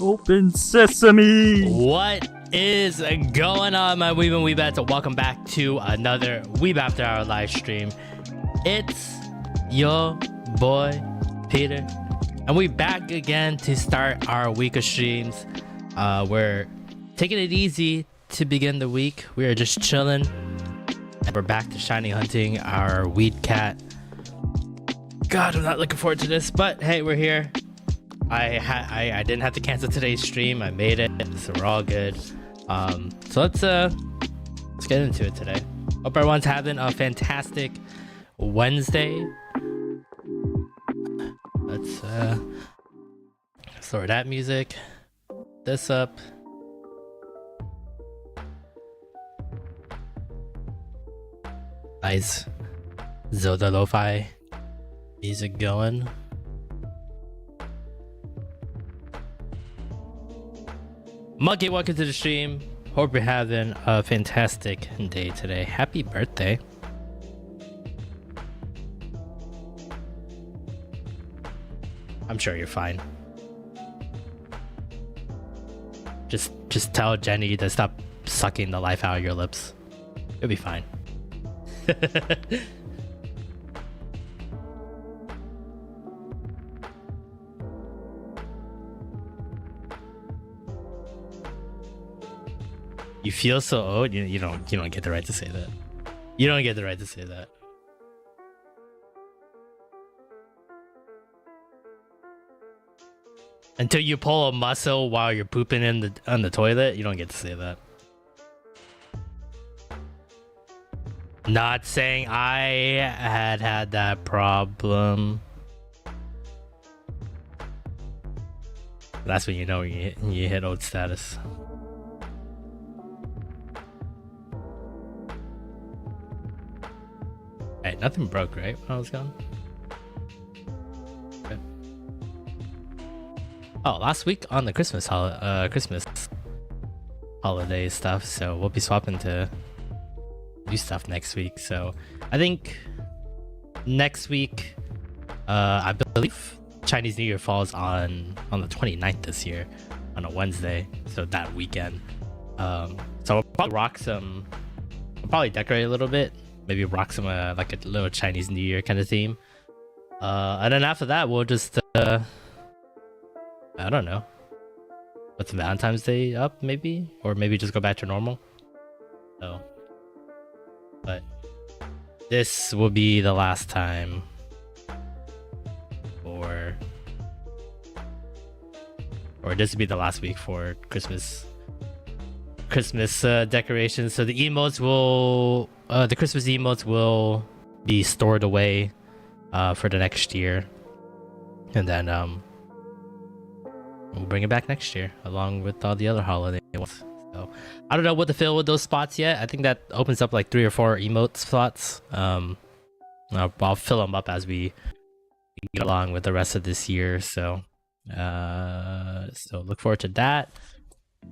Open sesame! What is going on, my Weeb and Weebettes? Welcome back to another Weeb After Hour live stream. It's your boy, Peter. And we're back again to start our week of streams. We're taking it easy to begin the week. We are just chilling. And we're back to shiny hunting our weed cat. God, I'm not looking forward to this, but hey, we're here. I didn't have to cancel today's stream. I made it, so we're all good. So let's get into it today. Hope everyone's having a fantastic Wednesday. Let's lower that music, this up. Nice Zelda lo-fi music going. Monkey, welcome to the stream. Hope you're having a fantastic day today. Happy birthday. I'm sure you're fine. Just tell Jenny to stop sucking the life out of your lips. You'll be fine. You feel so old. You don't get the right to say that. You don't get the right to say that. Until you pull a muscle while you're pooping on the toilet, you don't get to say that. Not saying I had that problem. That's when you know you hit old status. Hey, nothing broke, right, when I was gone? Okay. Oh, last week on the Christmas holiday stuff, so we'll be swapping to do stuff next week. So I think next week, I believe Chinese New Year falls on the 29th this year, on a Wednesday, so that weekend. So we'll probably rock some, we'll probably decorate a little bit. Maybe rock some like a little Chinese New Year kind of theme. And then after that, we'll just I don't know. What's Valentine's Day up, maybe? Or maybe just go back to normal. So, but this will be the last time or this will be the last week for Christmas decorations. So the emotes will the Christmas emotes will be stored away for the next year, and then we'll bring it back next year along with all the other holiday ones. So I don't know what to fill with those spots yet. I think that opens up like 3 or 4 emote slots. I'll fill them up as we get along with the rest of this year. So so look forward to that.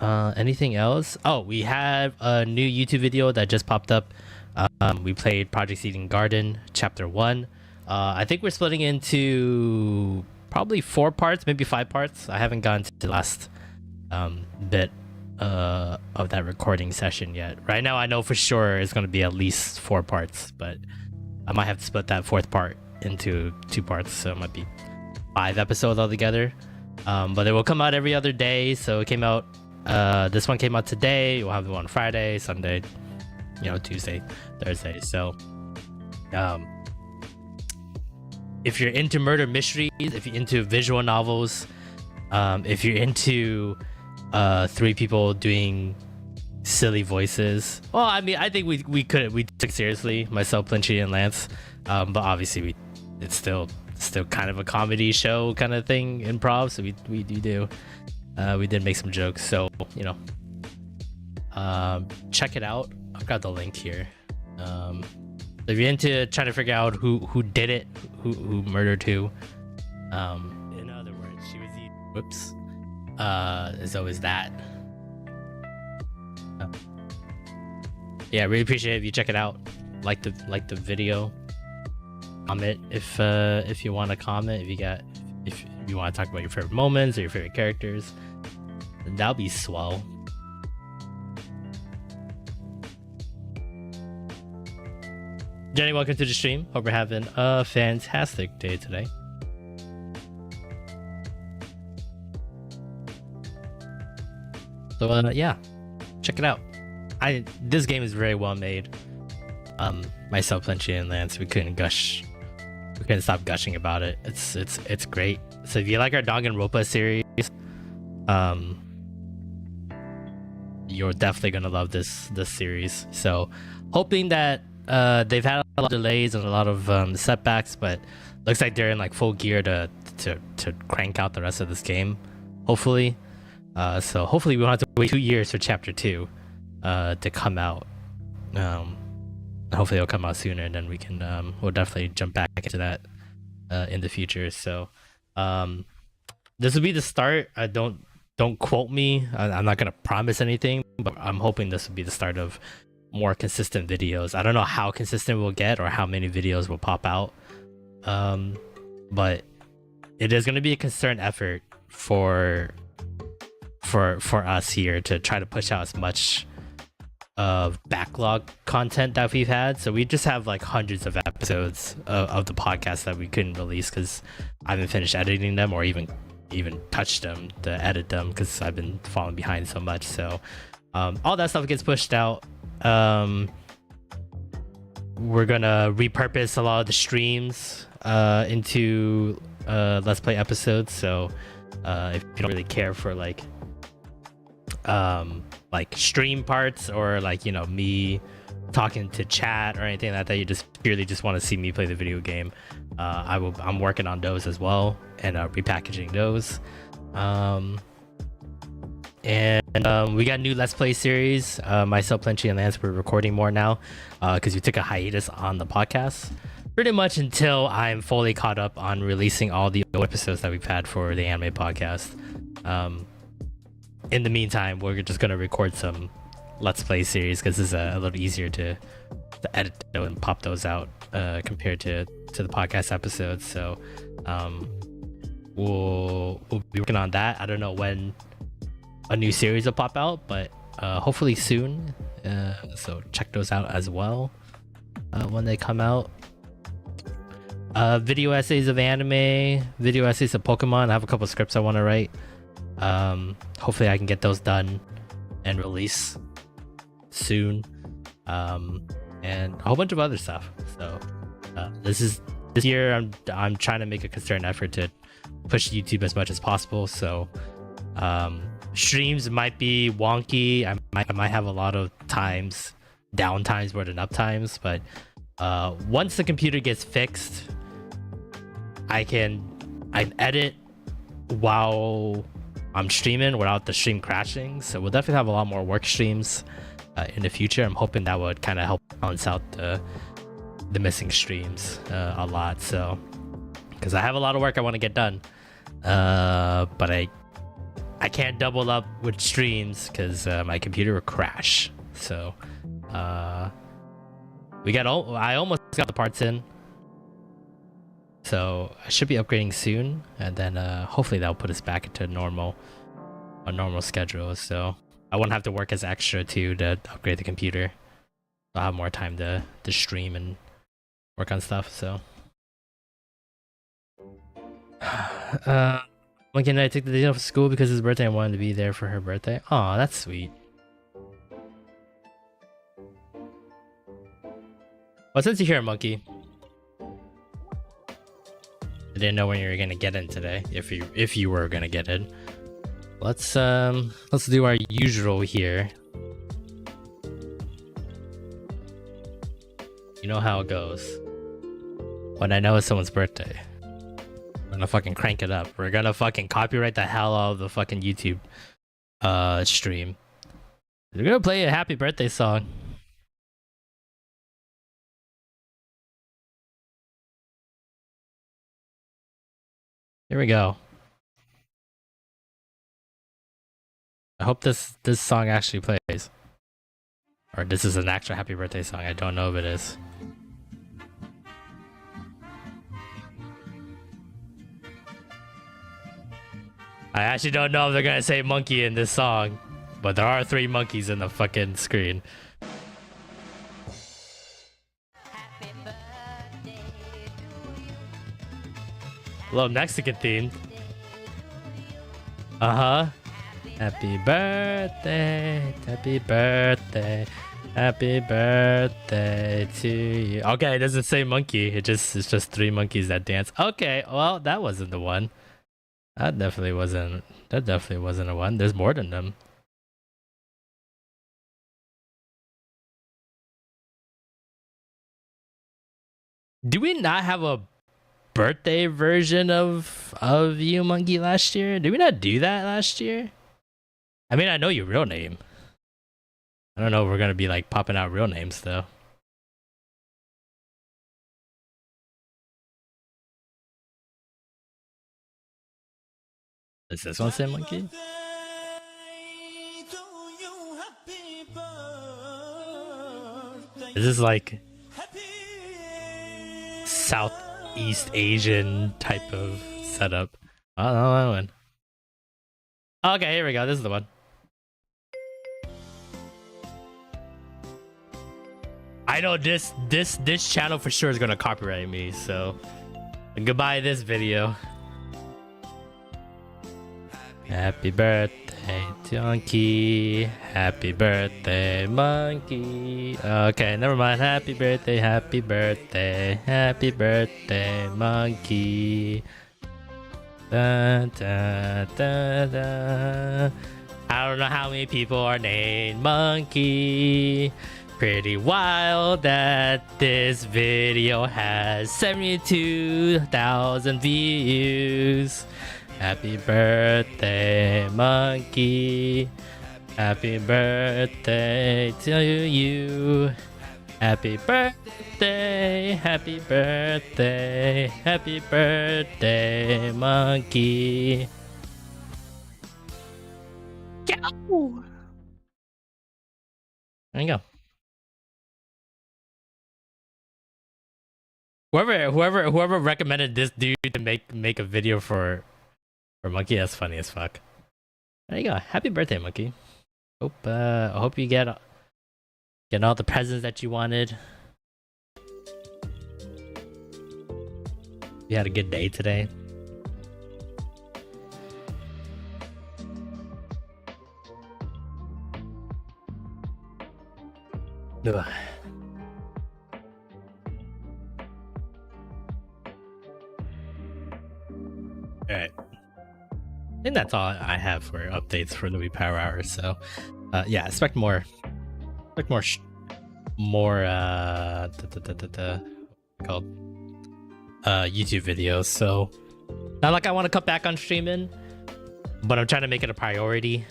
Anything else? Oh, we have a new YouTube video that just popped up. We played Project Seeding Garden Chapter 1. I think we're splitting into probably 4 parts, maybe 5 parts. I haven't gotten to the last bit of that recording session yet. Right now I know for sure it's going to be at least 4 parts, but I might have to split that 4th part into 2 parts, so it might be 5 episodes altogether. But it will come out every other day. So it came out, this one came out today. We'll have one on Friday, Sunday, Tuesday, Thursday. So if you're into murder mysteries, if you're into visual novels, if you're into 3 people doing silly voices, well, I mean, I think we took it seriously, myself, Plinchy, and Lance, but obviously it's still kind of a comedy show kind of thing, improv, so we did make some jokes. So check it out. I've got the link here. If you're into trying to figure out who did it, who murdered who, in other words, she was whoops, there's always that. Yeah, really appreciate it if you check it out. Like the video. Comment if you want to comment, if you want to talk about your favorite moments or your favorite characters. That'll be swell. Jenny, welcome to the stream. Hope you're having a fantastic day today. So yeah, check it out. This game is very well made. Myself, Plenty, and Lance, we couldn't stop gushing about it. It's great. So if you like our Danganronpa series, you're definitely gonna love this series. So hoping that they've had a lot of delays and a lot of setbacks, but looks like they're in like full gear to crank out the rest of this game. Hopefully, so hopefully we won't have to wait 2 years for chapter 2 to come out. Hopefully it'll come out sooner, and then we can we'll definitely jump back into that in the future. So this will be the start. Don't quote me. I'm not gonna promise anything, but I'm hoping this will be the start of more consistent videos. I don't know how consistent we'll get or how many videos will pop out, but it is going to be a concerned effort for us here to try to push out as much of backlog content that we've had. So we just have like hundreds of episodes of the podcast that we couldn't release because I haven't finished editing them or even touched them to edit them because I've been falling behind so much. So all that stuff gets pushed out. We're gonna repurpose a lot of the streams into Let's Play episodes. So if you don't really care for like stream parts or like, you know, me talking to chat or anything like that, you just purely just want to see me play the video game, I'm working on those as well and repackaging those. And we got a new Let's Play series. Myself, Plenty, and Lance, we're recording more now because we took a hiatus on the podcast pretty much until I'm fully caught up on releasing all the old episodes that we've had for the anime podcast. In the meantime, we're just gonna record some Let's Play series because it's a little easier to edit and pop those out compared to the podcast episodes. So we'll be working on that. I don't know when a new series will pop out, but hopefully soon. So check those out as well when they come out. Video essays of anime, video essays of Pokemon. I have a couple scripts I want to write. Hopefully I can get those done and release soon. And a whole bunch of other stuff. So this year I'm trying to make a concerted effort to push YouTube as much as possible. So streams might be wonky. I might have a lot of times, down times more than up times, but once the computer gets fixed, I can edit while I'm streaming without the stream crashing. So we'll definitely have a lot more work streams in the future. I'm hoping that would kind of help balance out the missing streams a lot. So because I have a lot of work I want to get done, but I can't double up with streams because my computer will crash. So I almost got the parts in, so I should be upgrading soon, and then hopefully that'll put us back into a normal schedule. So I won't have to work as extra too to upgrade the computer. I'll have more time to stream and work on stuff. So when can I take the day off of school because it's his birthday? I wanted to be there for her birthday. Oh, that's sweet. Well, since you're here, Monkey, I didn't know when you were gonna get in today. If you were gonna get in, let's do our usual here. You know how it goes. When I know it's someone's birthday, we're gonna fucking crank it up. We're gonna fucking copyright the hell out of the fucking YouTube stream. We're gonna play a happy birthday song. Here we go. I hope this song actually plays. Or this is an actual happy birthday song. I don't know if it is. I actually don't know if they're gonna say monkey in this song, but there are 3 monkeys in the fucking screen. A little Mexican themed. Uh-huh. Happy birthday, happy birthday, happy birthday to you. Okay, it doesn't say monkey. It's just 3 monkeys that dance. Okay, well, that wasn't the one. That definitely wasn't a one. There's more than them. Do we not have a birthday version of You Monkey last year? Did we not do that last year? I mean, I know your real name. I don't know if we're gonna be like popping out real names though. Does this one say monkey? Is this like Southeast Asian type of setup? I don't know that one. Okay, here we go. This is the one. I know this channel for sure is gonna copyright me, so goodbye this video. Happy birthday, monkey. Happy birthday, monkey. Okay, never mind. Happy birthday, happy birthday, happy birthday, monkey. Da, da, da, da. I don't know how many people are named Monkey. Pretty wild that this video has 72,000 views. Happy birthday, monkey. Happy birthday to you. Happy birthday, happy birthday, happy birthday, monkey. Go! There you go. Whoever recommended this dude to make a video for monkey, that's funny as fuck. There you go. Happy birthday, monkey. Hope you get all the presents that you wanted. You had a good day today. Ugh. Alright. I think that's all I have for updates for the Weeb Power Hour. So, yeah, expect more called YouTube videos. So, not like I want to cut back on streaming, but I'm trying to make it a priority.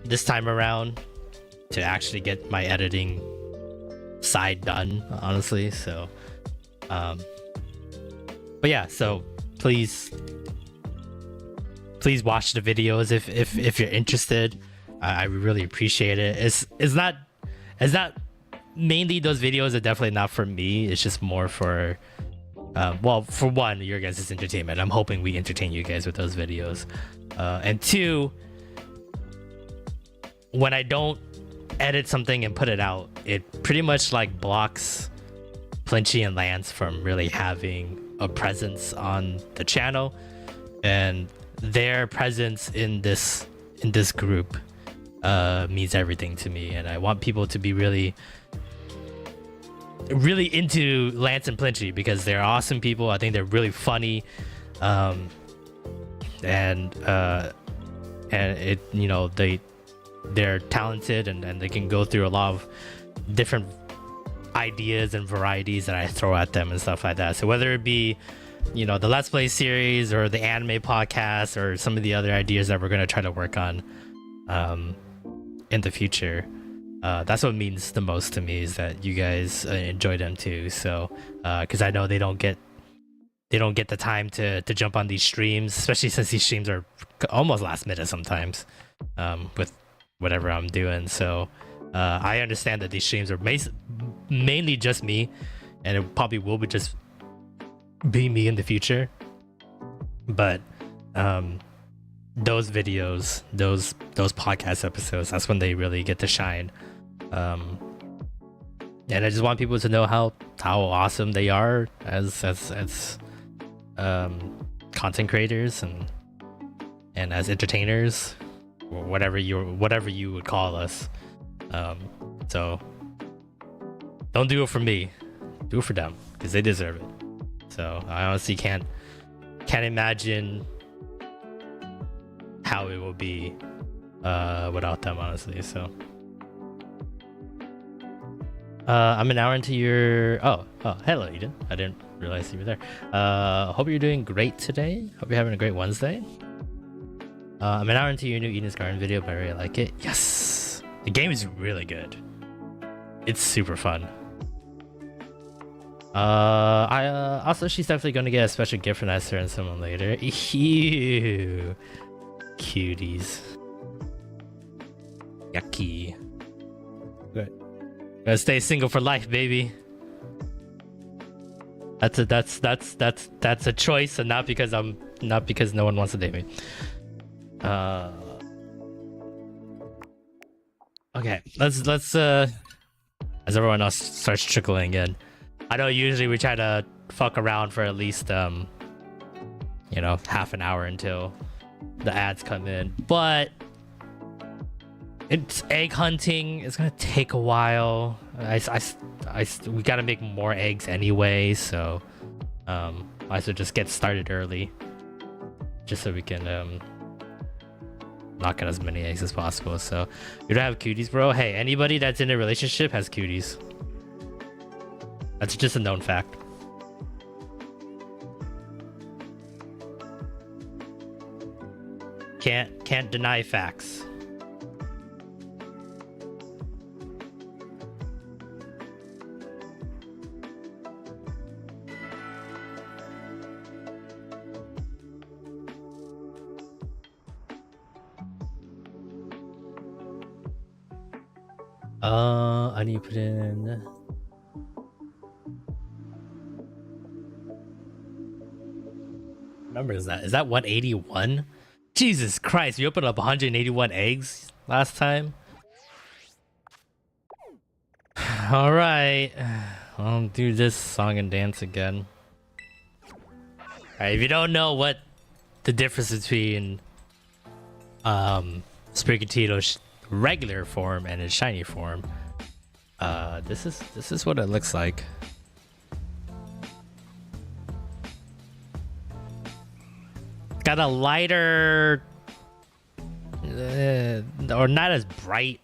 This time around, to actually get my editing side done, honestly. So, but yeah, so please watch the videos if you're interested. I really appreciate it. It's not mainly those videos are definitely not for me. It's just more for well, for one, your guys' entertainment. I'm hoping we entertain you guys with those videos, and two, when I don't edit something and put it out, it pretty much like blocks Flinchy and Lance from really having a presence on the channel, and their presence in this group means everything to me. And I want people to be really into Lance and Flinchy because they're awesome people. I think they're really funny, and it, you know, they're talented, and they can go through a lot of different ideas and varieties that I throw at them and stuff like that. So whether it be, you know, the Let's Play series or the anime podcast or some of the other ideas that we're going to try to work on in the future, that's what means the most to me, is that you guys enjoy them too. So because I know they don't get the time to jump on these streams, especially since these streams are almost last minute sometimes with whatever I'm doing. So I understand that these streams are mainly just me, and it probably will be just be me in the future. But those videos, those podcast episodes, that's when they really get to shine. And I just want people to know how awesome they are as content creators and as entertainers, or whatever you would call us. So don't do it for me, do it for them, because they deserve it. So I honestly can't imagine how it will be without them, honestly. So I'm an hour into your hello Eden, I didn't realize you were there. Hope you're doing great today. Hope you're having a great Wednesday. I'm an hour into your new Eden's Garden video, but I really like it. Yes, the game is really good. It's super fun. Also, she's definitely gonna get a special gift from Esther and someone later. Ew, cuties. Yucky. Good. Gotta stay single for life, baby. That's a choice, and not because no one wants to date me. Okay, let's as everyone else starts trickling in. I know usually we try to fuck around for at least you know, half an hour until the ads come in, but it's egg hunting. It's gonna take a while. We gotta make more eggs anyway, so I should just get started early, just so we can knock out as many eggs as possible. So you don't have cuties, bro? Hey, anybody that's in a relationship has cuties. That's just a known fact. Can't deny facts. I need to put in. What number is that? Is that 181? Jesus Christ, we opened up 181 eggs last time. All right, I'll do this song and dance again. All right, if you don't know what the difference between Sprigatito's regular form and its shiny form, this is what it looks like. Got a lighter, or not as bright,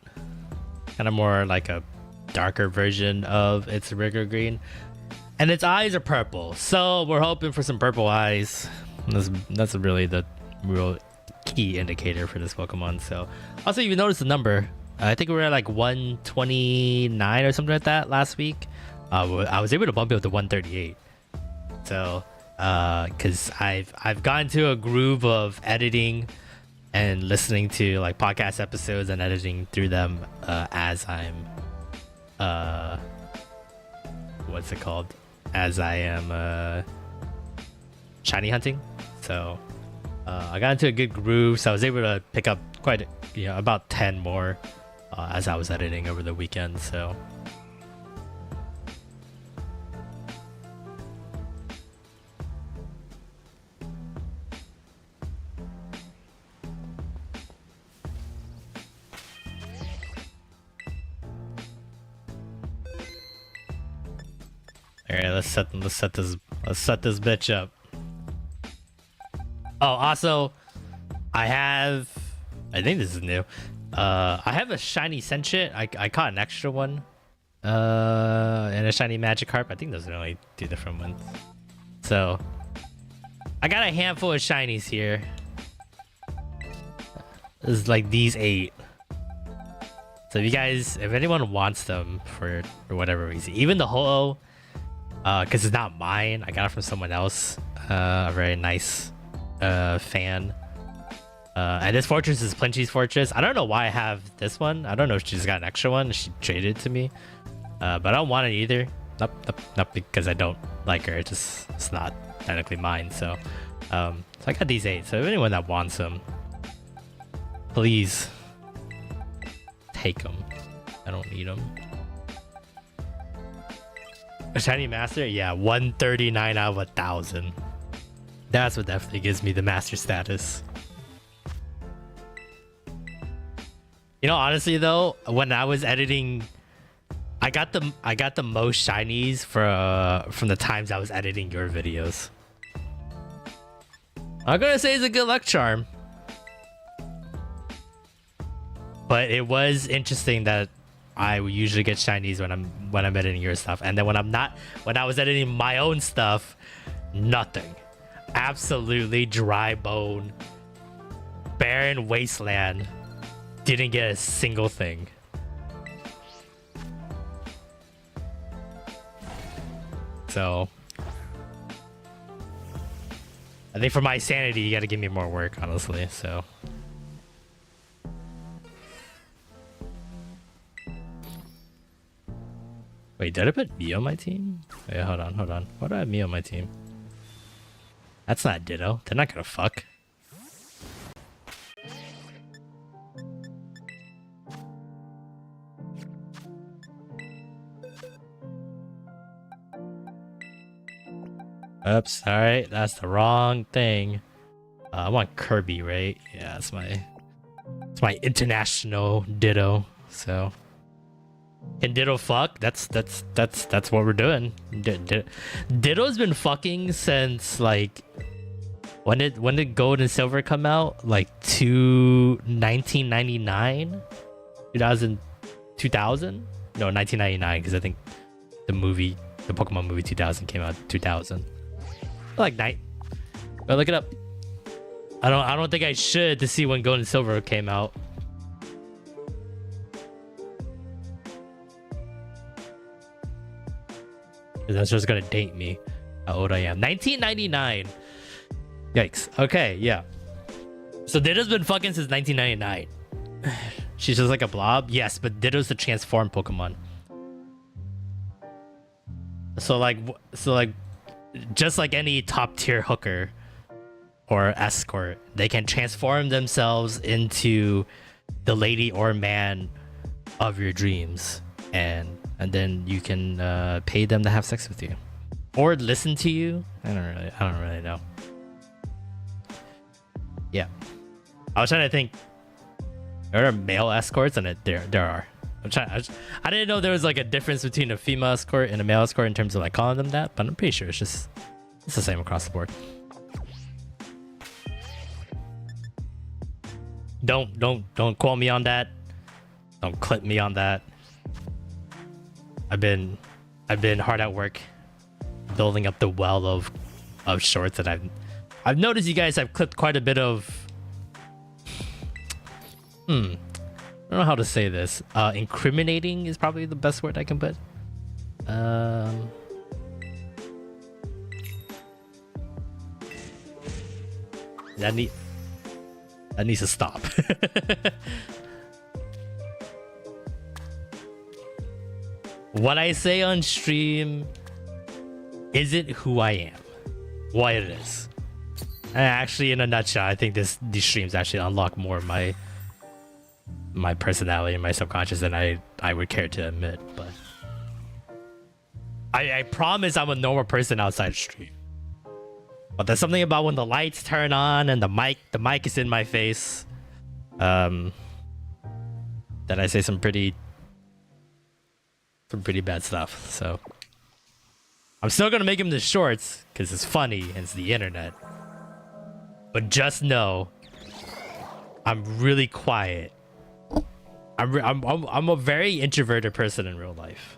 kind of more like a darker version of its regular green, and its eyes are purple. So we're hoping for some purple eyes. That's really the real key indicator for this Pokemon. So also, you notice the number. I think we were at like 129 or something like that last week. I was able to bump it up to 138. So because I've gotten to a groove of editing and listening to like podcast episodes and editing through them as I'm what's it called, as I am shiny hunting. So I got into a good groove, so I was able to pick up quite about 10 more as I was editing over the weekend. So all right, let's set this bitch up. Oh, also, I think this is new. I have a shiny Sentient. I caught an extra one. And a shiny Magikarp. I think those are the only two different ones. So I got a handful of shinies here. This is like these 8. So if anyone wants them for whatever reason, even the Ho-Oh, because it's not mine, I got it from someone else, a very nice fan. And this fortress is Plinchi's fortress. I don't know why I have this one. I don't know if she just got an extra one. She traded it to me, but I don't want it either. Not because I don't like her. It's not technically mine. So I got these 8. So if anyone that wants them, please take them. I don't need them. A shiny master? Yeah, 139 out of 1,000. That's what definitely gives me the master status. You know, honestly though, when I was editing, I got the most shinies from the times I was editing your videos. I'm gonna say it's a good luck charm, but it was interesting that I usually get shinies when I'm editing your stuff, and then when I was editing my own stuff, nothing. Absolutely dry bone, barren wasteland. Didn't get a single thing. So I think for my sanity, you gotta give me more work, honestly. So wait, did I put me on my team? Wait, hold on. Why do I have me on my team? That's not Ditto. They're not gonna fuck. Oops, alright, that's the wrong thing. I want Kirby, right? Yeah, that's my international Ditto. So can Ditto fuck? That's what we're doing. Ditto's been fucking since like when did Gold and Silver come out? Like 1999? 2000? No, 1999, because I think the Pokemon movie 2000 came out 2000. Like night. But look it up. I don't think I should to see when Gold and Silver came out. That's just gonna date me. How old I am. 1999. Yikes. Okay, yeah. So Ditto's been fucking since 1999. She's just like a blob? Yes, but Ditto's the transform Pokemon. So like just like any top tier hooker or escort, they can transform themselves into the lady or man of your dreams, and then you can pay them to have sex with you or listen to you. I don't really know. Yeah, I was trying to think. There are male escorts, and there are. I didn't know there was like a difference between a female escort and a male escort in terms of like calling them that, but I'm pretty sure it's the same across the board. Don't quote me on that. Don't clip me on that. I've been hard at work building up the well of shorts that I've noticed you guys have clipped quite a bit of. I don't know how to say this. Incriminating is probably the best word I can put. That needs to stop. What I say on stream isn't who I am. What it is. And actually, in a nutshell, I think these streams actually unlock more of my personality and my subconscious than I would care to admit. But I promise I'm a normal person outside stream. But there's something about when the lights turn on and the mic is in my face, that I say some pretty bad stuff. So I'm still gonna make him the shorts because it's funny and it's the internet. But just know, I'm really quiet. I'm a very introverted person in real life.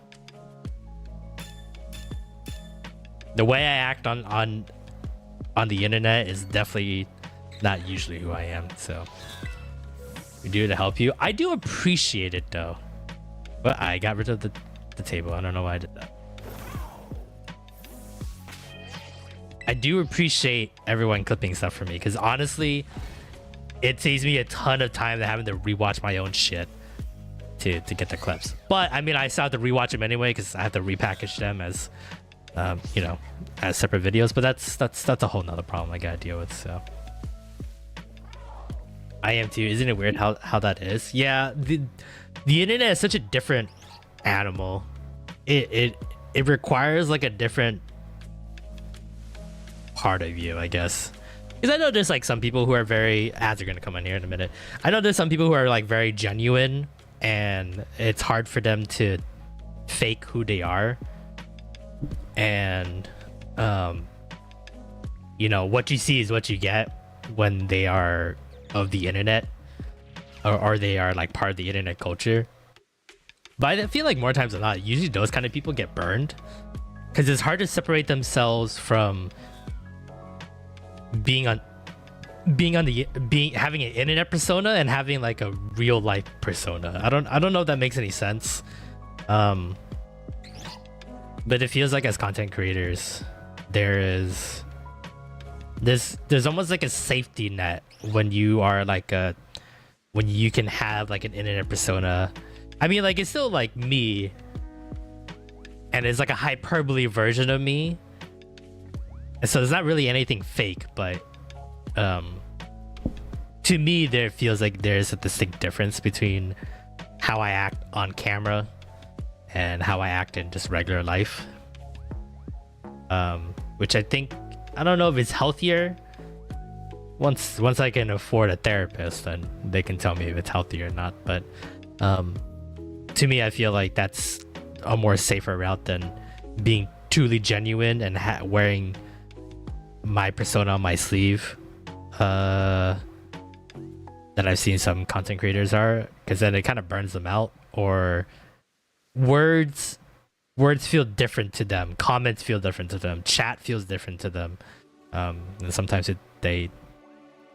The way I act on the internet is definitely not usually who I am. So we do it to help you. I do appreciate it though. But I got rid of the table. I don't know why I did that. I do appreciate everyone clipping stuff for me because honestly, it saves me a ton of time than having to rewatch my own shit to get the clips. But I mean, I still have to rewatch them anyway because I have to repackage them as you know, as separate videos. But that's a whole nother problem I gotta deal with. So I am too. Isn't it weird how that is? Yeah, the internet is such a different animal. It requires like a different part of you, I guess. Because I know there's like some people who are very, ads are gonna come in here in a minute. I know there's some people who are like very genuine, and it's hard for them to fake who they are. And you know, what you see is what you get when they are of the internet, or they are like part of the internet culture. But I feel like more times than not, usually those kind of people get burned, because it's hard to separate themselves from having an internet persona and having like a real life persona. I don't know if that makes any sense. But it feels like as content creators, there's almost like a safety net when you are like when you can have like an internet persona. I mean, like, it's still like me, and it's like a hyperbole version of me. So there's not really anything fake, but to me, there feels like there's a distinct difference between how I act on camera and how I act in just regular life. Which I think, I don't know if it's healthier. Once I can afford a therapist, then they can tell me if it's healthy or not. But to me, I feel like that's a more safer route than being truly genuine and wearing my persona on my sleeve, that I've seen some content creators are, because then it kind of burns them out. Or words feel different to them, comments feel different to them, chat feels different to them, and sometimes they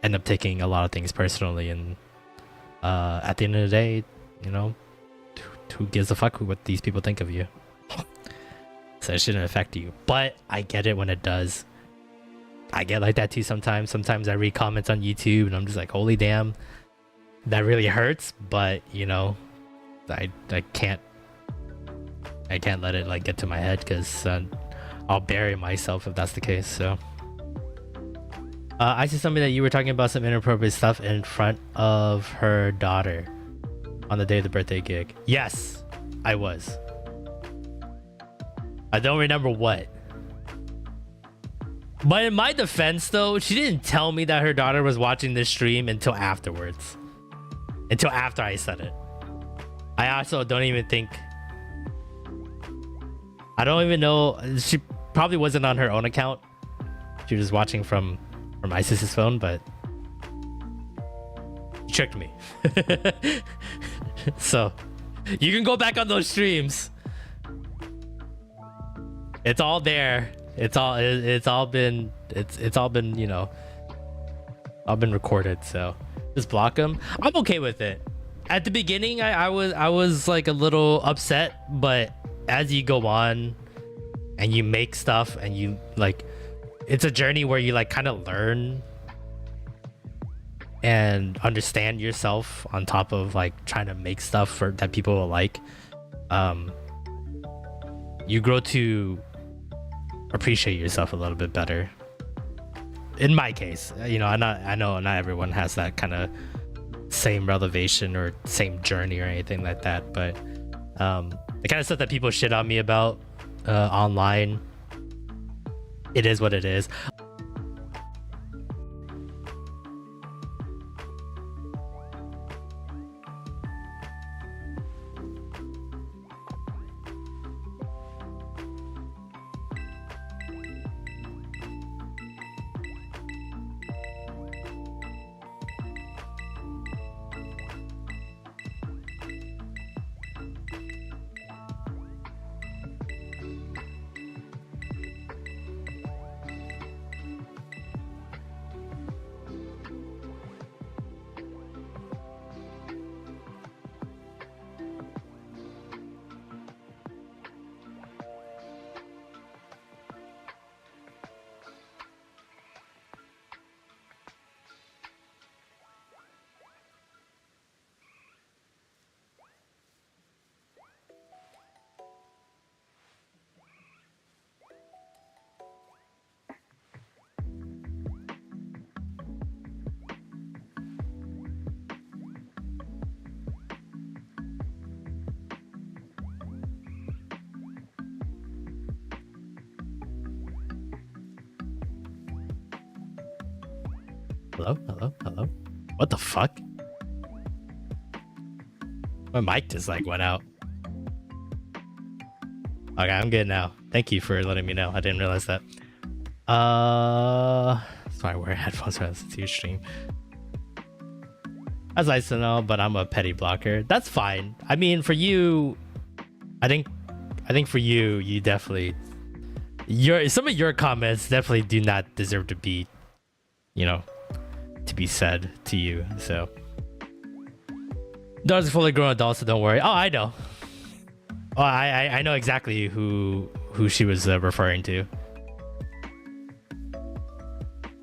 end up taking a lot of things personally. And at the end of the day, you know, who gives a fuck what these people think of you? So it shouldn't affect you. But I get it when it does. I get like that too sometimes. Sometimes I read comments on YouTube and I'm just like, holy damn, that really hurts. But you know, I can't let it like get to my head, because I'll bury myself if that's the case. So I see something that you were talking about some inappropriate stuff in front of her daughter on the day of the birthday gig. Yes, I was. I don't remember what. But in my defense, though, she didn't tell me that her daughter was watching this stream until afterwards. Until after I said it. I also don't even think... I don't even know... She probably wasn't on her own account. She was watching from my sister's phone, but... She tricked me. So, you can go back on those streams. It's all there. It's all been, you know, all been recorded. So just block them. I'm okay with it. At the beginning, I was like a little upset, but as you go on and you make stuff and you like, it's a journey where you like kind of learn and understand yourself on top of like trying to make stuff that people will like. You grow to appreciate yourself a little bit better. In my case, you know, I know not everyone has that kind of same revelation or same journey or anything like that, but the kind of stuff that people shit on me about online, it is what it is. Hello? Hello? Hello? What the fuck? My mic just like went out. Okay, I'm good now. Thank you for letting me know. I didn't realize that. So I wear headphones when I listen to your stream. That's nice to know, but I'm a petty blocker. That's fine. I mean, for you, I think for you, you definitely some of your comments definitely do not deserve to be, you know, to be said to you. So those are fully grown adults, so don't worry. Oh, I know. Oh, I know exactly who she was referring to.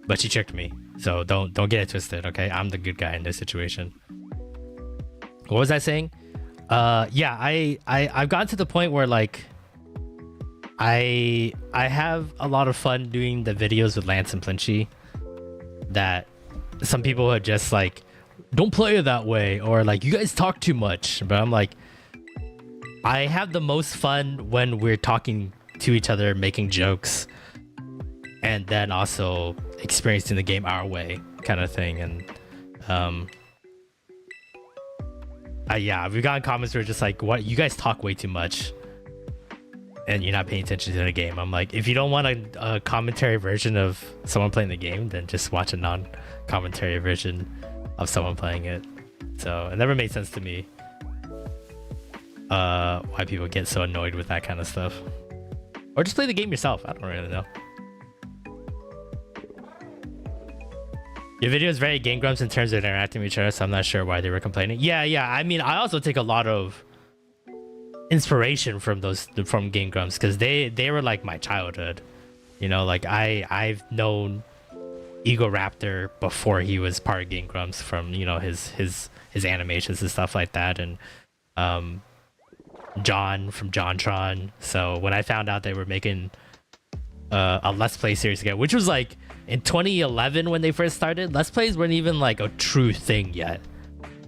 But she tricked me, so don't get it twisted, okay? I'm the good guy in this situation. What was I saying? Yeah, I've gotten to the point where like I have a lot of fun doing the videos with Lance and Plinchy that some people are just like, don't play it that way, or like, you guys talk too much. But I'm like, I have the most fun when we're talking to each other, making jokes, and then also experiencing the game our way, kind of thing. And yeah, we've gotten comments where just like, what, you guys talk way too much and you're not paying attention to the game. I'm like, if you don't want a commentary version of someone playing the game, then just watch a non-commentary version of someone playing it. So it never made sense to me why people get so annoyed with that kind of stuff. Or just play the game yourself. I don't really know. Your video is very Game Grumps in terms of interacting with each other, so I'm not sure why they were complaining. Yeah, I mean, I also take a lot of inspiration from Game Grumps, because they were like my childhood. You know, like I've known Ego Raptor before he was part of Game Grumps, from, you know, his animations and stuff like that, and John from JonTron. So when I found out they were making a Let's Play series again, which was like in 2011 when they first started, Let's Plays weren't even like a true thing yet.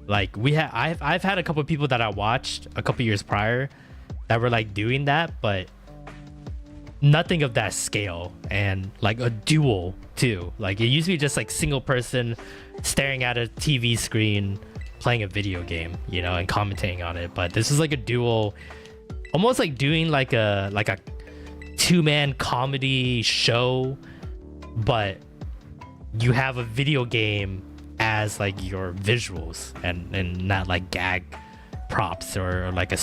Like I've had a couple of people that I watched a couple years prior that were like doing that, but nothing of that scale, and like a duel too. Like it used to be just like single person staring at a TV screen playing a video game, you know, and commentating on it. But this is like a duel, almost like doing like a two-man comedy show, but you have a video game as like your visuals, and not like gag props or like a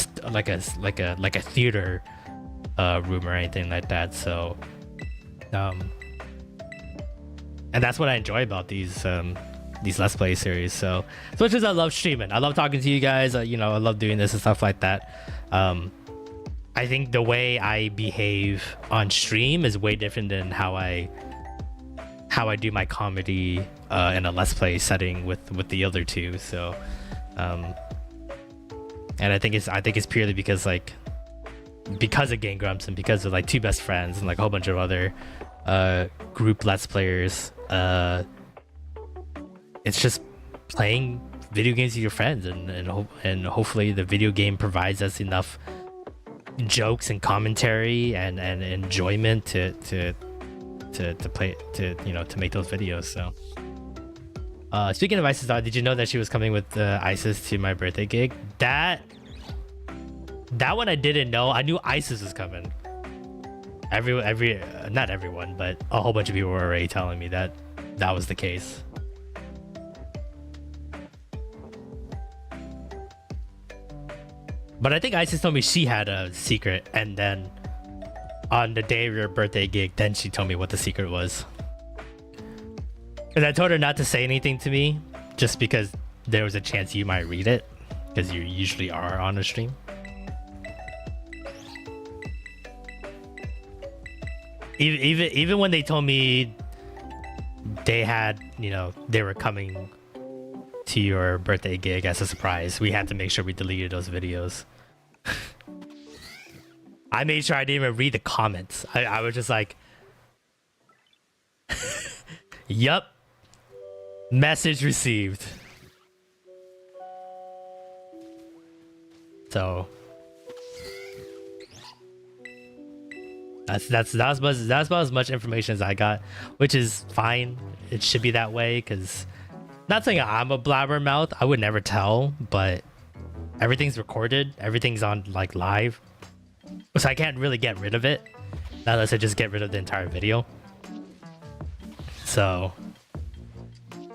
theater room or anything like that. So and that's what I enjoy about these Let's Play series. So as much as I love streaming, I love talking to you guys, you know, I love doing this and stuff like that. I think the way I behave on stream is way different than how I do my comedy in a Let's Play setting with the other two. So and I think it's purely because of Game Grumps, and because of like two best friends and like a whole bunch of other group Let's Players. It's just playing video games with your friends, and hopefully the video game provides us enough jokes and commentary and enjoyment to play, to, you know, to make those videos. So speaking of Isis, did you know that she was coming with Isis to my birthday gig? That one I didn't know. I knew Isis was coming. Not everyone, but a whole bunch of people were already telling me that was the case. But I think Isis told me she had a secret, and then on the day of your birthday gig, then she told me what the secret was. Because I told her not to say anything to me, just because there was a chance you might read it, because you usually are on a stream. Even when they told me they had, you know, they were coming to your birthday gig as a surprise, we had to make sure we deleted those videos. I made sure I didn't even read the comments. I was just like, yup, message received. So That's about as much information as I got, which is fine. It should be that way, because not saying I'm a blabbermouth, I would never tell, but everything's recorded, everything's on like live, so I can't really get rid of it unless I just get rid of the entire video. So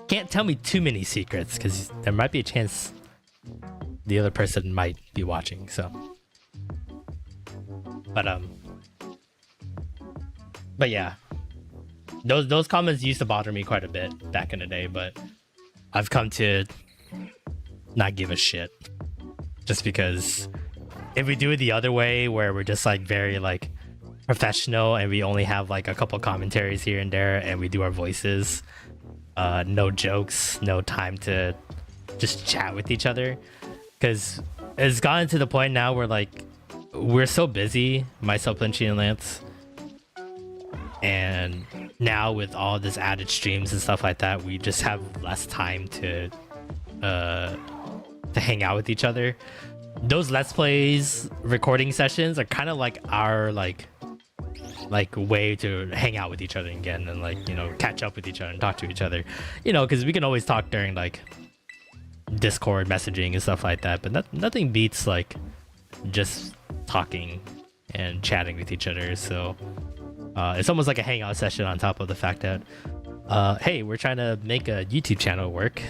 can't tell me too many secrets, because there might be a chance the other person might be watching. So but yeah, those comments used to bother me quite a bit back in the day, but I've come to not give a shit, just because if we do it the other way, where we're just like very like professional and we only have like a couple commentaries here and there and we do our voices, no jokes, no time to just chat with each other, because it's gotten to the point now where like we're so busy, myself, Lynchy, and Lance, and now with all this added streams and stuff like that, we just have less time to hang out with each other. Those let's plays recording sessions are kind of like our like way to hang out with each other again, and like, you know, catch up with each other and talk to each other, you know, because we can always talk during like Discord messaging and stuff like that, but nothing beats like just talking and chatting with each other. So it's almost like a hangout session on top of the fact that hey, we're trying to make a YouTube channel work,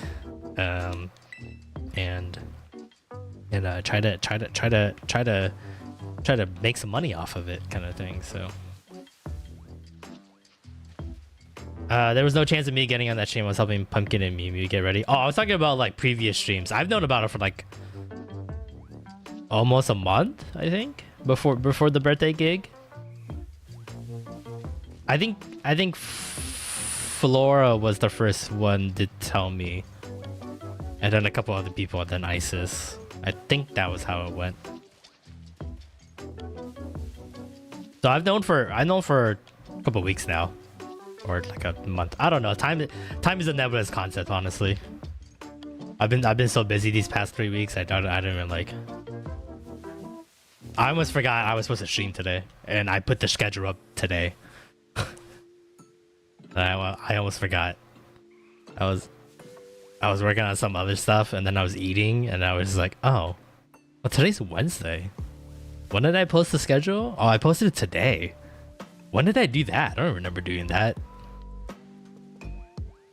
and try to make some money off of it, kind of thing. So there was no chance of me getting on that stream. I was helping Pumpkin and Mimi get ready. Oh, I was talking about like previous streams. I've known about it for like almost a month, I think, before the birthday gig. I think Flora was the first one to tell me, and then a couple other people, and then Isis. I think that was how it went. So I've known for a couple weeks now, or like a month. I don't know. Time is a nebulous concept, honestly. I've been so busy these past 3 weeks. I didn't even like. I almost forgot I was supposed to stream today, and I put the schedule up today. I almost forgot. I was working on some other stuff, and then I was eating, and I was like, oh, well, today's Wednesday. When did I post the schedule? Oh, I posted it today. When did I do that? I don't remember doing that.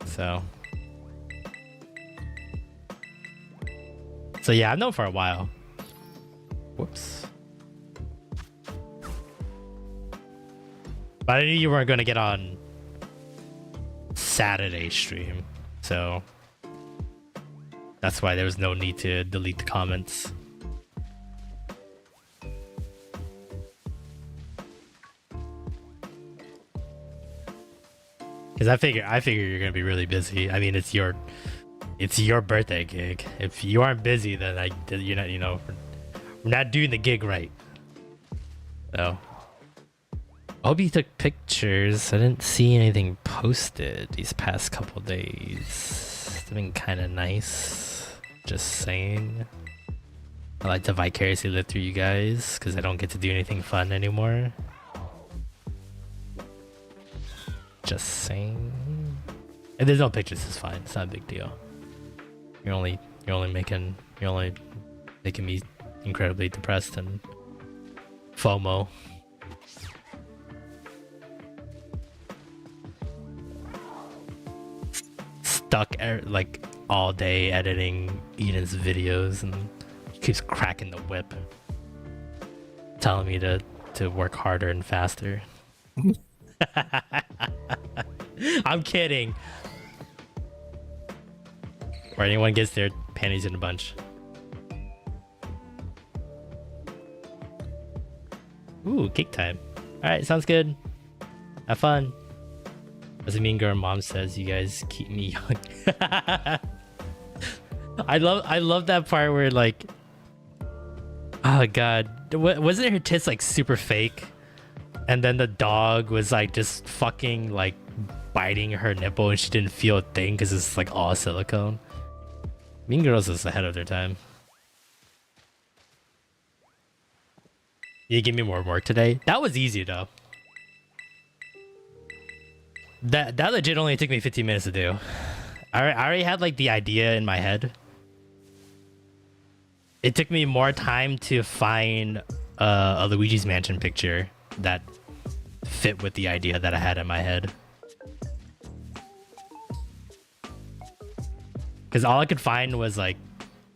So yeah, I've known for a while. Whoops. But I knew you weren't going to get on Saturday stream, so that's why there was no need to delete the comments. Because I figure you're gonna be really busy. I mean, it's your birthday gig. If you aren't busy, then you're not, you know, we're not doing the gig right. So I hope you took pictures. I didn't see anything posted these past couple days. It's been kind of nice. Just saying. I like to vicariously live through you guys because I don't get to do anything fun anymore. Just saying. If there's no pictures, it's fine. It's not a big deal. You're only making me incredibly depressed and FOMO. Stuck like all day editing Eden's videos, and keeps cracking the whip, telling me to work harder and faster. I'm kidding. Or anyone gets their panties in a bunch. Ooh, cake time. Alright, sounds good. Have fun. As a mean girl mom says, you guys keep me young. I love that part where like, oh god, wasn't her tits like super fake? And then the dog was like just fucking like biting her nipple and she didn't feel a thing because it's like all silicone. Mean Girls is ahead of their time. You give me more work today? That was easy though. That legit only took me 15 minutes to do. I already had like the idea in my head. It took me more time to find a Luigi's Mansion picture that fit with the idea that I had in my head. Because all I could find was like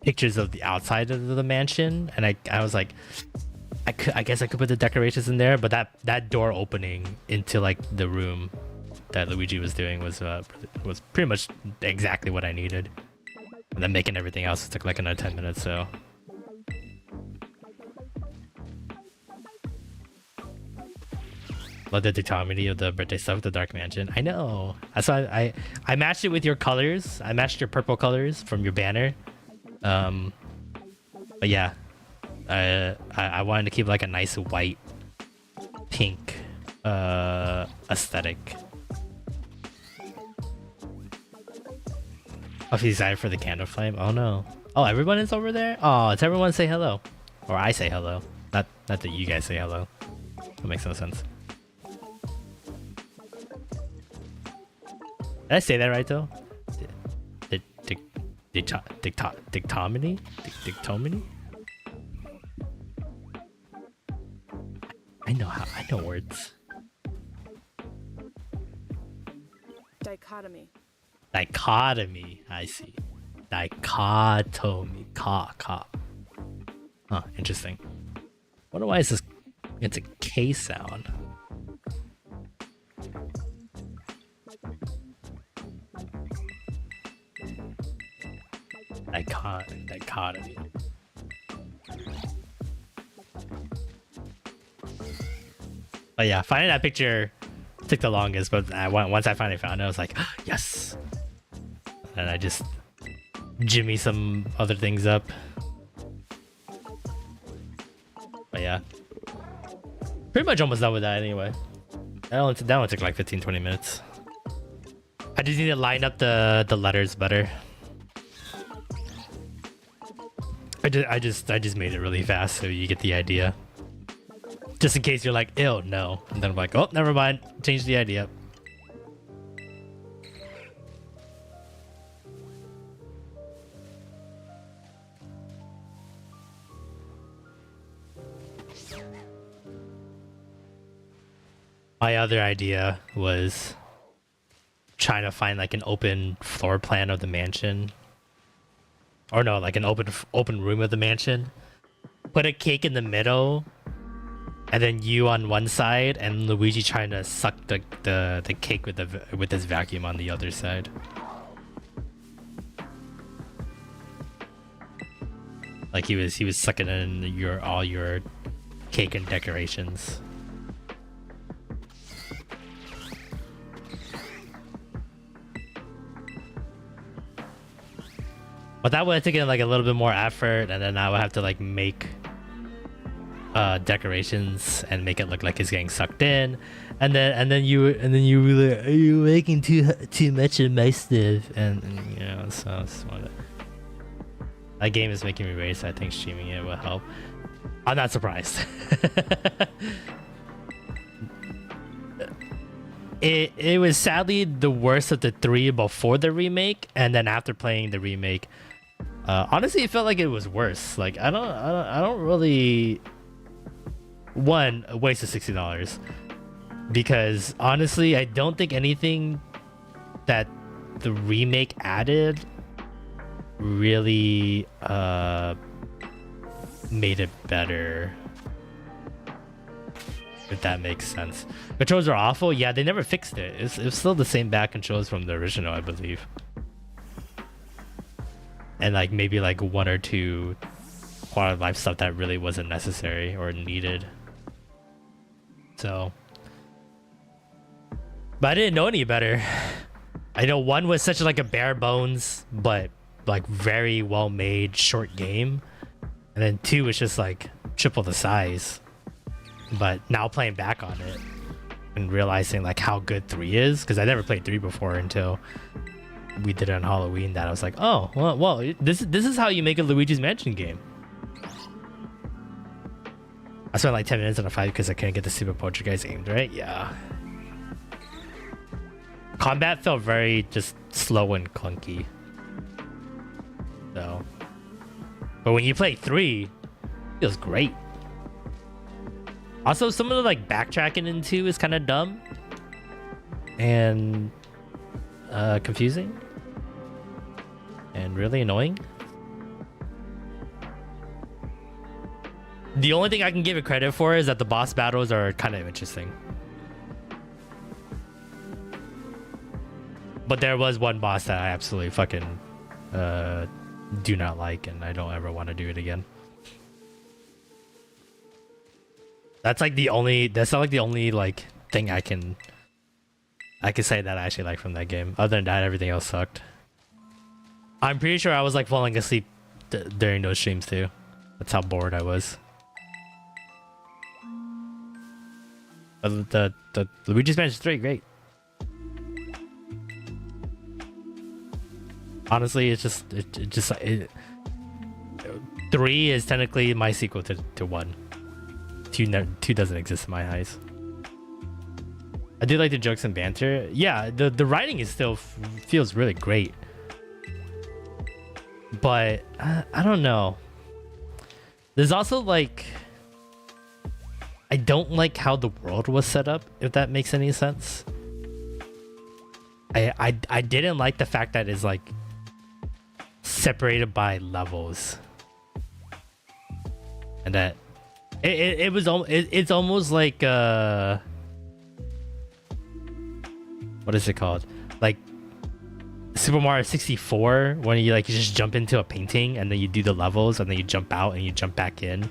pictures of the outside of the mansion, and I was like, I guess I could put the decorations in there, but that door opening into like the room that Luigi was doing was pretty much exactly what I needed. And then making everything else took like another 10 minutes, so. Love the dichotomy of the birthday stuff with the dark mansion. I know. That's why I matched it with your colors. I matched your purple colors from your banner. But yeah, I wanted to keep like a nice white, pink aesthetic. Oh, he's excited for the candle flame. Oh no. Oh, everyone is over there. Oh, it's everyone say hello, or I say hello. Not that you guys say hello. That makes no sense. Did I say that right though? Dictomony? Dictomony? I know words. Dichotomy. Dichotomy. I see. Dichotomy. Ka. Huh, interesting. Wonder why is this? It's a K sound. Dichotomy. But yeah, finding that picture took the longest, but once I finally found it, I was like, yes! And I just jimmy some other things up. But yeah. Pretty much almost done with that anyway. That only took like 15-20 minutes. I just need to line up the letters better. I just made it really fast so you get the idea. Just in case you're like, ew, no. And then I'm like, oh, never mind. Change the idea. My other idea was trying to find like an open floor plan of the mansion. Or no, like an open room of the mansion. Put a cake in the middle, and then you on one side, and Luigi trying to suck the cake with his vacuum on the other side. Like he was sucking in all your cake and decorations. But that would have taken like a little bit more effort, and then I would have to like make decorations and make it look like it's getting sucked in, and then you were like, are you making too much of my stuff? And you know, so it's one of the... That game is making me rage, so I think streaming it will help. I'm not surprised. It was sadly the worst of the three before the remake, and then after playing the remake, honestly, it felt like it was worse. Like I don't really. One, a waste of $60, because honestly, I don't think anything that the remake added really made it better. If that makes sense. Controls are awful. Yeah, they never fixed it. It's still the same back controls from the original, I believe. And like maybe like one or two quality of life stuff that really wasn't necessary or needed. So, but I didn't know any better. I know one was such like a bare bones but like very well made short game, and then two was just like triple the size. But now playing back on it and realizing like how good 3 is, because I never played 3 before until we did it on Halloween, that I was like, oh well this is how you make a Luigi's Mansion game. I spent like 10 minutes on a fight because I couldn't get the stupid poltergeist aimed right. Yeah. combat felt very just slow and clunky. So, but when you play 3, it feels great. Also, some of the like backtracking in 2 is kind of dumb and confusing and really annoying. The only thing I can give it credit for is that the boss battles are kind of interesting. But there was one boss that I absolutely fucking do not like, and I don't ever want to do it again. That's like the only. That's not like the only like thing I can say that I actually like from that game. Other than that, everything else sucked. I'm pretty sure I was like falling asleep during those streams too. That's how bored I was. The Luigi's Mansion 3, great. Honestly, it's just 3 is technically my sequel to 1. 2 doesn't exist in my eyes. I do like the jokes and banter. Yeah, the writing is still feels really great. But I don't know. There's also like, I don't like how the world was set up, if that makes any sense. I didn't like the fact that it's like separated by levels, and that it's almost like what is it called, like Super Mario 64, when you just jump into a painting and then you do the levels and then you jump out and you jump back in,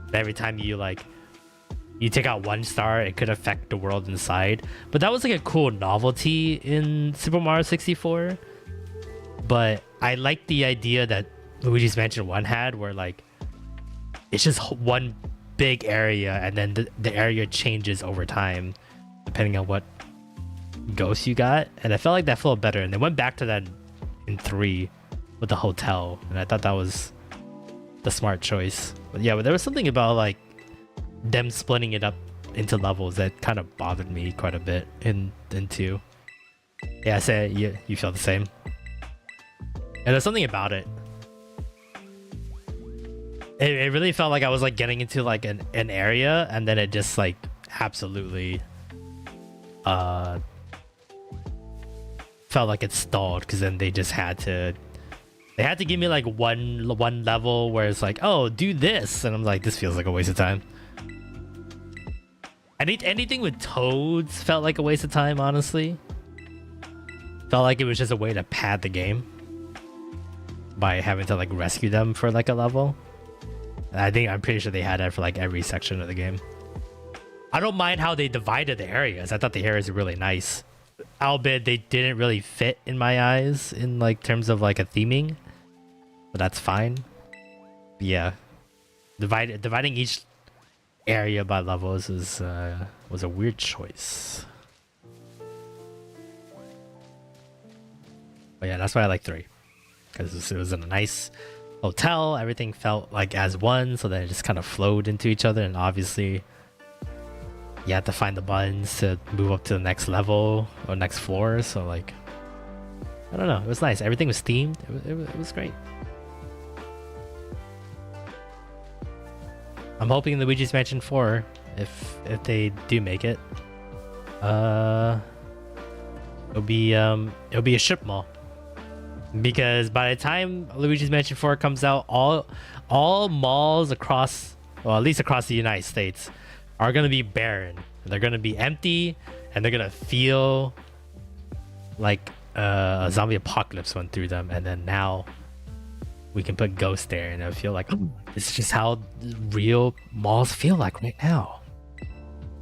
and every time you take out 1 star, it could affect the world inside. But that was like a cool novelty in Super Mario 64. But I like the idea that Luigi's Mansion 1 had, where like it's just one big area and then the area changes over time depending on what ghosts you got. And I felt like that felt better, and they went back to that in 3 with the hotel, and I thought that was the smart choice. But yeah, but there was something about like them splitting it up into levels that kind of bothered me quite a bit in 2. Yeah, I say you feel the same. And there's something about it. It really felt like I was like getting into like an area, and then it just like absolutely felt like it stalled, because then they just had to give me like one level where it's like, oh, do this, and I'm like, this feels like a waste of time. Anything with toads felt like a waste of time, honestly. Felt like it was just a way to pad the game by having to like rescue them for like a level. And I'm pretty sure they had that for like every section of the game. I don't mind how they divided the areas. I thought the areas were really nice. Albeit they didn't really fit in my eyes in like terms of like a theming. But that's fine. But yeah. Dividing each area by levels was a weird choice. But yeah, that's why I like 3. Because it was in a nice hotel, everything felt like as one, so that it just kind of flowed into each other, and obviously you had to find the buttons to move up to the next level or next floor, so like, I don't know, it was nice. Everything was themed. It was great. I'm hoping Luigi's Mansion 4, if they do make it, it'll be a strip mall. Because by the time Luigi's Mansion 4 comes out, all malls across, well, at least across the United States, are gonna be barren. They're gonna be empty, and they're gonna feel like a zombie apocalypse went through them. And then now we can put ghosts there, and I feel like this is just how real malls feel like right now.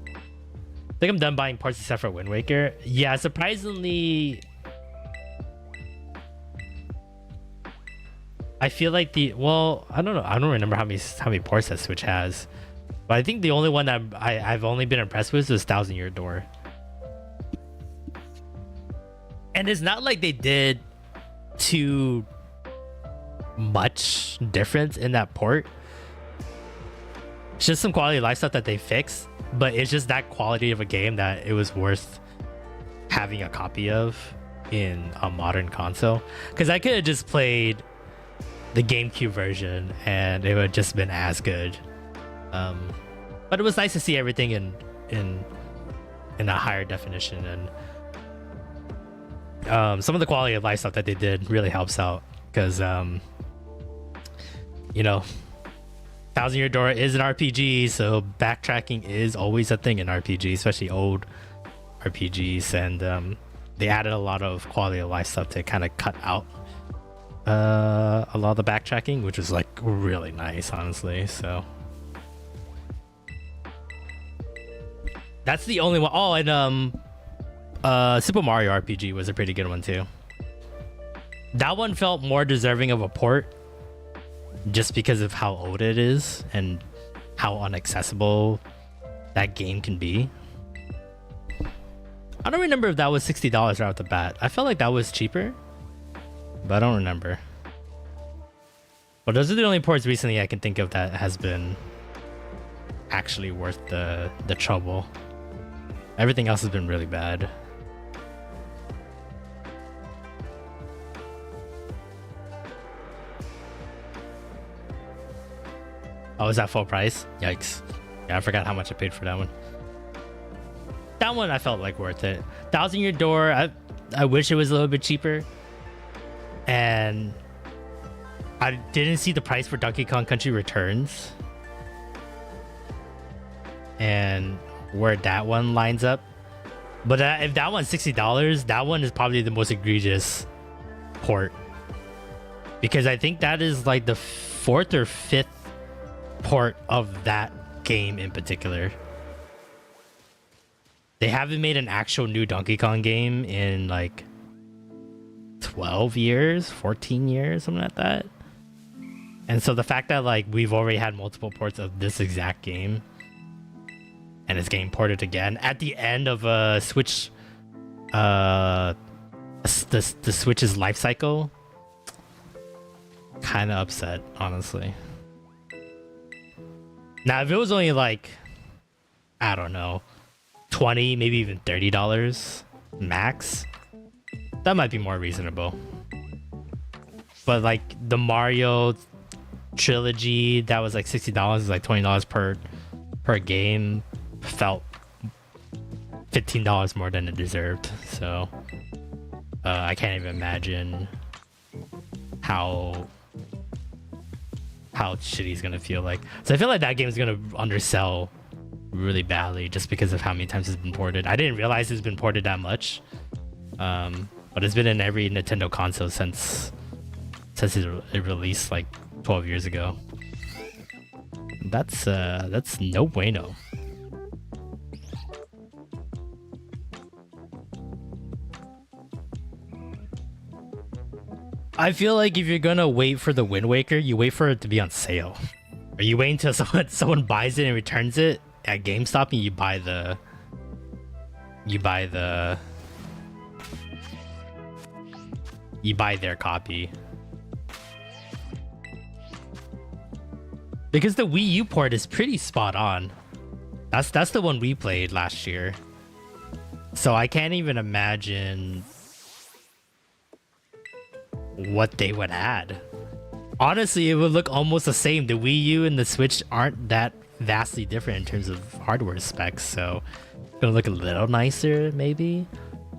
I think I'm done buying parts except for Wind Waker. Yeah, surprisingly, I feel like I don't know. I don't remember how many ports that Switch has, but I think the only one that I've only been impressed with is 1000 Year Door. And it's not like they did too much difference in that port. It's just some quality of life stuff that they fixed, but it's just that quality of a game that it was worth having a copy of in a modern console, because I could have just played the GameCube version and it would have just been as good. But it was nice to see everything in a higher definition, and some of the quality of life stuff that they did really helps out, because you know, Thousand Year Door is an RPG, so backtracking is always a thing in RPG, especially old RPGs, and they added a lot of quality of life stuff to kind of cut out a lot of the backtracking, which was like really nice, honestly. So that's the only one. Oh, and Super Mario RPG was a pretty good one too. That one felt more deserving of a port just because of how old it is and how inaccessible that game can be. I don't remember if that was $60 right off the bat. I felt like that was cheaper, but I don't remember. But those are the only ports recently I can think of that has been actually worth the trouble. Everything else has been really bad. Oh, is that full price? Yikes. Yeah, I forgot how much I paid for that one. That one I felt like worth it. Thousand Year Door, I wish it was a little bit cheaper. And I didn't see the price for Donkey Kong Country Returns. And where that one lines up. But if that one's $60, that one is probably the most egregious port. Because I think that is like the 4th or 5th port of that game in particular. They haven't made an actual new Donkey Kong game in like 12 years, 14 years, something like that. And so the fact that like we've already had multiple ports of this exact game and it's getting ported again at the end of a Switch, the Switch's life cycle, kind of upset, honestly. Now, if it was only like, I don't know, $20, maybe even $30 max, that might be more reasonable. But like the Mario trilogy, that was like $60, is like $20 per game, felt $15 more than it deserved. So I can't even imagine how shitty it's gonna feel like. So I feel like that game is gonna undersell really badly just because of how many times it's been ported. I didn't realize it's been ported that much, but it's been in every Nintendo console since it released like 12 years ago. That's no bueno. I feel like if you're gonna wait for the Wind Waker, you wait for it to be on sale. Or you wait until someone buys it and returns it at GameStop, and you buy their copy. Because the Wii U port is pretty spot on. That's the one we played last year. So I can't even imagine what they would add. Honestly, it would look almost the same. The Wii U and the Switch aren't that vastly different in terms of hardware specs, so it's gonna look a little nicer maybe,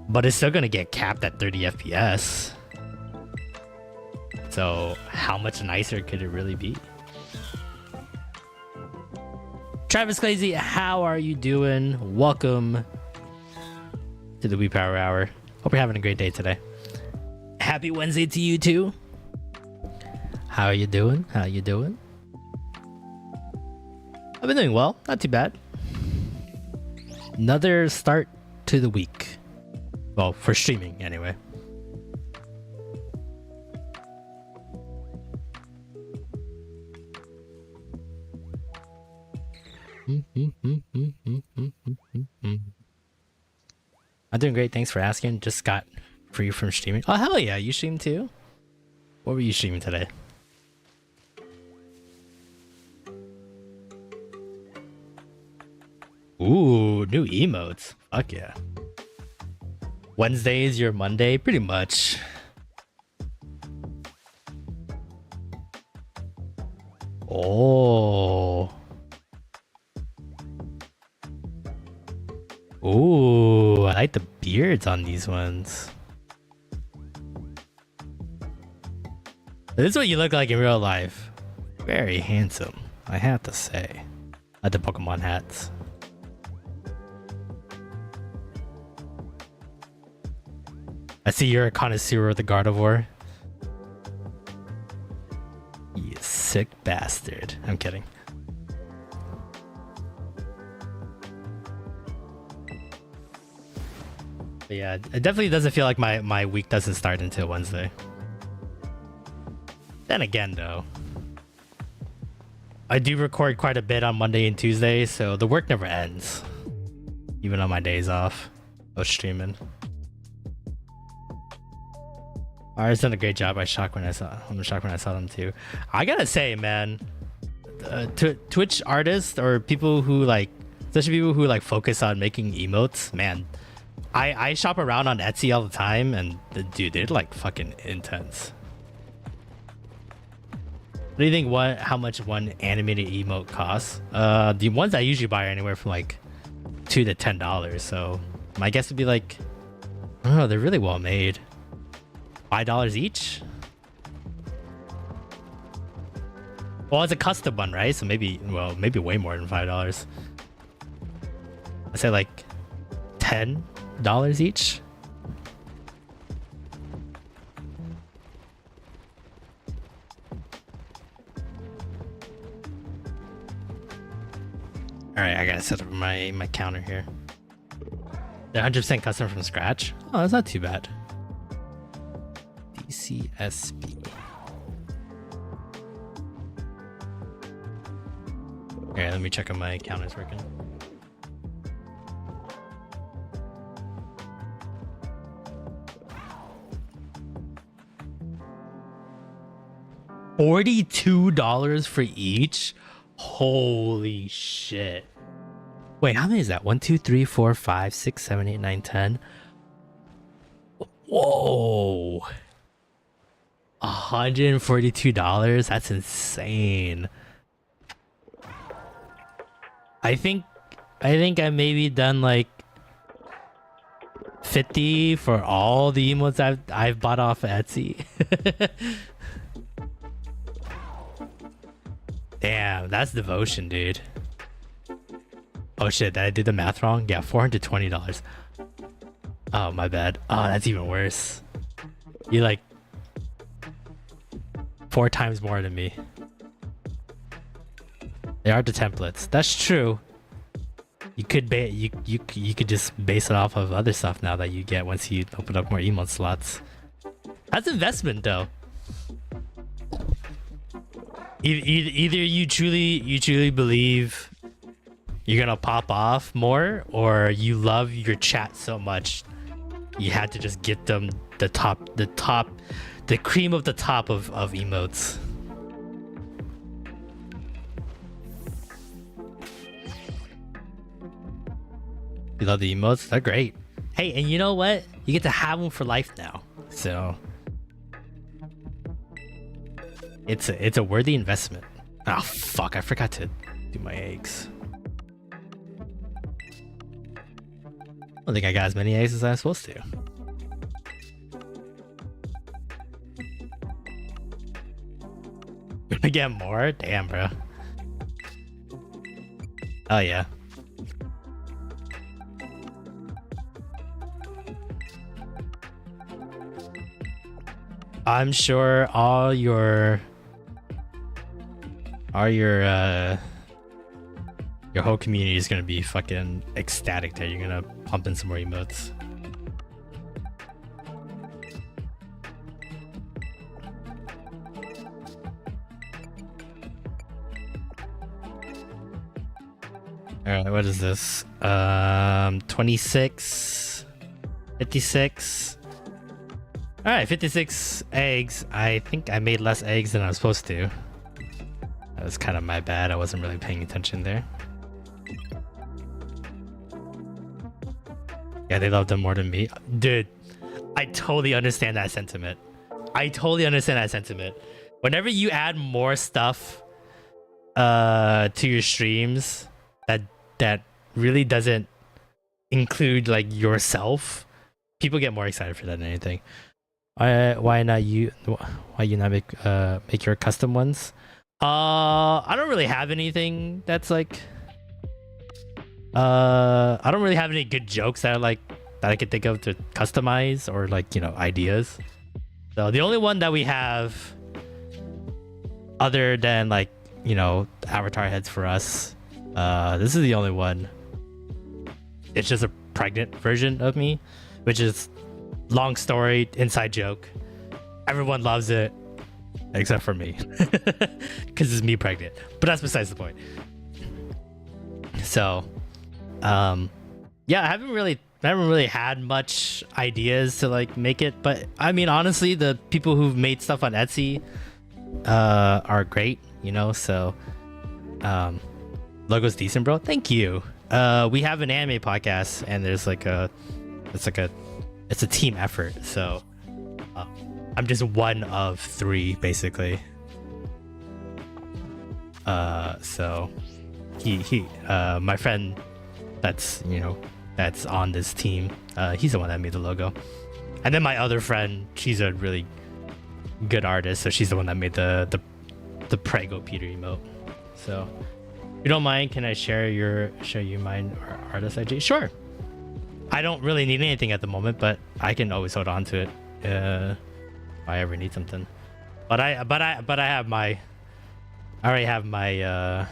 but it's still gonna get capped at 30 FPS. So how much nicer could it really be? Travis Clazy, how are you doing? Welcome to the Wii Power Hour. Hope you're having a great day today. Happy Wednesday to you too. How are you doing? How you doing? I've been doing well, not too bad. Another start to the week. Well, for streaming anyway. I'm doing great, thanks for asking. Just got free from streaming. Oh hell yeah, you stream too? What were you streaming today? Ooh, new emotes. Fuck yeah. Wednesday is your Monday, pretty much. Oh. Ooh, I like the beards on these ones. This is what you look like in real life. Very handsome, I have to say. I like the Pokemon hats. I see you're a connoisseur of the Gardevoir. You sick bastard. I'm kidding. But yeah, it definitely doesn't feel like my week doesn't start until Wednesday. Then again, though, I do record quite a bit on Monday and Tuesday, so the work never ends. Even on my days off of streaming. Ari's done a great job. I'm shocked when I saw them too. I gotta say, man, Twitch artists or people who like, especially people who like focus on making emotes, man. I shop around on Etsy all the time, and dude, they're like fucking intense. What do you think? How much one animated emote costs? The ones I usually buy are anywhere from like $2 to $10. So my guess would be like, I don't know, they're really well made. $5 each? Well, it's a custom one, right? So maybe, well, maybe way more than $5. I say like $10 each. All right, I gotta set up my counter here. They're 100% custom from scratch. Oh, that's not too bad. DCSB. Okay, let me check if my counter's working. $42 for each? Holy shit. Wait, how many is that? 1, 2, 3, 4, 5, 6, 7, 8, 9, 10. Whoa. $142? That's insane. I think I maybe done like 50 for all the emotes I've bought off Etsy. Damn, that's devotion, dude. Oh shit, did I do the math wrong? Yeah, $420. Oh, my bad. Oh, that's even worse. You like 4 times more than me. They are the templates. That's true. You could you could just base it off of other stuff now that you get once you open up more emote slots. That's investment though. Either you truly believe you're gonna pop off more, or you love your chat so much you had to just get them the cream of the top of emotes. You love the emotes? They're great. Hey, and you know what? You get to have them for life now. So it's a worthy investment. Oh fuck, I forgot to do my eggs. I don't think I got as many eggs as I was supposed to. Gonna get more? Damn, bro. Oh yeah. I'm sure all your whole community is gonna be fucking ecstatic that you're gonna pump in some more emotes. Alright, what is this? 26, 56. Alright, 56 eggs. I think I made less eggs than I was supposed to. That was kind of my bad. I wasn't really paying attention there. Yeah, they love them more than me. Dude, I totally understand that sentiment. Whenever you add more stuff to your streams that really doesn't include like yourself, people get more excited for that than anything. Why not make your custom ones? I don't really have anything that's like I don't really have any good jokes that I could think of to customize or like, you know, ideas. So the only one that we have other than like, you know, avatar heads for us, this is the only one. It's just a pregnant version of me, which is long story, inside joke. Everyone loves it except for me because it's me pregnant, but that's besides the point. So yeah, I haven't really had much ideas to like make it, but I mean, honestly, the people who've made stuff on Etsy are great, you know. So logo's decent, bro. Thank you. We have an anime podcast, and there's like it's a team effort. So I'm just one of three, basically. So he my friend that's, you know, that's on this team, he's the one that made the logo. And then my other friend, she's a really good artist, so she's the one that made the Prego Peter emote. So if you don't mind, can I show you mine artist IG? Sure. I don't really need anything at the moment, but I can always hold on to it if I ever need something. But I already have my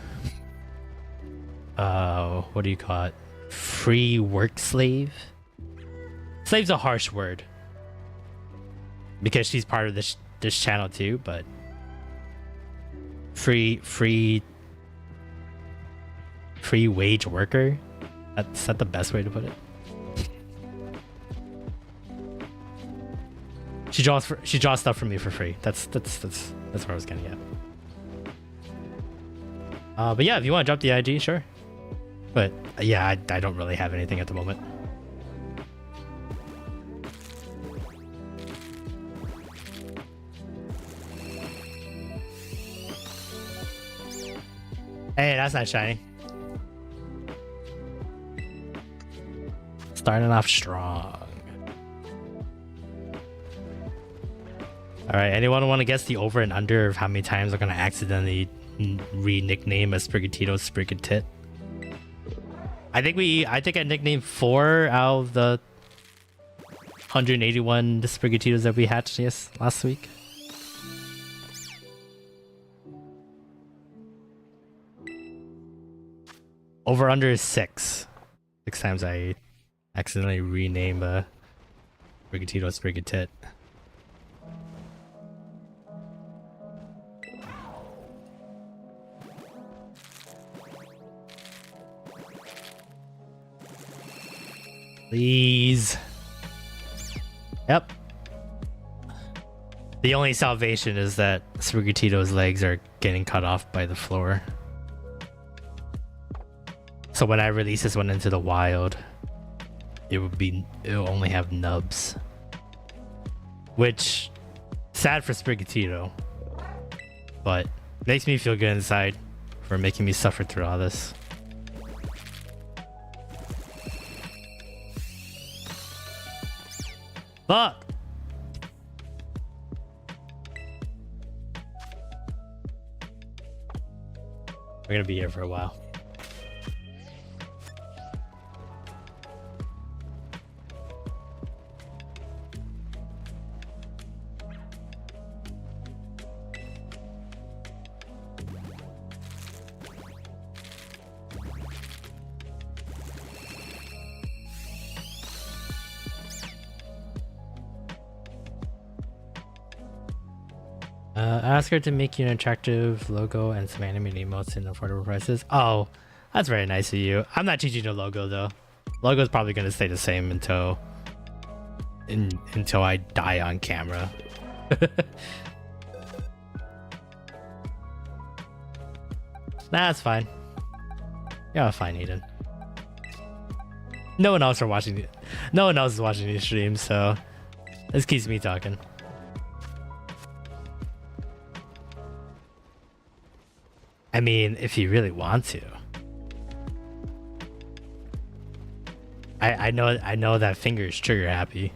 what do you call it? Free work slave. Slave's a harsh word because she's part of this channel too, but free wage worker. That's not the best way to put it. She draws stuff for me for free. That's where I was getting at. But yeah, if you want to drop the IG, sure. But yeah, I don't really have anything at the moment. Hey, that's not shiny. Starting off strong. All right, anyone want to guess the over and under of how many times I'm gonna accidentally re-nickname a Sprigatito Sprigatit? I think I nicknamed 4 out of the 181 Sprigatitos that we hatched last week. Over under is 6. 6 times I accidentally rename a Sprigatito Sprigatit. Please. Yep. The only salvation is that Sprigatito's legs are getting cut off by the floor. So when I release this one into the wild, it'll only have nubs. Which, sad for Sprigatito, but makes me feel good inside for making me suffer through all this. Fuck! We're gonna be here for a while. Ask her to make you an attractive logo and some animated emotes in affordable prices. Oh, that's very nice of you. I'm not changing the logo though. Logo's probably gonna stay the same until I die on camera. Nah, that's fine. Yeah, fine, Eden. No one else are watching it. No one else is watching these streams, so this keeps me talking. I mean, if you really want to. I know that finger is trigger happy.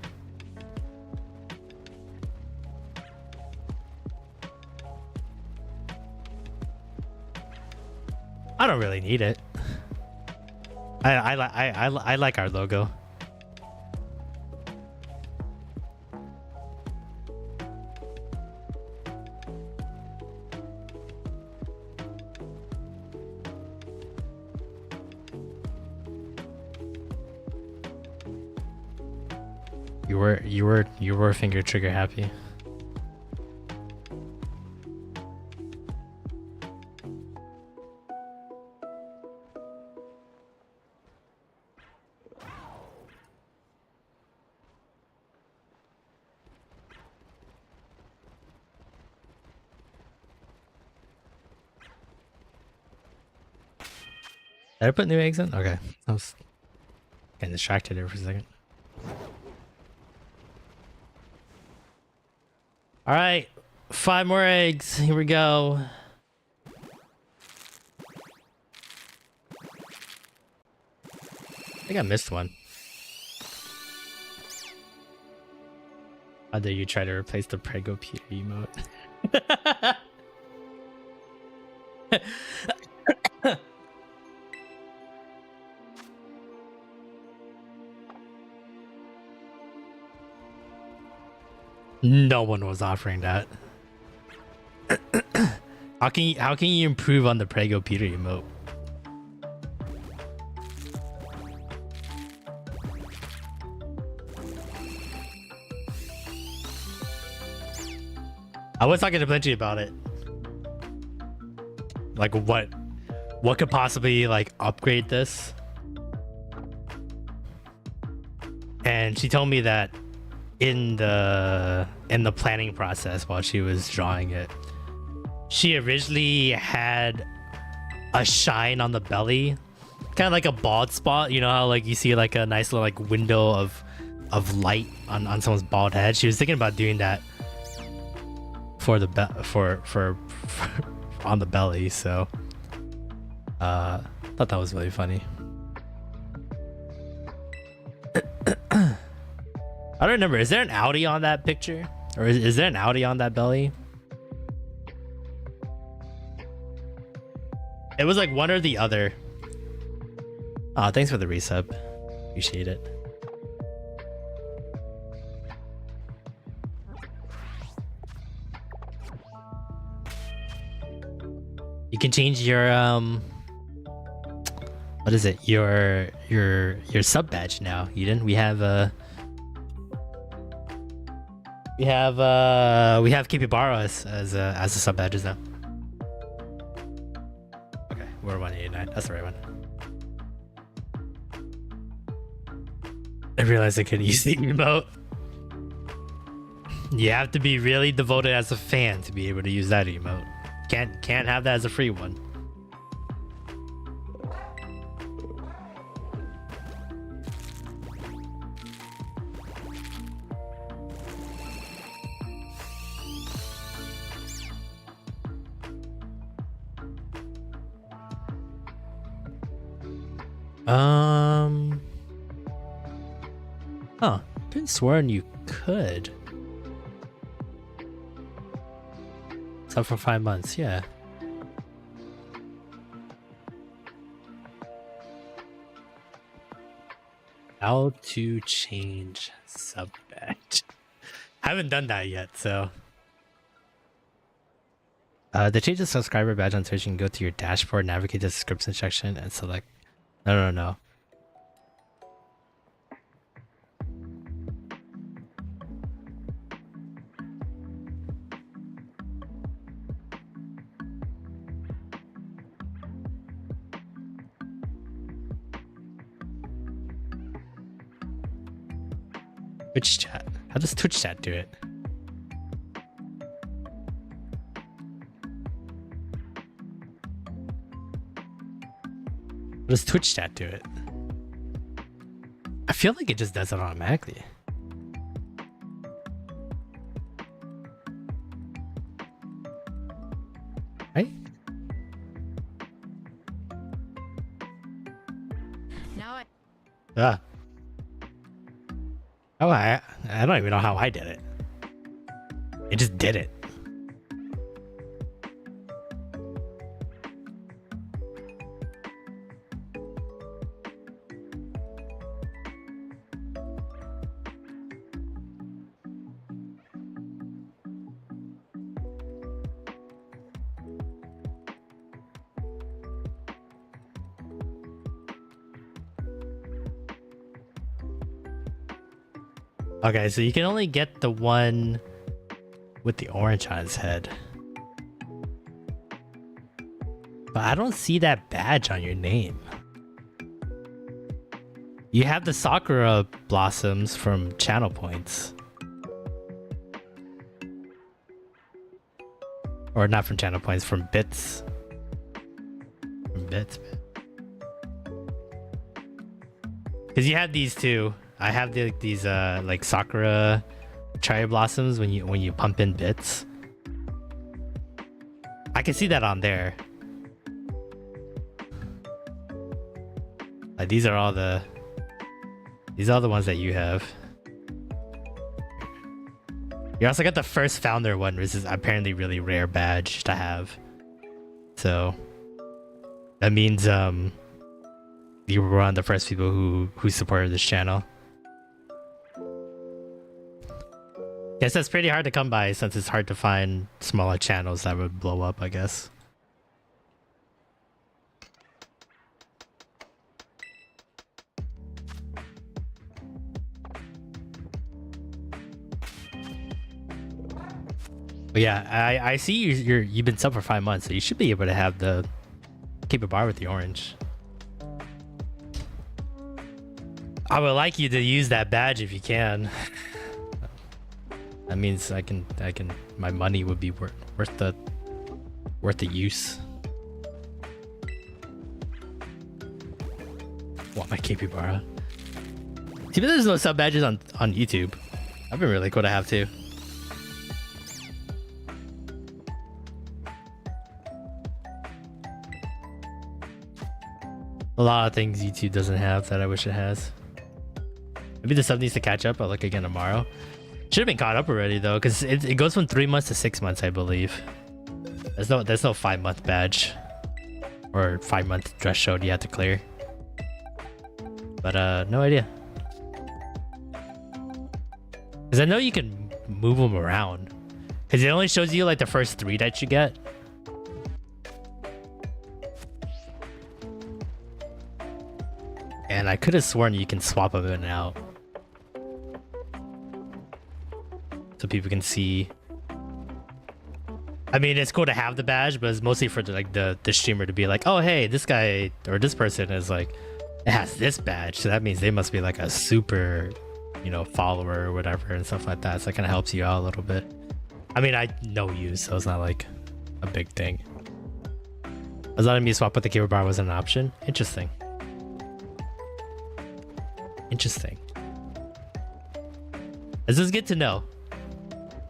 I don't really need it. I like our logo. You were finger trigger happy. Did I put new eggs in? Okay. I was getting distracted there for a second. Alright. 5 more eggs. Here we go. I think I missed one. How dare you try to replace the Prego Peter emote? No one was offering that. How can you improve on the Prego Peter emote? I was talking to Plenty about it. Like what could possibly like upgrade this? And she told me that in the planning process while she was drawing it, she originally had a shine on the belly, kind of like a bald spot. You know how like you see like a nice little like window of light on someone's bald head. She was thinking about doing that for the for on the belly. So thought that was really funny. I don't remember. Is there an Audi on that picture? Or is there an Audi on that belly? It was like one or the other. Oh, thanks for the resub. Appreciate it. You can change your what is it? Your sub badge now. You didn't? We have Capybara as a sub badges now. Okay, we're 189. That's the right one. I realized I couldn't use the emote. You have to be really devoted as a fan to be able to use that emote. Can't have that as a free one. Huh. Could have sworn you could. Except for 5 months, yeah. How to change sub badge. I haven't done that yet, so. To change the subscriber badge on Twitch, you can go to your dashboard, navigate the description section, and select. No. Twitch chat. How does Twitch chat do it? How does Twitch chat do it? feel like it just does it automatically. Right? Ah. Oh, I don't even know how I did it. It just did it. Okay, so you can only get the one with the orange on his head. But I don't see that badge on your name. You have the Sakura blossoms from channel points. Or not from channel points, from bits. From bits. Because you have these two. I have these like Sakura cherry blossoms when you pump in bits. I can see that on there. Like these are all the ones that you have. You also got the first founder one, which is apparently really rare badge to have. So that means you were one of the first people who supported this channel. Guess that's pretty hard to come by since it's hard to find smaller channels that would blow up, I guess. But yeah, I see you've been sub for 5 months, so you should be able to have the keep a bar with the orange. I would like you to use that badge if you can. That means my money would be worth the use. Want my capybara? See, but there's no sub badges on YouTube. That'd be really cool to have too. A lot of things YouTube doesn't have that I wish it has. Maybe the sub needs to catch up. I'll look again tomorrow. Should have been caught up already though, because it goes from 3 months to 6 months, I believe. There's no 5-month badge or 5-month dress show you have to clear. But no idea. Because I know you can move them around. Because it only shows you like the first 3 that you get. And I could have sworn you can swap them in and out. So people can see. I mean, it's cool to have the badge, but it's mostly for the streamer to be like, oh hey, this guy or this person is like, it has this badge, so that means they must be like a super, you know, follower or whatever and stuff like that. So it kind of helps you out a little bit. I mean, I know you, so it's not like a big thing. As long as me swap with the keyboard bar wasn't an option. Interesting. Interesting. This is good to know.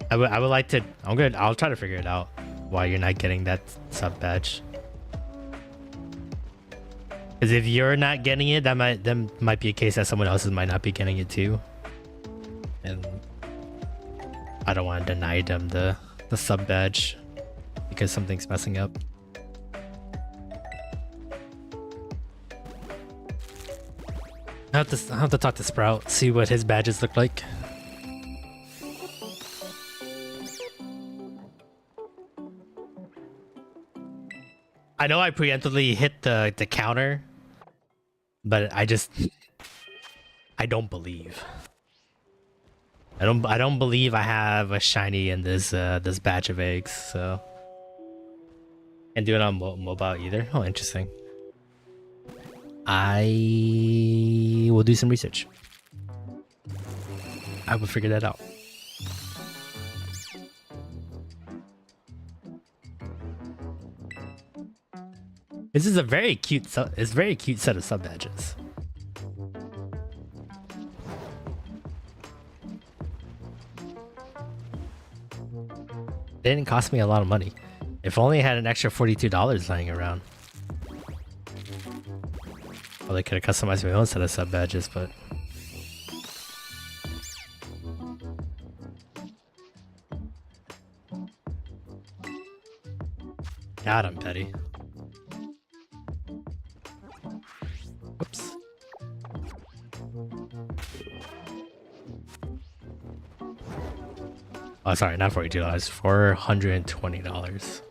I would like to. I'll try to figure it out why you're not getting that sub badge. Because if you're not getting it, that might be a case that someone else might not be getting it too. And I don't want to deny them the sub badge because something's messing up. I have to talk to Sprout, see what his badges look like. I know I preemptively hit the counter, but I don't believe. I don't believe I have a shiny in this this batch of eggs, so can't do it on mobile either. Oh, interesting. I will do some research. I will figure that out. This is a very cute set of sub badges. didn't cost me a lot of money. If only I had an extra $42 lying around. Well, I could have customized my own set of sub badges, but God, I'm petty. Whoops. Oh, sorry, not $42, $420.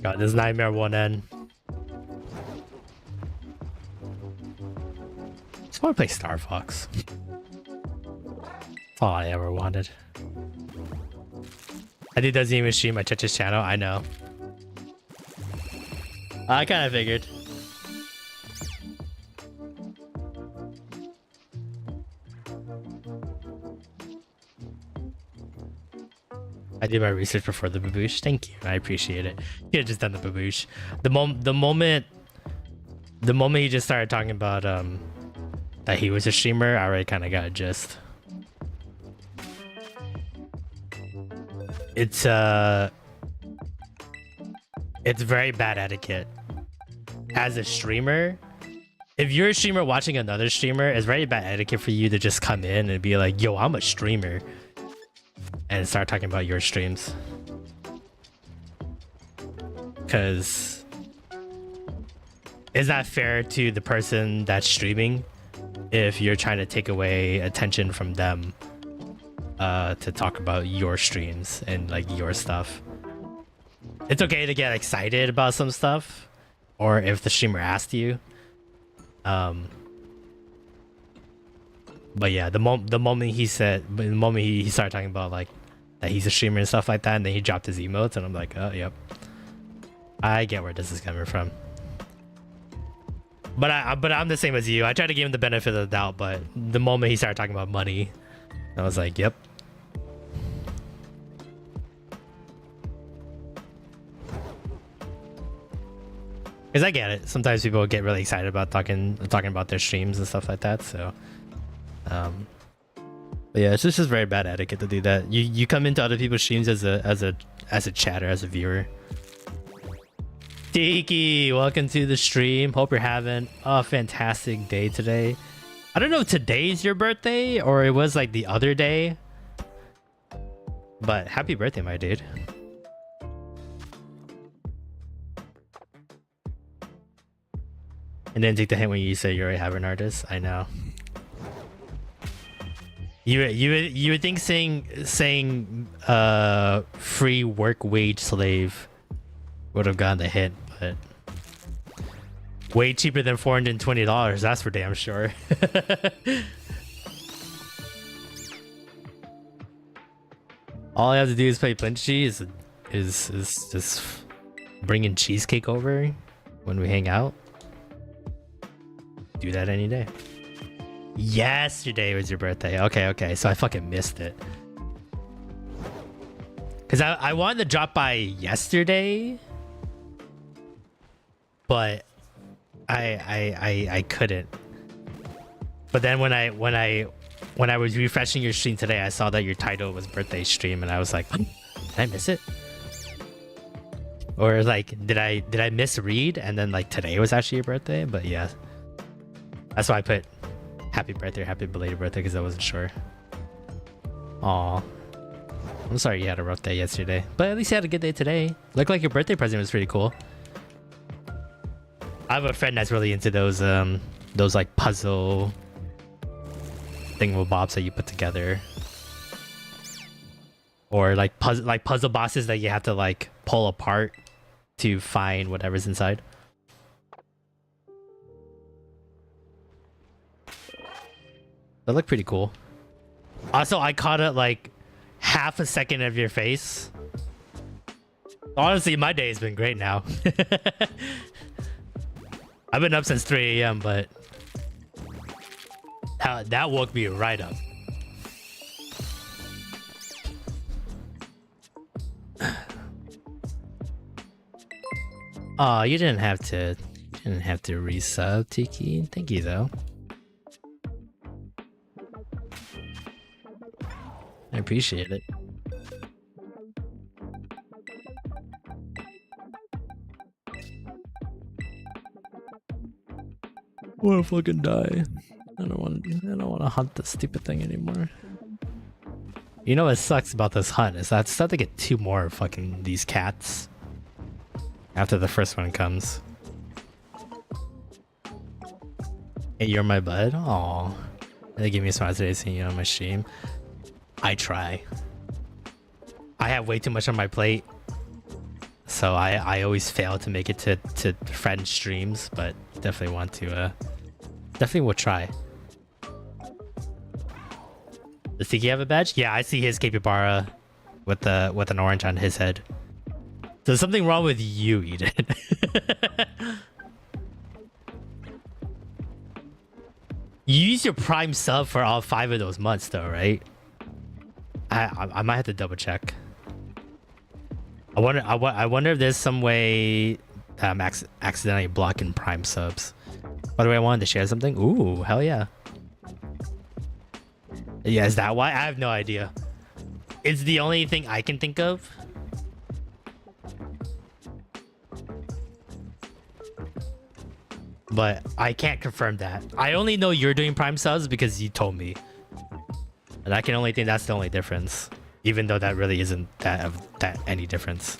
God, this nightmare won't end. Just want to play Star Fox. That's all I ever wanted. I think doesn't even stream my Chech's channel. I know. I kind of figured. I did my research before the baboosh. Thank you. I appreciate it. You have just done the baboosh. The moment he just started talking about that he was a streamer, I already kind of got a gist. It's very bad etiquette as a streamer. If you're a streamer watching another streamer, it's very bad etiquette for you to just come in and be like, yo, I'm a streamer, and start talking about your streams. Because is that fair to the person that's streaming if you're trying to take away attention from them to talk about your streams and like your stuff? It's okay to get excited about some stuff, or if the streamer asked you. But yeah, the moment he started talking about like that he's a streamer and stuff like that, and then he dropped his emotes, and I'm like, oh yep, I get where this is coming from. But I'm the same as you. I try to give him the benefit of the doubt, but the moment he started talking about money, I was like, yep. Because I get it. Sometimes people get really excited about talking about their streams and stuff like that. So, but yeah, it's just very bad etiquette to do that. You come into other people's streams as a chatter, as a viewer. Tiki, welcome to the stream. Hope you're having a fantastic day today. I don't know if today's your birthday or it was like the other day, but happy birthday, my dude. And then take the hint when you say you already have an artist. I know. You would think saying free work wage slave would have gotten the hint, but way cheaper than $420. That's for damn sure. All I have to do is play Punchy is just bringing cheesecake over when we hang out. Do that any day. Yesterday was your birthday. Okay, so I fucking missed it. Cause I wanted to drop by yesterday, but I couldn't. But then when I was refreshing your stream today, I saw that your title was birthday stream, and I was like, did I miss it? Or like, did I misread? And then like today was actually your birthday? But yeah, that's why I put happy birthday or happy belated birthday, because I wasn't sure. Aw, I'm sorry you had a rough day yesterday, but at least you had a good day today. Looked like your birthday present was pretty cool. I have a friend that's really into those like puzzle thingamabobs that you put together, or like puzzle bosses that you have to like pull apart to find whatever's inside. That looked pretty cool. Also, I caught it like half a second of your face. Honestly, my day has been great now. I've been up since 3 a.m., but that woke me right up. Oh, you didn't have to. You didn't have to resub, Tiki. Thank you though. I appreciate it. I wanna fucking die. I don't want to hunt this stupid thing anymore. You know what sucks about this hunt is that I still have to get 2 more fucking these cats after the first one comes. Hey, you're my bud. Aw, they gave me a smile today seeing you on my stream. I try. I have way too much on my plate, so I always fail to make it to friend streams, but definitely want to. Definitely will try. Does Tiki have a badge? Yeah, I see his capybara with an orange on his head. There's something wrong with you, Eden. You use your Prime sub for all 5 of those months, though, right? I might have to double check. I wonder if there's some way I'm accidentally blocking Prime subs. By the way, I wanted to share something. Ooh, hell yeah. Yeah, is that why? I have no idea. It's the only thing I can think of. But I can't confirm that. I only know you're doing Prime subs because you told me. And I can only think that's the only difference. Even though that really isn't that any difference.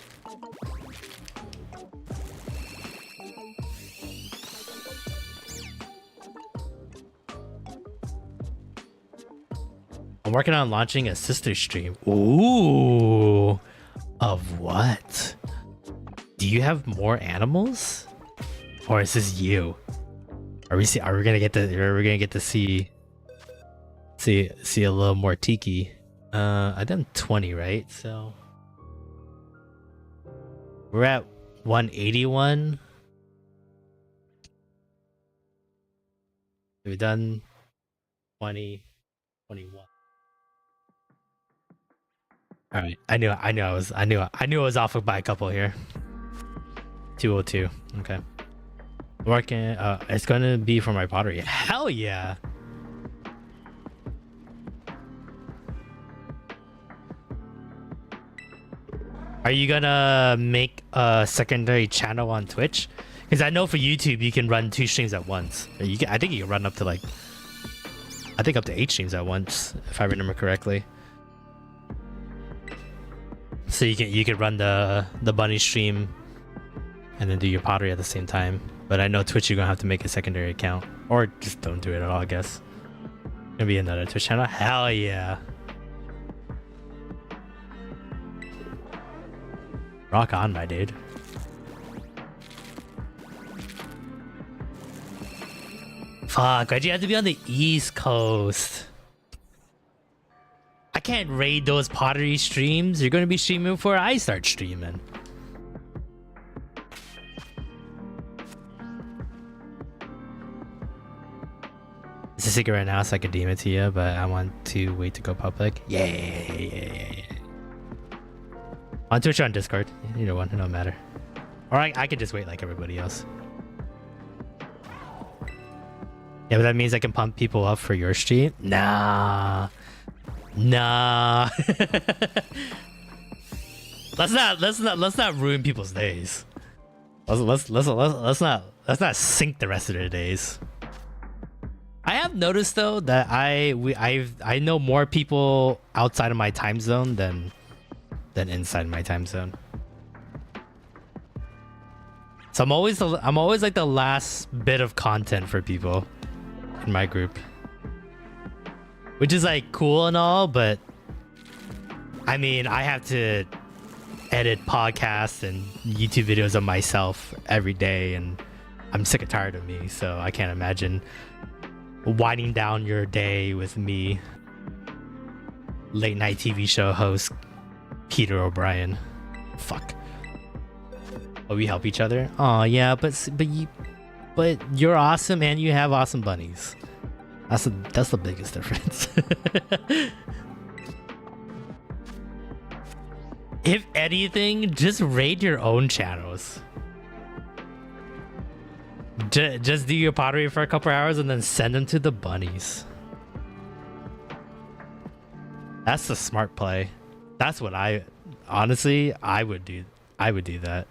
I'm working on launching a sister stream. Ooh. Of what? Do you have more animals? Or is this you? Are we gonna get to see a little more Tiki? I done 20, right? So we're at 181. We've done 20, 21. All right, I knew I was off by a couple here. 202. Okay. Working. It's gonna be for my pottery. Hell yeah. Are you gonna make a secondary channel on Twitch? Because I know for YouTube you can run 2 streams at once. I think you can run up to like, I think up to 8 streams at once, if I remember correctly. So you can run the bunny stream and then do your pottery at the same time. But I know Twitch you're gonna have to make a secondary account, or just don't do it at all. I guess gonna be another Twitch channel. Hell yeah. Rock on, my dude. Fuck, why'd you have to be on the East Coast? I can't raid those pottery streams. You're gonna be streaming before I start streaming. It's a secret right now, so I could DM it to you, but I want to wait to go public. Yeah. On Twitch or on Discord, either one, it don't matter. Or I could just wait like everybody else. Yeah, but that means I can pump people up for your stream? Nah. let's not ruin people's days. Let's not sink the rest of their days. I have noticed though that I know more people outside of my time zone than inside my time zone. So I'm always like the last bit of content for people in my group, which is like cool and all, but I mean I have to edit podcasts and YouTube videos of myself every day, and I'm sick and tired of me, so I can't imagine winding down your day with me, late night TV show host Peter O'Brien. Fuck. Oh, we help each other. Oh yeah, but you're awesome and you have awesome bunnies. That's the biggest difference. If anything, just raid your own channels. Just do your pottery for a couple hours and then send them to the bunnies. That's the smart play. That's what I would do. I would do that.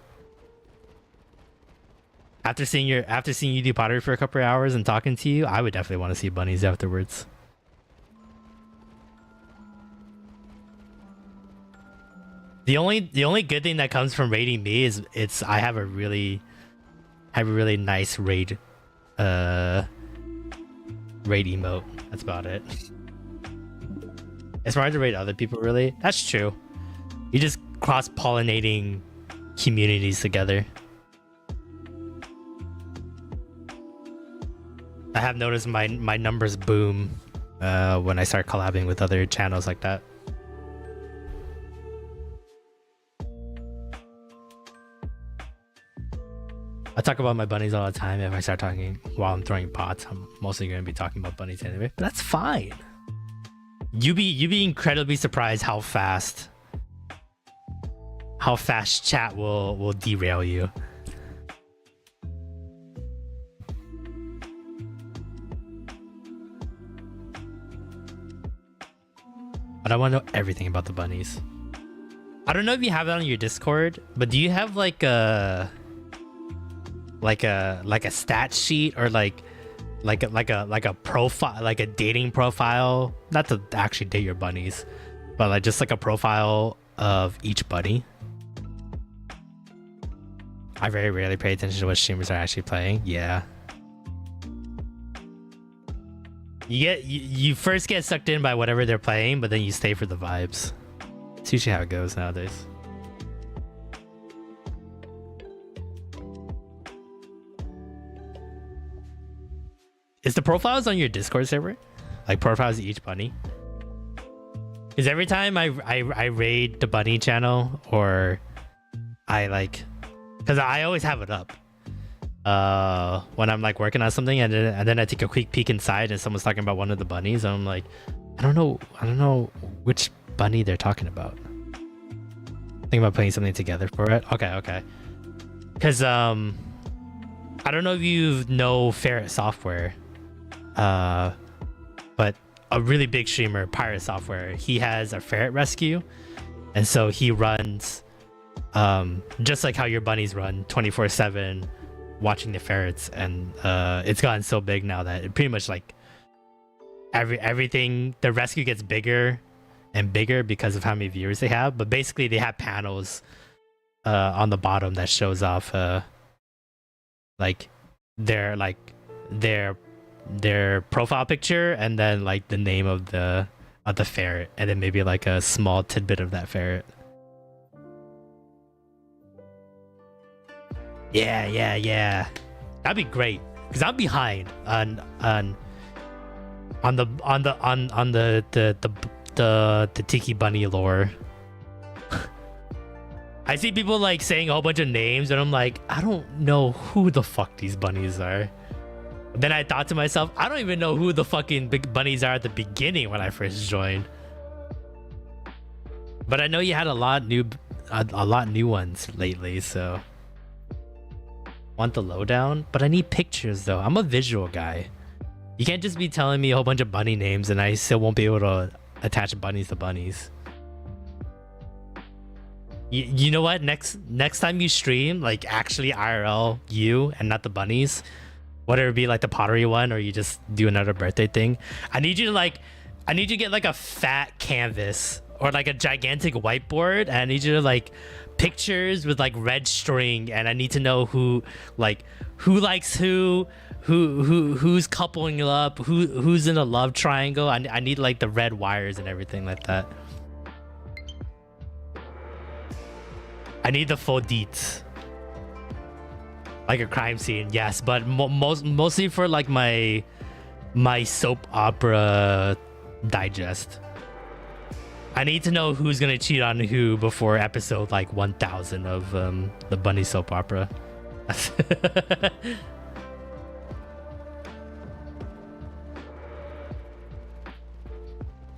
After seeing you do pottery for a couple hours and talking to you, I would definitely want to see bunnies afterwards. The only good thing that comes from raiding me is I have a really nice raid emote. That's about it. It's hard to raid other people, really. That's true. You just cross-pollinating communities together. I have noticed my numbers boom when I start collabing with other channels like that. I talk about my bunnies all the time. If I start talking while I'm throwing pots, I'm mostly going to be talking about bunnies anyway. But that's fine. You be incredibly surprised how fast chat will derail you. But I want to know everything about the bunnies. I don't know if you have it on your Discord, but do you have like a stat sheet or like a profile, like a dating profile, not to actually date your bunnies, but like just like a profile of each bunny? I very rarely pay attention to what streamers are actually playing. Yeah. You first get sucked in by whatever they're playing, but then you stay for the vibes. It's usually how it goes nowadays. Is the profiles on your Discord server? Like profiles of each bunny? Because every time I raid the bunny channel, or I like, because I always have it up when I'm like working on something, and then I take a quick peek inside and someone's talking about one of the bunnies, and I'm like, I don't know which bunny they're talking about. Think about putting something together for it. Okay. Because I don't know if you know Ferret Software. But a really big streamer, Pirate Software, he has a ferret rescue, and so he runs just like how your bunnies run 24/7 watching the ferrets, and it's gotten so big now that it pretty much like everything, the rescue gets bigger and bigger because of how many viewers they have. But basically they have panels on the bottom that shows off like their profile picture, and then like the name of the ferret, and then maybe like a small tidbit of that ferret. Yeah. That'd be great, because I'm behind on the Tiki Bunny lore. I see people like saying a whole bunch of names, and I'm like, I don't know who the fuck these bunnies are. Then I thought to myself, I don't even know who the fucking big bunnies are at the beginning when I first joined. But I know you had a lot new ones lately, so want the lowdown. But I need pictures though. I'm a visual guy. You can't just be telling me a whole bunch of bunny names and I still won't be able to attach bunnies to bunnies. You know what? Next time you stream, like actually IRL you and not the bunnies, whether it be like the pottery one or you just do another birthday thing, I need you to get like a fat canvas or like a gigantic whiteboard, and I need you to like pictures with like red string, and I need to know who likes who's coupling up, who's in a love triangle. I need like the red wires and everything like that. I need the full deets. Like a crime scene, yes, but mostly for like my soap opera digest. I need to know who's gonna cheat on who before episode like 1000 of the bunny soap opera.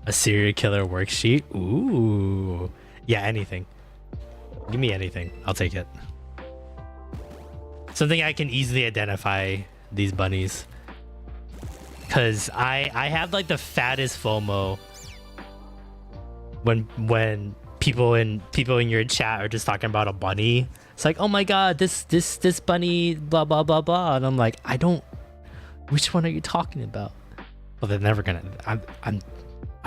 A serial killer worksheet? Ooh, yeah, anything. Give me anything, I'll take it. something I can easily identify these bunnies. Cause I have like the fattest FOMO when people in your chat are just talking about a bunny. It's like, oh my god, this bunny, blah blah blah blah, and I'm like, I don't. Which one are you talking about? Well, they're never gonna. I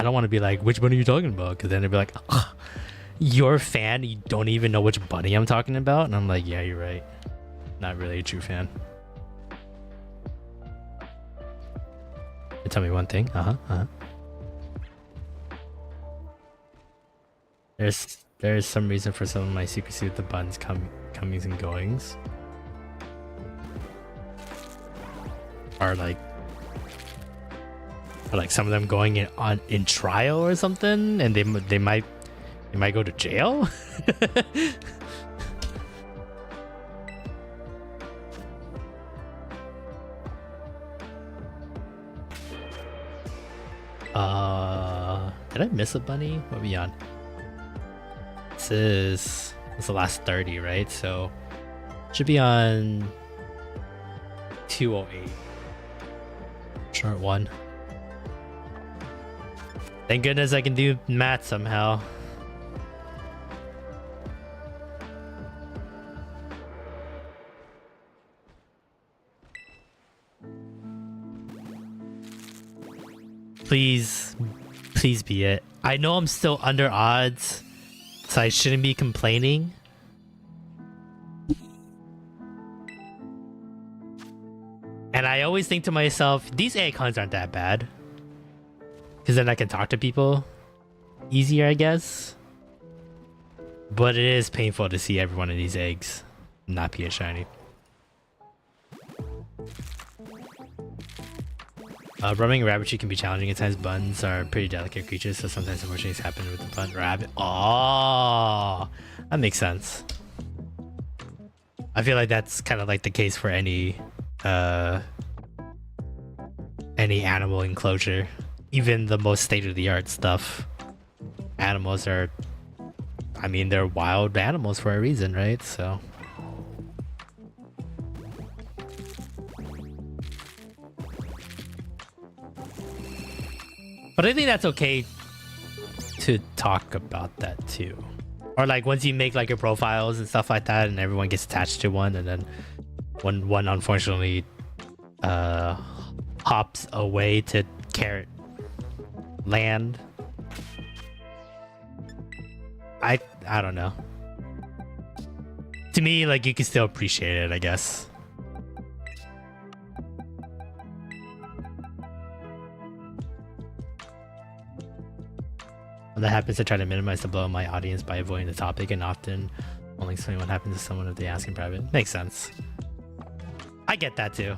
don't want to be like, which bunny are you talking about? Because then they'd be like, you're a fan, you don't even know which bunny I'm talking about, and I'm like, yeah, you're right. Not really a true fan. Tell me one thing. There's some reason for some of my secrecy with the buns comings and goings. Are like some of them going in trial or something, and they might go to jail. Did I miss a bunny? What are we on? It's the last 30, right? So should be on 208. Short one. Thank goodness I can do math somehow. Please be it. I know I'm still under odds, so I shouldn't be complaining. And I always think to myself, these egg hunts aren't that bad. Because then I can talk to people easier, I guess. But it is painful to see every one of these eggs not be a shiny. Rubbing rabbitry can be challenging at times. Buns are pretty delicate creatures, so sometimes unfortunate things happen with the bun rabbit. Oh, that makes sense. I feel like that's kind of like the case for any animal enclosure. Even the most state-of-the-art stuff. Animals are, I mean, they're wild animals for a reason, right? So. But I think that's okay to talk about that too. Or like once you make like your profiles and stuff like that and everyone gets attached to one, and then when one unfortunately hops away to carrot land. I don't know. To me, like, you can still appreciate it, I guess. When that happens, I try to minimize the blow on my audience by avoiding the topic and often only explain what happens to someone if they ask in private. Makes sense. I get that too.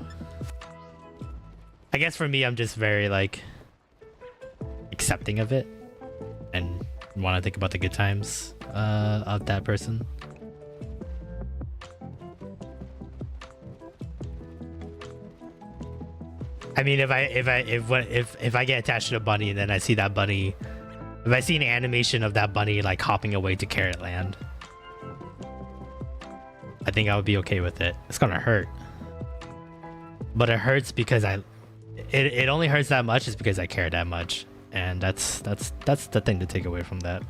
I guess for me, I'm just very like accepting of it and want to think about the good times of that person. I mean, if I get attached to a bunny and then I see that bunny, if I see an animation of that bunny like hopping away to Carrot Land, I think I would be okay with it. It's gonna hurt, but it hurts because it only hurts that much is because I care that much, and that's the thing to take away from that.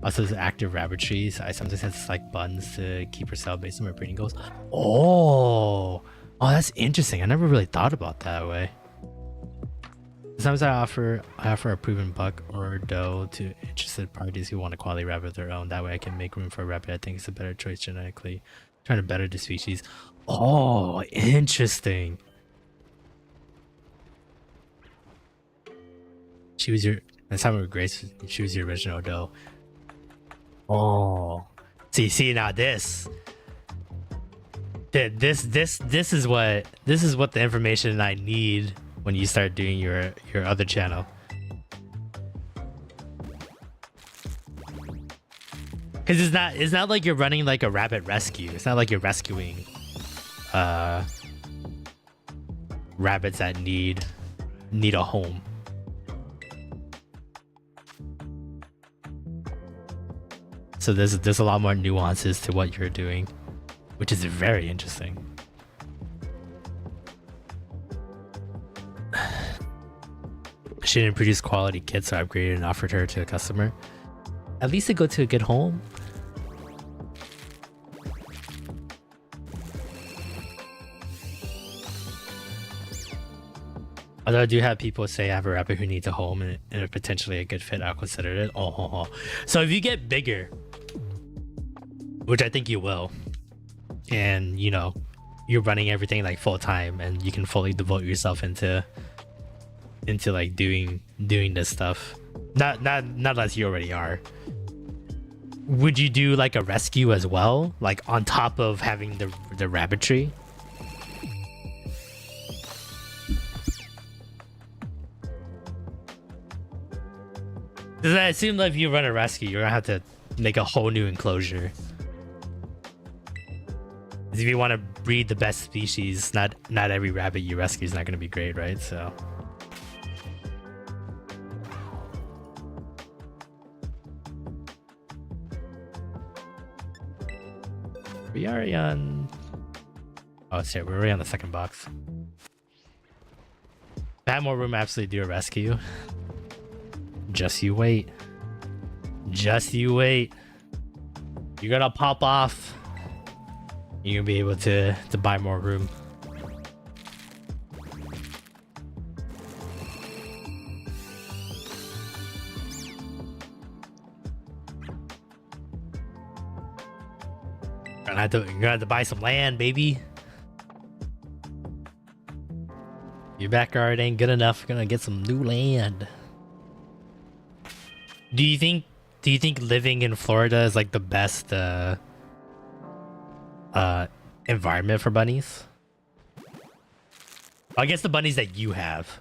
Also, there's active rabbitry. I sometimes have to select buttons to keep her cell based on my breeding goals. Oh, that's interesting. I never really thought about that way. Sometimes I offer a proven buck or doe to interested parties who want a quality rabbit of their own. That way I can make room for a rabbit I think is a better choice genetically. Trying to better the species. Oh, interesting. She was your... That's how we Grace. She was your original doe. Oh. See now this is what the information I need when you start doing your other channel. Because it's not like you're running like a rabbit rescue. It's not like you're rescuing rabbits that need a home. So there's a lot more nuances to what you're doing, which is very interesting. She didn't produce quality kits, so I upgraded and offered her to a customer. At least they go to a good home. Although I do have people say I have a rapper who needs a home and potentially a good fit, I'll consider it. So if you get bigger, which I think you will, and you know, you're running everything like full time and you can fully devote yourself into like doing this stuff. Not as you already are. Would you do like a rescue as well? Like on top of having the rabbitry? Because I assume that if you run a rescue, you're gonna have to make a whole new enclosure. If you want to breed the best species, not every rabbit you rescue is not gonna be great, right? So. We are on. Oh, shit, we're already on the second box. If I had more room, I absolutely do a rescue. Just you wait. Just you wait. You're gonna pop off. You're gonna be able to buy more room. You're gonna have to buy some land, baby. Your backyard ain't good enough. You're gonna get some new land. Do you think living in Florida is like the best environment for bunnies? I guess the bunnies that you have.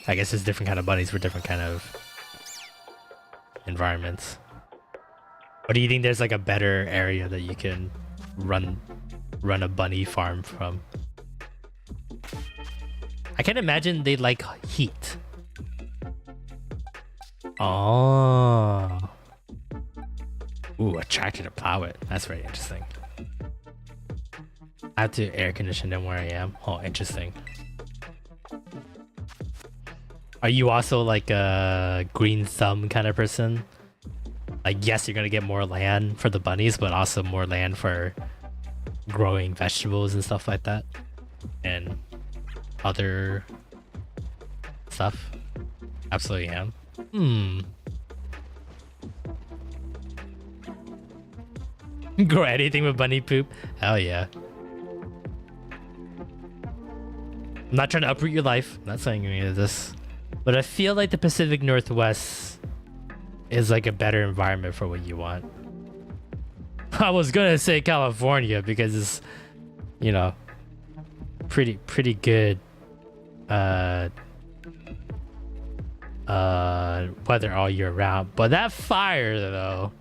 I guess there's different kind of bunnies for different kind of environments. Or do you think there's like a better area that you can run a bunny farm from? I can't imagine they like heat. Oh. Ooh, a tractor to plow it. That's very interesting. I have to air condition them where I am. Oh, interesting. Are you also like a green thumb kind of person? Like, yes, you're gonna get more land for the bunnies, but also more land for growing vegetables and stuff like that. And other stuff. Absolutely am. Grow anything with bunny poop? Hell yeah. I'm not trying to uproot your life. I'm not saying any of this. But I feel like the Pacific Northwest is like a better environment for what you want. I was gonna say California because it's, you know, pretty good weather all year round. But that fire though,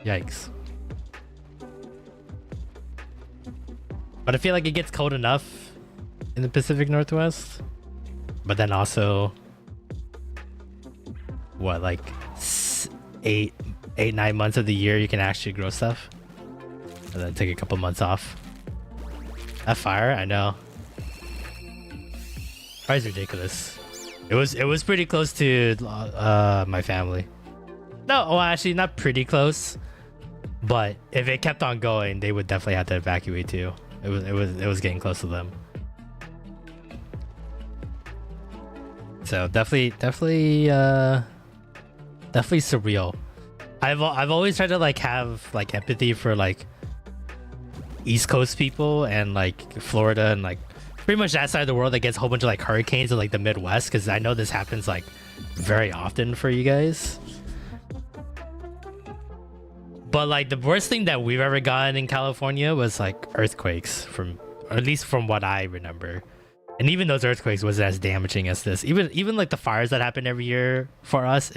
yikes. But I feel like it gets cold enough in the Pacific Northwest, but then also what, like 9 months of the year you can actually grow stuff and then take a couple months off. That fire, I know. Fire's ridiculous. It was pretty close to my family. No, well, actually not pretty close, but if it kept on going, they would definitely have to evacuate too. It was getting close to them. So definitely surreal. I've always tried to like have like empathy for like East Coast people and like Florida and like pretty much that side of the world that gets a whole bunch of like hurricanes in like the Midwest, because I know this happens like very often for you guys. But like the worst thing that we've ever gotten in California was like earthquakes, from, or at least from what I remember. And even those earthquakes wasn't as damaging as this. Even like the fires that happen every year for us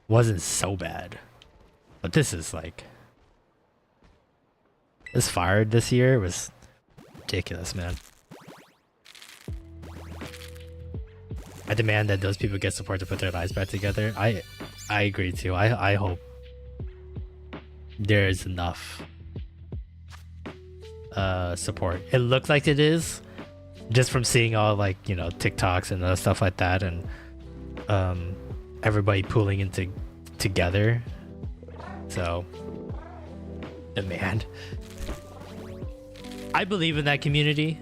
wasn't so bad. But this is like, this fire this year was ridiculous, man. I demand that those people get support to put their lives back together. I agree too. I hope there is enough support. It looks like it is, just from seeing all like, you know, TikToks and other stuff like that, and everybody pooling into together. So demand. I believe in that community.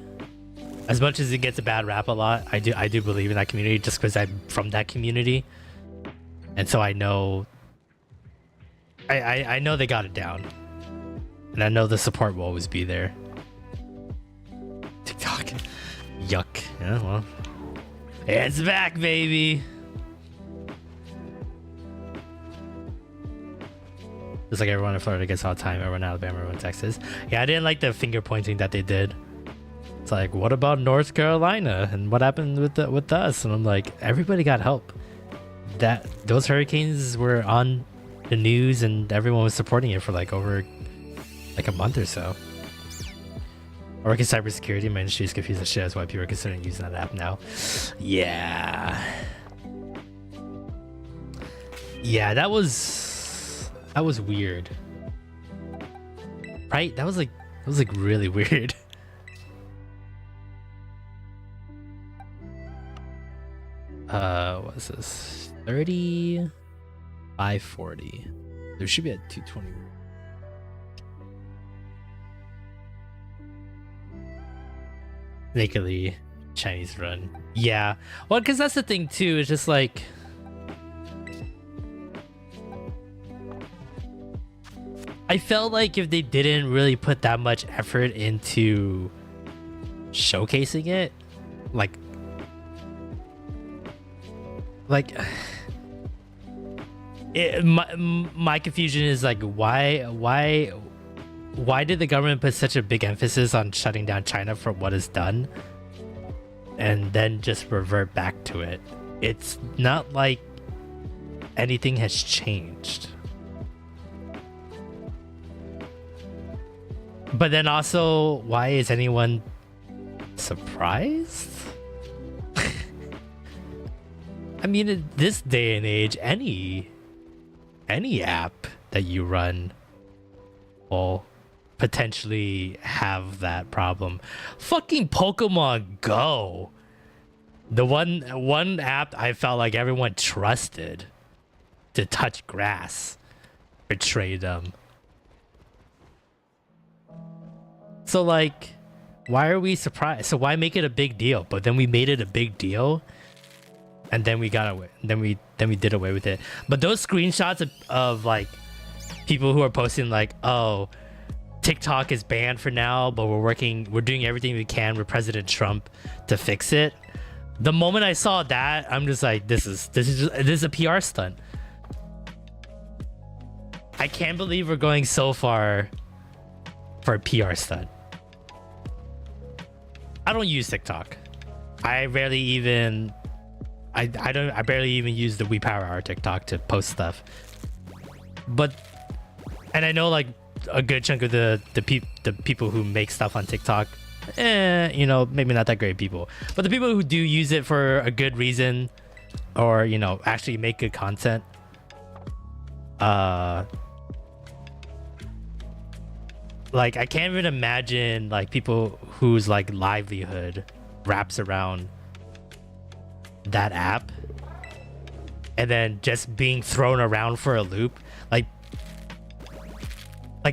As much as it gets a bad rap a lot, I do believe in that community just because I'm from that community, and so I know I know they got it down, and I know the support will always be there. TikTok, yuck. Yeah, well, it's back, baby. Just like everyone in Florida gets all the time, everyone in Alabama, everyone in Texas. Yeah, I didn't like the finger pointing that they did. It's like, what about North Carolina and what happened with us? And I'm like, everybody got help. Those hurricanes were on the news and everyone was supporting it for like over like a month or so. I work in cybersecurity. My industry is confused as shit. That's why people are considering using that app now. Yeah, that was weird, right? That was like really weird. What's this? 30 by 40. There should be a 220. Nakedly Chinese run. Yeah. Well, because that's the thing too. It's just like, I felt like if they didn't really put that much effort into showcasing it, like my confusion is like, why did the government put such a big emphasis on shutting down China for what is done and then just revert back to it? It's not like anything has changed. But then also, why is anyone surprised? I mean, in this day and age, any app that you run will potentially have that problem. Fucking Pokemon Go. The one app I felt like everyone trusted to touch grass betrayed them. So like, why are we surprised? So why make it a big deal? But then we made it a big deal, and then we got away. Then we did away with it. But those screenshots of like people who are posting like, oh, TikTok is banned for now, but we're doing everything we can with President Trump to fix it. The moment I saw that, I'm just like, this is a PR stunt. I can't believe we're going so far for a PR stunt. I don't use TikTok. I barely even use the We Power Hour TikTok to post stuff. And I know like a good chunk of the people who make stuff on TikTok, you know, maybe not that great people. But the people who do use it for a good reason, or you know, actually make good content, like I can't even imagine like people whose like livelihood wraps around that app and then just being thrown around for a loop. Like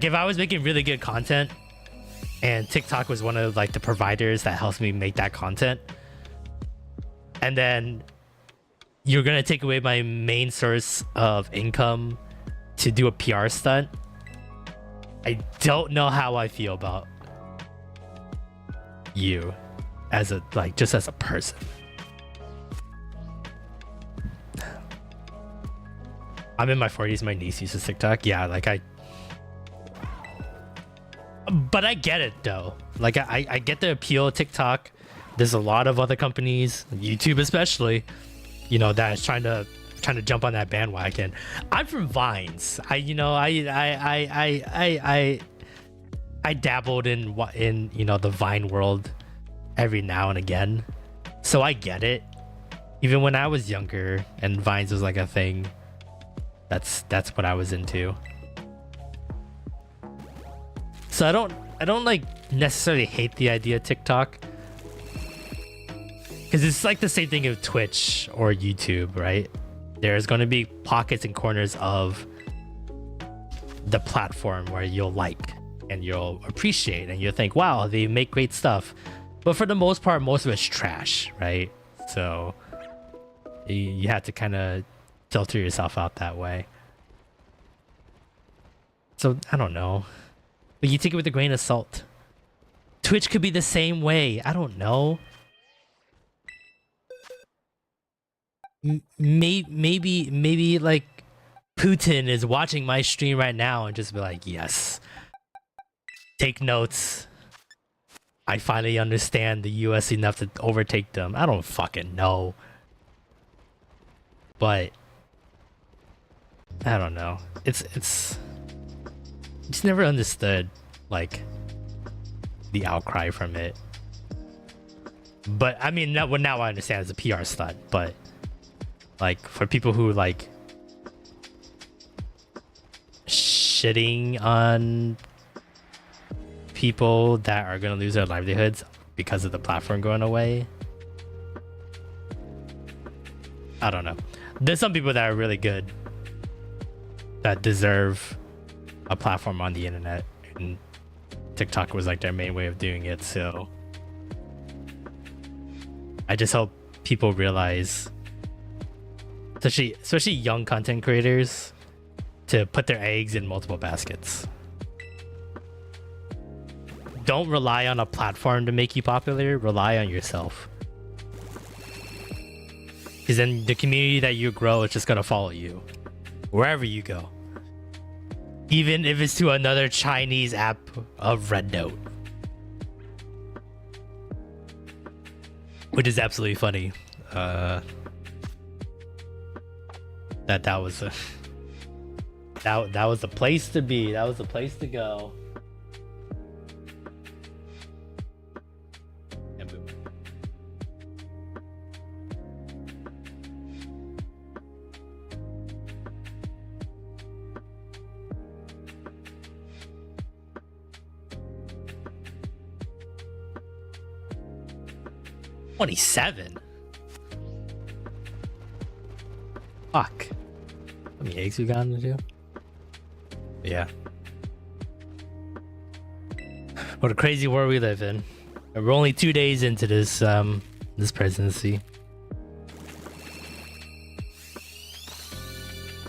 if I was making really good content and TikTok was one of like the providers that helps me make that content, and then you're gonna take away my main source of income to do a PR stunt, I don't know how I feel about you as a just as a person. I'm in my 40s. My niece uses TikTok. Yeah, but I get it though. Like I get the appeal of TikTok. There's a lot of other companies, YouTube especially, you know, that is trying to jump on that bandwagon. I'm from Vines. I dabbled in you know the Vine world every now and again, so I get it. Even when I was younger and Vines was like a thing, that's what I was into. So I don't like necessarily hate the idea of TikTok, because it's like the same thing with Twitch or YouTube, right? There's going to be pockets and corners of the platform where you'll like and you'll appreciate and you'll think, wow, they make great stuff. But for the most part, most of it's trash, right? So you have to kind of filter yourself out that way. So I don't know, but you take it with a grain of salt. Twitch could be the same way. I don't know. Maybe like Putin is watching my stream right now and just be like, yes, take notes. I finally understand the US enough to overtake them. I don't fucking know. But I don't know. It's never understood like the outcry from it. But I mean, now I understand it's a PR stunt, but like for people who like shitting on people that are gonna lose their livelihoods because of the platform going away, I don't know. There's some people that are really good that deserve a platform on the internet, and TikTok was like their main way of doing it. So I just hope people realize, especially young content creators, to put their eggs in multiple baskets. Don't rely on a platform to make you popular, rely on yourself. Because then the community that you grow is just gonna follow you wherever you go. Even if it's to another Chinese app of Red Note. Which is absolutely funny. That was a that was the place to be. That was the place to go. And boom. $27. Fuck. How many eggs we got in the do? Yeah. What a crazy world we live in. We're only 2 days into this this presidency.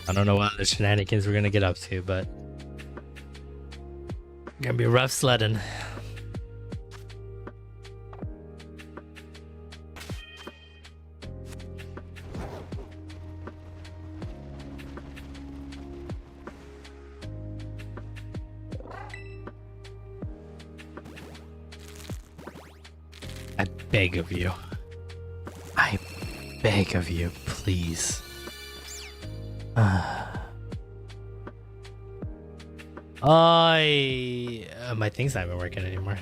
I don't know what other shenanigans we're gonna get up to, but gonna be rough sledding. I beg of you. I beg of you, please. My thing's not even working anymore.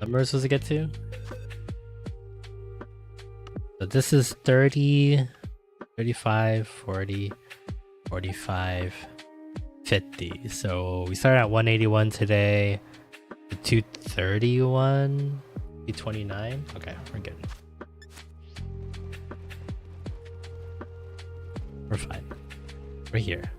Number we're supposed to get to? So this is 30, 35, 40, 45, 50. So we started at 181 today, 231, 229. Okay, we're good. We're fine. We're here.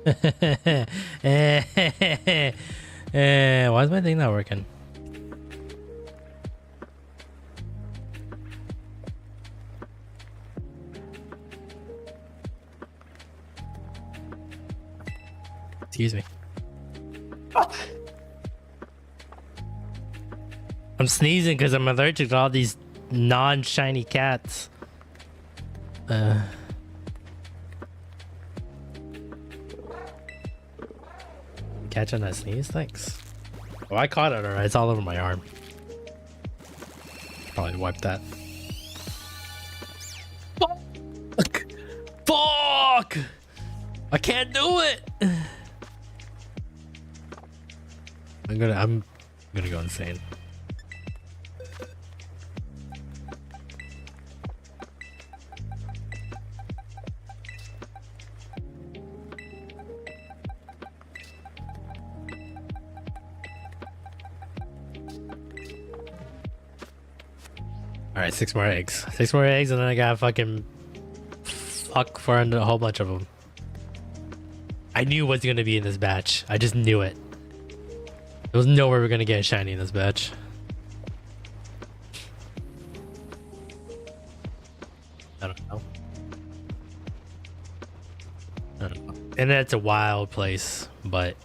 Why is my thing not working? Excuse me. I'm sneezing because I'm allergic to all these non-shiny cats. Catching that sneeze? Thanks. Oh, I caught it alright. It's all over my arm. Probably wipe that. Fuck! Fuck! I can't do it! I'm gonna go insane. Alright, 6 more eggs. 6 more eggs and then I gotta fucking fuck for a whole bunch of them. I knew what's gonna be in this batch. I just knew it. There was no way we're gonna get a shiny in this batch. I don't know. And it's a wild place, but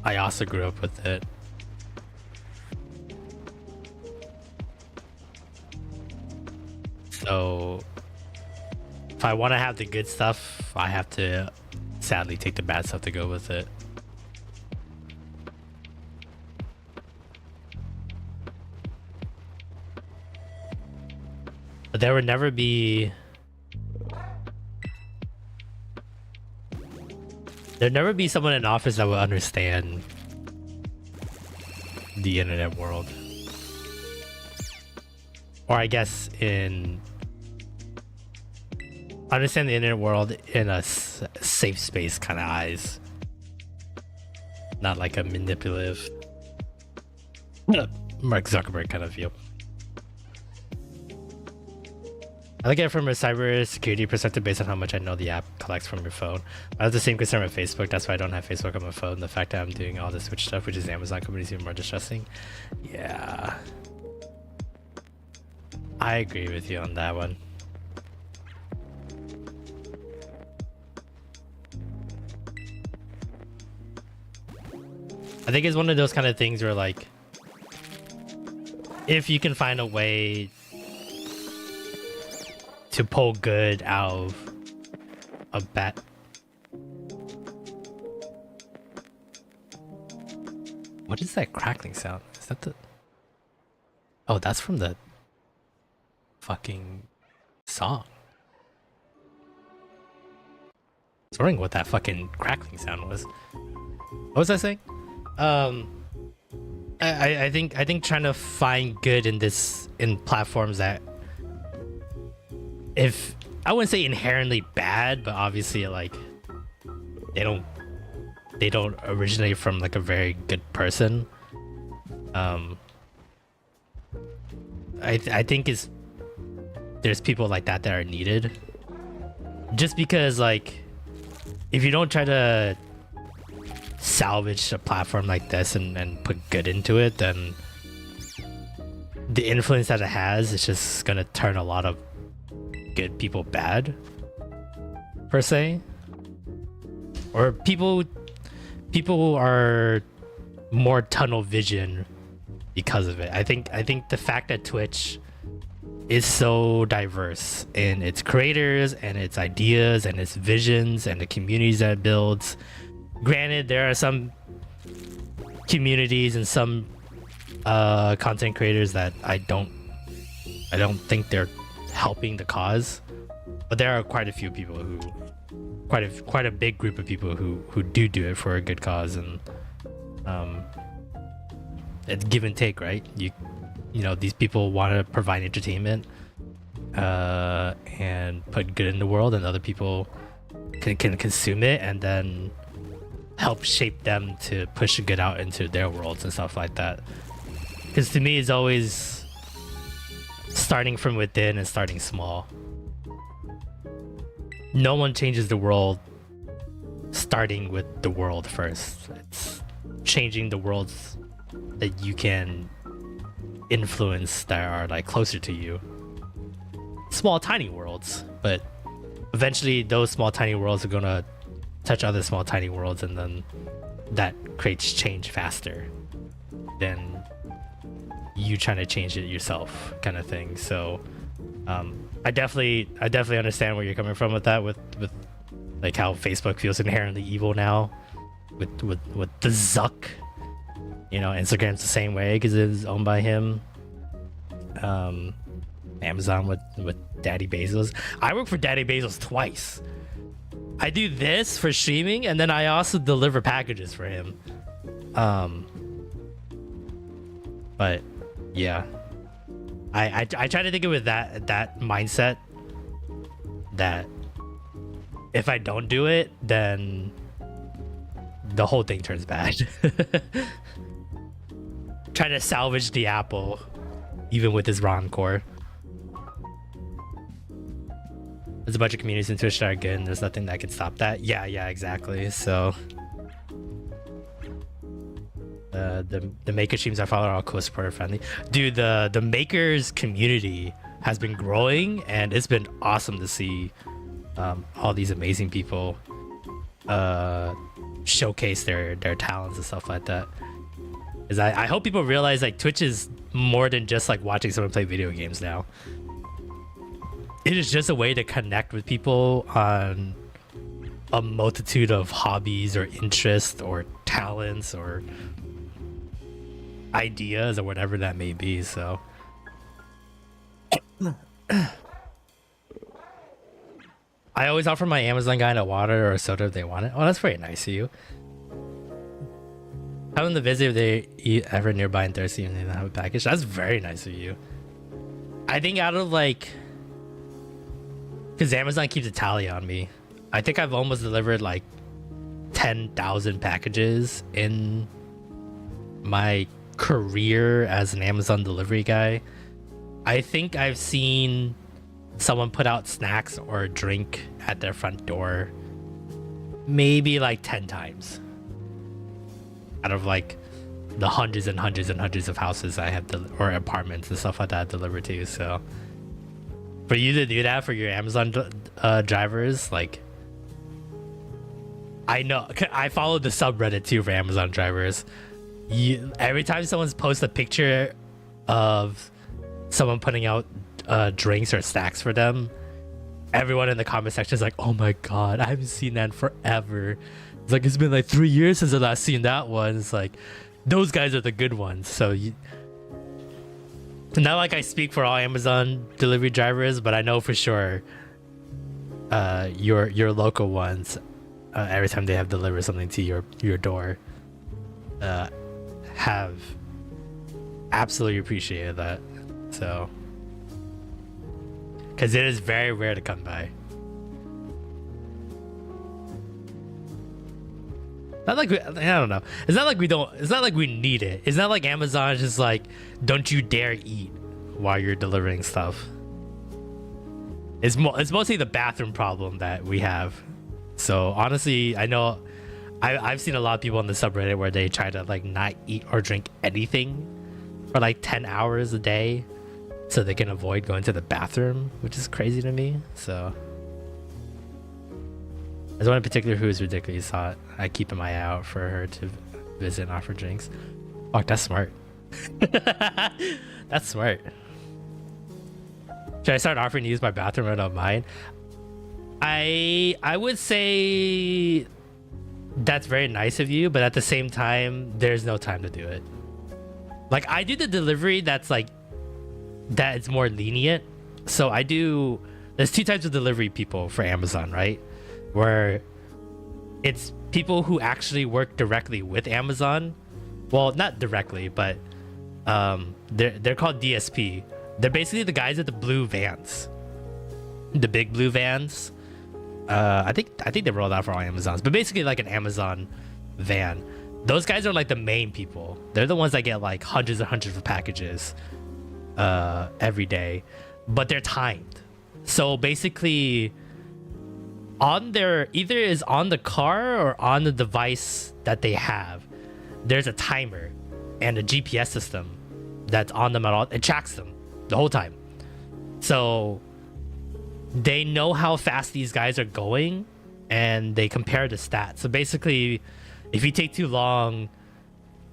I also grew up with it. So if I want to have the good stuff, I have to sadly take the bad stuff to go with it. But there would never be... There'd never be someone in office that would understand the internet world. Or I guess understand the internet world in a safe space kind of eyes. Not like a manipulative Mark Zuckerberg kind of view. I look at it from a cybersecurity perspective based on how much I know the app collects from your phone. I have the same concern with Facebook. That's why I don't have Facebook on my phone. The fact that I'm doing all this Switch stuff, which is Amazon company, is even more distressing. Yeah. I agree with you on that one. I think it's one of those kind of things where, like, if you can find a way to pull good out of a bad... What is that crackling sound? Is that the... Oh, that's from the fucking song. I was wondering what that fucking crackling sound was. What was I saying? I think trying to find good in platforms that, if I wouldn't say inherently bad, but obviously like they don't originate from like a very good person. I think there's people like that are needed. Just because, like, if you don't try to salvage a platform like this and put good into it, then the influence that it has is just gonna turn a lot of good people bad, per se. Or people who are more tunnel vision because of it. I think the fact that Twitch is so diverse in its creators and its ideas and its visions and the communities that it builds. Granted, there are some communities and some content creators that I don't think they're helping the cause, but there are quite a few people who, quite a big group of people who do it for a good cause, and it's give and take, right? You know, these people want to provide entertainment and put good in the world, and other people can consume it and then help shape them to push good out into their worlds and stuff like that. Because to me, it's always starting from within and starting small. No one changes the world starting with the world first. It's changing the worlds that you can influence that are like closer to you. Small tiny worlds, but eventually those small tiny worlds are gonna touch other small tiny worlds, and then that creates change faster than you trying to change it yourself, kind of thing. So I definitely understand where you're coming from with that, with like how Facebook feels inherently evil now with the Zuck. You know, Instagram's the same way because it's owned by him. Amazon with Daddy Bezos. I work for Daddy Bezos twice. I do this for streaming, and then I also deliver packages for him. But yeah, I try to think of it with that mindset, that if I don't do it, then the whole thing turns bad. Try to salvage the apple, even with his ROM core. There's a bunch of communities in Twitch that are good, and there's nothing that can stop that. Yeah, exactly. So the maker streams I follow are all co-supporter friendly. Dude, the makers community has been growing, and it's been awesome to see all these amazing people showcase their talents and stuff like that. Because I hope people realize like Twitch is more than just like watching someone play video games now. It is just a way to connect with people on a multitude of hobbies or interests or talents or ideas or whatever that may be. So I always offer my Amazon guy a water or a soda if they want it. Oh, that's very nice of you. Tell them to visit if they eat ever nearby and thirsty and they don't have a package. That's very nice of you. I think out of like, because Amazon keeps a tally on me, I think I've almost delivered like 10,000 packages in my career as an Amazon delivery guy. I think I've seen someone put out snacks or a drink at their front door maybe like 10 times out of like the hundreds and hundreds and hundreds of houses I have or apartments and stuff like that I deliver to. So for you to do that for your Amazon drivers, like, I know I follow the subreddit too for Amazon drivers. Every time someone's post a picture of someone putting out drinks or snacks for them, everyone in the comment section is like, oh my god, I haven't seen that in forever. It's like, it's been like 3 years since I last seen that one. It's like, those guys are the good ones. So not like I speak for all Amazon delivery drivers, but I know for sure your local ones, every time they have delivered something to your door, have absolutely appreciated that. So, because it is very rare to come by. Not like I don't know. It's not like we don't. It's not like we need it. It's not like Amazon is just like, don't you dare eat while you're delivering stuff. It's mostly the bathroom problem that we have. So honestly, I know I've seen a lot of people on the subreddit where they try to like not eat or drink anything for like 10 hours a day so they can avoid going to the bathroom, which is crazy to me. So there's one in particular who is ridiculously hot. I keep an eye out for her to visit and offer drinks. Fuck, that's smart. That's smart. Should I start offering to use my bathroom when I don't mind? I would say that's very nice of you, but at the same time, there's no time to do it. Like, I do the delivery that's like, that it's more lenient. So I do, there's two types of delivery people for Amazon, right? Where it's people who actually work directly with Amazon. Well, not directly, but they're called DSP. They're basically the guys at the blue vans, the big blue vans. I think they rolled out for all Amazons, but basically like an Amazon van. Those guys are like the main people. They're the ones that get like hundreds and hundreds of packages every day, but they're timed. So basically, on their either is on the car or on the device that they have, there's a timer and a GPS system that's on them at all. It tracks them the whole time. So they know how fast these guys are going and they compare the stats. So basically, if you take too long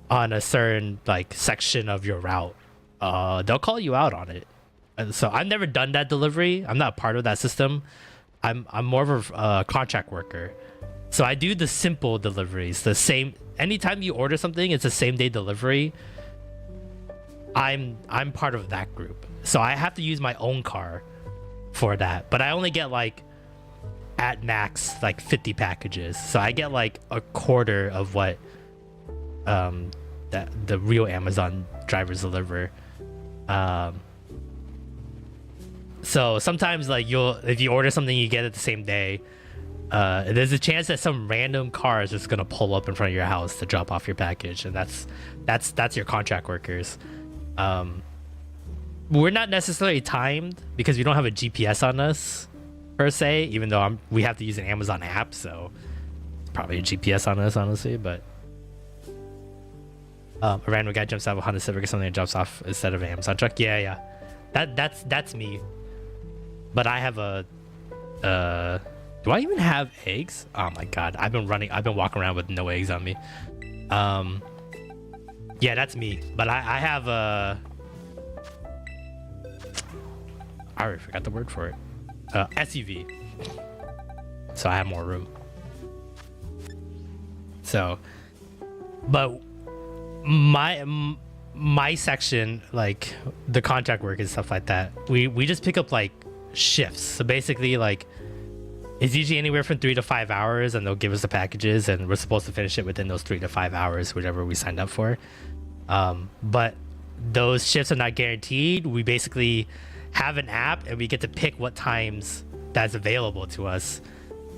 on a certain like section of your route, they'll call you out on it. And so I've never done that delivery. I'm not part of that system. I'm more of a contract worker. So I do the simple deliveries. The same anytime you order something, it's a same day delivery. I'm part of that group. So I have to use my own car for that. But I only get like at max like 50 packages. So I get like a quarter of what that the real Amazon drivers deliver. So sometimes like if you order something, you get it the same day. There's a chance that some random car is just gonna pull up in front of your house to drop off your package, and that's your contract workers. We're not necessarily timed because we don't have a GPS on us per se, even though we have to use an Amazon app, so it's probably a GPS on us, honestly. But a random guy jumps out of a Honda Civic or something and drops off instead of an Amazon truck. Yeah, that's me. But I have a do I even have eggs? Oh my god, I've been walking around with no eggs on me. Yeah, that's me. But I have a I already forgot the word for it. SUV. So I have more room. So, but my section, like the contract work and stuff like that, we just pick up like shifts. So basically, like it's usually anywhere from 3 to 5 hours, and they'll give us the packages, and we're supposed to finish it within those 3 to 5 hours, whatever we signed up for. But those shifts are not guaranteed. We basically have an app, and we get to pick what times that's available to us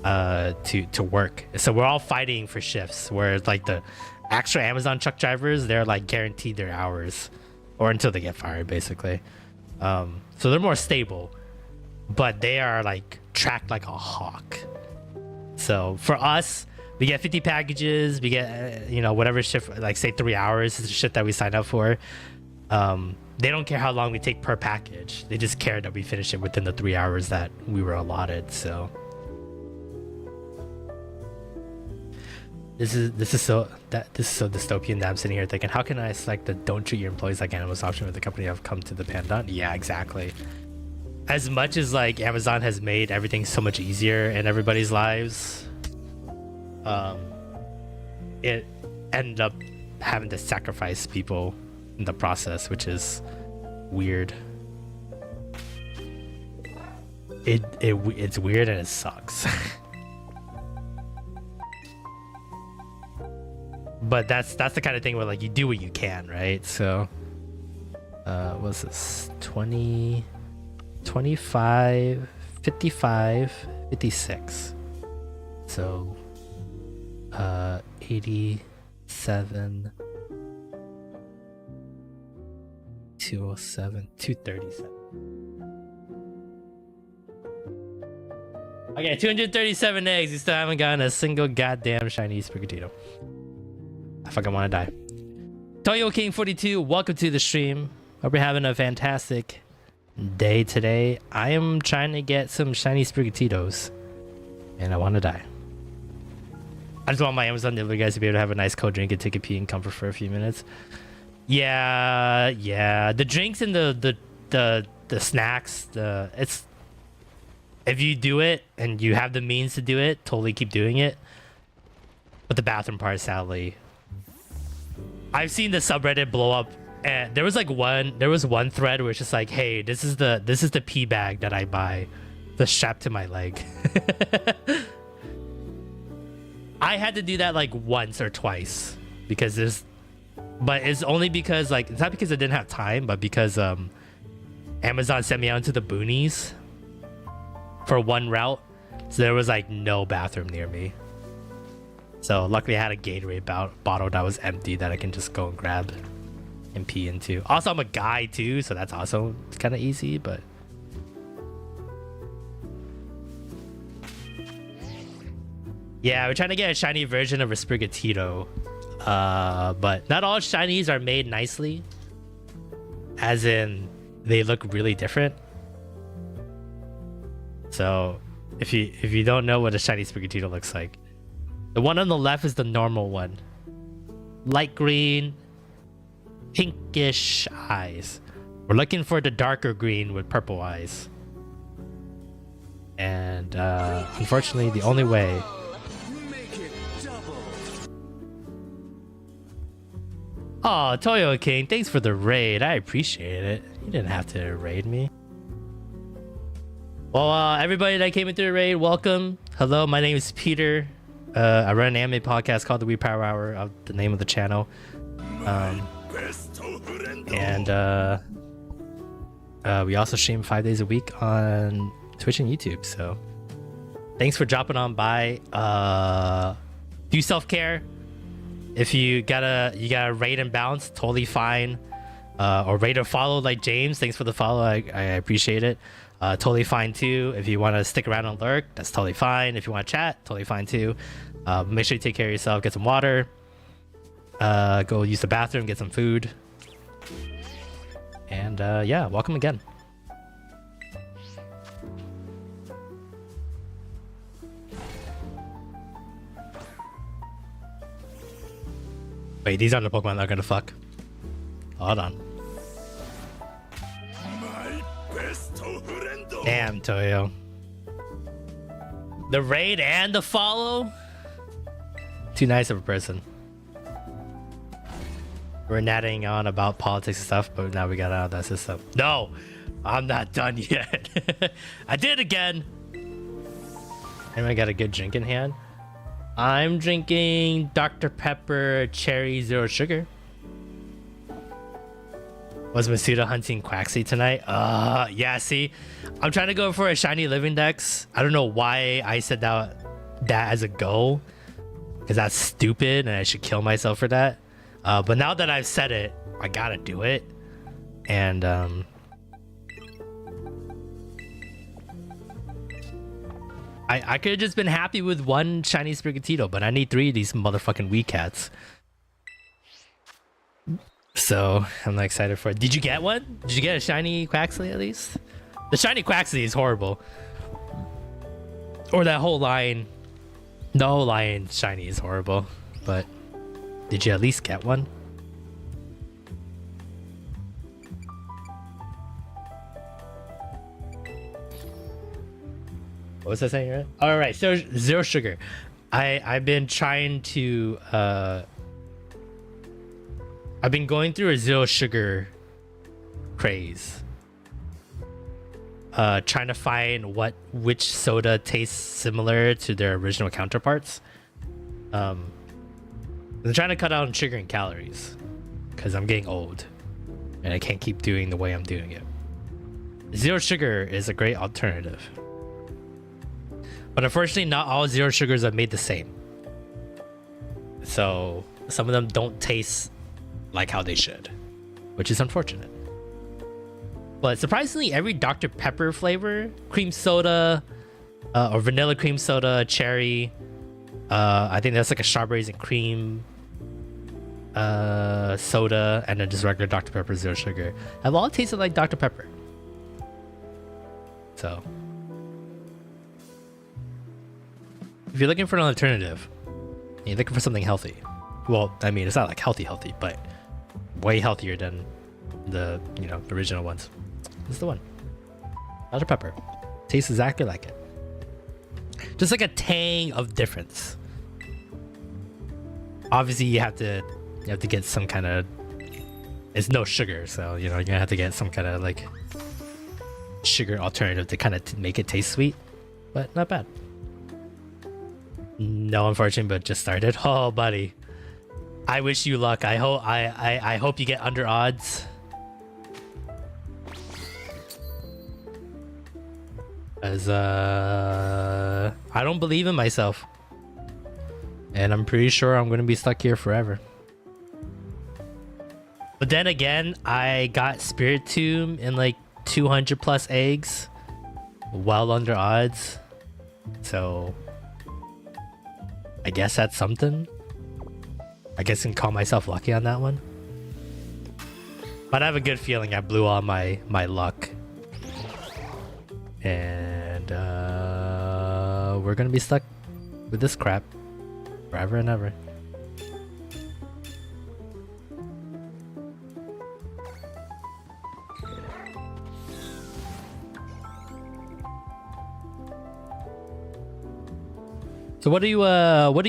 to work. So we're all fighting for shifts, where like the extra Amazon truck drivers, they're like guaranteed their hours, or until they get fired, basically. So they're more stable, but they are like tracked like a hawk. So for us, we get 50 packages, we get whatever shift, like say 3 hours is the shift that we signed up for. They don't care how long we take per package, they just care that we finish it within the 3 hours that we were allotted. So this is so dystopian that I'm sitting here thinking, how can I select the don't treat your employees like animals option with the company I've come to depend on? Yeah, exactly. As much as like Amazon has made everything so much easier in everybody's lives, it ended up having to sacrifice people in the process, which is weird. It's weird and it sucks. But that's the kind of thing where like you do what you can, right? So what's this? 20, 25, 55, 56. So 87, 207, 237. Okay, 237 eggs. You still haven't gotten a single goddamn shiny Sprigatito. I fucking want to die. Toyo King 42, welcome to the stream. Hope you're having a fantastic day today. I am trying to get some shiny Sprigatitos, and I want to die. I just want my Amazon delivery guys to be able to have a nice cold drink and take a pee and comfort for a few minutes. Yeah. The drinks and the snacks, it's, if you do it and you have the means to do it, totally keep doing it. But the bathroom part, sadly, I've seen the subreddit blow up, and there was one thread where it's just like, hey, this is the pee bag that I buy, the strap to my leg. I had to do that like once or twice because but it's only because like, it's not because I didn't have time, but because Amazon sent me out into the boonies for one route, so there was like no bathroom near me. So luckily I had a Gatorade bottle that was empty that I can just go and grab and pee into. Also, I'm a guy too, so that's also kind of easy, but yeah, we're trying to get a shiny version of a Sprigatito. But not all shinies are made nicely, as in they look really different. So if you don't know what a shiny Sprigatito looks like, The one on the left is the normal one. Light green, pinkish eyes. We're looking for the darker green with purple eyes. And unfortunately, the only way... Oh, Toyo King, thanks for the raid. I appreciate it. You didn't have to raid me. Well, everybody that came into the raid, welcome. Hello, my name is Peter. I run an anime podcast called the Weeb Power Hour, the name of the channel. We also stream 5 days a week on Twitch and YouTube. So thanks for dropping on by. Do self-care. If you gotta rate and bounce, totally fine. Or rate or follow like James. Thanks for the follow. I appreciate it. Totally fine too. If you want to stick around and lurk, that's totally fine. If you want to chat, totally fine too. Make sure you take care of yourself. Get some water. Go use the bathroom. Get some food. And yeah, welcome again. Wait, these aren't the Pokemon that are gonna fuck. Hold on. Damn, Toyo. The raid and the follow? Too nice of a person. We're nattering on about politics and stuff, but now we got out of that system. No! I'm not done yet. I did again! Anyone got a good drink in hand? I'm drinking Dr. Pepper Cherry Zero Sugar. Was Masuda hunting Quaxley tonight? Yeah, see? I'm trying to go for a shiny living dex. I don't know why I said that as a goal. Because that's stupid and I should kill myself for that. But now that I've said it, I gotta do it. And I could have just been happy with one shiny Sprigatito, but I need 3 of these motherfucking wee cats. So I'm not excited for it. Did you get one? Did you get a shiny Quaxley at least? The shiny Quaxley is horrible. Or that whole line. The whole line shiny is horrible. But did you at least get one? What was I saying, right? All right, so Zero Sugar. I've been trying to I've been going through a Zero Sugar craze. Trying to find which soda tastes similar to their original counterparts. I'm trying to cut out on sugar and calories because I'm getting old and I can't keep doing the way I'm doing it. Zero Sugar is a great alternative. But unfortunately, not all Zero Sugars are made the same. So some of them don't taste like how they should, which is unfortunate. But surprisingly, every Dr. Pepper flavor, cream soda, or vanilla cream soda, cherry, I think that's like a strawberries and cream soda, and then just regular Dr. Pepper Zero Sugar, have all tasted like Dr. Pepper. So if you're looking for an alternative, and you're looking for something healthy, well, I mean, it's not like healthy, but way healthier than the, original ones. This is the one. Dr. Pepper. Tastes exactly like it. Just like a tang of difference. Obviously, you have to get some kind of... It's no sugar, so, you're gonna have to get some kind of, like, sugar alternative to kind of make it taste sweet. But not bad. No, unfortunately, but just started. Oh, buddy. I wish you luck. I hope you get under odds. As I don't believe in myself. And I'm pretty sure I'm gonna be stuck here forever. But then again, I got Spiritomb in like 200 plus eggs. Well under odds. So I guess that's something. I guess I can call myself lucky on that one. But I have a good feeling I blew all my luck. And we're gonna be stuck with this crap. Forever and ever. So what do you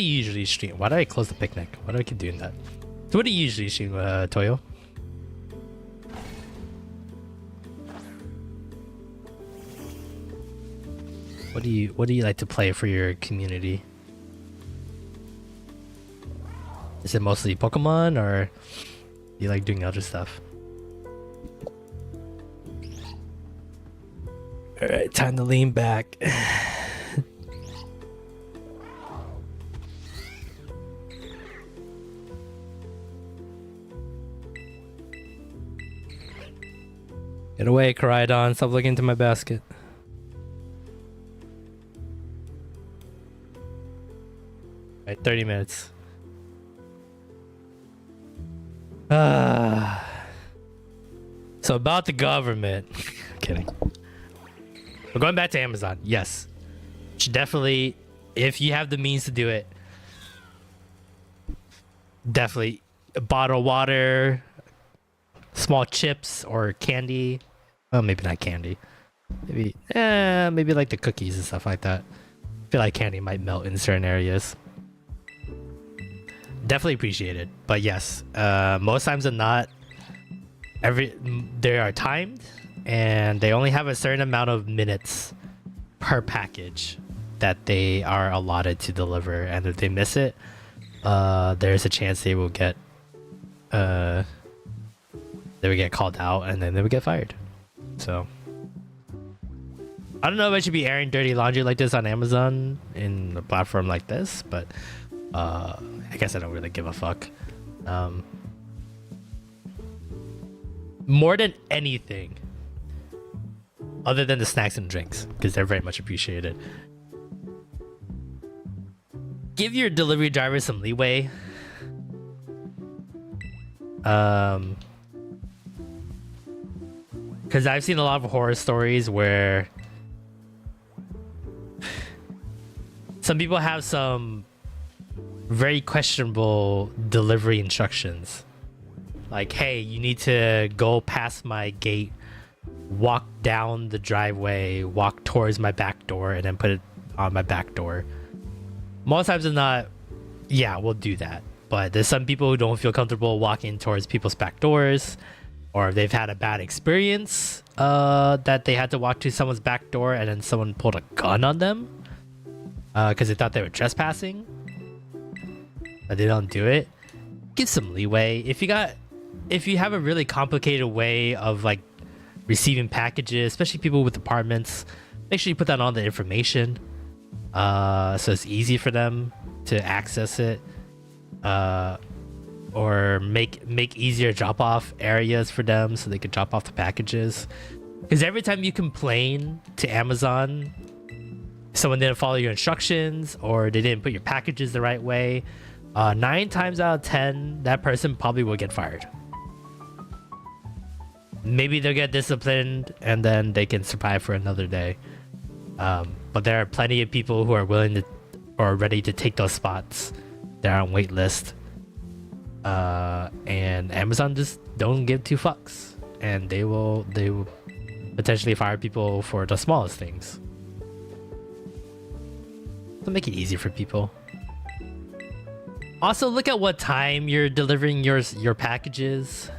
usually stream? Why did I close the picnic? Why do I keep doing that? So what do you usually stream, Toyo? What do you like to play for your community? Is it mostly Pokemon, or do you like doing other stuff? Alright, time to lean back. Get away, Koraidon. Stop looking into my basket. Alright, 30 minutes. So about the government. Kidding. We're going back to Amazon. Yes. You should definitely, if you have the means to do it, definitely a bottle of water, small chips or candy. Well, maybe not candy. Maybe like the cookies and stuff like that. I feel like candy might melt in certain areas. Definitely appreciate it. But yes, most times than not, they are timed and they only have a certain amount of minutes per package that they are allotted to deliver. And if they miss it, there's a chance they will get called out and then they would get fired. So I don't know if I should be airing dirty laundry like this on Amazon in a platform like this, but I guess I don't really give a fuck. More than anything, other than the snacks and drinks, because they're very much appreciated, give your delivery driver some leeway. Because I've seen a lot of horror stories where some people have some very questionable delivery instructions. Like, hey, you need to go past my gate, walk down the driveway, walk towards my back door, and then put it on my back door. Most times than not, yeah, we'll do that. But there's some people who don't feel comfortable walking towards people's back doors, or they've had a bad experience that they had to walk to someone's back door and then someone pulled a gun on them because they thought they were trespassing. But they don't do it. Give some leeway. If you have a really complicated way of like receiving packages, especially people with apartments, make sure you put that on the information so it's easy for them to access it. Or make easier drop-off areas for them so they could drop off the packages. Because every time you complain to Amazon, someone didn't follow your instructions or they didn't put your packages the right way, 9 times out of 10, that person probably will get fired. Maybe they'll get disciplined and then they can survive for another day. But there are plenty of people who are willing to or ready to take those spots. They're on wait list. And Amazon just don't give 2 fucks, and they will potentially fire people for the smallest things. So make it easy for people. Also, look at what time you're delivering your packages.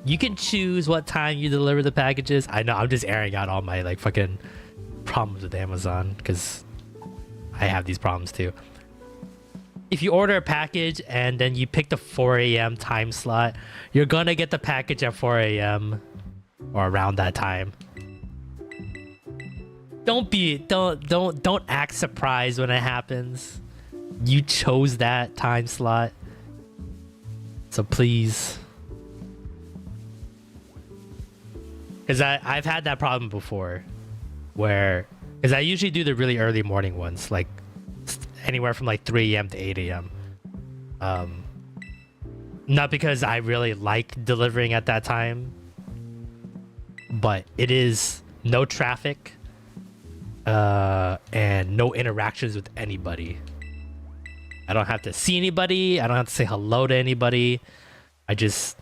You can choose what time you deliver the packages. I know I'm just airing out all my like fucking problems with Amazon because I have these problems too. If you order a package and then you pick the 4 a.m. time slot, you're gonna get the package at 4 a.m. or around that time. Don't act surprised when it happens. You chose that time slot, so please. Because I've had that problem before, where because I usually do the really early morning ones, like anywhere from like 3 a.m. to 8 a.m. Not because I really like delivering at that time, but it is no traffic and no interactions with anybody. I don't have to see anybody. I don't have to say hello to anybody. I just,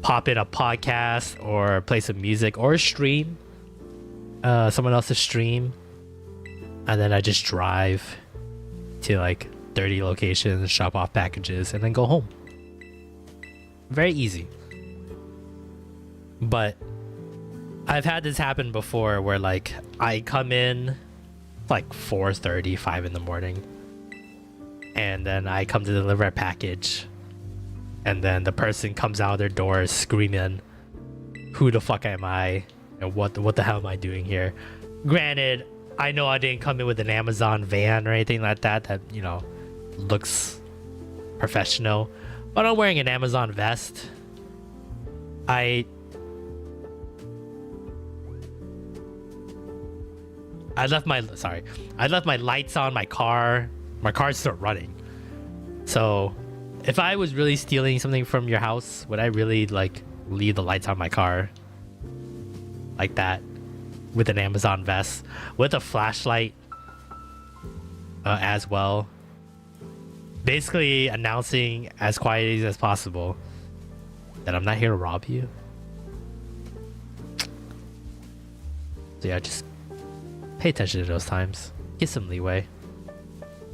pop in a podcast or play some music or stream someone else's stream. And then I just drive to like 30 locations, shop off packages, and then go home. Very easy. But I've had this happen before where like I come in like 4:30, 5 in the morning, and then I come to deliver a package, and then the person comes out of their door screaming, "Who the fuck am I? And what the hell am I doing here?" Granted, I know I didn't come in with an Amazon van or anything like that looks professional, but I'm wearing an Amazon vest. I left my lights on my car. My car's still running. So if I was really stealing something from your house, would I really like leave the lights on my car like that with an Amazon vest with a flashlight as well, basically announcing as quietly as possible that I'm not here to rob you? So yeah, just pay attention to those times. Get some leeway.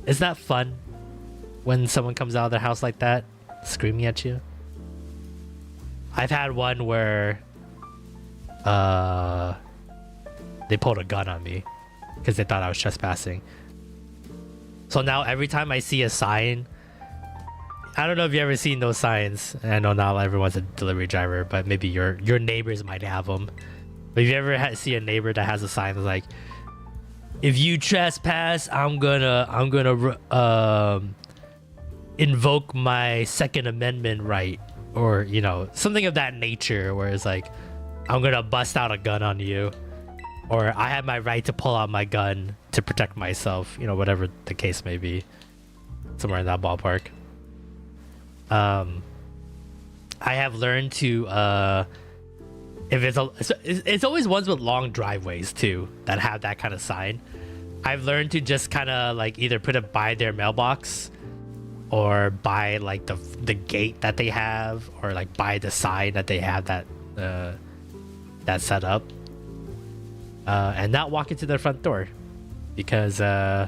Is that fun when someone comes out of their house like that, screaming at you? I've had one where they pulled a gun on me because they thought I was trespassing. So now every time I see a sign, I don't know if you've ever seen those signs. I know not everyone's a delivery driver, but maybe your neighbors might have them. But if you ever see a neighbor that has a sign that's like, "If you trespass, I'm gonna invoke my Second Amendment right," or something of that nature, where it's like, "I'm gonna bust out a gun on you," or "I have my right to pull out my gun to protect myself," whatever the case may be, somewhere in that ballpark. I have learned to it's always ones with long driveways too that have that kind of sign. I've learned to just kind of like either put it by their mailbox or by like the gate that they have, or like by the sign that they have that set up, and not walk into their front door, because I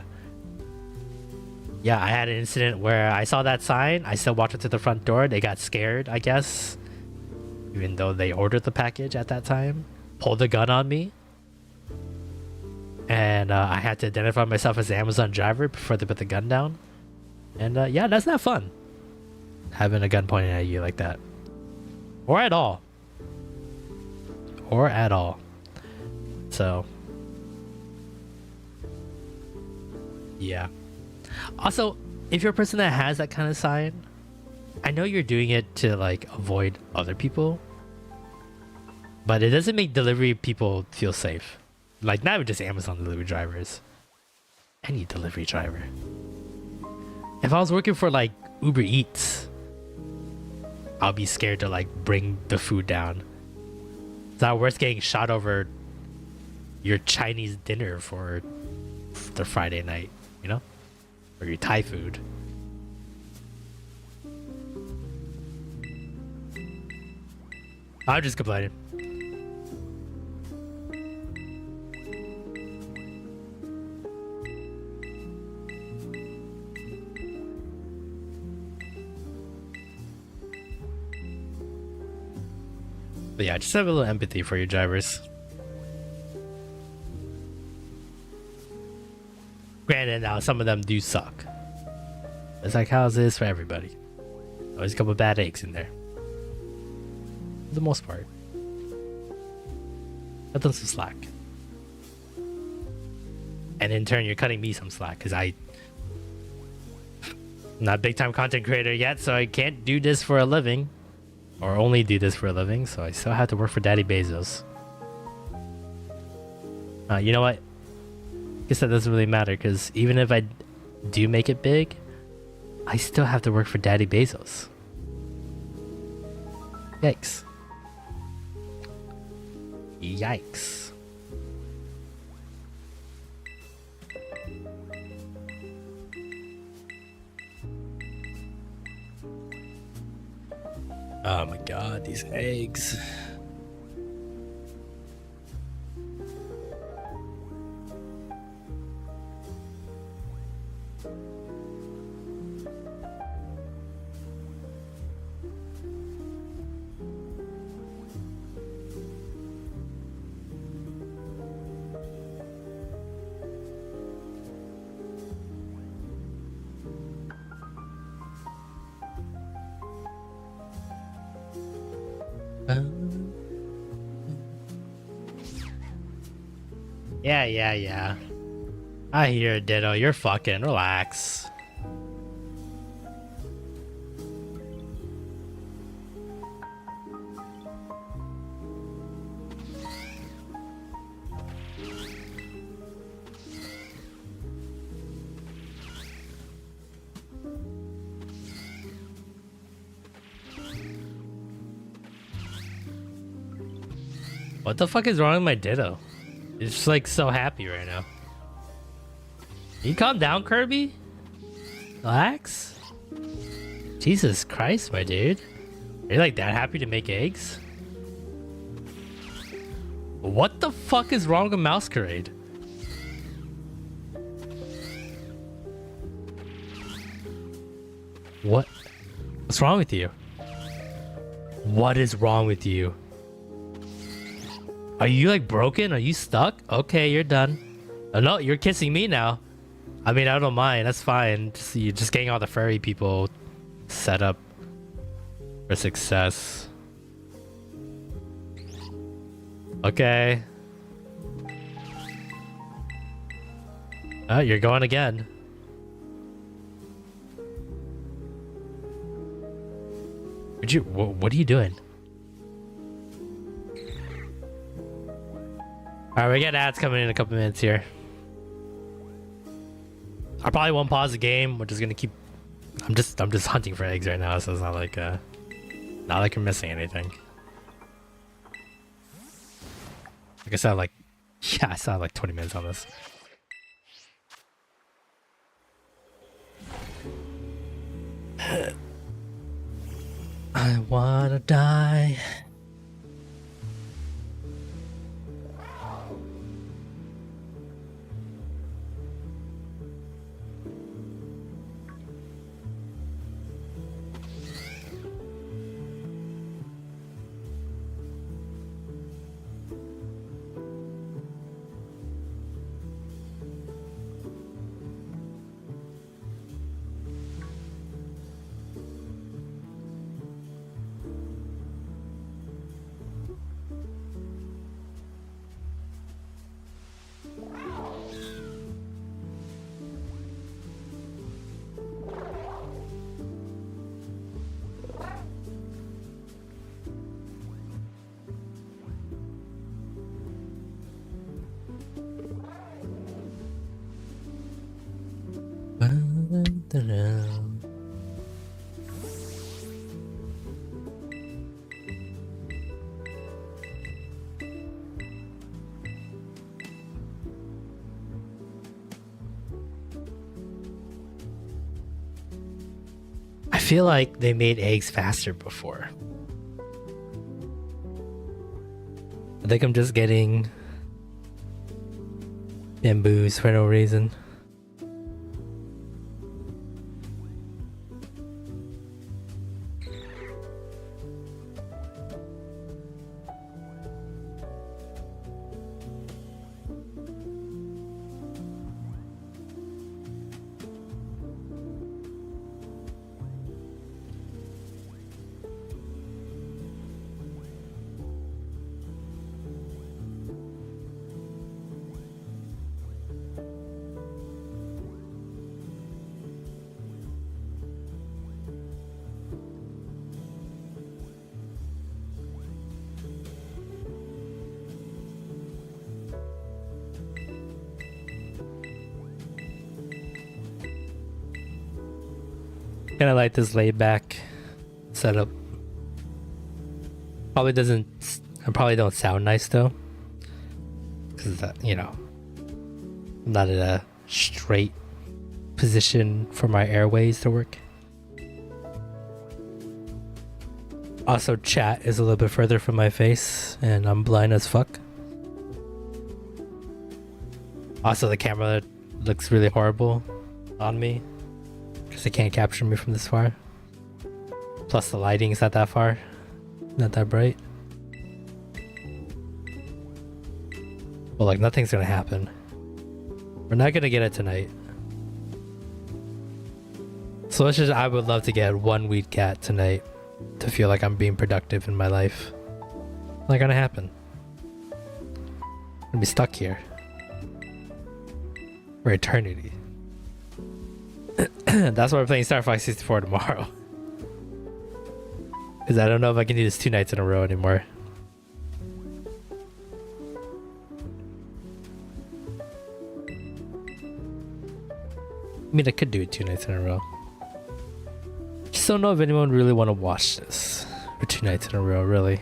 had an incident where I saw that sign. I still walked into the front door. They got scared, I guess, even though they ordered the package at that time, pulled a gun on me, and I had to identify myself as the Amazon driver before they put the gun down. And that's not fun, having a gun pointed at you like that, or at all. So yeah. Also, if you're a person that has that kind of sign, I know you're doing it to like avoid other people, but it doesn't make delivery people feel safe. Like, not even just Amazon delivery drivers, any delivery driver. If I was working for like Uber Eats, I'll be scared to like bring the food down. It's not worth getting shot over your Chinese dinner for the Friday night, or your Thai food. I'm just complaining. But yeah, just have a little empathy for your drivers. Granted, now some of them do suck. It's like, how's this for everybody? Always a couple bad eggs in there. For the most part. Cut them some slack. And in turn, you're cutting me some slack, because I'm not a big time content creator yet, so I can't do this for a living. Or only do this for a living, so I still have to work for Daddy Bezos. You know what? I guess that doesn't really matter, because even if I do make it big, I still have to work for Daddy Bezos. Yikes. Yikes. Oh my god, these eggs. Yeah. I hear it, Ditto. You're fucking relax. What the fuck is wrong with my Ditto? It's just like so happy right now. Can you calm down, Kirby? Relax. Jesus Christ, my dude. Are you like that happy to make eggs? What the fuck is wrong with Masquerade? What's wrong with you? What is wrong with you? Are you like broken? Are you stuck? Okay, you're done. Oh no, you're kissing me now. I mean, I don't mind. That's fine. You're just getting all the furry people set up for success. Okay. Oh, you're going again. What are you doing? Alright, we got ads coming in a couple minutes here. I probably won't pause the game. We're just gonna keep. I'm just hunting for eggs right now, so it's not like you're missing anything. Like I said, I still have like 20 minutes on this. I wanna die. I feel like they made eggs faster before. I think I'm just getting bamboos for no reason. Kind of like this laid back setup. Probably don't sound nice though, because you know, I'm not in a straight position for my airways to work. Also, chat is a little bit further from my face, and I'm blind as fuck. Also, the camera looks really horrible on me because it can't capture me from this far. Plus, the lighting's not that far, not that bright. Well, like, nothing's gonna happen. We're not gonna get it tonight. So let's just, I would love to get one weed cat tonight to feel like I'm being productive in my life. Not gonna happen. I'm gonna be stuck here for eternity. That's why we're playing Star Fox 64 tomorrow. Because I don't know if I can do this 2 nights in a row anymore. I mean, I could do it 2 nights in a row. Just don't know if anyone really want to watch this for 2 nights in a row, really.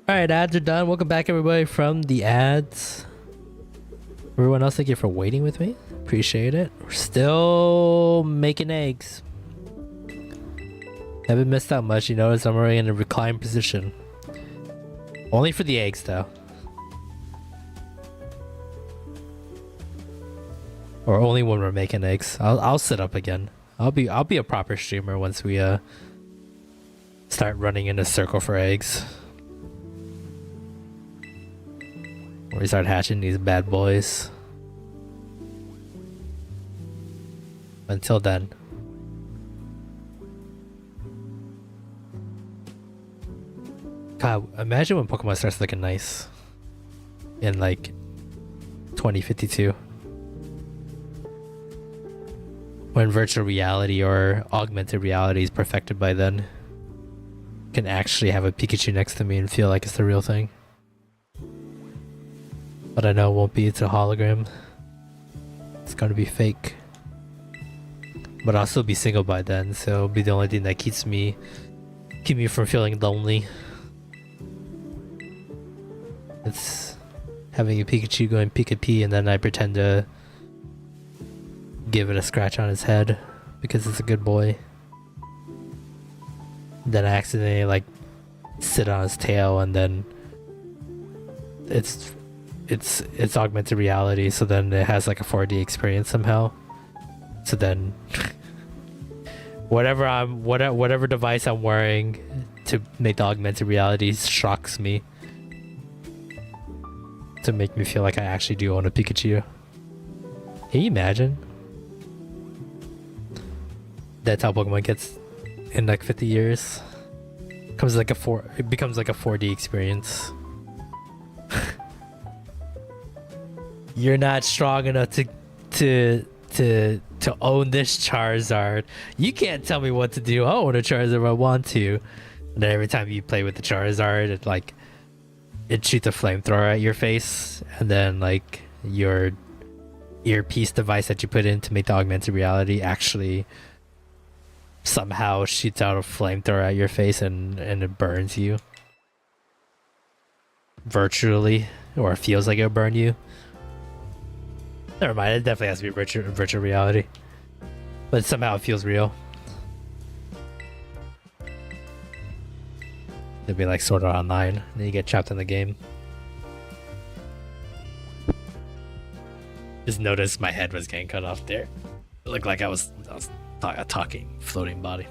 Alright, ads are done. Welcome back, everybody, from the ads. Everyone else, thank you for waiting with me. Appreciate it. We're still making eggs. Haven't missed out much. You notice I'm already in a reclined position. Only for the eggs, though. Or only when we're making eggs. I'll sit up again. I'll be a proper streamer once we start running in a circle for eggs. Or we start hatching these bad boys. Until then. God, imagine when Pokemon starts looking nice. In like 2052. When virtual reality or augmented reality is perfected by then. Can actually have a Pikachu next to me and feel like it's the real thing. But I know it won't be, it's a hologram. It's gonna be fake. But I'll still be single by then, so it'll be the only thing that keep me from feeling lonely. It's having a Pikachu going Pika-Pee and then I pretend to give it a scratch on its head because it's a good boy. Then I accidentally like sit on its tail and then it's augmented reality, so then it has like a 4D experience somehow. So then whatever device I'm wearing to make the augmented reality shocks me to make me feel like I actually do own a Pikachu. Can you imagine? That's how Pokemon gets in like 50 years. It becomes like a 4D experience. You're not strong enough to own this Charizard. You can't tell me what to do. I'll own a Charizard if I want to. And then every time you play with the Charizard, it shoots a flamethrower at your face, and then like your earpiece device that you put in to make the augmented reality actually somehow shoots out a flamethrower at your face and it burns you virtually, or it feels like it'll burn you. Never mind, it definitely has to be virtual reality, but somehow it feels real. It'd be like Sword Art Online, and then you get trapped in the game. Just noticed my head was getting cut off there. It looked like I was a talking floating body.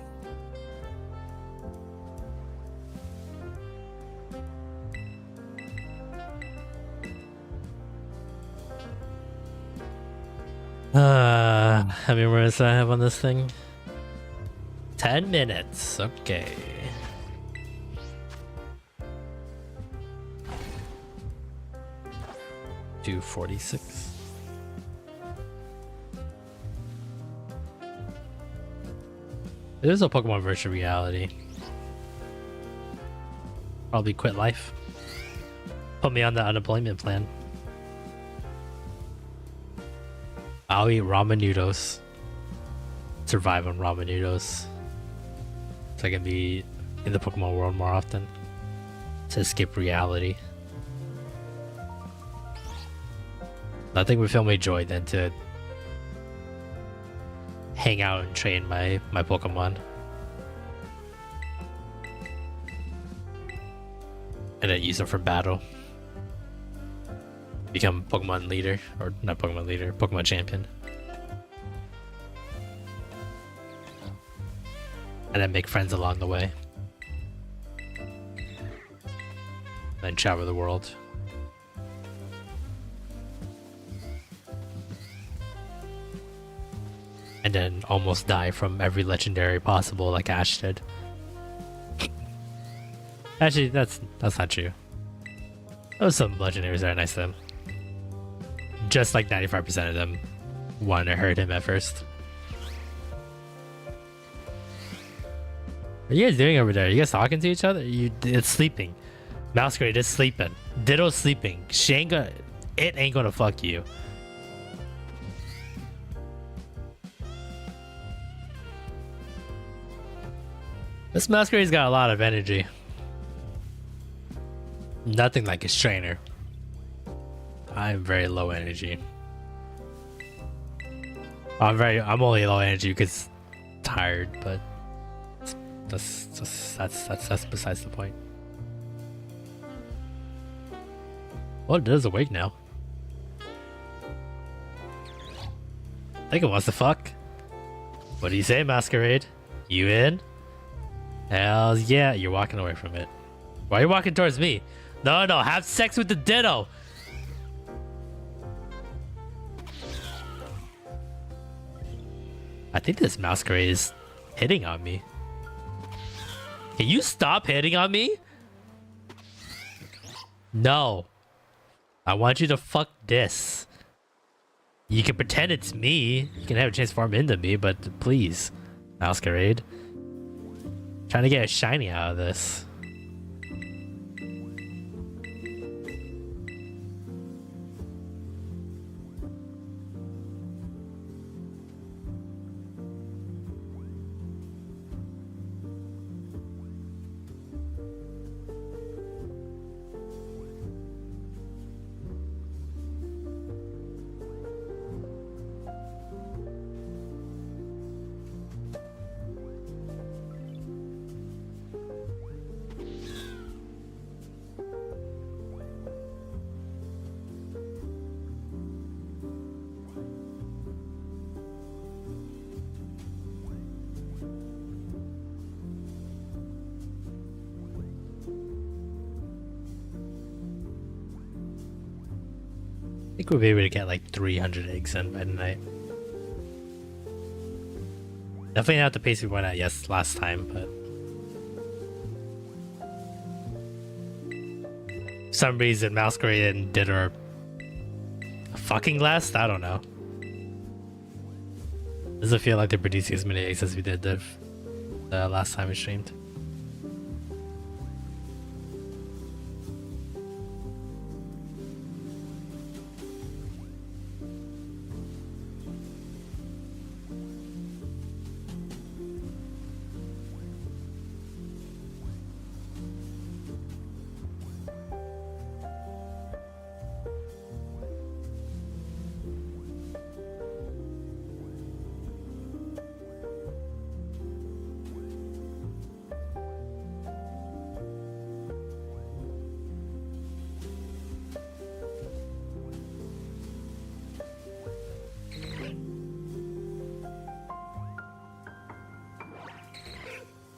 How many minutes do I have on this thing? 10 minutes. Okay. Do 46. It is a Pokemon virtual reality. Probably quit life. Put me on the unemployment plan. I'll eat ramen noodles. Survive on ramen noodles. So I can be in the Pokemon world more often. to escape reality. Nothing would fill me joy than to hang out and train my Pokemon. And then use them for battle. Become Pokemon leader, or not Pokemon leader, Pokemon champion. And then make friends along the way. Then travel the world. And then almost die from every legendary possible like Ash did. Actually, that's not true. There was some legendaries that are nice to them. Just like 95% of them wanted to hurt him at first. What are you guys doing over there? Are you guys talking to each other? It's sleeping. Masquerade is sleeping. Ditto's sleeping. It ain't gonna fuck you. This Masquerade's got a lot of energy. Nothing like his trainer. I'm very low energy. I'm only low energy because tired, but that's besides the point. Well, it is awake now. I think it wants to fuck. What do you say, Masquerade? You in? Hell yeah, you're walking away from it. Why are you walking towards me? No, have sex with the Ditto! I think this Masquerade is hitting on me. Can you stop hitting on me? No. I want you to fuck this. You can pretend it's me. You can have a chance to farm into me, but please, Masquerade. Trying to get a shiny out of this. I think we'll be able to get like 300 eggs in by tonight. Definitely not the pace we went at last time, but for some reason Masquerade and Ditto are fucking last? I don't know. Doesn't feel like they're producing as many eggs as we did the last time we streamed.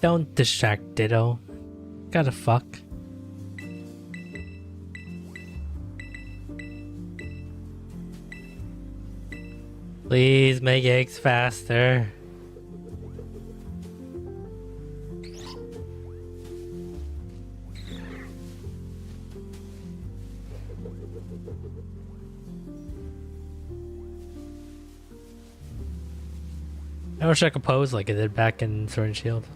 Don't distract Ditto. Gotta fuck. Please make eggs faster. I wish I could pose like I did back in Sword and Shield.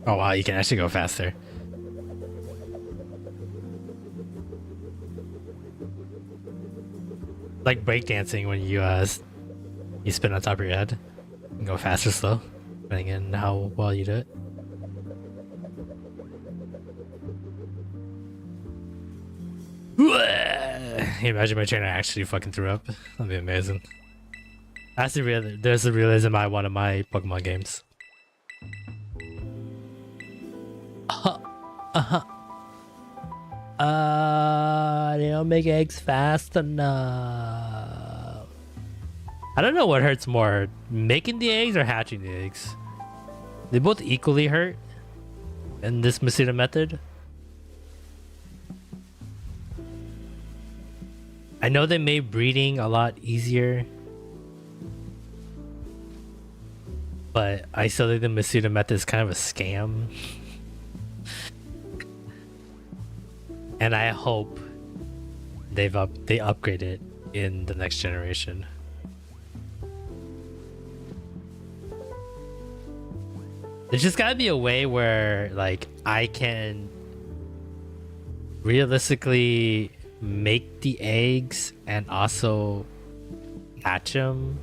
Oh wow, you can actually go faster. Like breakdancing when you spin on top of your head. You can go fast or slow, depending on how well you do it. Can you imagine my trainer actually fucking threw up? That'd be amazing. That's there's the realism I want in my Pokemon games. They don't make eggs fast enough. I don't know what hurts more, making the eggs or hatching the eggs. They both equally hurt in this Masuda method. I know they made breeding a lot easier, but I still think the Masuda method is kind of a scam. And I hope they upgrade it in the next generation. There's just gotta be a way where like I can realistically make the eggs and also hatch them.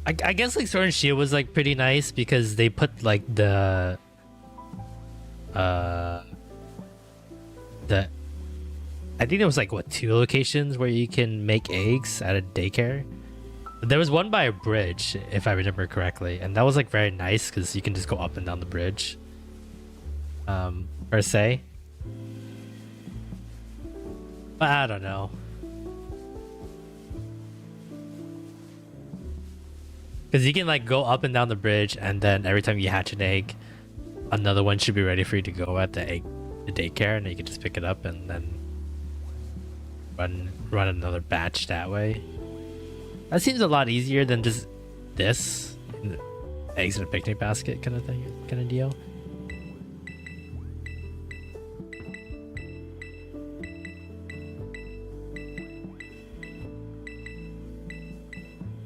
I guess like Sword and Shield was like pretty nice because they put like the I think there was like what 2 locations where you can make eggs at a daycare. There was one by a bridge, if I remember correctly, and that was like very nice because you can just go up and down the bridge. Per se. But I don't know. Because you can like go up and down the bridge, and then every time you hatch an egg, another one should be ready for you to go at the daycare, and you can just pick it up and then run another batch that way. That seems a lot easier than just this eggs in a picnic basket kind of thing, kind of deal.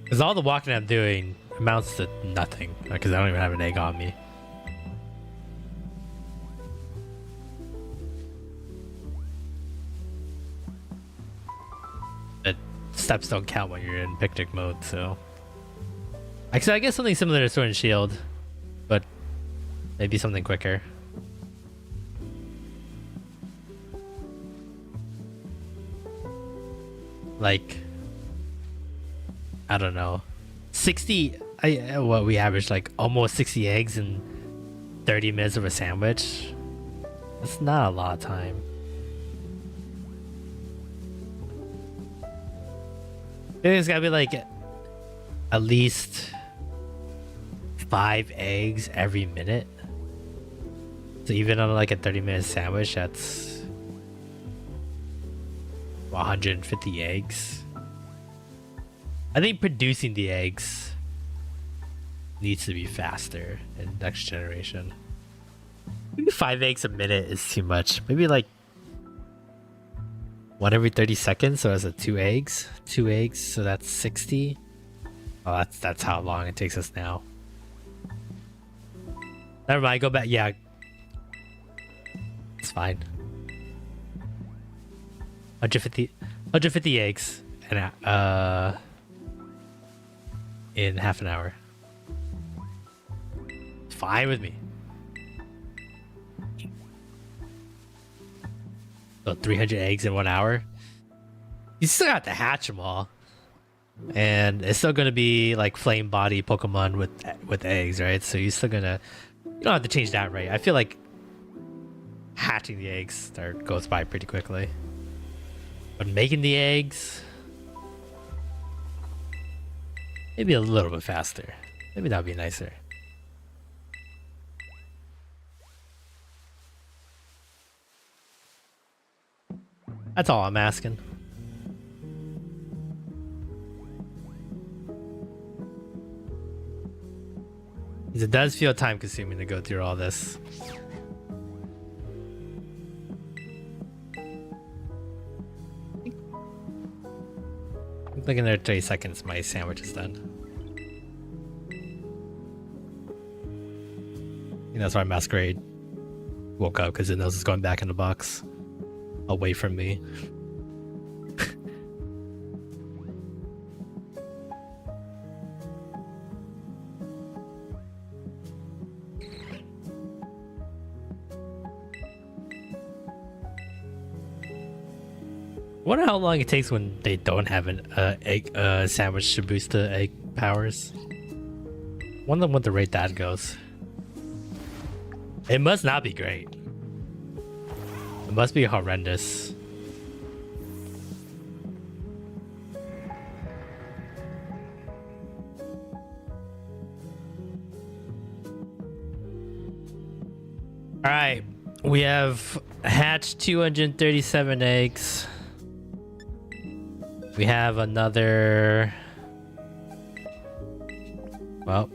Because all the walking I'm doing amounts to nothing, because I don't even have an egg on me. But steps don't count when you're in picnic mode, so... Actually, I guess something similar to Sword and Shield, but maybe something quicker. Like... I don't know, 60. What we averaged like almost 60 eggs in 30 minutes of a sandwich. That's not a lot of time. I think it's gotta be like at least 5 eggs every minute. So even on like a 30-minute sandwich, that's 150 eggs. I think producing the eggs needs to be faster in next generation. Maybe 5 eggs a minute is too much. Maybe like 1 every 30 seconds, so that's 2 eggs. 2 eggs, so that's 60. Oh, that's how long it takes us now. Never mind, go back. Yeah, it's fine. 150 eggs and in half an hour. It's fine with me. So 300 eggs in 1 hour. You still have to hatch them all, and it's still gonna be like flame body Pokemon with eggs, right? So you don't have to change that rate. I feel like hatching the eggs goes by pretty quickly, but making the eggs, maybe a little bit faster. Maybe that would be nicer. That's all I'm asking. Because it does feel time consuming to go through all this. Like another 30 seconds, my sandwich is done. that's why Masquerade woke up, because it knows it's going back in the box away from me. I wonder how long it takes when they don't have an egg sandwich to boost the egg powers. Wonder what the rate that goes. It must not be great. It must be horrendous. All right, we have hatched 237 eggs. We have another. Well,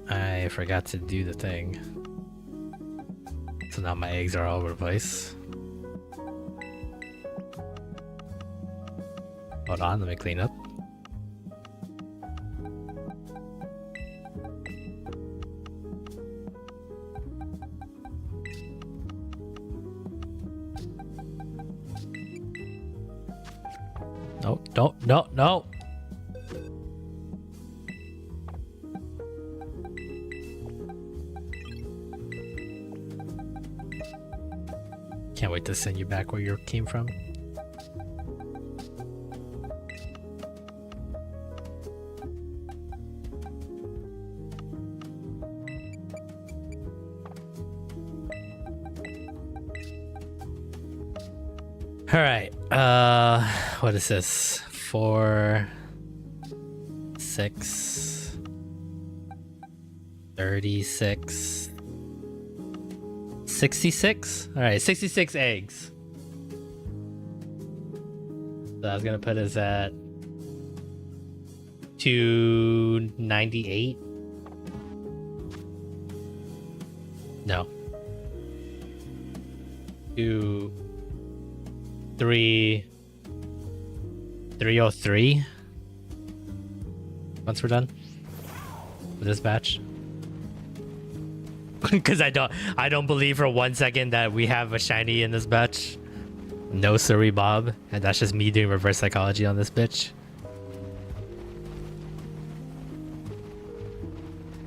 I forgot to do the thing. So now my eggs are all over the place. Hold on, let me clean up. No, no, no. Can't wait to send you back where you came from. All right. What is this? 4, 6, 36, 66. All right, 66 eggs. So I was gonna put us at 298. No. 303 once we're done with this batch. Because I don't believe for 1 second that we have a shiny in this batch. No siree Bob, and that's just me doing reverse psychology on this bitch.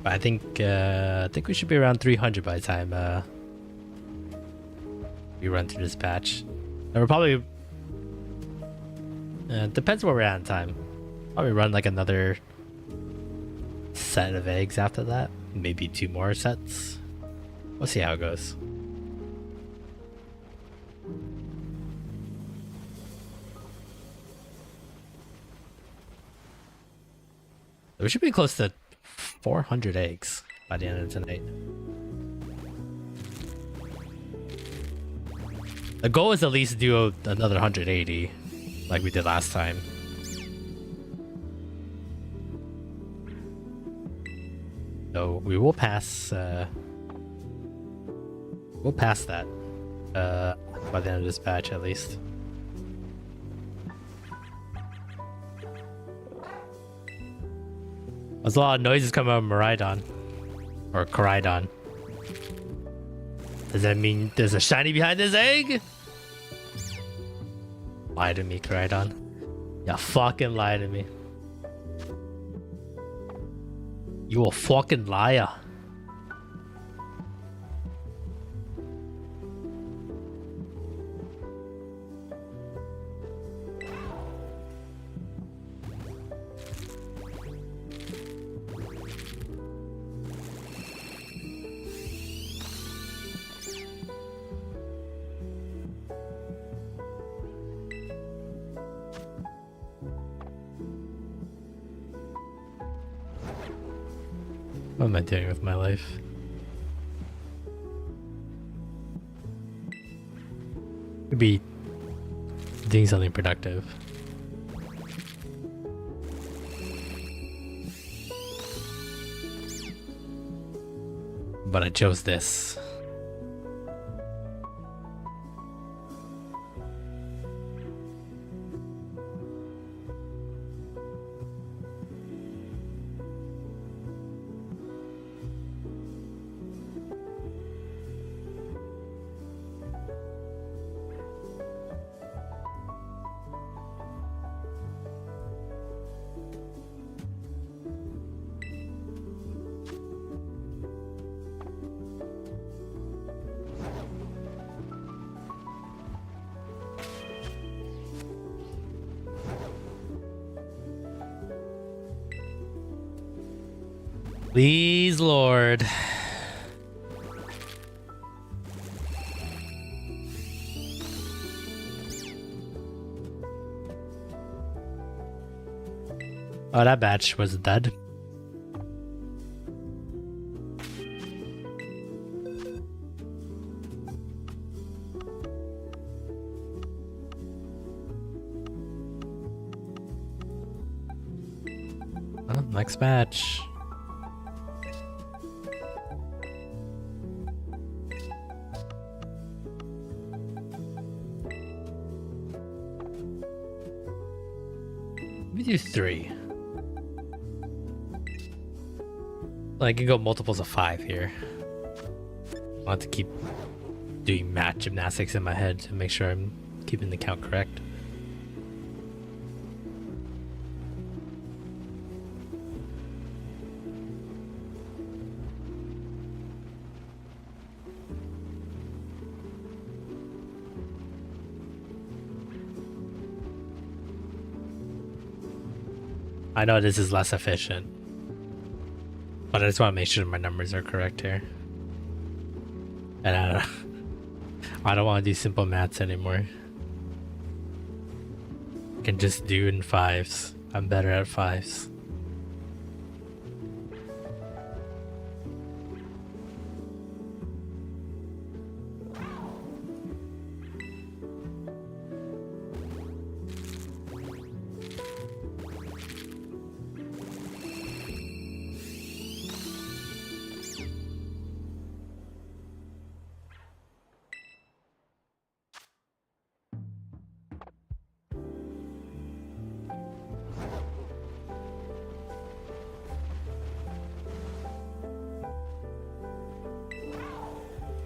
But I think we should be around 300 by the time we run through this batch. And we're probably depends where we're at in time. Probably run like another set of eggs after that. Maybe 2 more sets. We'll see how it goes. We should be close to 400 eggs by the end of tonight. The goal is at least do another 180 like we did last time. So we will pass we'll pass that by the end of this batch at least. There's a lot of noises coming out of Maridon. Or Koraidon. Does that mean there's a shiny behind this egg? Lie to me, Koraidon. You fucking lie to me. You a fucking liar. What am I doing with my life? Could be doing something productive. But I chose this. Please, Lord. Oh, that batch was dead. Oh, next batch. Let me do 3. I can go multiples of 5 here. I'll have to keep doing math gymnastics in my head to make sure I'm keeping the count correct. I know this is less efficient, but I just want to make sure my numbers are correct here. And I don't want to do simple maths anymore. I can just do in 5s. I'm better at 5s.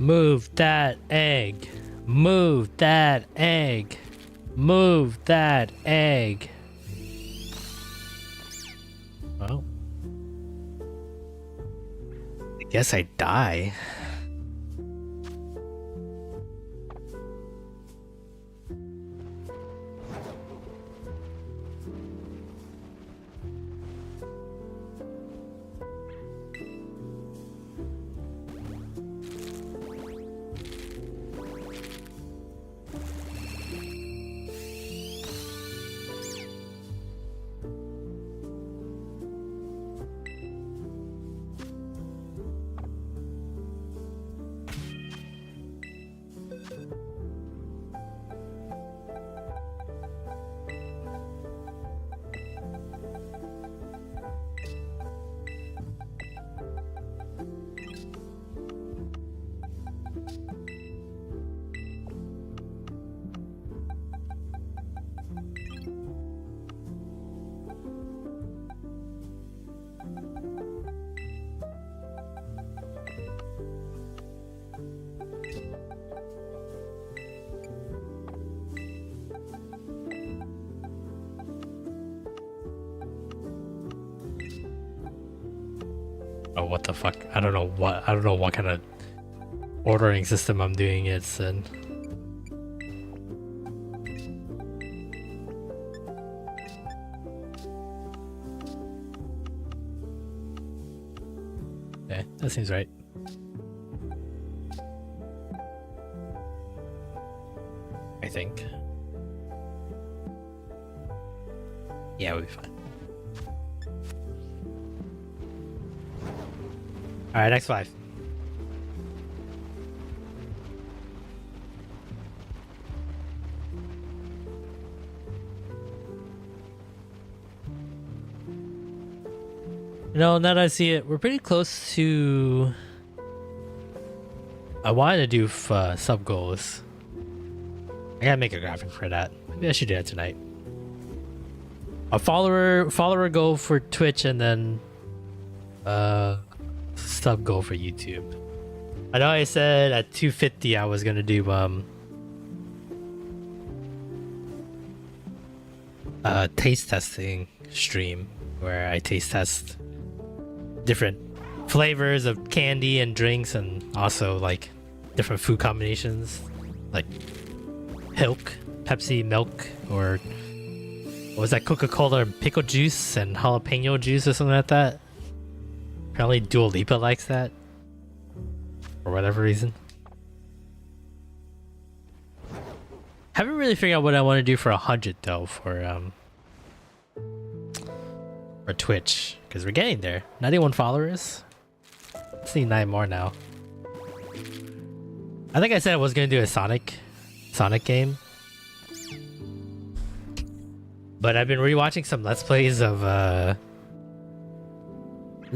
Move that egg. Move that egg. Move that egg. Well, I guess I die. Oh, what the fuck? I don't know what kind of ordering system I'm doing it's in. Okay, that seems right. I think. Yeah, we'll be fine. Alright, next 5. You know, now that I see it, we're pretty close to... I wanted to do sub goals. I gotta make a graphic for that. Maybe I should do that tonight. A follower goal for Twitch and then sub goal for YouTube. I know I said at 250 I was gonna do taste testing stream where I taste test different flavors of candy and drinks and also like different food combinations like milk, Pepsi milk, or what was that, Coca-Cola and pickle juice and jalapeno juice or something like that. Apparently Dua Lipa likes that. For whatever reason. Haven't really figured out what I want to do for 100 though for Twitch. Because we're getting there. 91 followers. Let's see 9 more now. I think I said I was going to do a Sonic game. But I've been rewatching some Let's Plays of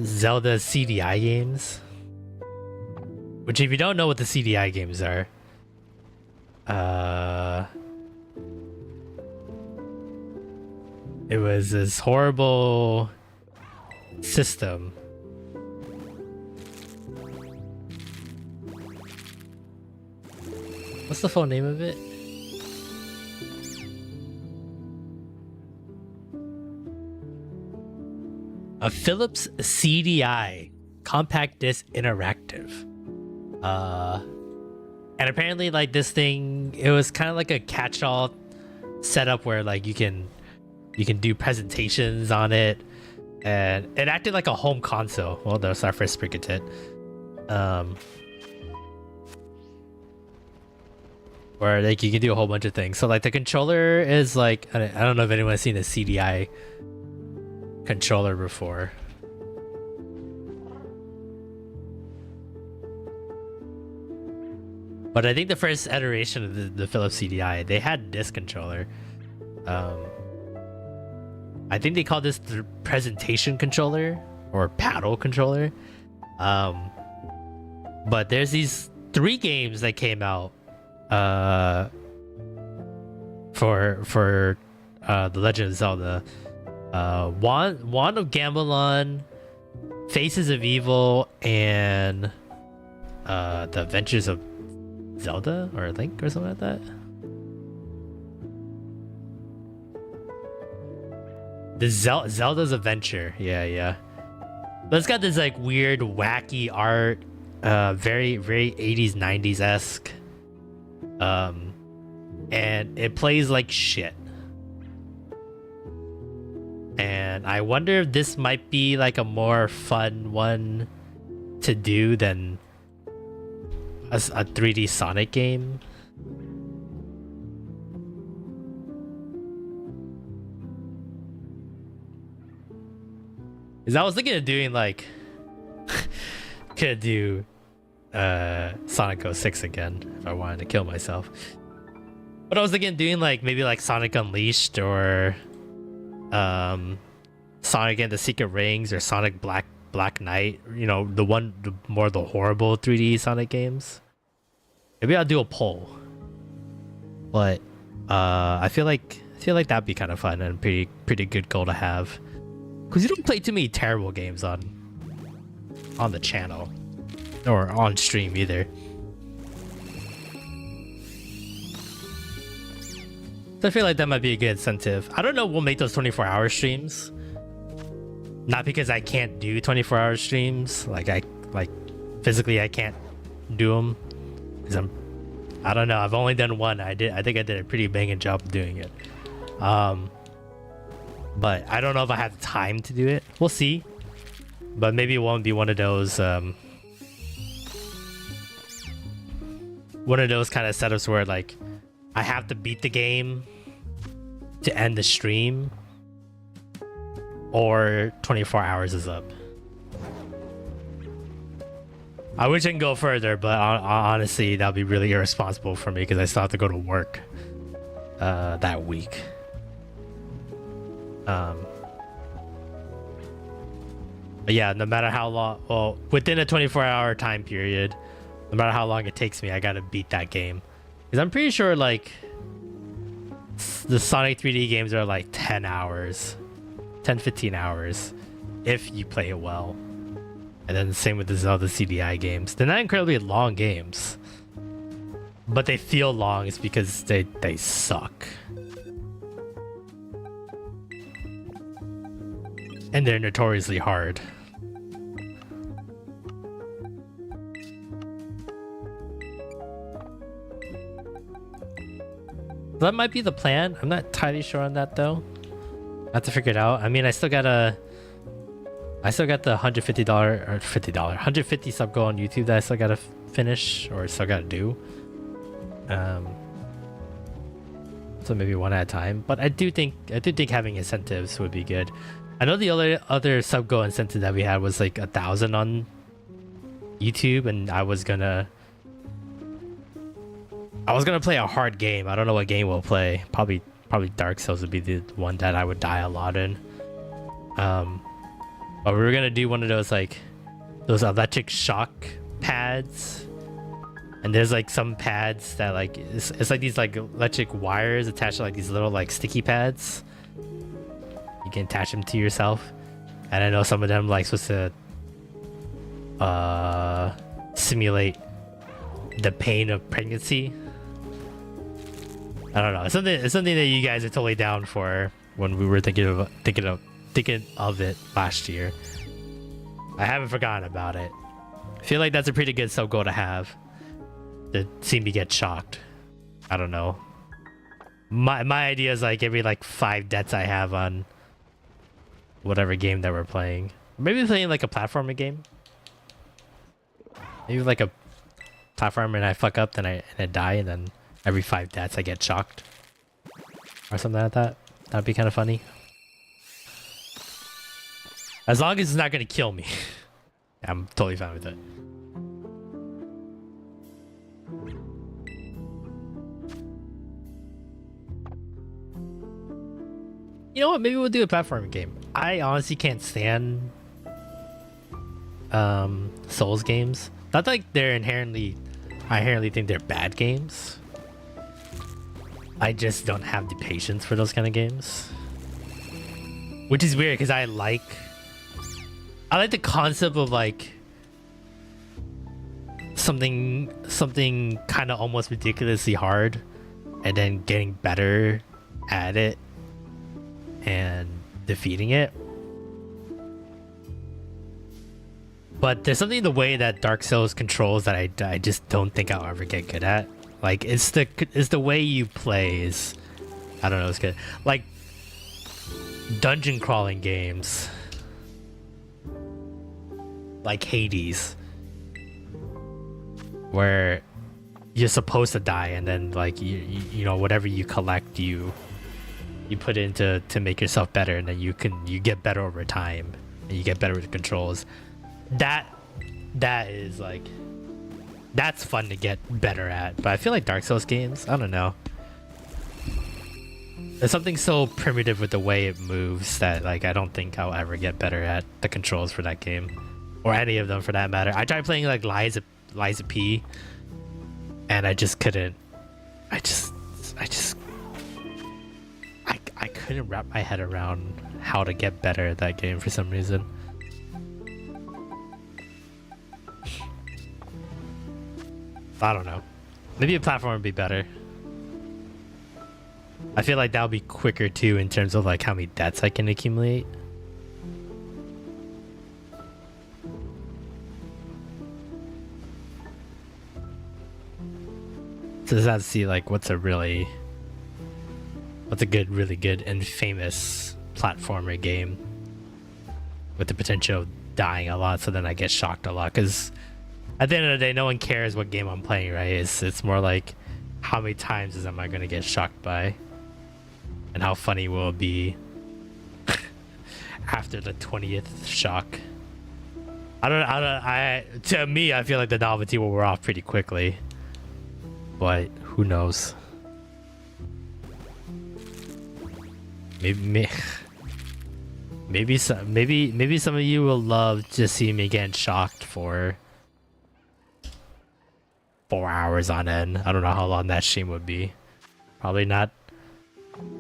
Zelda CDI games. Which, if you don't know what the CDI games are, it was this horrible system. What's the full name of it? A Philips CDI, Compact Disc Interactive. And apparently, like, this thing, it was kind of like a catch-all setup where, like, you can do presentations on it, and it acted like a home console. Well, that was our first Sprigatit. Where, like, you can do a whole bunch of things. So, like, the controller is like, I don't know if anyone's seen a CDI controller before. But I think the first iteration of the Philips CDI, they had this controller. I think they called this the presentation controller or paddle controller. But there's these 3 games that came out for The Legend of Zelda. Wand of Gamelon, Faces of Evil, and The Adventures of Zelda or Link or something like that. The Zelda's Adventure, yeah. But it's got this like weird, wacky art, very 80s, 90s esque, and it plays like shit. And I wonder if this might be like a more fun one to do than a 3D Sonic game. Because I was thinking of doing like could do Sonic 06 again if I wanted to kill myself. But I was thinking of doing like maybe like Sonic Unleashed or Sonic and the Secret Rings or Sonic Black Knight, you know, the horrible 3D Sonic games. Maybe I'll do a poll. But I feel like that'd be kind of fun and pretty good goal to have. Cause you don't play too many terrible games on the channel or on stream either. So I feel like that might be a good incentive. I don't know we'll make those 24-hour streams. Not because I can't do 24-hour streams. Like physically I can't do them. Cause I don't know. I've only done one. I think I did a pretty banging job of doing it. But I don't know if I have time to do it. We'll see. But maybe it won't be one of those kind of setups where like I have to beat the game to end the stream or 24 hours is up. I wish I can go further, but honestly, that'd be really irresponsible for me because I still have to go to work that week. But yeah, no matter how long, well, within a 24-hour time period, no matter how long it takes me, I gotta beat that game. Because I'm pretty sure like the Sonic 3D games are like 10 hours, 10-15 hours if you play it well. And then the same with the Zelda CDI games. They're not incredibly long games, but they feel long. It's because they suck. And they're notoriously hard. That might be the plan. I'm not entirely sure on that though. I have to figure it out. I mean, I still gotta I still got the $150 or $150 sub goal on YouTube that I still gotta finish or still gotta do. So maybe one at a time. But I do think having incentives would be good. I know the other sub goal incentive that we had was like 1,000 on YouTube, and I was gonna play a hard game. I don't know what game we'll play. Probably Dark Souls would be the one that I would die a lot in. But we were gonna do one of those like those electric shock pads, and there's like some pads that like it's like these like electric wires attached to like these little like sticky pads. You can attach them to yourself, and I know some of them like supposed to simulate the pain of pregnancy. I don't know. It's something that you guys are totally down for when we were thinking of it last year. I haven't forgotten about it. I feel like that's a pretty good sub goal to have. To see me get shocked. I don't know. My idea is like every like 5 deaths I have on whatever game that we're playing. Maybe playing like a platforming game. Maybe like a platformer and I fuck up, then I die, and then every 5 deaths I get shocked. Or something like that. That'd be kind of funny. As long as it's not gonna kill me. I'm totally fine with it. You know what? Maybe we'll do a platforming game. I honestly can't stand Souls games. Not like they're inherently... I inherently think they're bad games. I just don't have the patience for those kind of games. Which is weird because I like the concept of like something kind of almost ridiculously hard and then getting better at it and defeating it. But there's something in the way that Dark Souls controls that I just don't think I'll ever get good at. Like it's the way you play is, I don't know, it's good. Like dungeon crawling games like Hades, where you're supposed to die and then like you know whatever you collect you put into to make yourself better, and then you get better over time and you get better with the controls. That is like, that's fun to get better at. But I feel like Dark Souls games, I don't know, there's something so primitive with the way it moves that like I don't think I'll ever get better at the controls for that game, or any of them for that matter. I tried playing like Liza P, and I just couldn't. I couldn't wrap my head around how to get better at that game for some reason. I don't know. Maybe a platform would be better. I feel like that would be quicker too in terms of like how many deaths I can accumulate. So just have to see like what's a really good and famous platformer game with the potential of dying a lot, so then I get shocked a lot, because at the end of the day no one cares what game I'm playing, right? It's more like how many times am I gonna get shocked by, and how funny will it be after the 20th shock. To me, I feel like the novelty will wear off pretty quickly, but who knows? Maybe some of you will love just seeing me getting shocked for 4 hours on end. I don't know how long that stream would be. Probably not.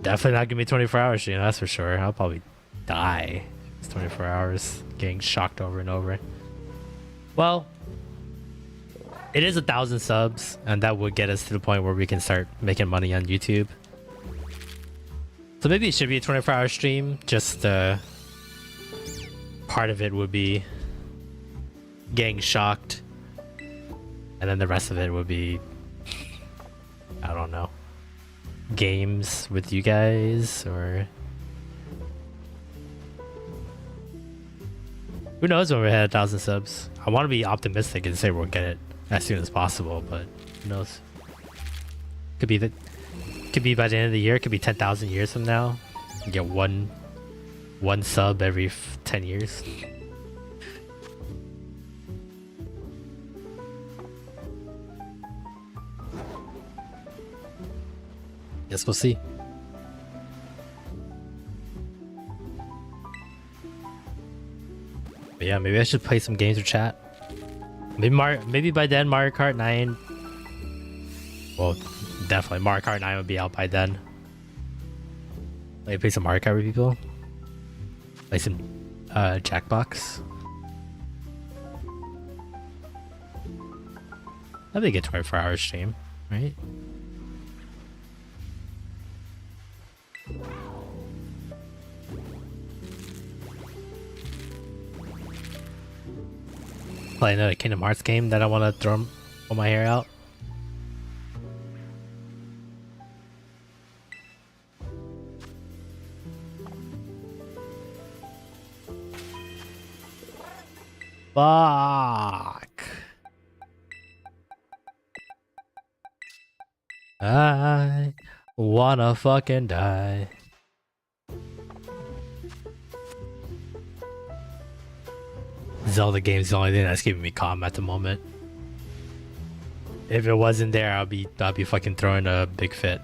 Definitely not gonna be 24 hours stream, that's for sure. I'll probably die. It's 24 hours getting shocked over and over. Well, it is 1,000 subs, and that would get us to the point where we can start making money on YouTube. So maybe it should be a 24-hour stream. Just part of it would be getting shocked, and then the rest of it would be, I don't know, games with you guys, or Who knows when we hit 1,000 subs? I want to be optimistic and say we'll get it as soon as possible, but who knows? Could be by the end of the year. Could be 10,000 years from now. You get one sub every 10 years. Guess we'll see. But yeah, maybe I should play some games or chat. Maybe by then Mario Kart 9. Well, definitely Mario Kart 9 would be out by then. Maybe play some Mario Kart with people. Play some Jackbox. That'd be a good 24-hour stream, right? Play another Kingdom Hearts game that I want to pull my hair out. Fuck. I wanna fucking die. Zelda game's the only thing that's keeping me calm at the moment. If it wasn't there, I'll be fucking throwing a big fit.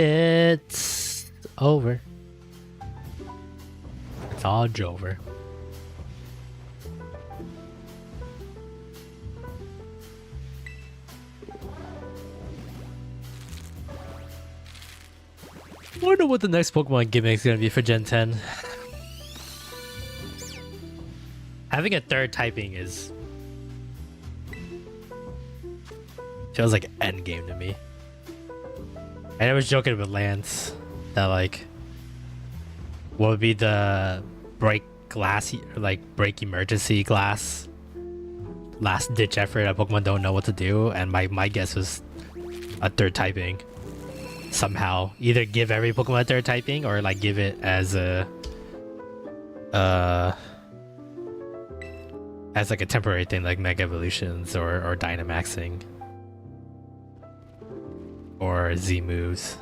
It's over. It's all over. I wonder what the next Pokemon gimmick is gonna be for Gen 10. Having a third typing feels like end game to me. And I was joking with Lance that like, what would be the break emergency glass last ditch effort that Pokemon don't know what to do, and my guess was a third typing. Somehow either give every Pokemon a third typing or like give it as a as like a temporary thing like Mega Evolutions or Dynamaxing or Z moves.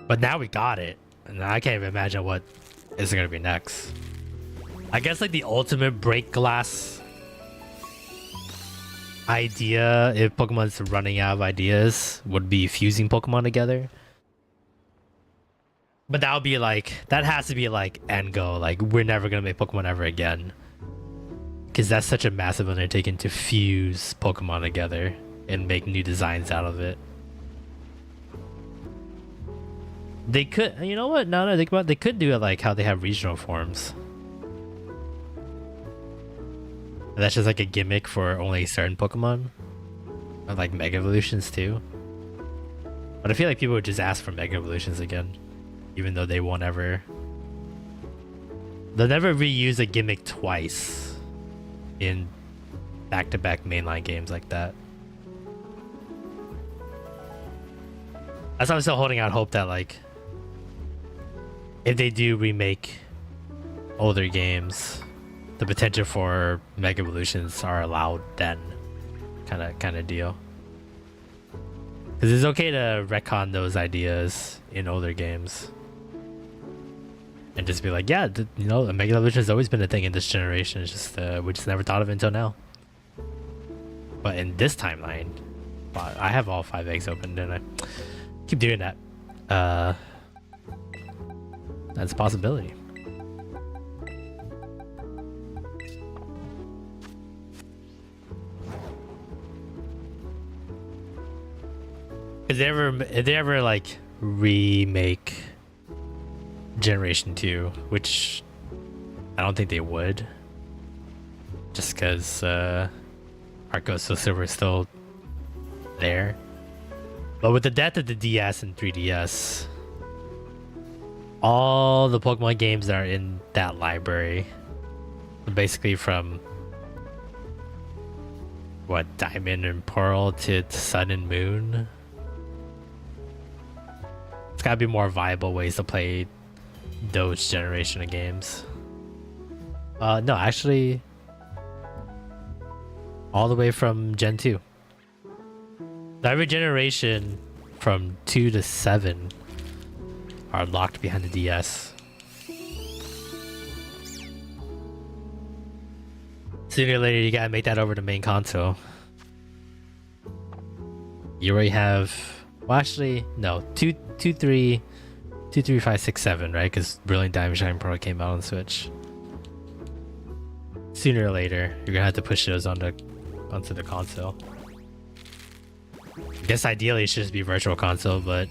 But now we got it, and I can't even imagine what is gonna be next. I guess like the ultimate break glass idea, if Pokemon's running out of ideas, would be fusing Pokemon together. But that would be like, that has to be like end go, like we're never gonna make Pokemon ever again, because that's such a massive undertaking to fuse Pokemon together and make new designs out of it. They could, you know what, now that I think about it, they could do it like how they have regional forms. That's just like a gimmick for only certain Pokemon. Or like Mega Evolutions too. But I feel like people would just ask for Mega Evolutions again. Even though they won't ever... They'll never reuse a gimmick twice in back-to-back mainline games like that. That's why I'm still holding out hope that like if they do remake older games, the potential for mega evolutions are allowed then, kind of deal. Because it's okay to retcon those ideas in older games and just be like, yeah, you know, a mega evolution has always been a thing in this generation. It's just we just never thought of it until now. But in this timeline, wow, I have all 5 eggs open, and I keep doing that. That's a possibility. If they ever like remake Generation 2, which I don't think they would, just because Arco So Silver is still there. But with the death of the DS and 3DS, all the Pokemon games that are in that library, basically from what, Diamond and Pearl to Sun and Moon, it's gotta be more viable ways to play those generation of games. No, actually, all the way from Gen 2. Every generation from 2 to 7 are locked behind the DS. Sooner or later, you gotta make that over to main console. You already have, well, actually, no, 2, 3, 5, 6, 7, right? Because Brilliant Diamond Shining Pearl came out on Switch. Sooner or later, you're gonna have to push those onto the console. I guess ideally it should just be Virtual Console, but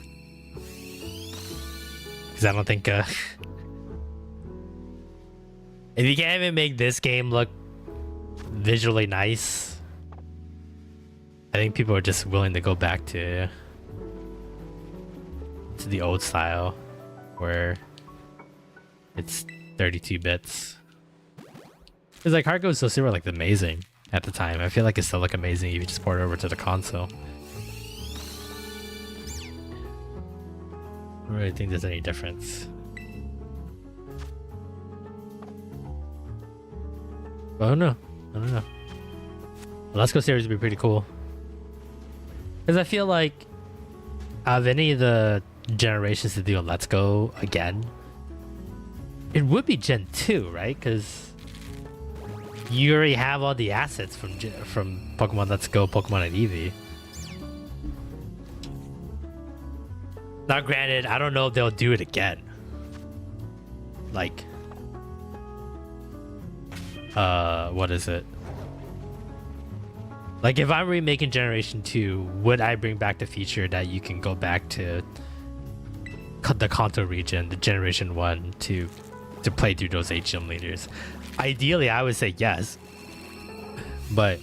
because I don't think if you can't even make this game look visually nice, I think people are just willing to go back to the old style where it's 32 bits. It's like Heart Goes So Silver looked amazing at the time. I feel like it still look amazing if you just port it over to the console. I don't really think there's any difference. I don't know. The Let's Go series would be pretty cool. Because I feel like out of any of the generations to do a Let's Go again, it would be Gen 2, right? Because you already have all the assets from Pokemon Let's Go, Pokemon and Eevee. Now granted, I don't know if they'll do it again. Like, what is it? Like, if I'm remaking Generation 2, would I bring back the feature that you can go back to the Kanto region, the Generation 1, to play through those 8 gym leaders? Ideally, I would say yes. But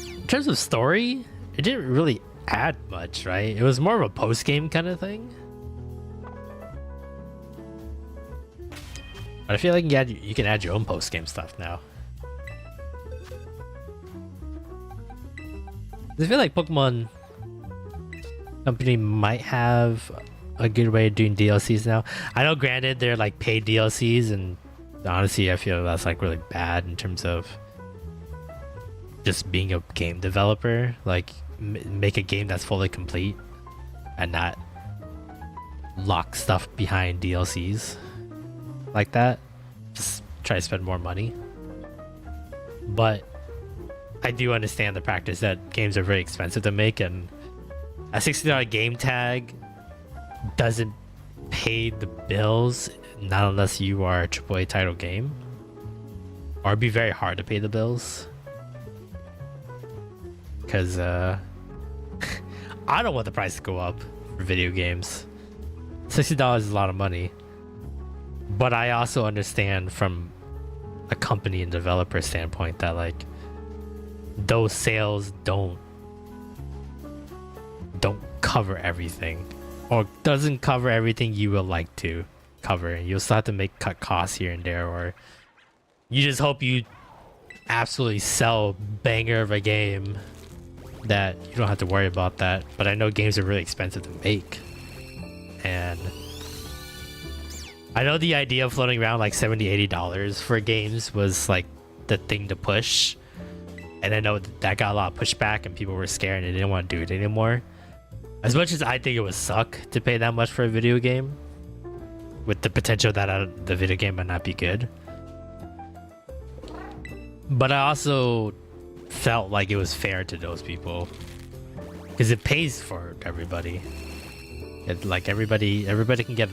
in terms of story, it didn't really add much, right? It was more of a post-game kind of thing. But I feel like you can add your own post-game stuff now. I feel like Pokemon Company might have a good way of doing DLCs now. I know, granted, they're like paid DLCs, and honestly, I feel that's like really bad in terms of just being a game developer. Like, make a game that's fully complete and not lock stuff behind DLCs like that. Just try to spend more money. But I do understand the practice that games are very expensive to make, and a $60 game tag doesn't pay the bills, not unless you are a AAA title game, or it'd be very hard to pay the bills. Because I don't want the price to go up for video games. $60 is a lot of money, but I also understand from a company and developer standpoint that like those sales don't cover everything, or doesn't cover everything you would like to cover. You'll still have to cut costs here and there, or you just hope you absolutely sell banger of a game that you don't have to worry about that, but I know games are really expensive to make. And I know the idea of floating around like $70-$80 for games was like the thing to push. And I know that got a lot of pushback and people were scared and they didn't want to do it anymore. As much as I think it would suck to pay that much for a video game, with the potential that the video game might not be good. But I also felt like it was fair to those people because it pays for everybody. Like everybody can get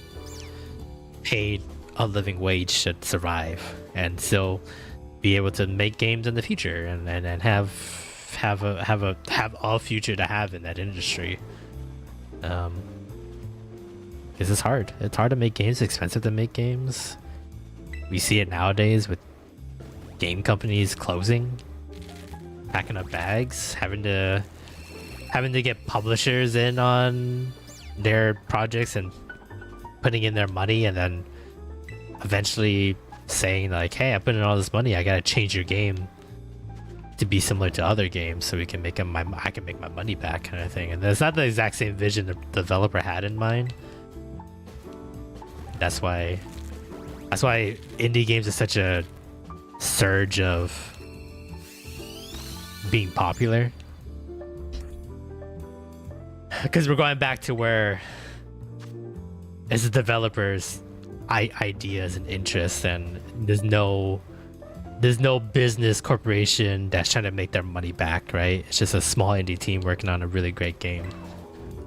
paid a living wage to survive and still be able to make games in the future and have a future to have in that industry. Because it's hard. It's hard to make games. It's expensive to make games. We see it nowadays with game companies closing, packing up bags, having to get publishers in on their projects and putting in their money, and then eventually saying like, "Hey, I put in all this money. I gotta change your game to be similar to other games so we can make I can make my money back," kind of thing. And that's not the exact same vision the developer had in mind. That's why indie games is such a surge of being popular, because we're going back to where it's the developers' ideas and interests, and there's no business corporation that's trying to make their money back, right? It's just a small indie team working on a really great game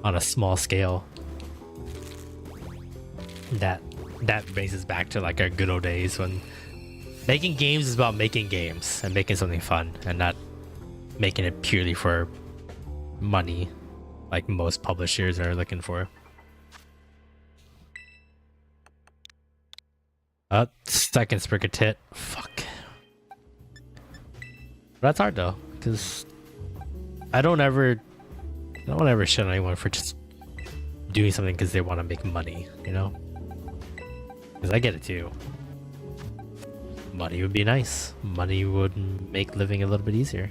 on a small scale. That raises back to like our good old days when making games is about making games and making something fun and not making it purely for money like most publishers are looking for. Second Spricket hit. Fuck. But that's hard though, because I don't ever shit on anyone for just doing something because they want to make money, you know? Because I get it too. Money would be nice. Money would make living a little bit easier.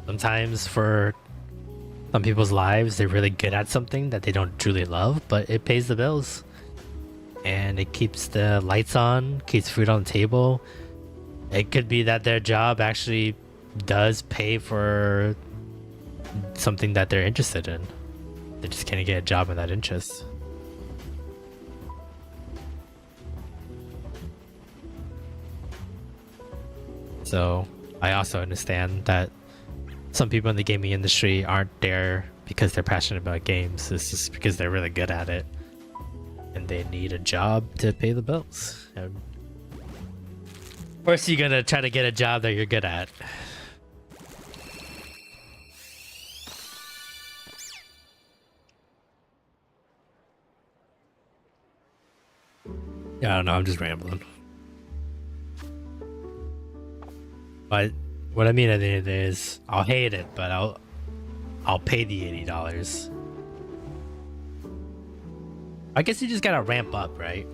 Sometimes for some people's lives, they're really good at something that they don't truly love, but it pays the bills. And it keeps the lights on, keeps food on the table. It could be that their job actually does pay for something that they're interested in. They just can't get a job in that interest. So I also understand that some people in the gaming industry aren't there because they're passionate about games. It's just because they're really good at it and they need a job to pay the bills. And of course you're gonna try to get a job that you're good at. Yeah, I don't know, I'm just rambling. But what I mean at the end of the day is I'll hate it, but I'll pay the $80. I guess you just gotta ramp up, right?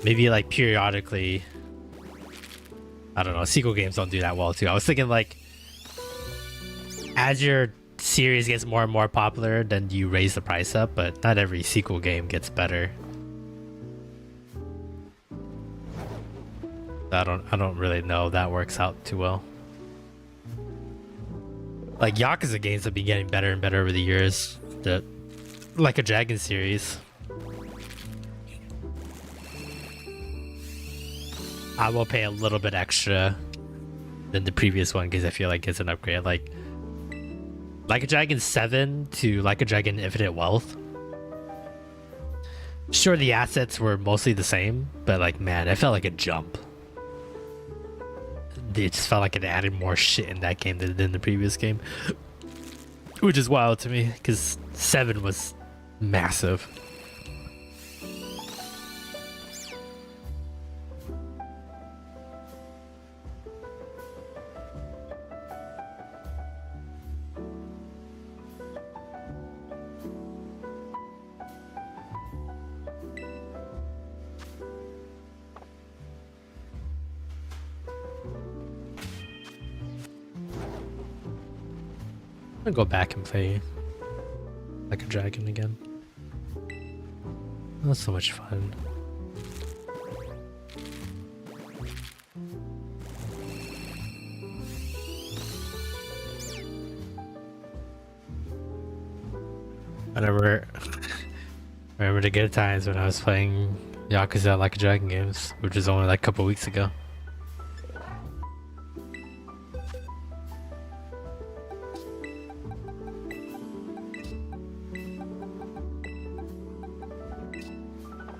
Maybe like periodically. I don't know, sequel games don't do that well too. I was thinking like as your series gets more and more popular, then you raise the price up, but not every sequel game gets better. I don't really know if that works out too well. Like Yakuza games have been getting better and better over the years. The Like a Dragon series. I will pay a little bit extra than the previous one because I feel like it's an upgrade. Like a Dragon 7 to Like a Dragon Infinite Wealth. Sure, the assets were mostly the same, but like, man, it felt like a jump. It just felt like it added more shit in that game than the previous game, which is wild to me because 7 was massive. gonna go back and play Like a Dragon again. That was so much fun. I remember the good times when I was playing Yakuza Like a Dragon games, which was only like a couple weeks ago.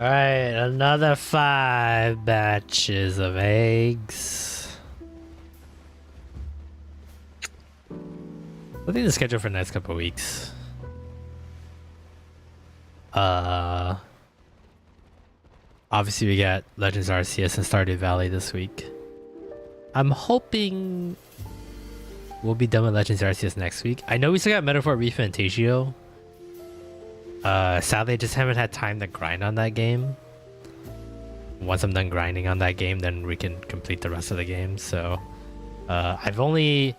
Alright, another 5 batches of eggs. I think the schedule for the next couple weeks. Obviously we got Legends Arceus and Stardew Valley this week. I'm hoping we'll be done with Legends Arceus next week. I know we still got Metaphor Reef and Tagio. Sadly I just haven't had time to grind on that game. Once I'm done grinding on that game, then we can complete the rest of the game. So the only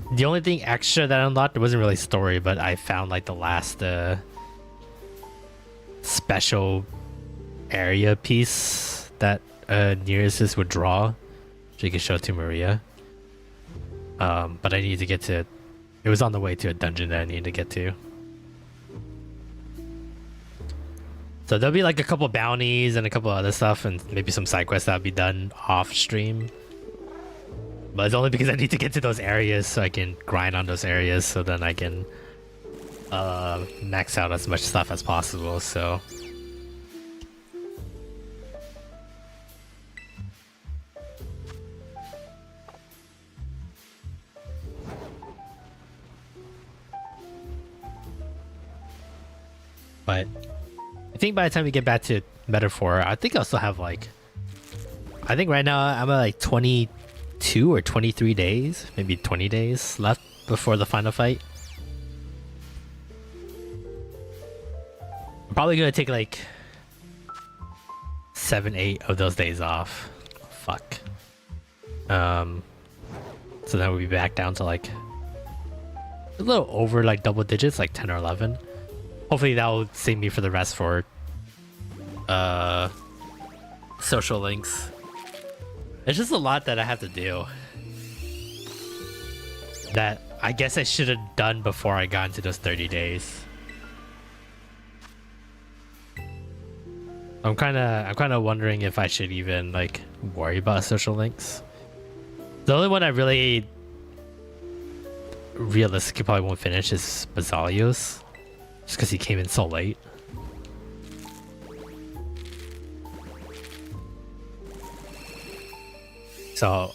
thing extra that I unlocked, it wasn't really story, but I found like the last special area piece that Nereus would draw, so you could show to Maria. But I needed to get to it was on the way to a dungeon that I needed to get to. So there'll be like a couple bounties and a couple other stuff and maybe some side quests that'll be done off stream. But it's only because I need to get to those areas so I can grind on those areas so then I can max out as much stuff as possible. So but I think by the time we get back to Metaphor, I think I'll still have like, I think right now I'm at like 22 or 23 days, maybe 20 days left before the final fight. I'm probably gonna take like 7-8 of those days off. Fuck. So then we'll be back down to like a little over like double digits, like 10 or 11. Hopefully that will save me for the rest for social links. It's just a lot that I have to do that I guess I should have done before I got into those 30 days. I'm kind of wondering if I should even like worry about social links. The only one I really realistically probably won't finish is Bazalios. Just because he came in so late. So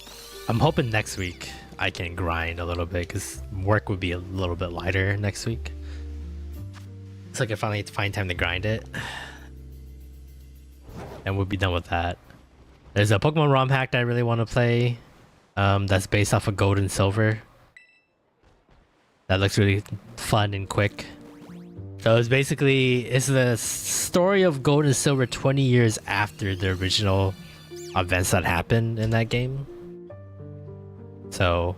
I'm hoping next week I can grind a little bit because work would be a little bit lighter next week. So I can finally find time to grind it. And we'll be done with that. There's a Pokemon ROM hack that I really want to play. That's based off of Gold and Silver. That looks really fun and quick. So it's the story of Gold and Silver 20 years after the original events that happened in that game. So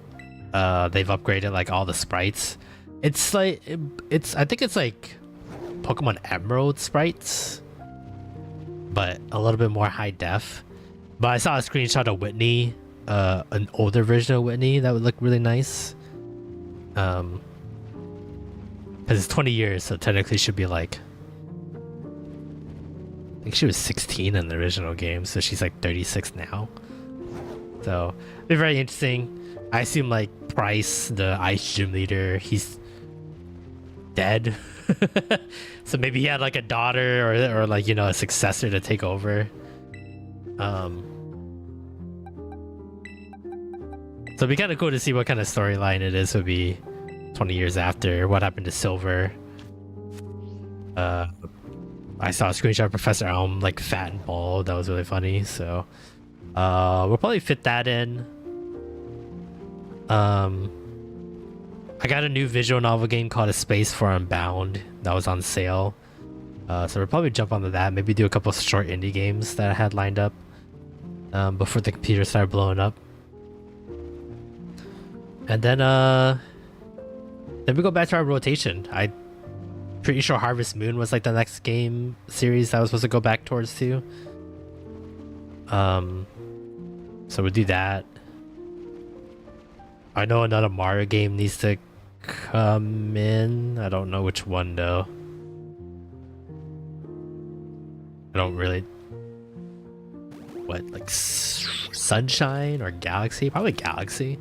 they've upgraded like all the sprites. I think it's like Pokemon Emerald sprites, but a little bit more high def. But I saw a screenshot of Whitney, an older version of Whitney that would look really nice. Because it's 20 years, so technically should be like, I think she was 16 in the original game, so she's like 36 now. So it'll be very interesting. I assume like Price, the Ice Gym leader, he's dead. So maybe he had like a daughter or like, you know, a successor to take over. So it'd be kind of cool to see what kind of storyline it is. Would be 20 years after what happened to Silver. I saw a screenshot of Professor Elm like fat and bald. That was really funny. So we'll probably fit that in. I got a new visual novel game called A Space for Unbound that was on sale. So we'll probably jump onto that. Maybe do a couple of short indie games that I had lined up before the computer started blowing up. And then Then we go back to our rotation. I'm pretty sure Harvest Moon was like the next game series that I was supposed to go back towards too. So we'll do that. I know another Mario game needs to come in. I don't know which one though. I don't really... What, like Sunshine or Galaxy? Probably Galaxy.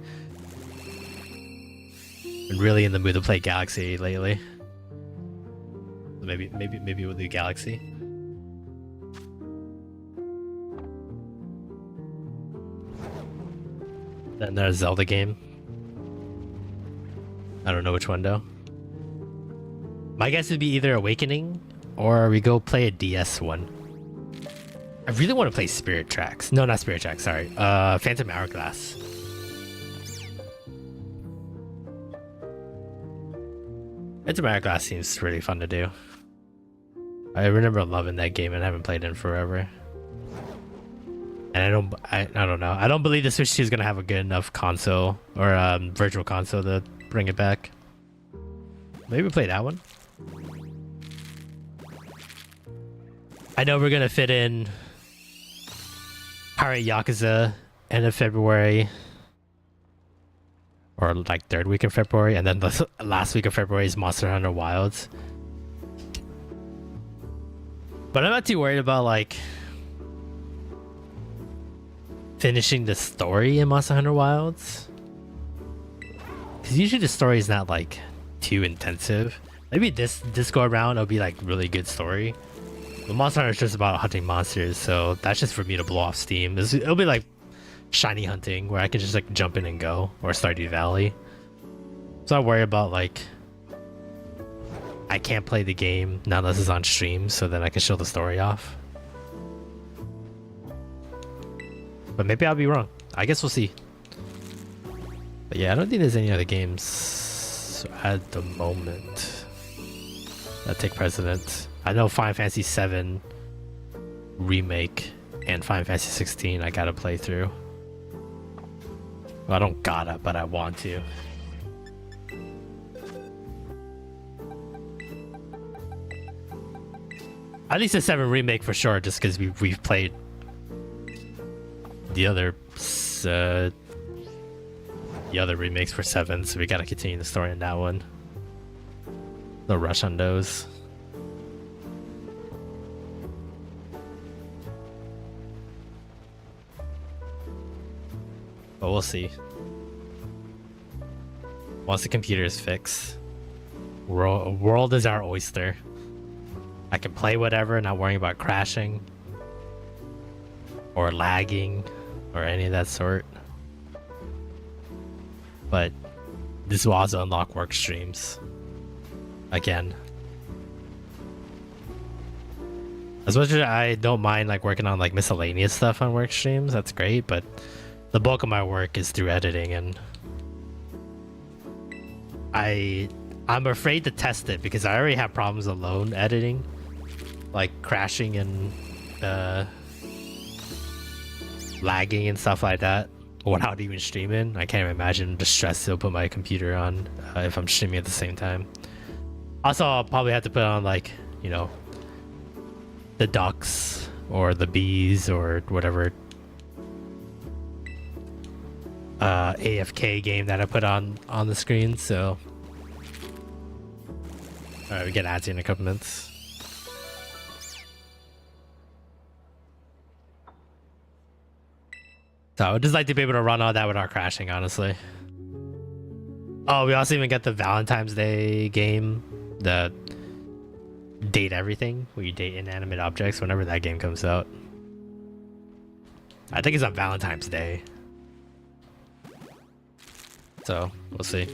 Been really in the mood to play Galaxy lately. Maybe we'll do Galaxy. Then there's a Zelda game. I don't know which one though. My guess would be either Awakening or we go play a DS one. I really want to play Spirit Tracks. No, not Spirit Tracks, sorry. Phantom Hourglass. Phantom Hourglass seems really fun to do. I remember loving that game and haven't played it in forever. And I don't know. I don't believe the Switch 2 is gonna have a good enough console or virtual console to bring it back. Maybe play that one. I know we're gonna fit in Pirate Yakuza end of February, or like third week of February, and then the last week of February is Monster Hunter Wilds. But I'm not too worried about like finishing the story in Monster Hunter Wilds, because usually the story is not like too intensive. Maybe this go around it'll be like really good story. But Monster Hunter is just about hunting monsters, so that's just for me to blow off steam. It'll be like shiny hunting where I can just like jump in and go, or Stardew Valley. So I worry about like I can't play the game not unless it's on stream, so then I can show the story off. But maybe I'll be wrong. I guess we'll see. But yeah, I don't think there's any other games at the moment that take precedence. I know Final Fantasy VII Remake and Final Fantasy 16 I gotta play through. Well, I don't gotta, but I want to. At least the 7 Remake for sure, just because we've played the other remakes for 7, so we gotta continue the story in that one. No rush on those. But we'll see. Once the computer is fixed, world is our oyster. I can play whatever, not worrying about crashing or lagging or any of that sort. But this will also unlock work streams again. As much as I don't mind like working on like miscellaneous stuff on work streams, that's great, but the bulk of my work is through editing, and I'm afraid to test it because I already have problems alone editing, like crashing and lagging and stuff like that without even streaming. I can't imagine the stress it'll put my computer on if I'm streaming at the same time. Also, I'll probably have to put on like, you know, the ducks or the bees or whatever AFK game that I put on the screen. So alright, we get ads in a couple minutes. So I would just like to be able to run all that without crashing, honestly. Oh, we also even get the Valentine's Day game, the date everything, where you date inanimate objects whenever that game comes out. I think it's on Valentine's Day. So, we'll see.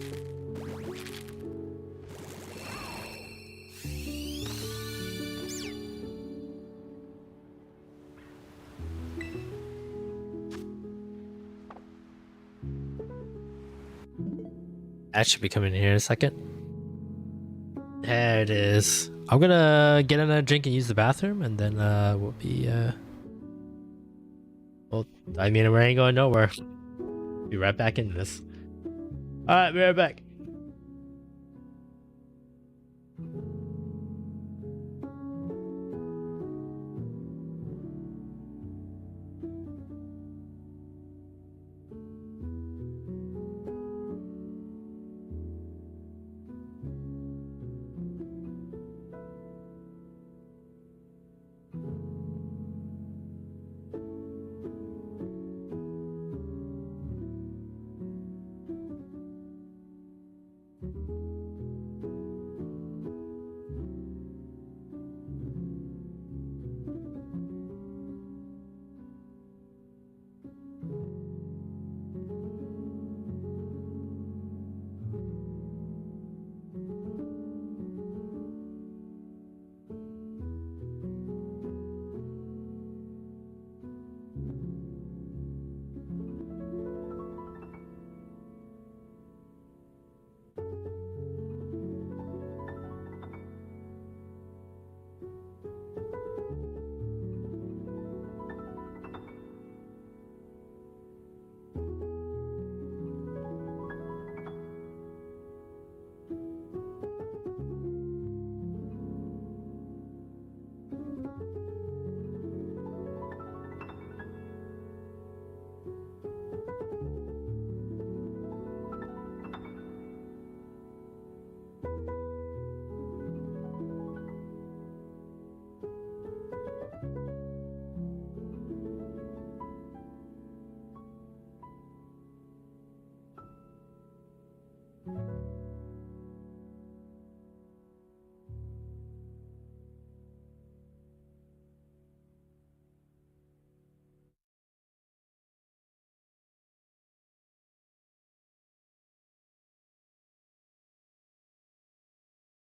That should be coming in here in a second. There it is. I'm gonna get another drink and use the bathroom, and then we'll be well, I mean, we ain't going nowhere. Be right back into this. Alright, be right back.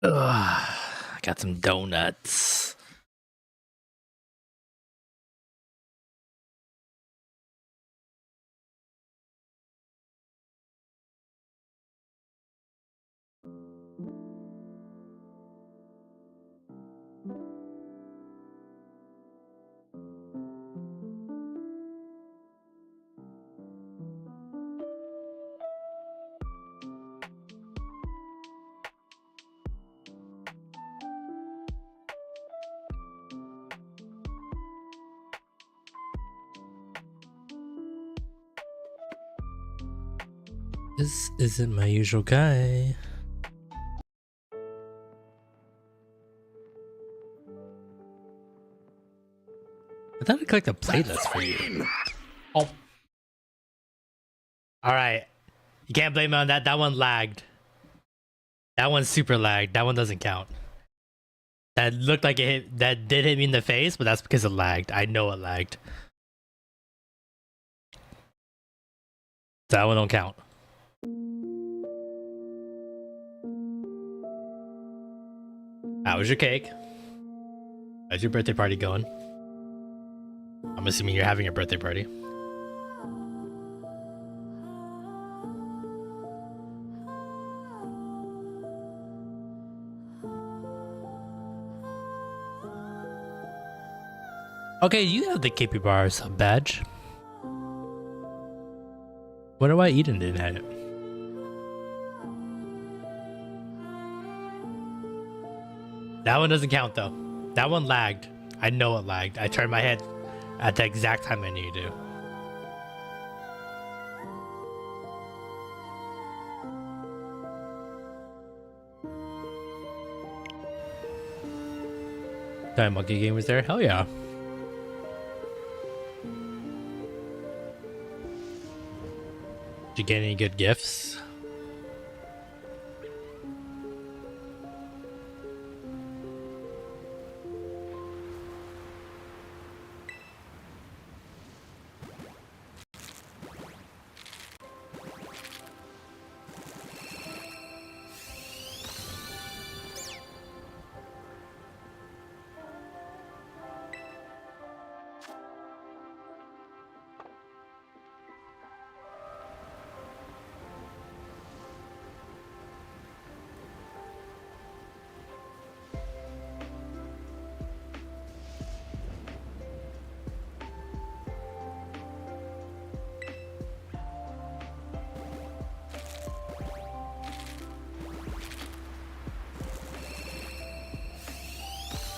I got some donuts. This isn't my usual guy. I thought I clicked a playlist for you. Oh. Alright. You can't blame me on that. That one lagged. That one's super lagged. That one doesn't count. That looked like it hit, that did hit me in the face, but that's because it lagged. I know it lagged. That one don't count. How was your cake? How's your birthday party going? I'm assuming you're having a birthday party. Okay, you have the KP sub badge. Wonder why Eden didn't have it. That one doesn't count though. That one lagged. I know it lagged. I turned my head at the exact time I knew to. Giant monkey game was there? Hell yeah. Did you get any good gifts?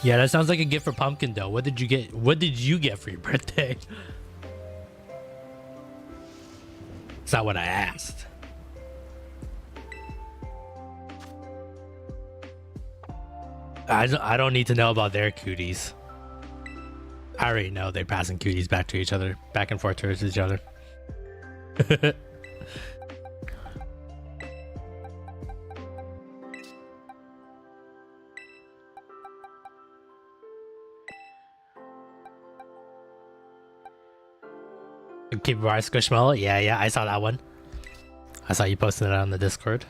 Yeah, that sounds like a gift for Pumpkin though. What did you get? What did you get for your birthday? It's not what I asked. I don't need to know about their cooties. I already know they're passing cooties back to each other, back and forth towards each other. Keep bar squishmallow. Yeah, I saw that one. I saw you posting it on the Discord.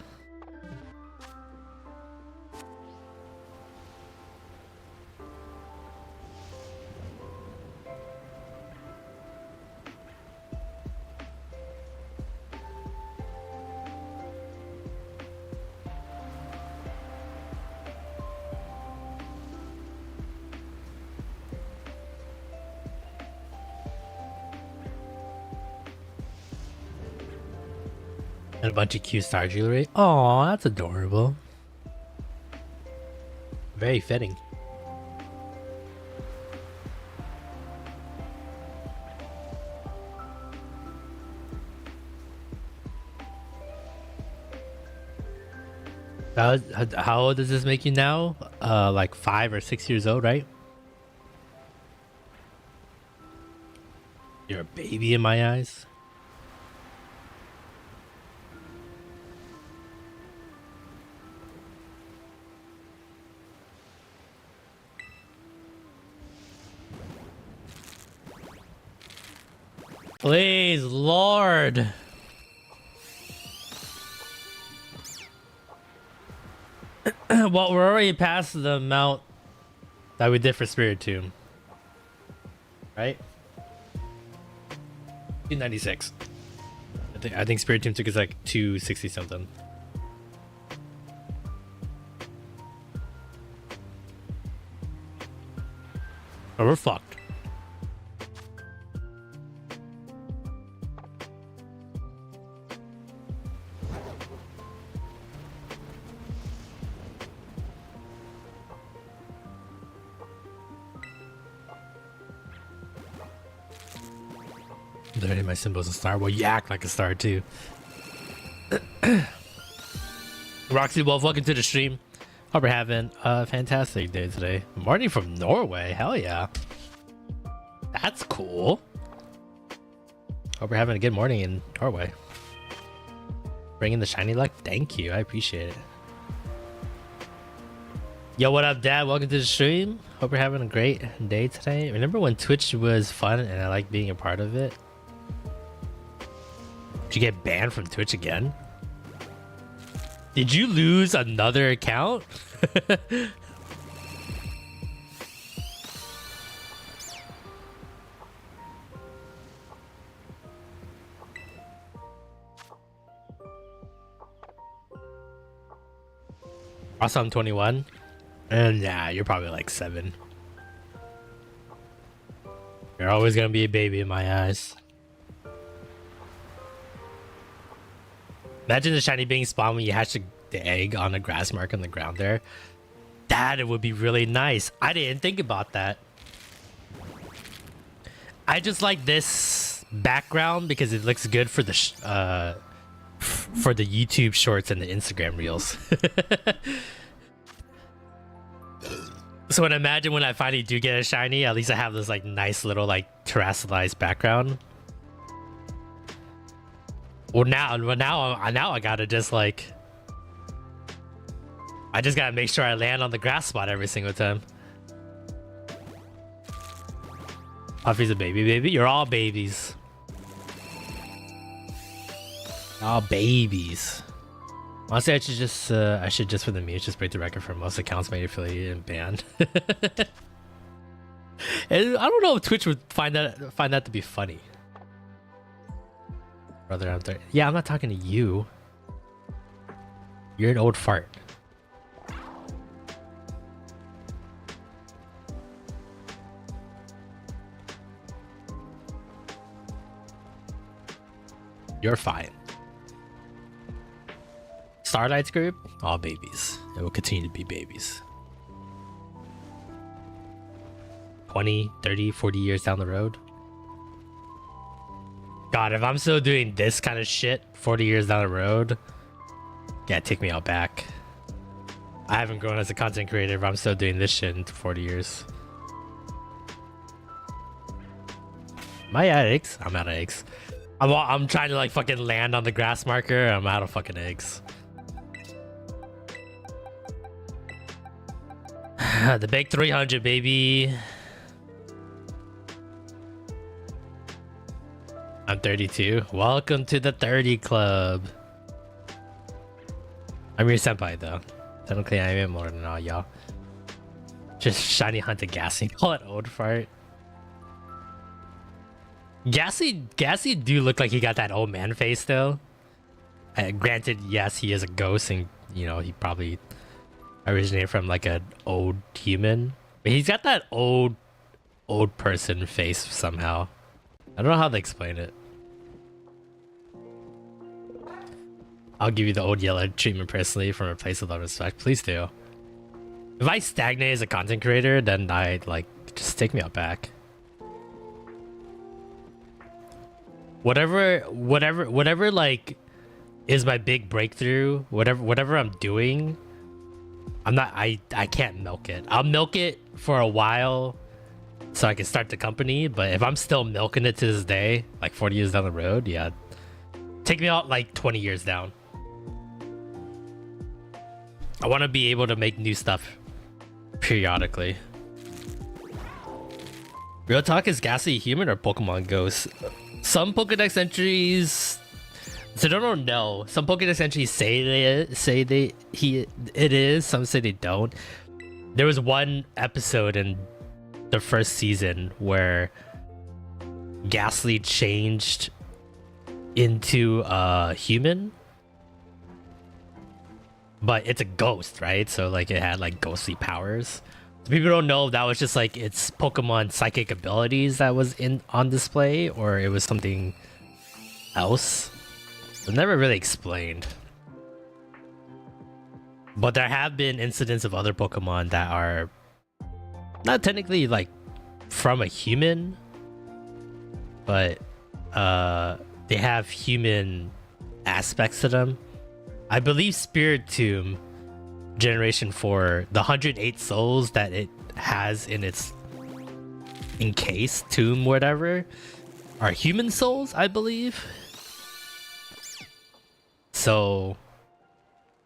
And a bunch of cute star jewelry. Oh, that's adorable. Very fitting. How old does this make you now? Like 5 or 6 years old, right? You're a baby in my eyes. Please, Lord. Well, we're already past the amount that we did for Spirit Tomb, right? 296. I think Spirit Tomb took us like 260 something. Oh, we're fucked. Literally, my symbol's a star. Well, you act like a star too. Roxy Wolf, welcome to the stream. Hope you're having a fantastic day today. Morning from Norway, hell yeah. That's cool. Hope you're having a good morning in Norway. Bringing the shiny luck, thank you, I appreciate it. Yo, what up, Dad? Welcome to the stream. Hope you're having a great day today. Remember when Twitch was fun and I liked being a part of it? Did you get banned from Twitch again? Did you lose another account? Also, I'm 21. And nah, you're probably like 7. You're always gonna be a baby in my eyes. Imagine the shiny being spawned when you hatch the egg on a grass mark on the ground there. That it would be really nice. I didn't think about that. I just like this background because it looks good for the YouTube shorts and the Instagram reels. So when I finally do get a shiny, at least I have this like nice little like terrestrialized background. Well, now I gotta just like, I just gotta make sure I land on the grass spot every single time. Puffy's a baby. You're all babies. All babies. Honestly, I should just for the memes just break the record for most accounts made affiliated and banned. And I don't know if Twitch would find that to be funny. Brother, I'm 30. Yeah, I'm not talking to you. You're an old fart. You're fine. Starlight's group? All babies. It will continue to be babies. 20, 30, 40 years down the road. God, if I'm still doing this kind of shit 40 years down the road, yeah, take me out back. I haven't grown as a content creator if I'm still doing this shit in 40 years. Am I out of eggs? I'm out of eggs. I'm trying to like fucking land on the grass marker. I'm out of fucking eggs. The big 300, baby. I'm 32. Welcome to the 30 club. I'm your senpai though. Technically I am more than all y'all. Just shiny hunter gassy. Call it old fart. Gassy do look like he got that old man face though. Granted, yes, he is a ghost and you know he probably originated from like an old human. But he's got that old person face somehow. I don't know how to explain it. I'll give you the old yellow treatment personally from a place of love and respect. Please do. If I stagnate as a content creator, then I like just take me out back. Whatever like is my big breakthrough, whatever I'm doing, I can't milk it. I'll milk it for a while so I can start the company, but if I'm still milking it to this day, like 40 years down the road, yeah, take me out like 20 years down. I want to be able to make new stuff periodically. Real talk, is Gassy human or Pokemon ghost? Some Pokedex entries So I don't know. Some Pokemon essentially it is. Some say they don't. There was one episode in the first season where Ghastly changed into a human, but it's a ghost, right? So like it had like ghostly powers. So people don't know if that was just like its Pokemon psychic abilities that was on display, or it was something else. It's never really explained. But there have been incidents of other Pokemon that are not technically like from a human, but they have human aspects to them. I believe Spiritomb Generation 4, the 108 souls that it has in its encased tomb, whatever, are human souls, I believe. So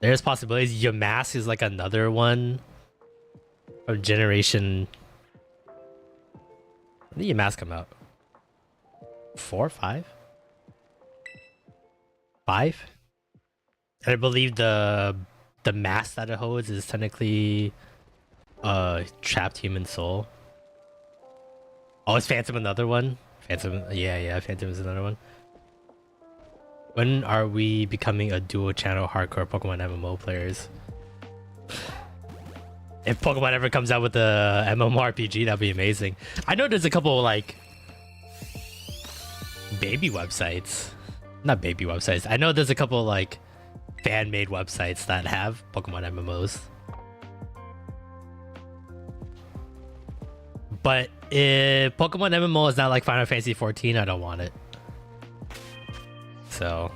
there's possibilities. Yamask is like another one of Generation. When did Yamask come out? 4, 5? 5? And I believe the mask that it holds is technically a trapped human soul. Oh, is Phantom another one? Phantom, yeah, Phantom is another one. When are we becoming a dual channel hardcore Pokemon MMO players? If Pokemon ever comes out with a MMORPG, that'd be amazing. I know there's a couple like baby websites. Not baby websites. I know there's a couple like fan-made websites that have Pokemon MMOs. But if Pokemon MMO is not like Final Fantasy 14, I don't want it. So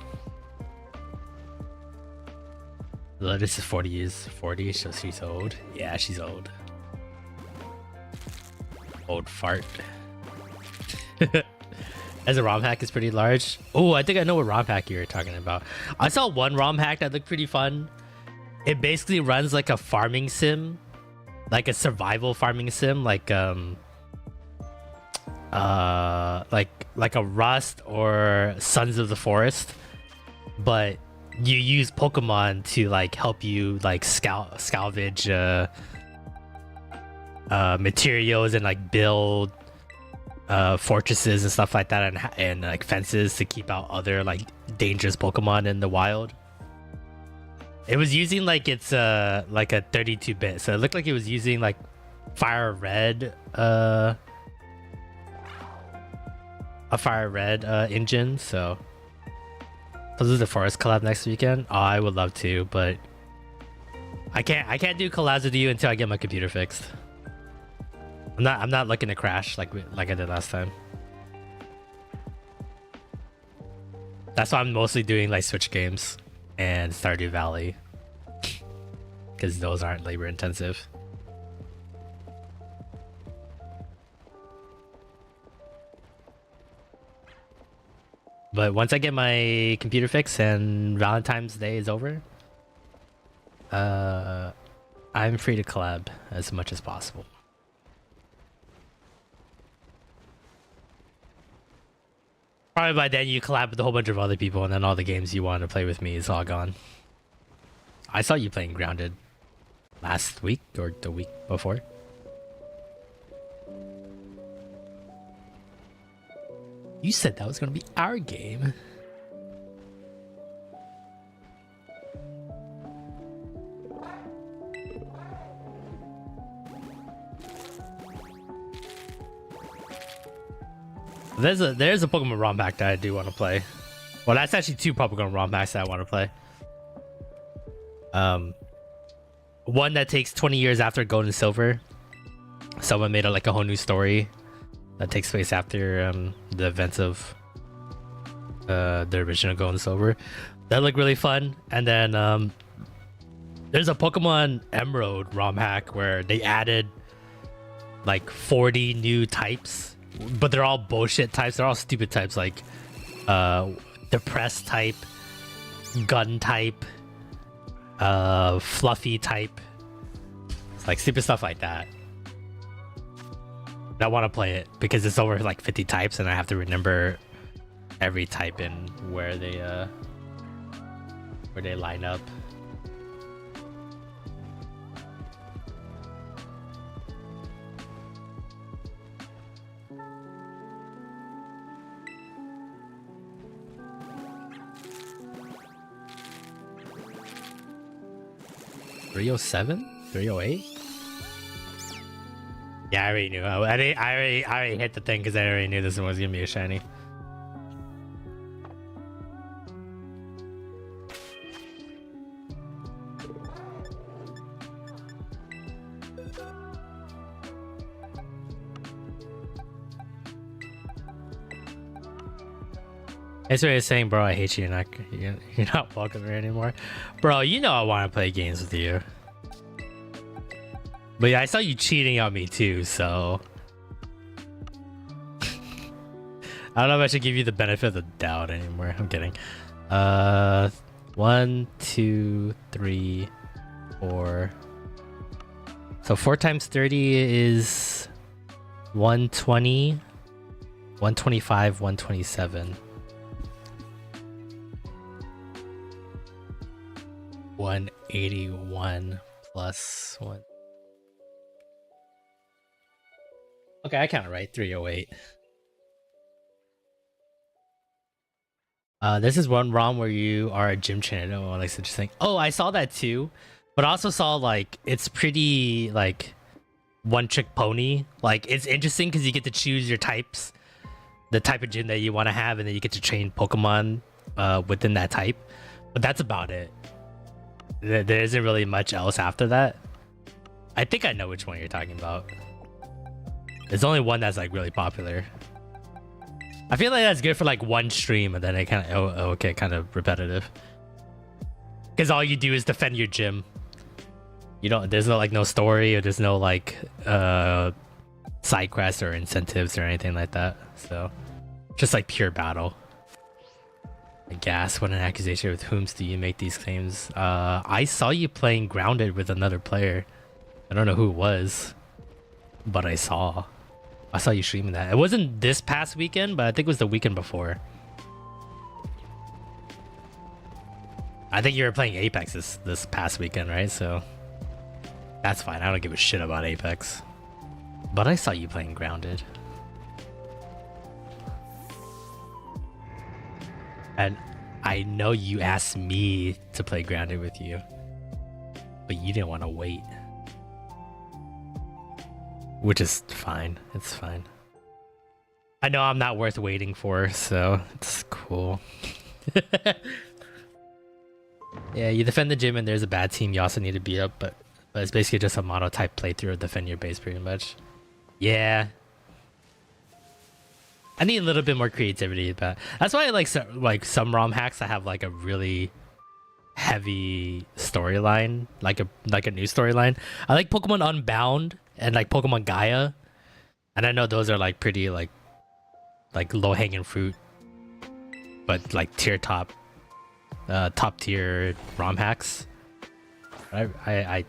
Lotus is 40 years 40, so she's old. Yeah, she's old. Old fart. As a ROM hack is pretty large. Oh, I think I know what ROM hack you're talking about. I saw one ROM hack that looked pretty fun. It basically runs like a farming sim, like a survival farming sim, like a Rust or Sons of the Forest, but you use Pokemon to like help you like salvage materials and like build fortresses and stuff like that, and like fences to keep out other like dangerous Pokemon in the wild. It was using like it's like a 32-bit, so it looked like it was using like Fire Red a Fire Red engine. So this is the Forest collab next weekend. Oh, I would love to, but I can't do collabs with you until I get my computer fixed. I'm not looking to crash like I did last time. That's why I'm mostly doing like Switch games and Stardew Valley, because those aren't labor intensive. But once I get my computer fixed and Valentine's Day is over, I'm free to collab as much as possible. Probably by then you collab with a whole bunch of other people, and then all the games you want to play with me is all gone. I saw you playing Grounded last week or the week before. You said that was going to be our game. There's a Pokemon ROM hack that I do want to play. Well, that's actually two Pokemon ROM hacks that I want to play. One that takes 20 years after Gold and Silver. Someone made like a whole new story that takes place after the events of the original Gold and Silver. That looked really fun. And then there's a Pokemon Emerald ROM hack where they added like 40 new types, but they're all bullshit types. They're all stupid types, like depressed type, gun type, fluffy type. It's like stupid stuff like that. I want to play it because it's over like 50 types and I have to remember every type and where they where they line up. $307? $308? Yeah, I already knew. I already hit the thing because I already knew this one was gonna be a shiny. That's what he's saying, bro. I hate you. You're not welcome here anymore, bro. You know I want to play games with you. But yeah, I saw you cheating on me too, so I don't know if I should give you the benefit of the doubt anymore. I'm kidding. 1, 2, 3, 4. So 4 times 30 is 120, 125, 127. 181 plus 1. Okay, I count it right. 308. This is one ROM where you are a gym trainer. Oh, like such a thing. Oh, I saw that too, but I also saw like it's pretty like one trick pony. Like it's interesting because you get to choose your types, the type of gym that you want to have, and then you get to train Pokemon within that type. But that's about it. There isn't really much else after that. I think I know which one you're talking about. There's only one that's like really popular. I feel like that's good for like one stream, and then it kind of okay, kind of repetitive. Because all you do is defend your gym. You don't. There's no like no story, or there's no like side quests or incentives or anything like that. So just like pure battle. Gas, what an accusation. With whom do you make these claims? I saw you playing Grounded with another player. I don't know who it was, but I saw you streaming that. It wasn't this past weekend, but I think it was the weekend before. I think you were playing Apex this past weekend, right? So that's fine. I don't give a shit about Apex, but I saw you playing Grounded. And I know you asked me to play Grounded with you, but you didn't want to wait. Which is fine. It's fine. I know I'm not worth waiting for, so it's cool. Yeah, you defend the gym and there's a bad team you also need to beat up, but it's basically just a mono-type playthrough of defend your base pretty much. Yeah. I need a little bit more creativity, but that's why I like some ROM hacks that have like a really heavy storyline, like a new storyline. I like Pokemon Unbound and like Pokemon Gaia, and I know those are like pretty like low hanging fruit, but like top tier ROM hacks. I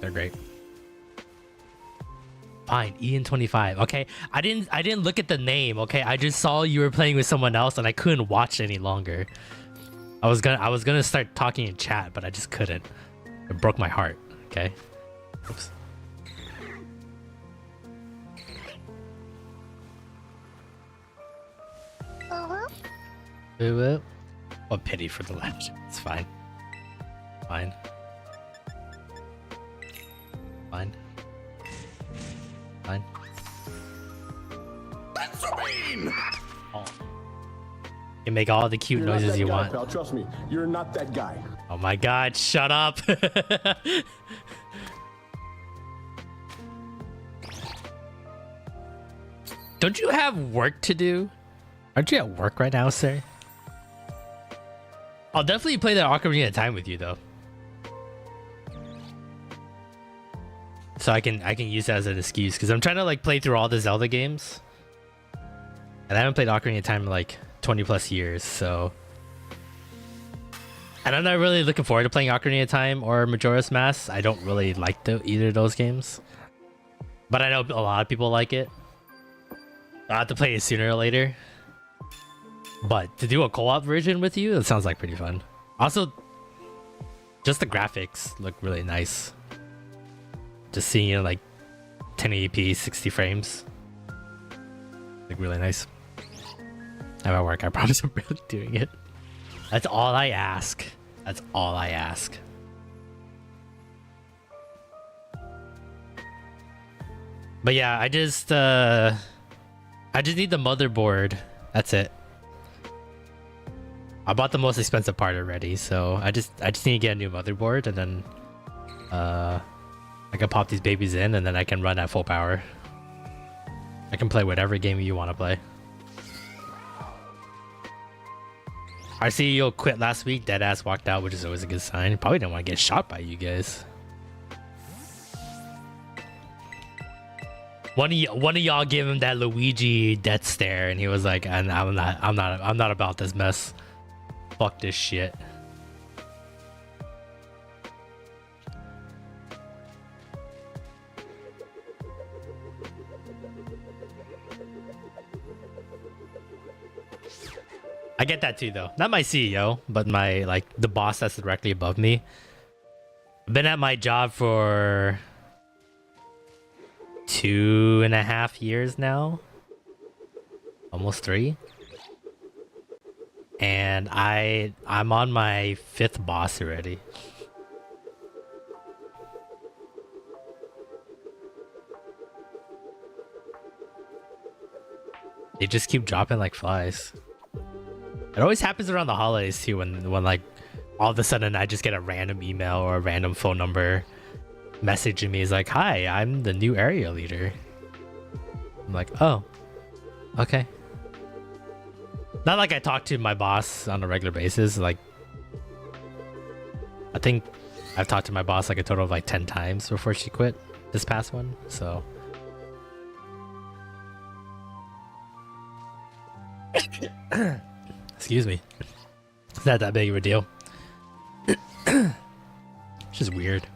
they're great. Fine, Ian25. Okay, I didn't look at the name. Okay, I just saw you were playing with someone else, and I couldn't watch any longer. I was gonna start talking in chat, but I just couldn't. It broke my heart. Okay. Oops. What pity for the legend. It's fine. Fine. Fine. Fine. That's so mean! Oh. You make all the cute noises you want. Pal. Trust me, you're not that guy. Oh my god, shut up! Don't you have work to do? Aren't you at work right now, sir? I'll definitely play that Ocarina of Time with you though. So I can use that as an excuse because I'm trying to like play through all the Zelda games. And I haven't played Ocarina of Time in like 20 plus years, so. And I'm not really looking forward to playing Ocarina of Time or Majora's Mask. I don't really like either of those games. But I know a lot of people like it. I'll have to play it sooner or later. But to do a co-op version with you, that sounds like pretty fun. Also, Just the graphics look really nice. Just seeing it like 1080p, 60 frames. Look really nice. At my work, I promise I'm really doing it. That's all I ask. That's all I ask. But yeah, I just need the motherboard. That's it. I bought the most expensive part already, so I just need to get a new motherboard, and then I can pop these babies in, and then I can run at full power. I can play whatever game you want to play. Our CEO quit last week. Deadass walked out, which is always a good sign. Probably didn't want to get shot by you guys. One of y'all gave him that Luigi death stare, and he was like, "I'm not about this mess. Fuck this shit." I get that too, though. Not my CEO, but my the boss that's directly above me. I've been at my job for 2.5 years now, almost 3, and I'm on my 5th boss already. They just keep dropping like flies. It always happens around the holidays too, when like all of a sudden I just get a random email or a random phone number messaging me. Is like, "Hi, I'm the new area leader." I'm like, "Oh, okay." Not like I talk to my boss on a regular basis. Like, I think I've talked to my boss like a total of like 10 times before she quit this past one. So excuse me. It's not that big of a deal. It's just weird.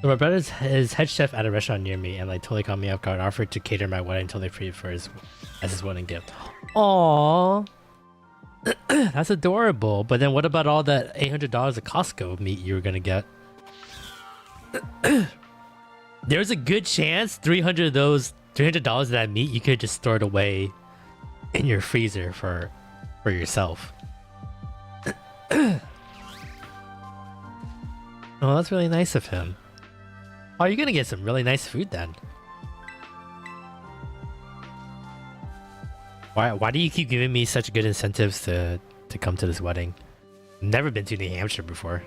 So my brother is head chef at a restaurant near me, and like totally caught me off guard. Offered to cater my wedding until they paid for his wedding gift. Aww, that's adorable. But then what about all that $800 of Costco meat you were gonna get? There's a good chance $300 of that meat you could just store it away in your freezer for yourself. Oh, that's really nice of him. Oh, you're gonna get some really nice food then. Why do you keep giving me such good incentives to come to this wedding? Never been to New Hampshire before.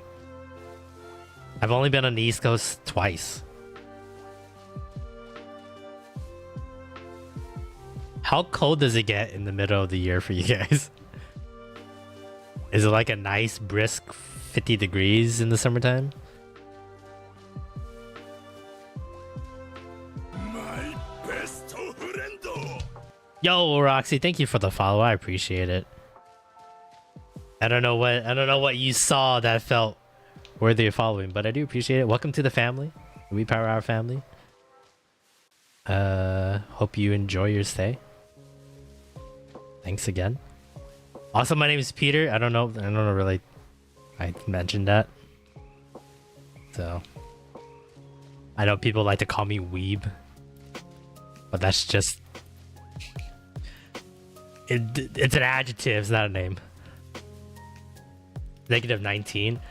I've only been on the East Coast twice. How cold does it get in the middle of the year for you guys? Is it like a nice brisk 50 degrees in the summertime? My best friend. Yo, Roxy, thank you for the follow. I appreciate it. I don't know what you saw that felt worthy of following, but I do appreciate it. Welcome to the family. We power our family. Hope you enjoy your stay. Thanks again. Also, my name is Peter. I don't know really I mentioned that. So I know people like to call me Weeb, but that's just it's an adjective, it's not a name. Negative 19.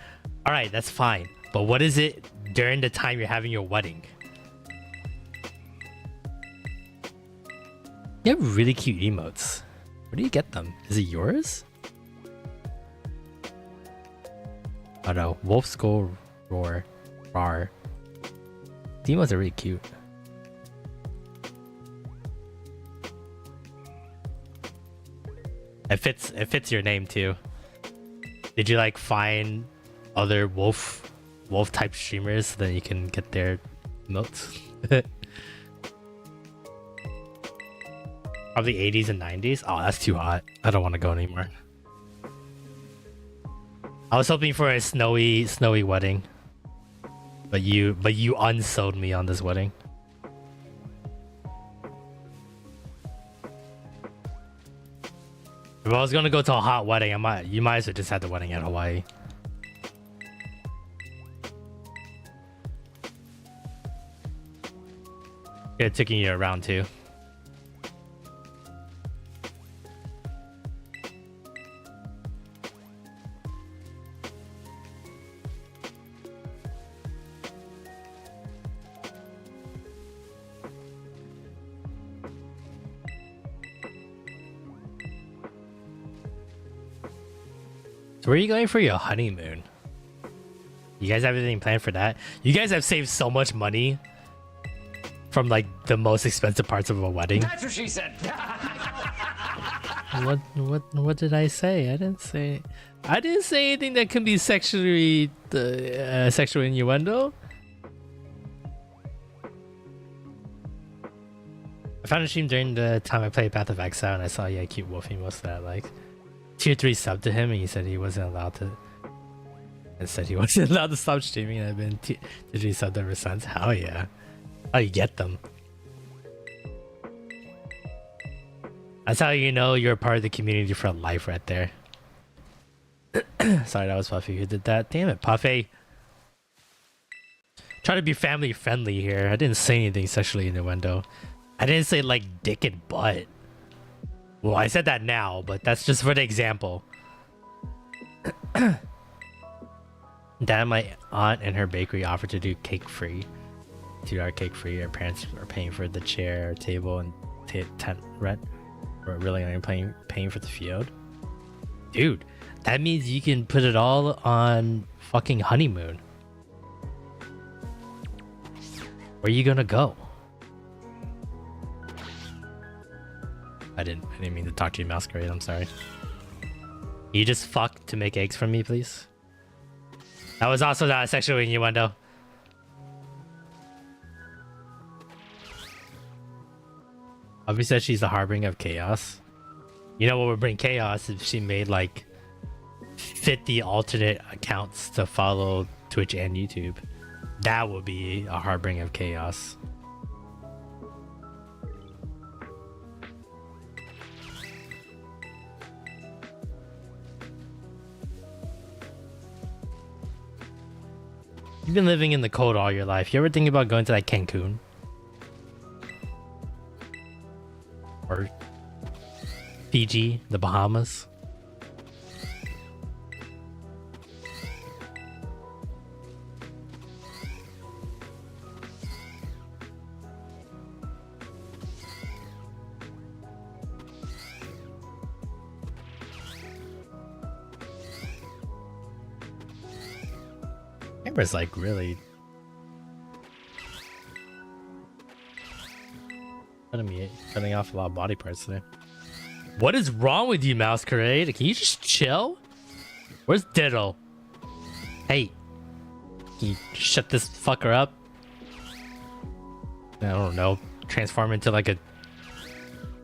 All right, that's fine. But what is it during the time you're having your wedding? You have really cute emotes. Where do you get them? Is it yours? Oh no, Wolf Skull Roar. Rar. The emotes are really cute. It fits your name too. Did you like find other wolf type streamers so that you can get their emotes? Probably 80s and 90s. Oh, that's too hot. I don't want to go anymore. I was hoping for a snowy wedding, but you unsold me on this wedding. If I was gonna go to a hot wedding, you might as well just have the wedding at Hawaii. Yeah, taking you around too. So where are you going for your honeymoon? You guys have anything planned for that? You guys have saved so much money from like the most expensive parts of a wedding. That's what she said. What did I say? I didn't say anything that can be sexually sexual innuendo. I found a stream during the time I played Path of Exile and I saw cute Wolfie most of that like tier 3 sub to him and he said he wasn't allowed to stop streaming and I've been tier 3 subbed ever since. Hell yeah. How you get them? That's how you know you're a part of the community for life right there. Sorry, that was Puffy who did that. Damn it, Puffy. Try to be family friendly here. I didn't say anything sexually innuendo. I didn't say like dick and butt. Well, I said that now, but that's just for the example. Dad, my aunt and her bakery offered to do cake free. $2 cake free. Our parents are paying for the chair, table, and tent rent. We're really only paying for the field. Dude, that means you can put it all on fucking honeymoon. Where are you gonna go? I didn't mean to talk to you, Masquerade. I'm sorry. You just fuck to make eggs for me, please. That was also not a sexual innuendo. Abby said she's the harbinger of chaos. You know what would bring chaos if she made like 50 alternate accounts to follow Twitch and YouTube. That would be a harbinger of chaos. You've been living in the cold all your life. You ever think about going to like Cancun? Or Fiji, the Bahamas? Amber's like really cutting off a lot of body parts there. What is wrong with you, Masquerade? Can you just chill? Where's Diddle? Hey, can you shut this fucker up? I don't know. Transform into like a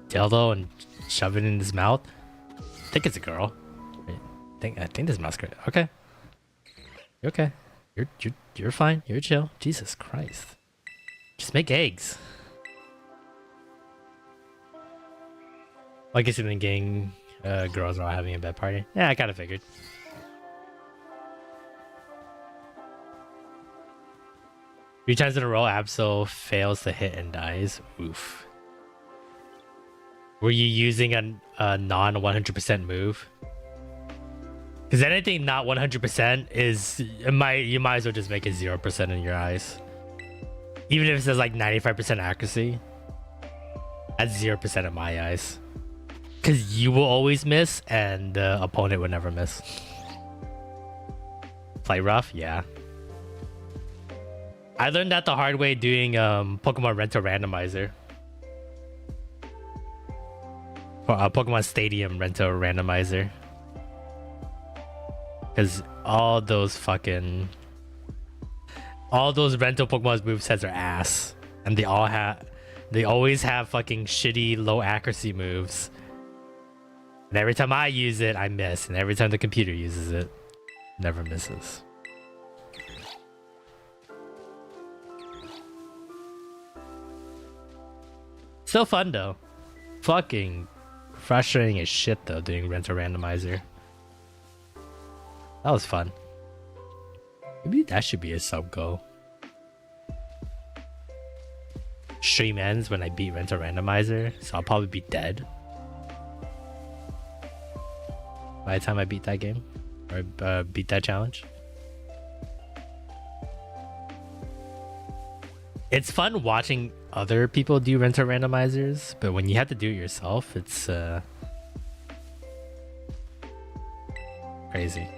dildo and shove it in his mouth. I think it's a girl. I think this is Masquerade. Okay. You're okay. You're fine. You're chill. Jesus Christ. Just make eggs. I guess in the gang, girls are all having a bed party. Yeah, I kind of figured. Three times in a row, Absol fails to hit and dies. Oof. Were you using a non 100% move? Because anything not 100% is you might as well just make it 0% in your eyes. Even if it says like 95% accuracy, that's 0% in my eyes. Because you will always miss and the opponent will never miss. Play rough? Yeah. I learned that the hard way doing Pokemon Rental Randomizer. Or Pokemon Stadium Rental Randomizer. Because all those rental Pokemon movesets are ass. And they always have fucking shitty low accuracy moves. And every time I use it, I miss. And every time the computer uses it, never misses. Still fun though. Fucking frustrating as shit though doing Rental Randomizer. That was fun. Maybe that should be a sub goal. stream ends when I beat Rent a Randomizer, so I'll probably be dead by the time I beat that game or beat that challenge. It's fun watching other people do Rent a Randomizers, but when you have to do it yourself, it's crazy.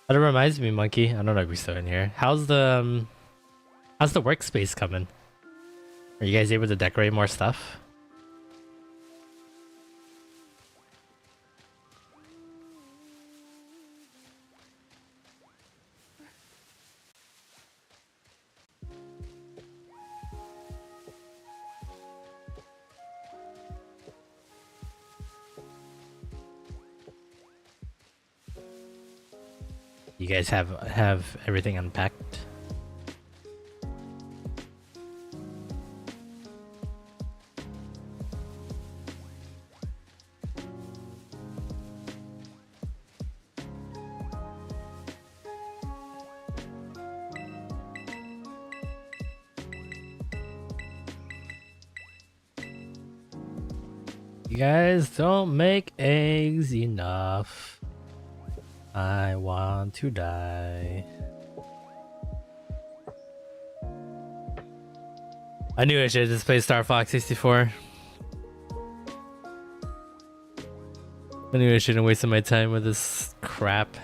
That reminds me, Monkey. I don't know if we're still in here. How's the workspace coming? Are you guys able to decorate more stuff? You guys have everything unpacked? You guys don't make eggs enough. I want to die. I knew I should have just played Star Fox 64. I knew I shouldn't have wasted my time with this crap.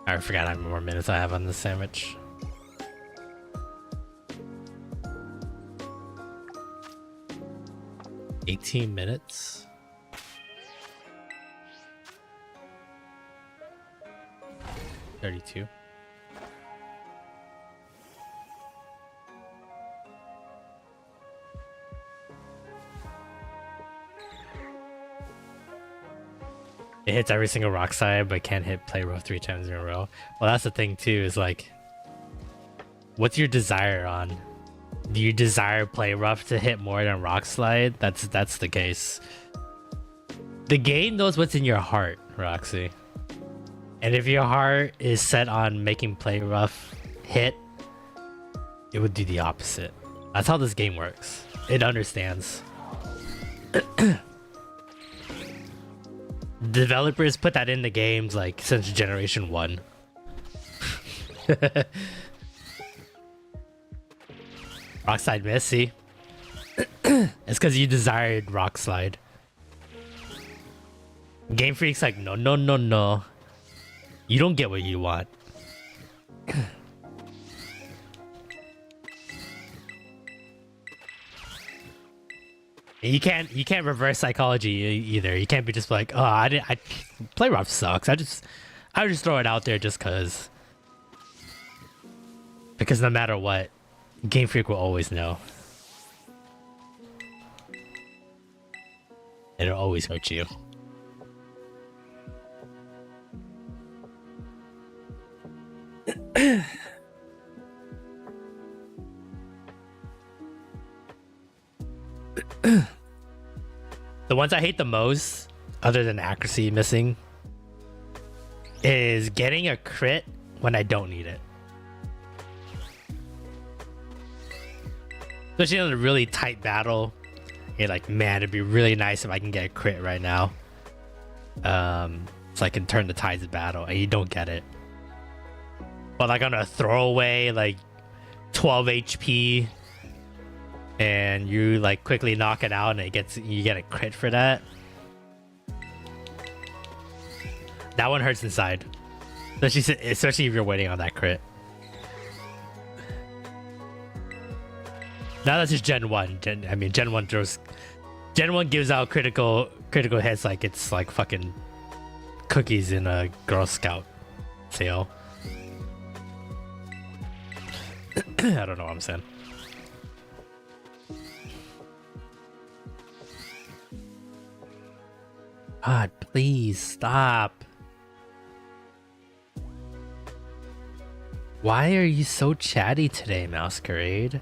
I forgot how many more minutes I have on this sandwich. $18 minutes. $32. It hits every single rock side, but can't hit play rough 3 times in a row. Well, that's the thing too, is like, what's your desire on? Do you desire play rough to hit more than rock slide? That's the case. The game knows what's in your heart, Roxy. And if your heart is set on making play rough hit, it would do the opposite. That's how this game works. It understands. Developers put that in the games like since generation 1. Rock slide miss, see? It's because you desired rock slide. Game Freak's like, no, no, no, no. You don't get what you want. You can't reverse psychology either. You can't be just like, oh, I play rough sucks. I just throw it out there just cause. Because no matter what, Game Freak will always know. It'll always hurt you. The ones I hate the most, other than accuracy missing, is getting a crit when I don't need it. Especially in a really tight battle. You're like, man, it'd be really nice if I can get a crit right now. So I can turn the tides of battle, and you don't get it. But like on a throwaway, like 12 HP, and you like quickly knock it out, and you get a crit for that. That one hurts inside, especially if you're waiting on that crit. Now that's just Gen 1. Gen 1 throws. Gen 1 gives out critical hits like it's like fucking cookies in a Girl Scout sale. I don't know what I'm saying. God, please stop. Why are you so chatty today, Masquerade?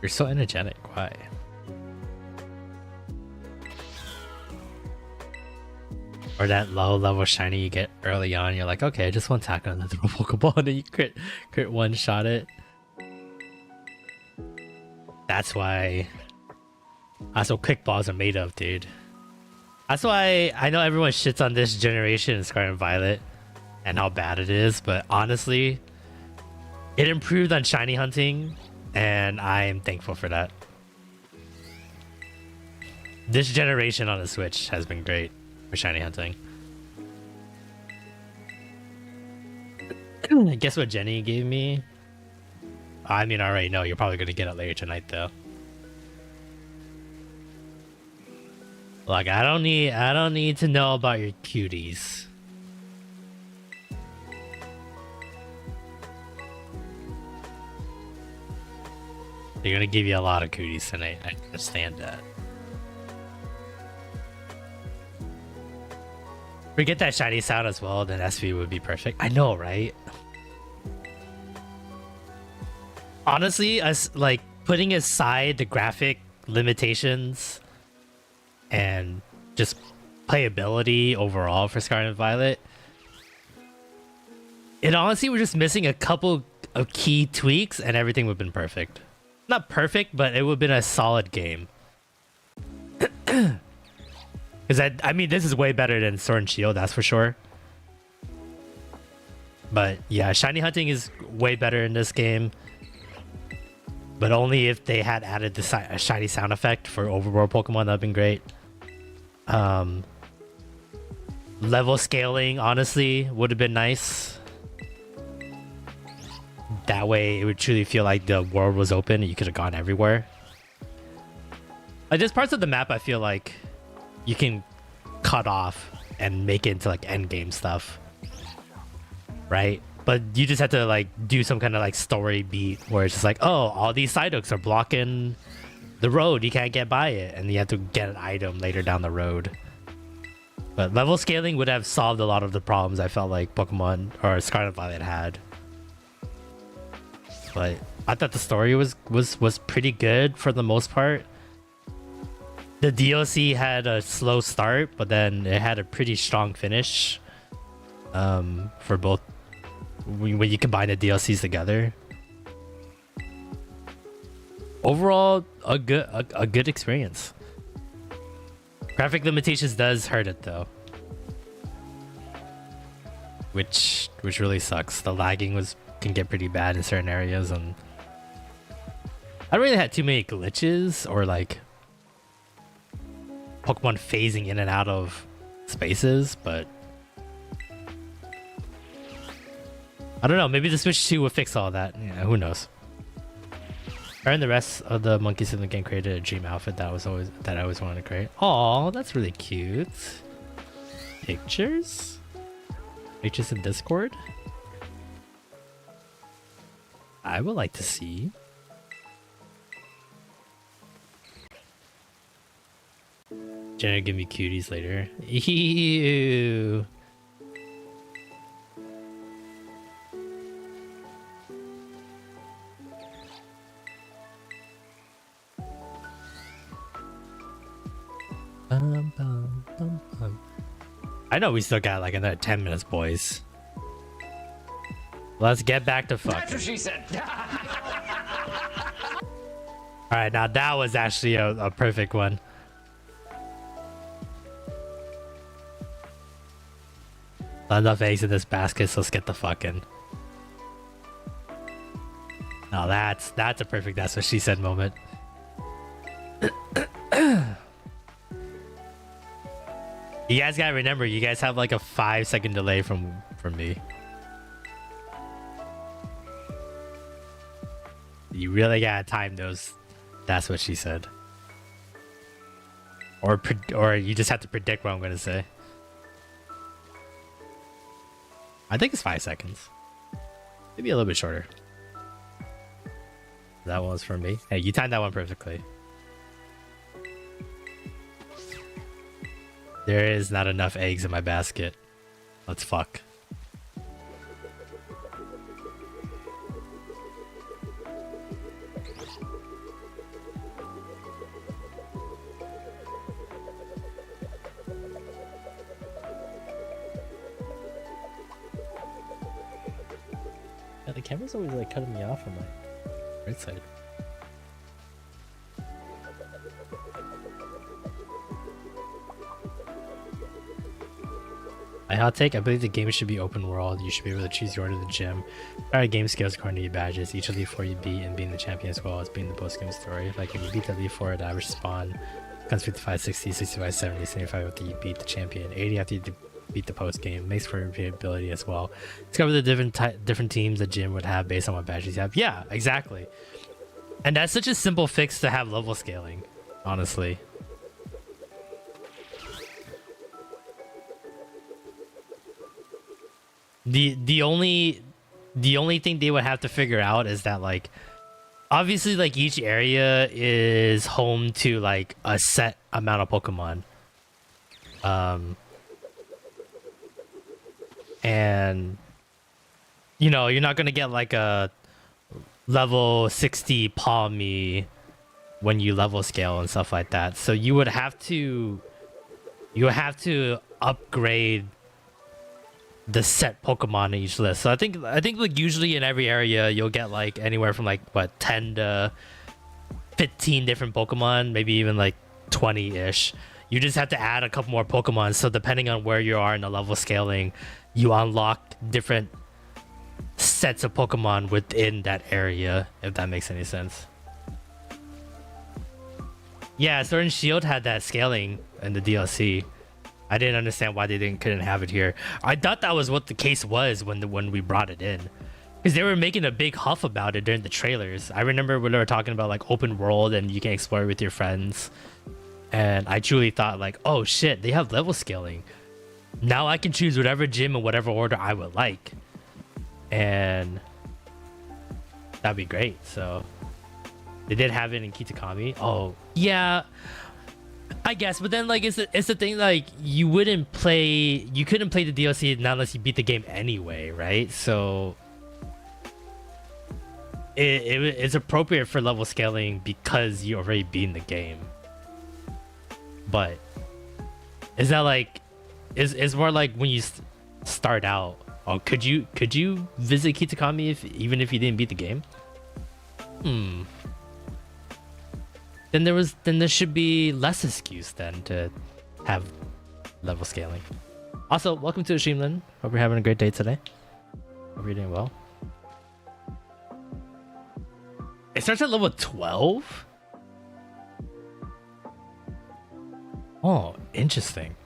You're so energetic. Why? Or that low level shiny you get early on, you're like, okay, I just want to tackle another Pokeball, and then you crit one shot it. That's what quick balls are made of, dude. That's why I know everyone shits on this generation in Scarlet and Violet and how bad it is, but honestly, it improved on shiny hunting, and I'm thankful for that. This generation on the Switch has been great for shiny hunting. Guess what Jenny gave me? I mean, I already know. You're probably gonna get it later tonight, though. Like, I don't need to know about your cuties. They're gonna give you a lot of cooties tonight. I understand that. If we get that shiny sound as well, then SV would be perfect. I know, right? Honestly, us like putting aside the graphic limitations and just playability overall for Scarlet and Violet, it honestly we're just missing a couple of key tweaks and everything would have been perfect. Not perfect, but it would have been a solid game. Because I mean, this is way better than Sword and Shield, that's for sure. But yeah, shiny hunting is way better in this game. But only if they had added the shiny sound effect for overworld Pokemon, that'd been great. Level scaling, honestly, would have been nice. That way, it would truly feel like the world was open and you could have gone everywhere. Like, there's parts of the map I feel like you can cut off and make it into like end game stuff, right? But you just have to like do some kind of like story beat where it's just like, oh, all these Psyducks are blocking the road, you can't get by it, and you have to get an item later down the road. But level scaling would have solved a lot of the problems I felt like Pokemon or Scarlet and Violet had. But I thought the story was pretty good for the most part. The DLC had a slow start, but then it had a pretty strong finish. For both when you combine the DLCs together. Overall, a good experience. Graphic limitations does hurt it though, which really sucks. The lagging can get pretty bad in certain areas, and I don't really had too many glitches or like Pokemon phasing in and out of spaces, but I don't know. Maybe the Switch 2 will fix all that. Yeah, who knows? And the rest of the monkeys in the game created a dream outfit that I always wanted to create. Oh, that's really cute. Pictures? Pictures in Discord? I would like to see. Jenna, give me cuties later. Ew. I know we still got like another 10 minutes, boys. Let's get back to fucking. That's what she said. Alright, now that was actually a perfect one. Not enough eggs in this basket, so let's get the fucking. Now that's a perfect that's what she said moment. You guys gotta remember, you guys have like a 5-second delay from me. You really gotta time those. That's what she said. Or you just have to predict what I'm gonna say. I think it's 5 seconds. Maybe a little bit shorter. That one was for me. Hey, you timed that one perfectly. There is not enough eggs in my basket. Let's fuck. Yeah, the camera's always like cutting me off on my right side. My hot take, I believe the game should be open world. You should be able to choose your order to the gym. Try game scales according to your badges. Each Elite Four you beat and being the champion as well as being the post-game story. Like if you beat the Elite Four, the average spawn comes 55, 60, 65, 70, 75 after you beat the champion. 80 after you beat the post-game. Makes for repeatability as well. Discover the different teams the gym would have based on what badges you have. Yeah, exactly. And that's such a simple fix to have level scaling, honestly. The only thing they would have to figure out is that, like, obviously, like, each area is home to like a set amount of Pokemon. And you know, you're not gonna get like a level 60 Palmy when you level scale and stuff like that. So you would have to upgrade the set Pokemon in each list. So I think like usually in every area you'll get like anywhere from like what 10 to 15 different Pokemon, maybe even like 20-ish. You just have to add a couple more Pokemon, so depending on where you are in the level scaling, you unlock different sets of Pokemon within that area, if that makes any sense. Yeah, Sword and Shield had that scaling in the DLC. I didn't understand why they couldn't have it here. I thought that was what the case was when we brought it in, because they were making a big huff about it during the trailers. I remember when they were talking about like open world and you can explore with your friends, and I truly thought like, oh shit, they have level scaling. Now I can choose whatever gym in whatever order I would like, and that'd be great. So they did have it in Kitakami. Oh yeah, I guess, but then like it's the thing, like you couldn't play the DLC not unless you beat the game anyway, right? So it's appropriate for level scaling because you already beat the game. But is that like is more like when you start out? Oh, could you visit Kitakami even if you didn't beat the game? Then there should be less excuse then to have level scaling. Also, welcome to the Streamland. Hope you're having a great day today. Hope you're doing well. It starts at level 12? Oh, interesting.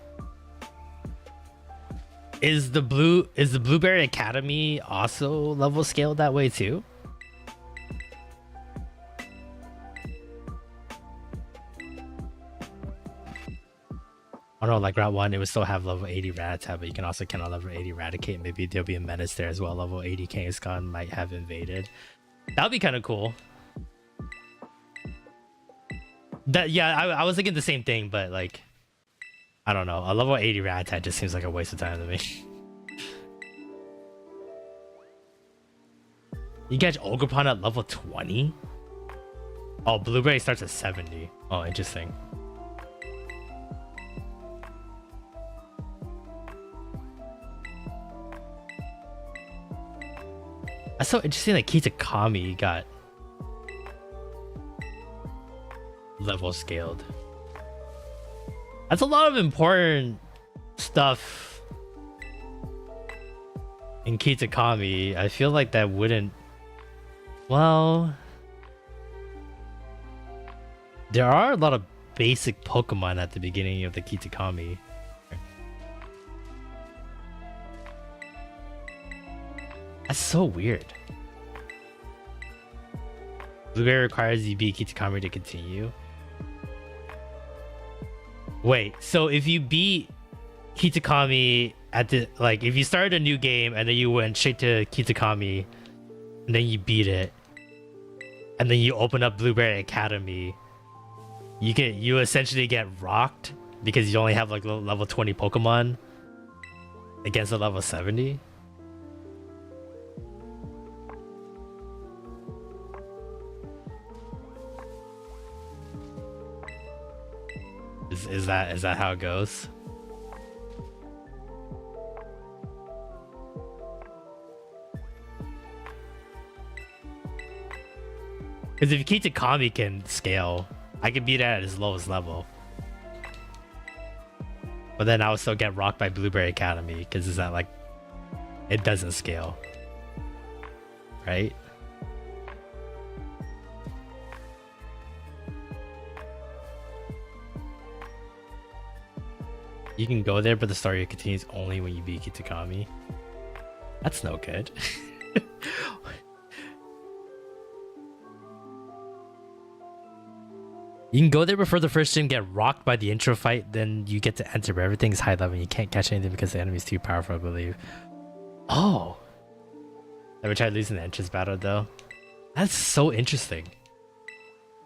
Is the Blueberry Academy also level scaled that way too? Oh no, like Route 1, it would still have level 80 Rattata, but you can also count on level 80 Eradicate. Maybe there'll be a menace there as well. Level 80 Kangaskhan might have invaded. That would be kind of cool. Yeah, I was thinking the same thing, but like, I don't know. A level 80 Rattata just seems like a waste of time to me. You catch Ogerpon at level 20? Oh, Blueberry starts at 70. Oh, interesting. That's so interesting that Kitakami got level scaled. That's a lot of important stuff in Kitakami. I feel like that wouldn't... Well... There are a lot of basic Pokemon at the beginning of the Kitakami. That's so weird. Blueberry requires you beat Kitakami to continue. Wait, so if you beat Kitakami at the, like, if you started a new game and then you went straight to Kitakami and then you beat it and then you open up Blueberry Academy, you essentially get rocked because you only have like level 20 Pokemon against a level 70. Is that how it goes? Because if Kitakami can scale, I can beat it at his lowest level. But then I would still get rocked by Blueberry Academy because it's not like it doesn't scale. Right? You can go there, but the story continues only when you beat Kitakami. That's no good. You can go there before the first gym, get rocked by the intro fight, then you get to enter, but everything's high level and you can't catch anything because the enemy's too powerful, I believe. Oh! Never tried losing the entrance battle though. That's so interesting.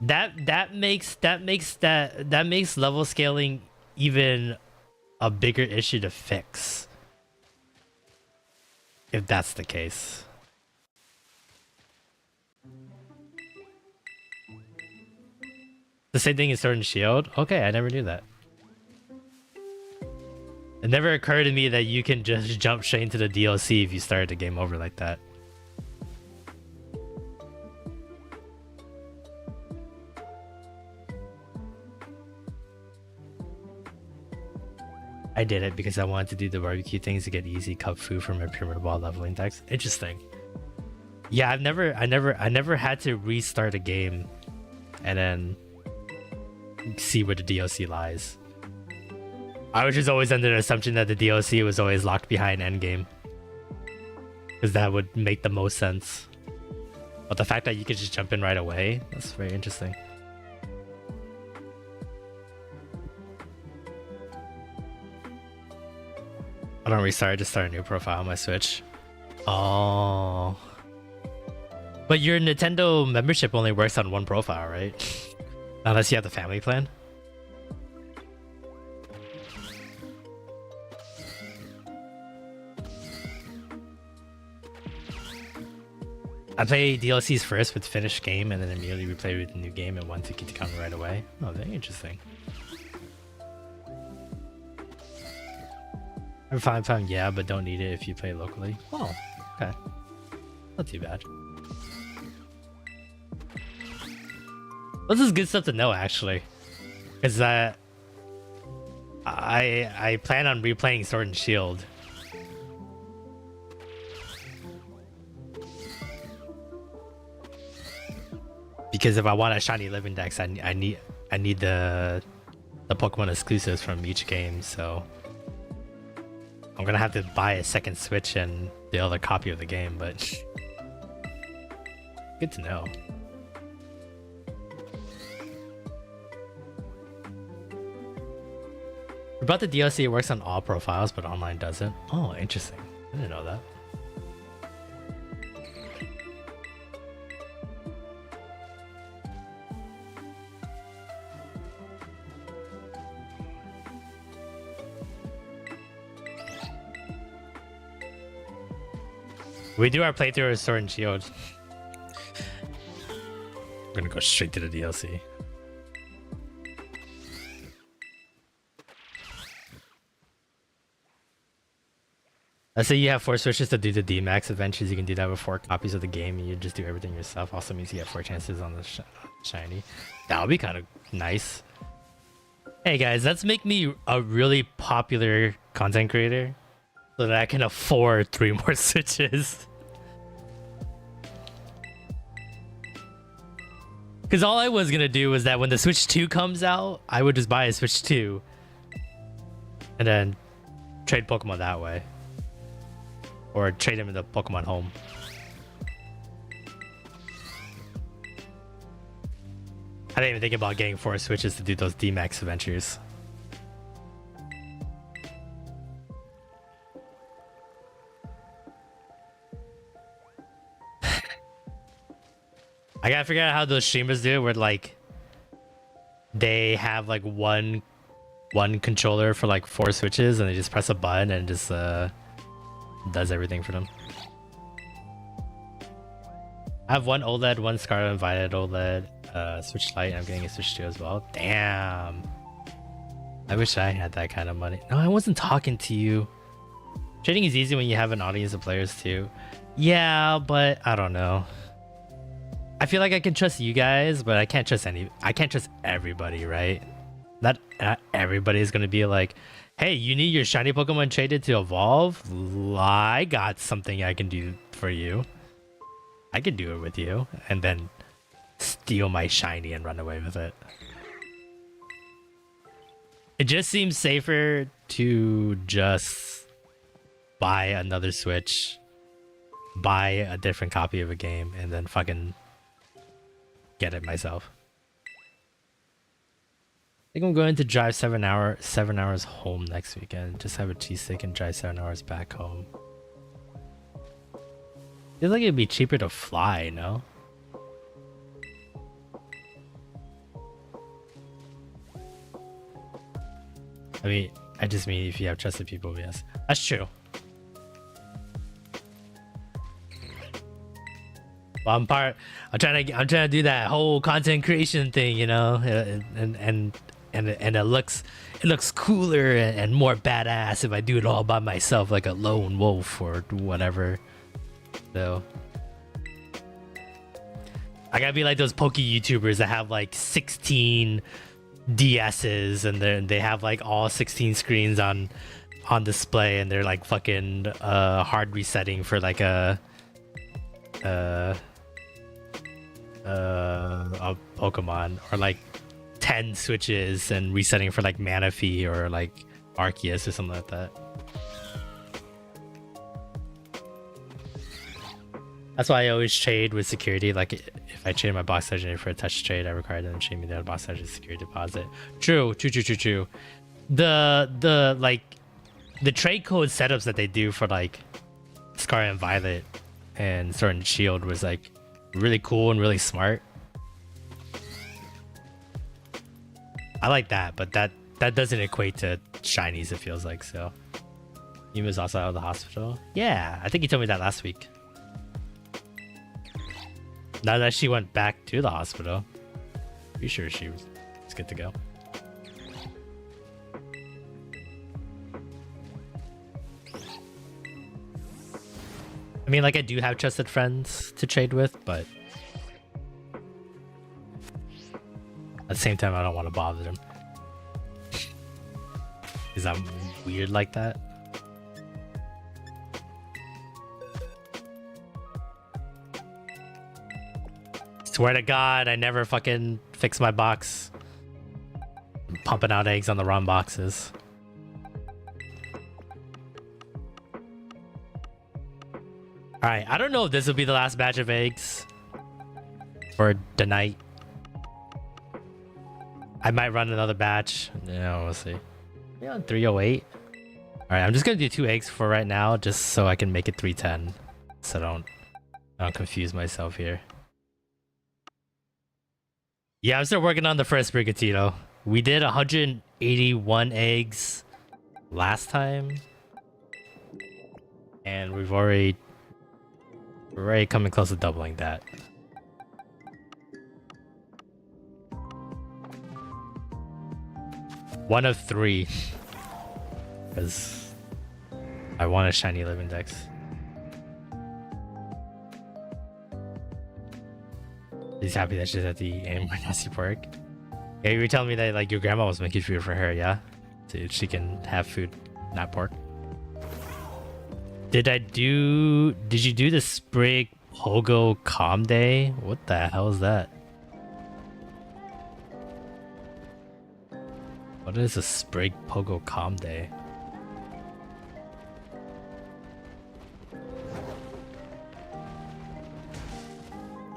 That makes level scaling even a bigger issue to fix. If that's the case. The same thing in Sword and Shield? Okay, I never knew that. It never occurred to me that you can just jump straight into the DLC if you start the game over like that. I did it because I wanted to do the barbecue things to get easy cup food for my pyramid ball leveling decks. Interesting. Yeah, I never had to restart a game and then see where the DLC lies. I was just always under the assumption that the DLC was always locked behind endgame, because that would make the most sense. But the fact that you could just jump in right away, that's very interesting. I don't restart, just start a new profile on my Switch. Oh. But your Nintendo membership only works on one profile, right? Unless you have the family plan. I play DLCs first with finished game and then immediately replay with the new game and want to get to come right away. Oh, very interesting. I'm fine, yeah, but don't need it if you play locally. Oh, okay. Not too bad. This is good stuff to know, actually, because I plan on replaying Sword and Shield. Because if I want a shiny living dex, I need the Pokemon exclusives from each game. So I'm gonna have to buy a second Switch and the other copy of the game. But good to know. About the DLC, it works on all profiles, but online doesn't. Oh, interesting. I didn't know that. We do our playthrough of Sword and Shield. I'm gonna go straight to the DLC. Let's say you have 4 switches to do the D-Max adventures. You can do that with 4 copies of the game and you just do everything yourself. Also means you have 4 chances on the shiny. That would be kind of nice. Hey guys, let's make me a really popular content creator so that I can afford 3 more switches. Because all I was gonna do was that when the Switch 2 comes out, I would just buy a Switch 2 and then trade Pokemon that way. Or trade them in the Pokemon Home. I didn't even think about getting 4 Switches to do those D-Max adventures. I gotta figure out how those streamers do it, where like they have like one one controller for like 4 switches, and they just press a button and it just does everything for them. I have one OLED, one Scarlet and Violet OLED, Switch Lite. I'm getting a Switch 2 as well. Damn. I wish I had that kind of money. No, I wasn't talking to you. Trading is easy when you have an audience of players too. Yeah, but I don't know. I feel like I can trust you guys, but I can't trust everybody, right? Not everybody is gonna be like, hey, you need your shiny Pokemon traded to evolve? I got something I can do for you. I can do it with you, and then steal my shiny and run away with it. It just seems safer to just buy another Switch, buy a different copy of a game, and then fucking get it myself. I think I'm going to drive 7 hours home next weekend. Just have a cheesesteak and drive 7 hours back home. Feels like it'd be cheaper to fly, no? I mean, I just mean if you have trusted people, yes. That's true. Well, I'm trying to do that whole content creation thing, you know, and it looks cooler and more badass if I do it all by myself, like a lone wolf or whatever. So I gotta be like those Poke YouTubers that have like 16 DSs and they have like all 16 screens on display, and they're like fucking hard resetting for like a Pokemon, or like 10 switches and resetting for like Manaphy or like Arceus or something like that. That's why I always trade with security. Like if I trade my box legendary for a touch trade, I require them to trade me the box legendary security deposit. True. The like the trade code setups that they do for like Scarlet and Violet and Sword and Shield was like really cool and really smart. I like that, but that doesn't equate to shinies, it feels like. So Yuma's also out of the hospital. Yeah, I think he told me that last week. Now that she went back to the hospital, pretty sure she was good to go. I mean, like, I do have trusted friends to trade with, but at the same time, I don't want to bother them. Because I'm weird like that. Swear to God, I never fucking fix my box. I'm pumping out eggs on the wrong boxes. Alright, I don't know if this will be the last batch of eggs for the night. I might run another batch. Yeah, we'll see. Yeah, on 308. Alright, I'm just gonna do 2 eggs for right now, just so I can make it 310. So I don't confuse myself here. Yeah, I'm still working on the first Brigatito. We did 181 eggs last time, and we're already coming close to doubling that. One of 3, because I want a shiny Living Dex. She's happy that she's at the ame nasty pork. Yeah, you were telling me that like your grandma was making food for her, yeah? So she can have food, not pork. Did you do the Sprig Pogo Calm Day? What the hell is that? What is a Sprig Pogo Calm Day?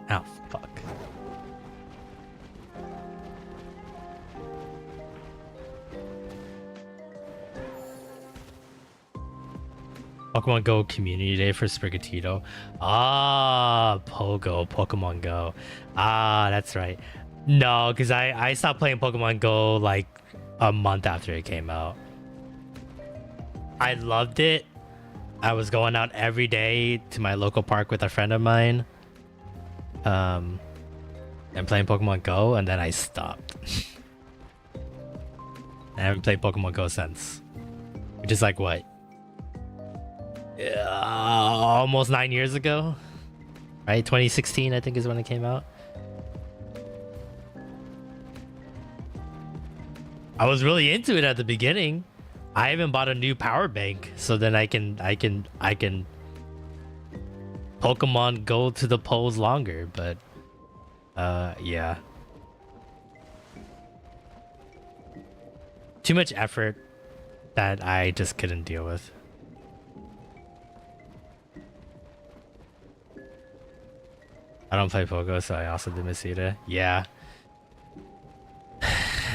Oh, fuck. Pokemon Go Community Day for Sprigatito. Ah, Pokemon Go. Ah, that's right. No, because I stopped playing Pokemon Go like a month after it came out. I loved it. I was going out every day to my local park with a friend of mine. And playing Pokemon Go, and then I stopped. I haven't played Pokemon Go since. Which is like what? Almost 9 years ago? Right? 2016 I think is when it came out. I was really into it at the beginning. I even bought a new power bank so then I can Pokemon Go to the polls longer, but yeah. Too much effort that I just couldn't deal with. I don't play Pogo, so I also did Misita. Yeah.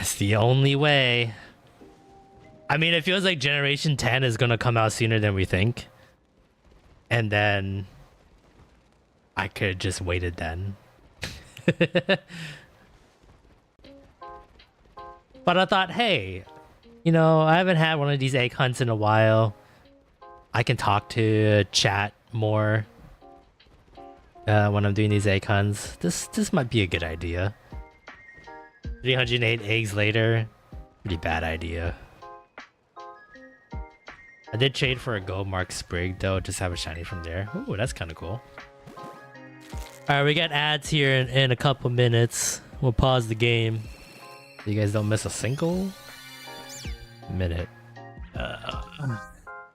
It's the only way. I mean, it feels like Generation 10 is gonna come out sooner than we think. And then I could just waited then. But I thought, hey, you know, I haven't had one of these egg hunts in a while. I can talk to chat more when I'm doing these egg hunts. This might be a good idea. 308 eggs later, pretty bad idea. I did trade for a gold mark Sprig though, just have a shiny from there. Ooh, that's kind of cool. Alright, we got ads here in a couple minutes. We'll pause the game so you guys don't miss a single minute.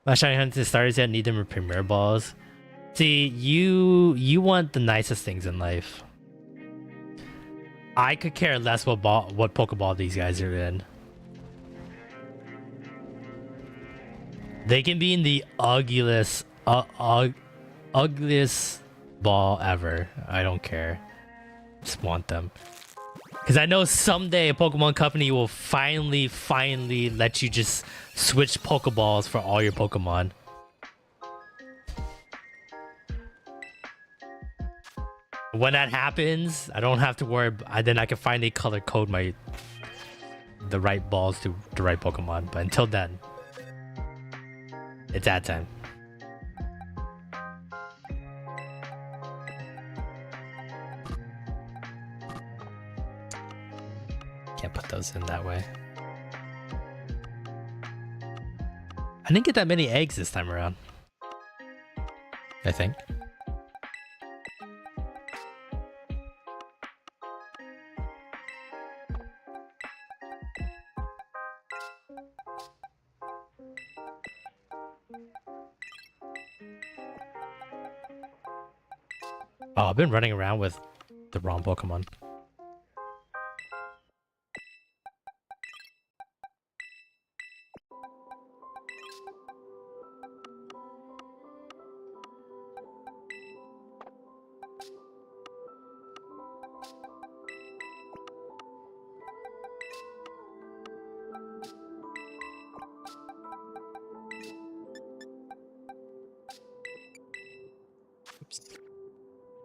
My shiny hunting starters yet, need them with premier balls. See, you want the nicest things in life. I could care less what Pokeball these guys are in. They can be in the ugliest ball ever. I don't care. Just want them. Because I know someday a Pokemon company will finally let you just switch Pokeballs for all your Pokemon. When that happens, I don't have to worry. Then I can finally color code the right balls to the right Pokemon. But until then, it's that time. Can't put those in that way. I didn't get that many eggs this time around, I think. Oh, I've been running around with the wrong Pokemon.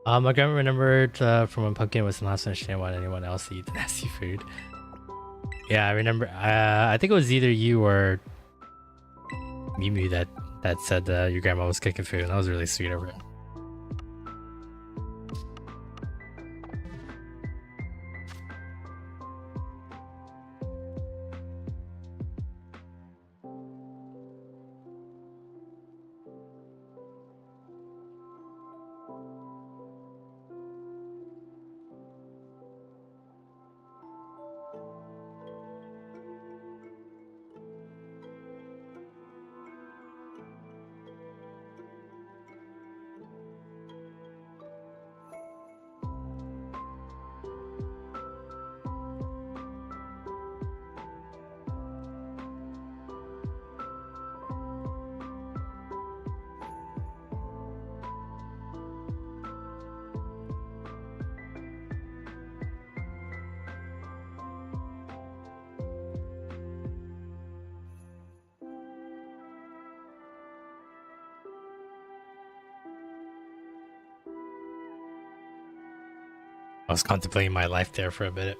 My grandma remembered from when Pumpkin was not understand why anyone else eats nasty food. Yeah, I remember. I think it was either you or Mimu that said your grandma was cooking food, and that was really sweet of her. I was contemplating my life there for a minute.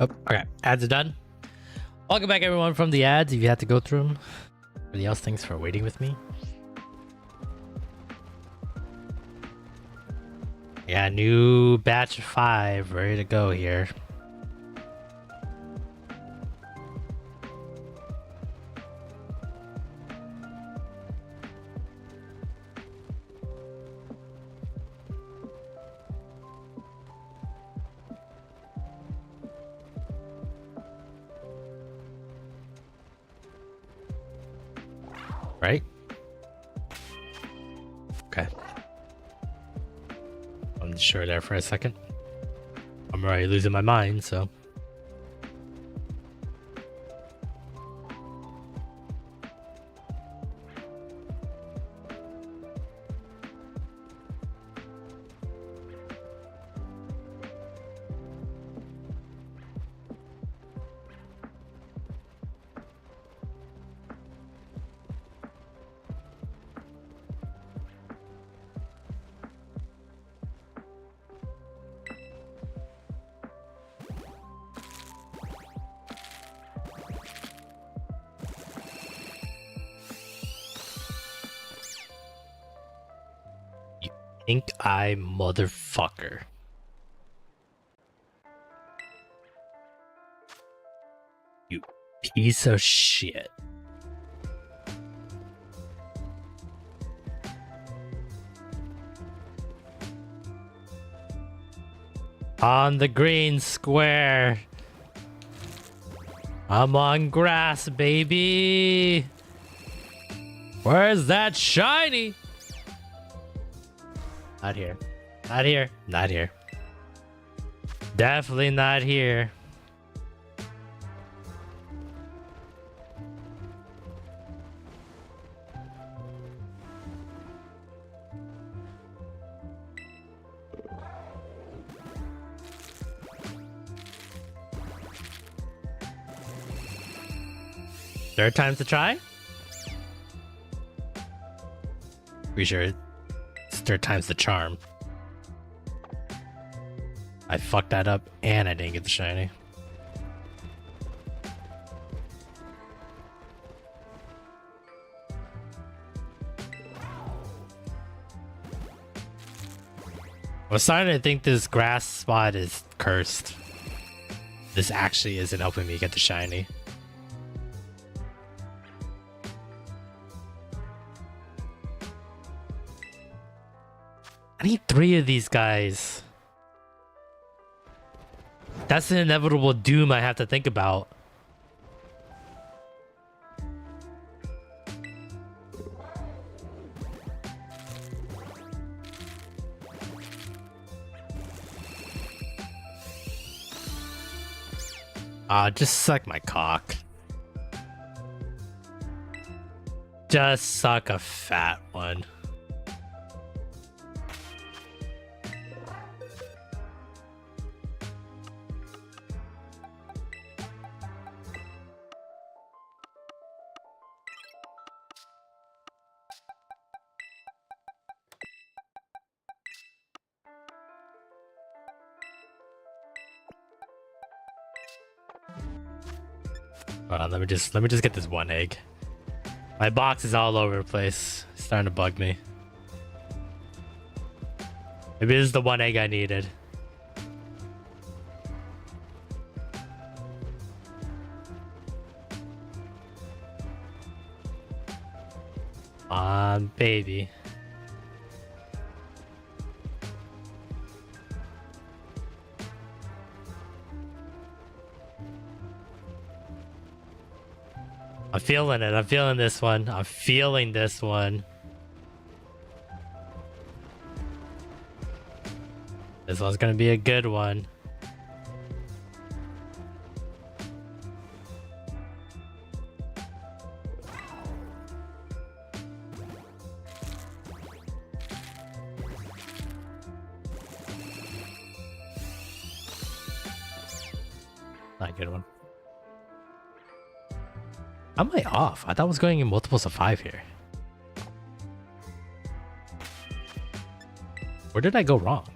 Oh, okay. Ads are done. Welcome back, everyone, from the ads. If you had to go through them. Everybody else, thanks for waiting with me. Yeah, new batch 5 ready to go here. Right? Okay. I'm sure there for a second. I'm already losing my mind, so. Pink eye motherfucker. You piece of shit. On the green square. I'm on grass, baby. Where's that shiny? Not here. Not here. Not here. Definitely not here. Third time's the try? Pretty sure third time's the charm. I fucked that up and I didn't get the shiny. I was starting to think this grass spot is cursed. This actually isn't helping me get the shiny. I need 3 of these guys. That's the inevitable doom I have to think about. Just suck my cock. Just suck a fat one. Hold on, let me just get this one egg. My box is all over the place. It's starting to bug me. Maybe this is the one egg I needed. Baby. I'm feeling it. I'm feeling this one. I'm feeling this one. This one's gonna be a good one. Not a good one. How am I off? I thought I was going in multiples of 5 here. Where did I go wrong?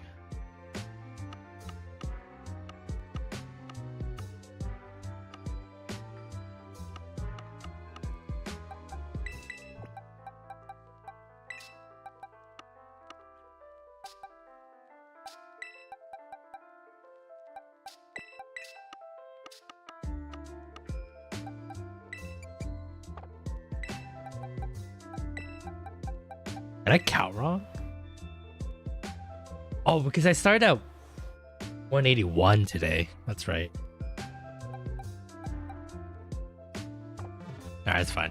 Did I count wrong? Oh, because I started at 181 today. That's right. Alright, it's fine.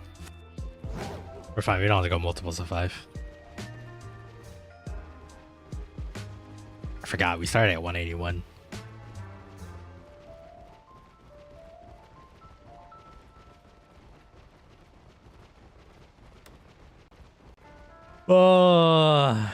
We're fine. We don't have to go multiples of 5. I forgot. We started at 181. Oh.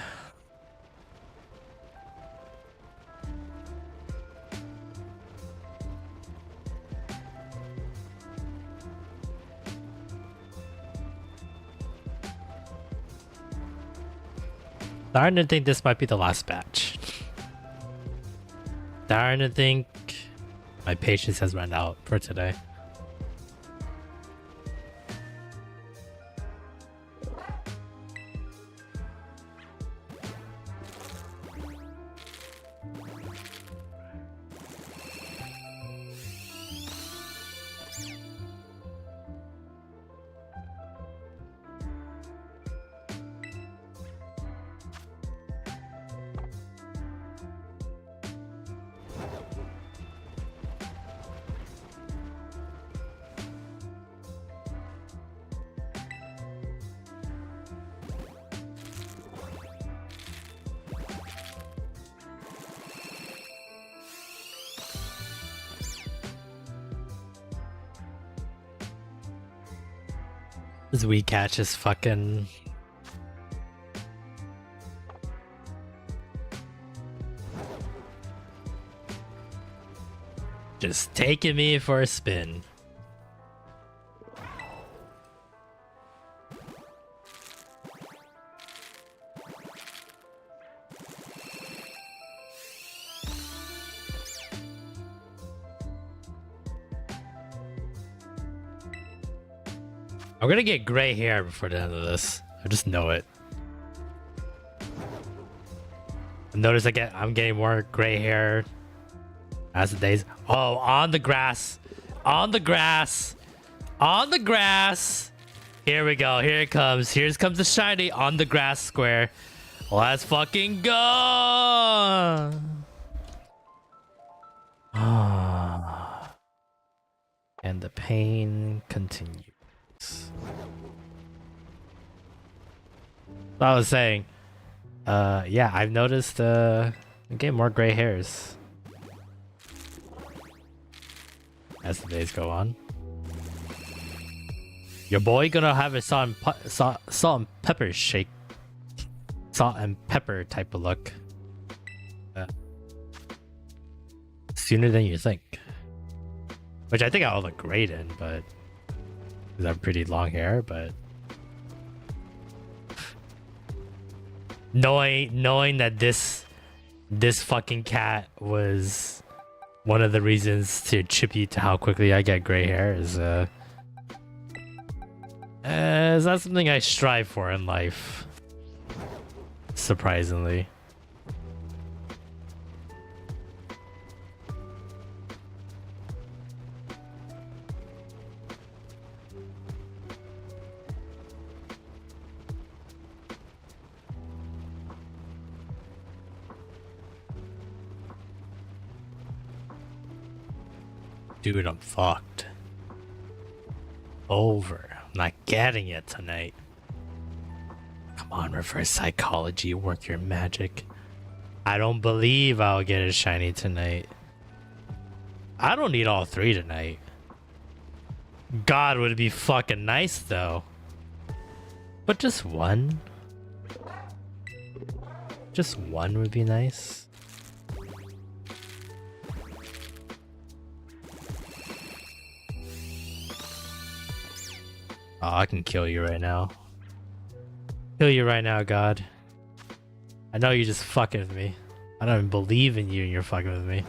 Starting to think this might be the last batch. Starting to think my patience has run out for today. This weed catch is fucking... just taking me for a spin. I'm gonna get gray hair before the end of this. I just know it. Notice I'm getting more gray hair as the days. Oh, on the grass, on the grass, on the grass. Here we go. Here it comes. Here comes the shiny on the grass square. Let's fucking go. Ah, and the pain continues. I was saying, yeah, I've noticed I'm getting more gray hairs as the days go on. Your boy gonna have a salt and pepper shake, salt and pepper type of look sooner than you think. Which I think I'll look great in, but because I have pretty long hair, but. Knowing that this fucking cat was one of the reasons to attribute to how quickly I get gray hair is not something I strive for in life. Surprisingly. Dude, I'm fucked. Over. I'm not getting it tonight. Come on, reverse psychology, work your magic. I don't believe I'll get a shiny tonight. I don't need all 3 tonight. God, would it be fucking nice though. But just 1? Just 1 would be nice. Oh, I can kill you right now. Kill you right now, God. I know you're just fucking with me. I don't even believe in you and you're fucking with me.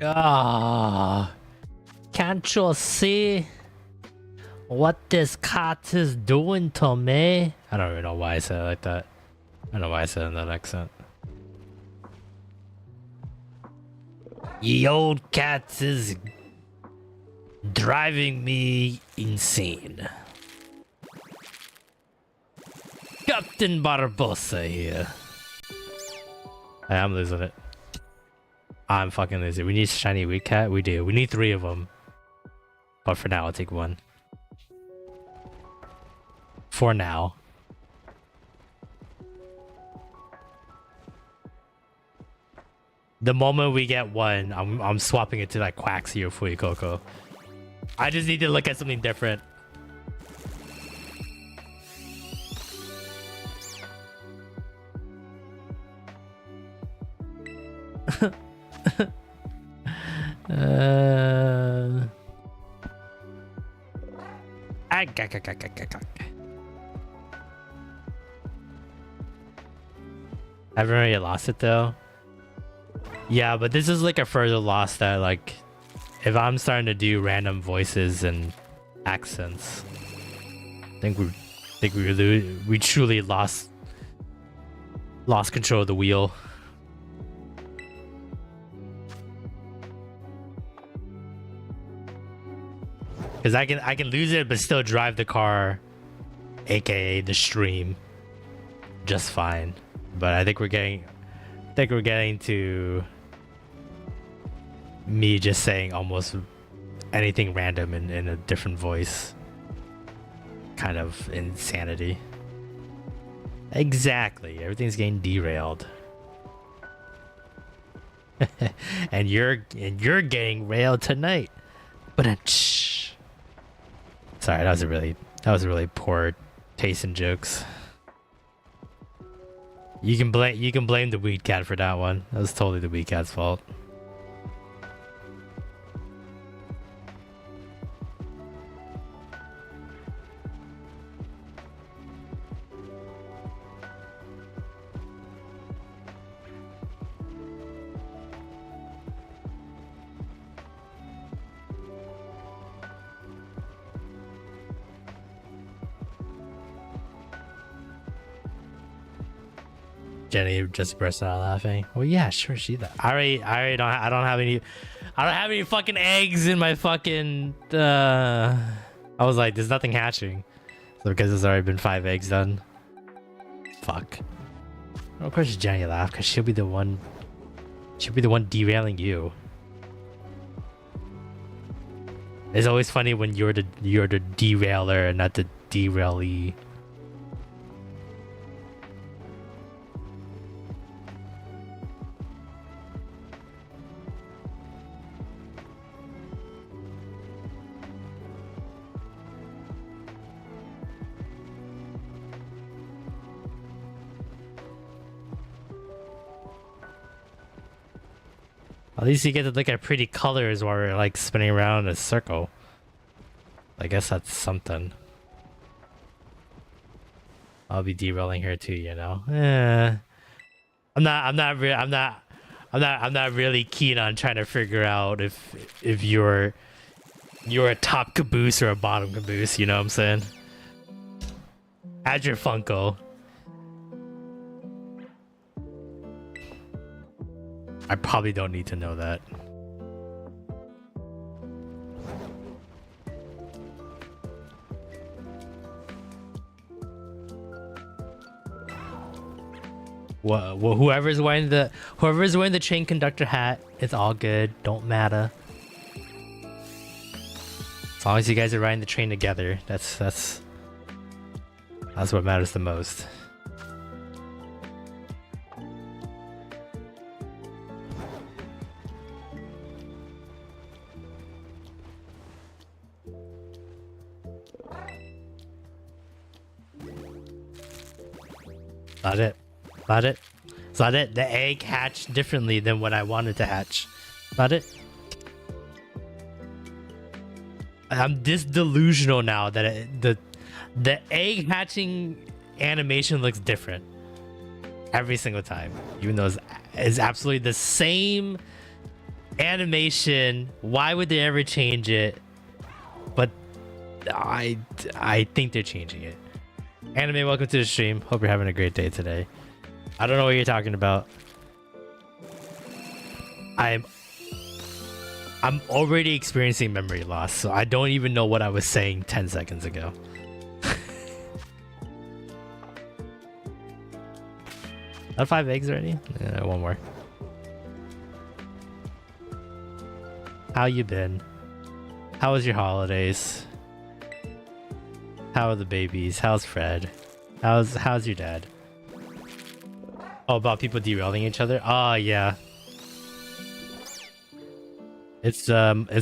Ah. Can't you see? What this cat is doing to me? I don't even know why I said it like that. I don't know why I said it in that accent. Ye old cat is driving me insane. Captain Barbosa here. Hey, I'm losing it. I'm fucking losing. We need shiny weak cat. We do. We need 3 of them. But for now, I'll take 1. For now. The moment we get 1, I'm swapping it to like Quaxi or Fuecoco. I just need to look at something different. Haven't really lost it though. Yeah, but this is like a further loss that like if I'm starting to do random voices and accents, I think we truly lost control of the wheel. Because I can lose it but still drive the car, aka the stream, just fine. But I think we're getting to me just saying almost anything random in a different voice. Kind of insanity. Exactly. Everything's getting derailed. and you're getting railed tonight. But sorry, that was a really poor taste in jokes. You can blame the weed cat for that one. That was totally the weed cat's fault. Jenny just burst out laughing. Well, yeah, sure, she that. I don't have any fucking eggs in my fucking. I was like, there's nothing hatching, so because there's already been 5 eggs done. Fuck. Well, of course, Jenny laughed because she'll be the one. She'll be the one derailing you. It's always funny when you're the derailer and not the derailee. At least you get to look at pretty colors while we're like spinning around in a circle. I guess that's something. I'll be derailing here too, you know. I'm not really keen on trying to figure out if you're a top caboose or a bottom caboose, you know what I'm saying? Add your Funko. I probably don't need to know that. Well, whoever's wearing the chain conductor hat, it's all good. Don't matter. As long as you guys are riding the train together, that's what matters the most. Not it. It's not it. The egg hatched differently than what I wanted to hatch. Not it. I'm this delusional now that the egg hatching animation looks different every single time, even though it's absolutely the same animation. Why would they ever change it? But I think they're changing it. Anime, welcome to the stream. Hope you're having a great day today. I don't know what you're talking about. I'm already experiencing memory loss, so I don't even know what I was saying 10 seconds ago. Not 5 eggs already? Yeah, one more. How you been? How was your holidays? How are the babies? How's Fred? How's your dad? Oh, about people derailing each other? Oh, yeah. It's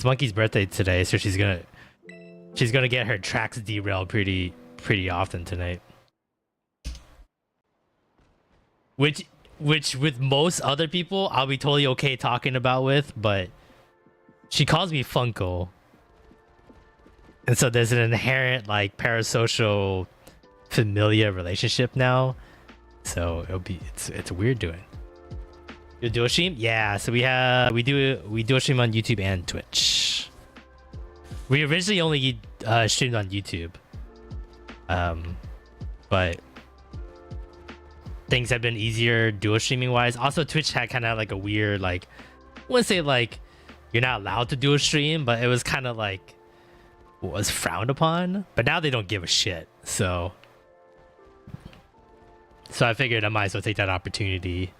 Monkey's birthday today, so she's gonna get her tracks derailed pretty often tonight. Which with most other people I'll be totally okay talking about with, but she calls me Funko. And so there's an inherent like parasocial familiar relationship now. So it's weird doing. You do a stream? Yeah, so we do a stream on YouTube and Twitch. We originally only streamed on YouTube. But things have been easier dual streaming wise. Also, Twitch had kind of like a weird, like, I wouldn't say like you're not allowed to do a stream, but it was kind of like was frowned upon. But now they don't give a shit. So I figured I might as well take that opportunity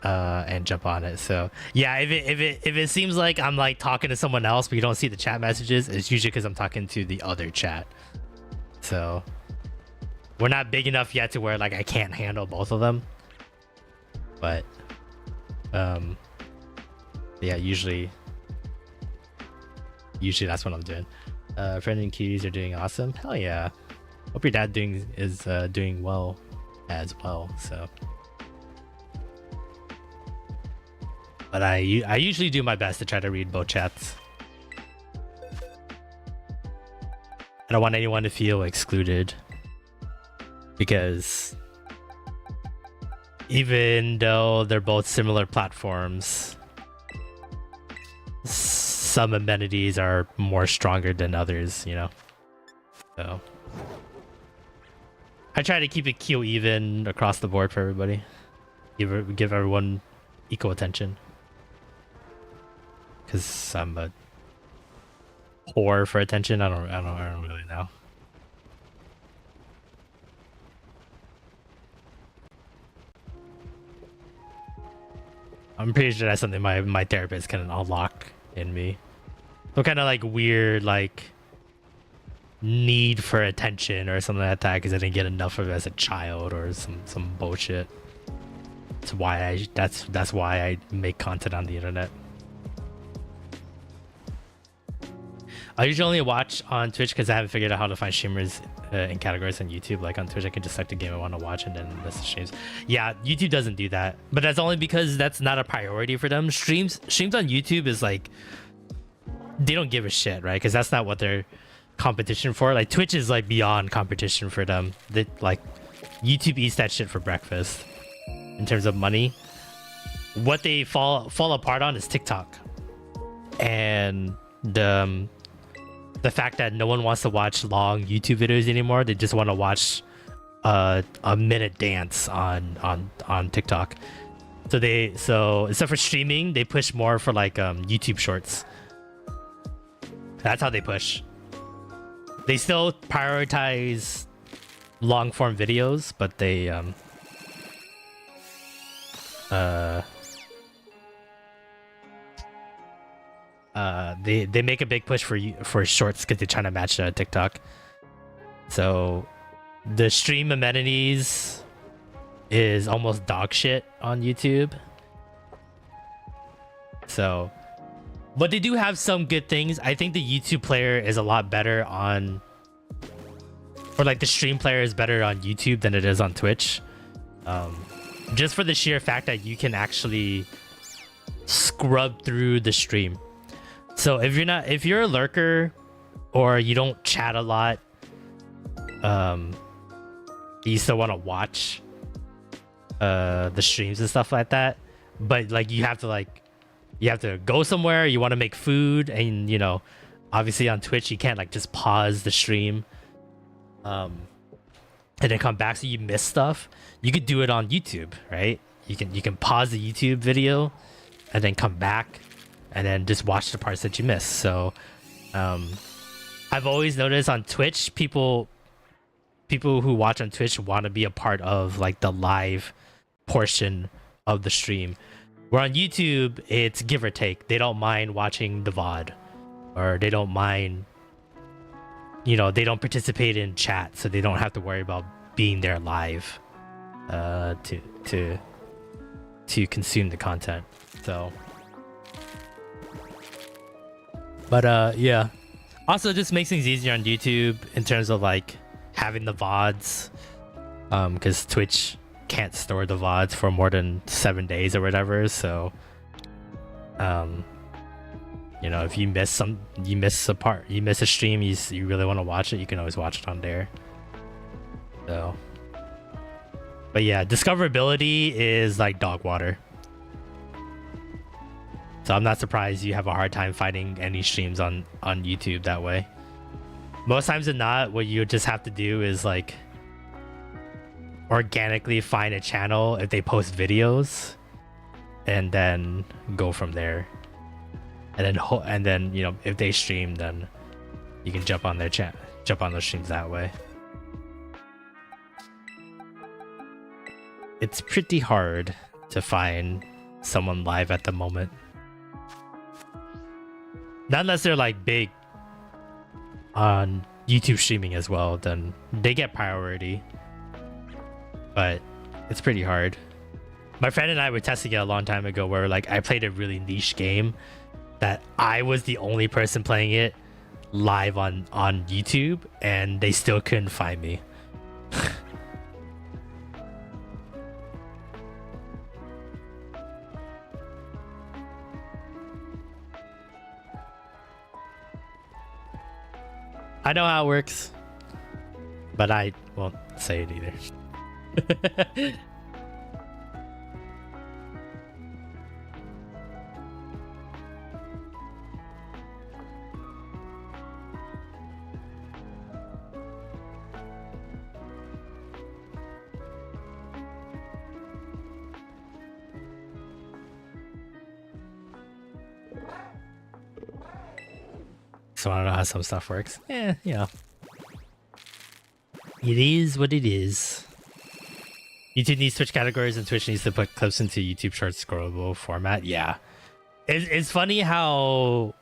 and jump on it. So yeah, if it seems like I'm like talking to someone else but you don't see the chat messages, it's usually because I'm talking to the other chat. So we're not big enough yet to where like I can't handle both of them. But yeah, usually that's what I'm doing. Friend and cuties are doing awesome. Hell yeah. Hope your dad is doing well as well. So but I usually do my best to try to read both chats. I don't want anyone to feel excluded, because even though they're both similar platforms, some amenities are more stronger than others, you know. So I try to keep it even across the board for everybody. Give everyone equal attention. Cause I'm a whore for attention. I don't really know. I'm pretty sure that's something my therapist can unlock in me. Some kind of like weird like need for attention or something like that because I didn't get enough of it as a child or some bullshit. That's why I make content on the internet. I usually only watch on Twitch because I haven't figured out how to find streamers in categories on YouTube. Like on Twitch, I can just select a game I want to watch and then list the streams. Yeah, YouTube doesn't do that, but that's only because that's not a priority for them. Streams on YouTube is like they don't give a shit, right? Because that's not what they're competition for. Like Twitch is like beyond competition for them. They like YouTube eats that shit for breakfast in terms of money. What they fall apart on is TikTok and the fact that no one wants to watch long YouTube videos anymore. They just want to watch a minute dance on TikTok. So except for streaming, they push more for like YouTube shorts. That's how they push. They still prioritize long form videos, but they make a big push for shorts because they're trying to match TikTok. So the stream amenities is almost dog shit on YouTube. So, but they do have some good things. I think the YouTube player is a lot better on, or like the stream player is better on YouTube than it is on Twitch. Just for the sheer fact that you can actually scrub through the stream. So if you're a lurker or you don't chat a lot, you still want to watch the streams and stuff like that, but like you have to go somewhere, you want to make food, and you know obviously on Twitch you can't like just pause the stream and then come back so you miss stuff. You could do it on YouTube, right? You can pause the YouTube video and then come back and then just watch the parts that you missed. So I've always noticed on Twitch, people who watch on Twitch want to be a part of like the live portion of the stream. Where on YouTube, it's give or take. They don't mind watching the VOD, or they don't mind, you know, they don't participate in chat, so they don't have to worry about being there live to consume the content. So, but yeah. Also, it just makes things easier on YouTube in terms of like having the VODs, because Twitch can't store the VODs for more than 7 days or whatever. So, you know, if you miss a part, you miss a stream, you really want to watch it, you can always watch it on there. So, but yeah, discoverability is like dog water. So I'm not surprised you have a hard time finding any streams on YouTube that way. Most times than not, what you just have to do is like organically find a channel if they post videos, and then go from there. And then you know, if they stream, then you can jump on their jump on those streams that way. It's pretty hard to find someone live at the moment. Not unless they're like big on YouTube streaming as well, then they get priority. But it's pretty hard. My friend and I were testing it a long time ago where like I played a really niche game that I was the only person playing it live on YouTube, and they still couldn't find me. I know how it works, but I won't say it either. So I don't know how some stuff works. Yeah, you know. It is what it is. YouTube needs Twitch categories, and Twitch needs to put clips into YouTube Shorts scrollable format. Yeah. It's funny how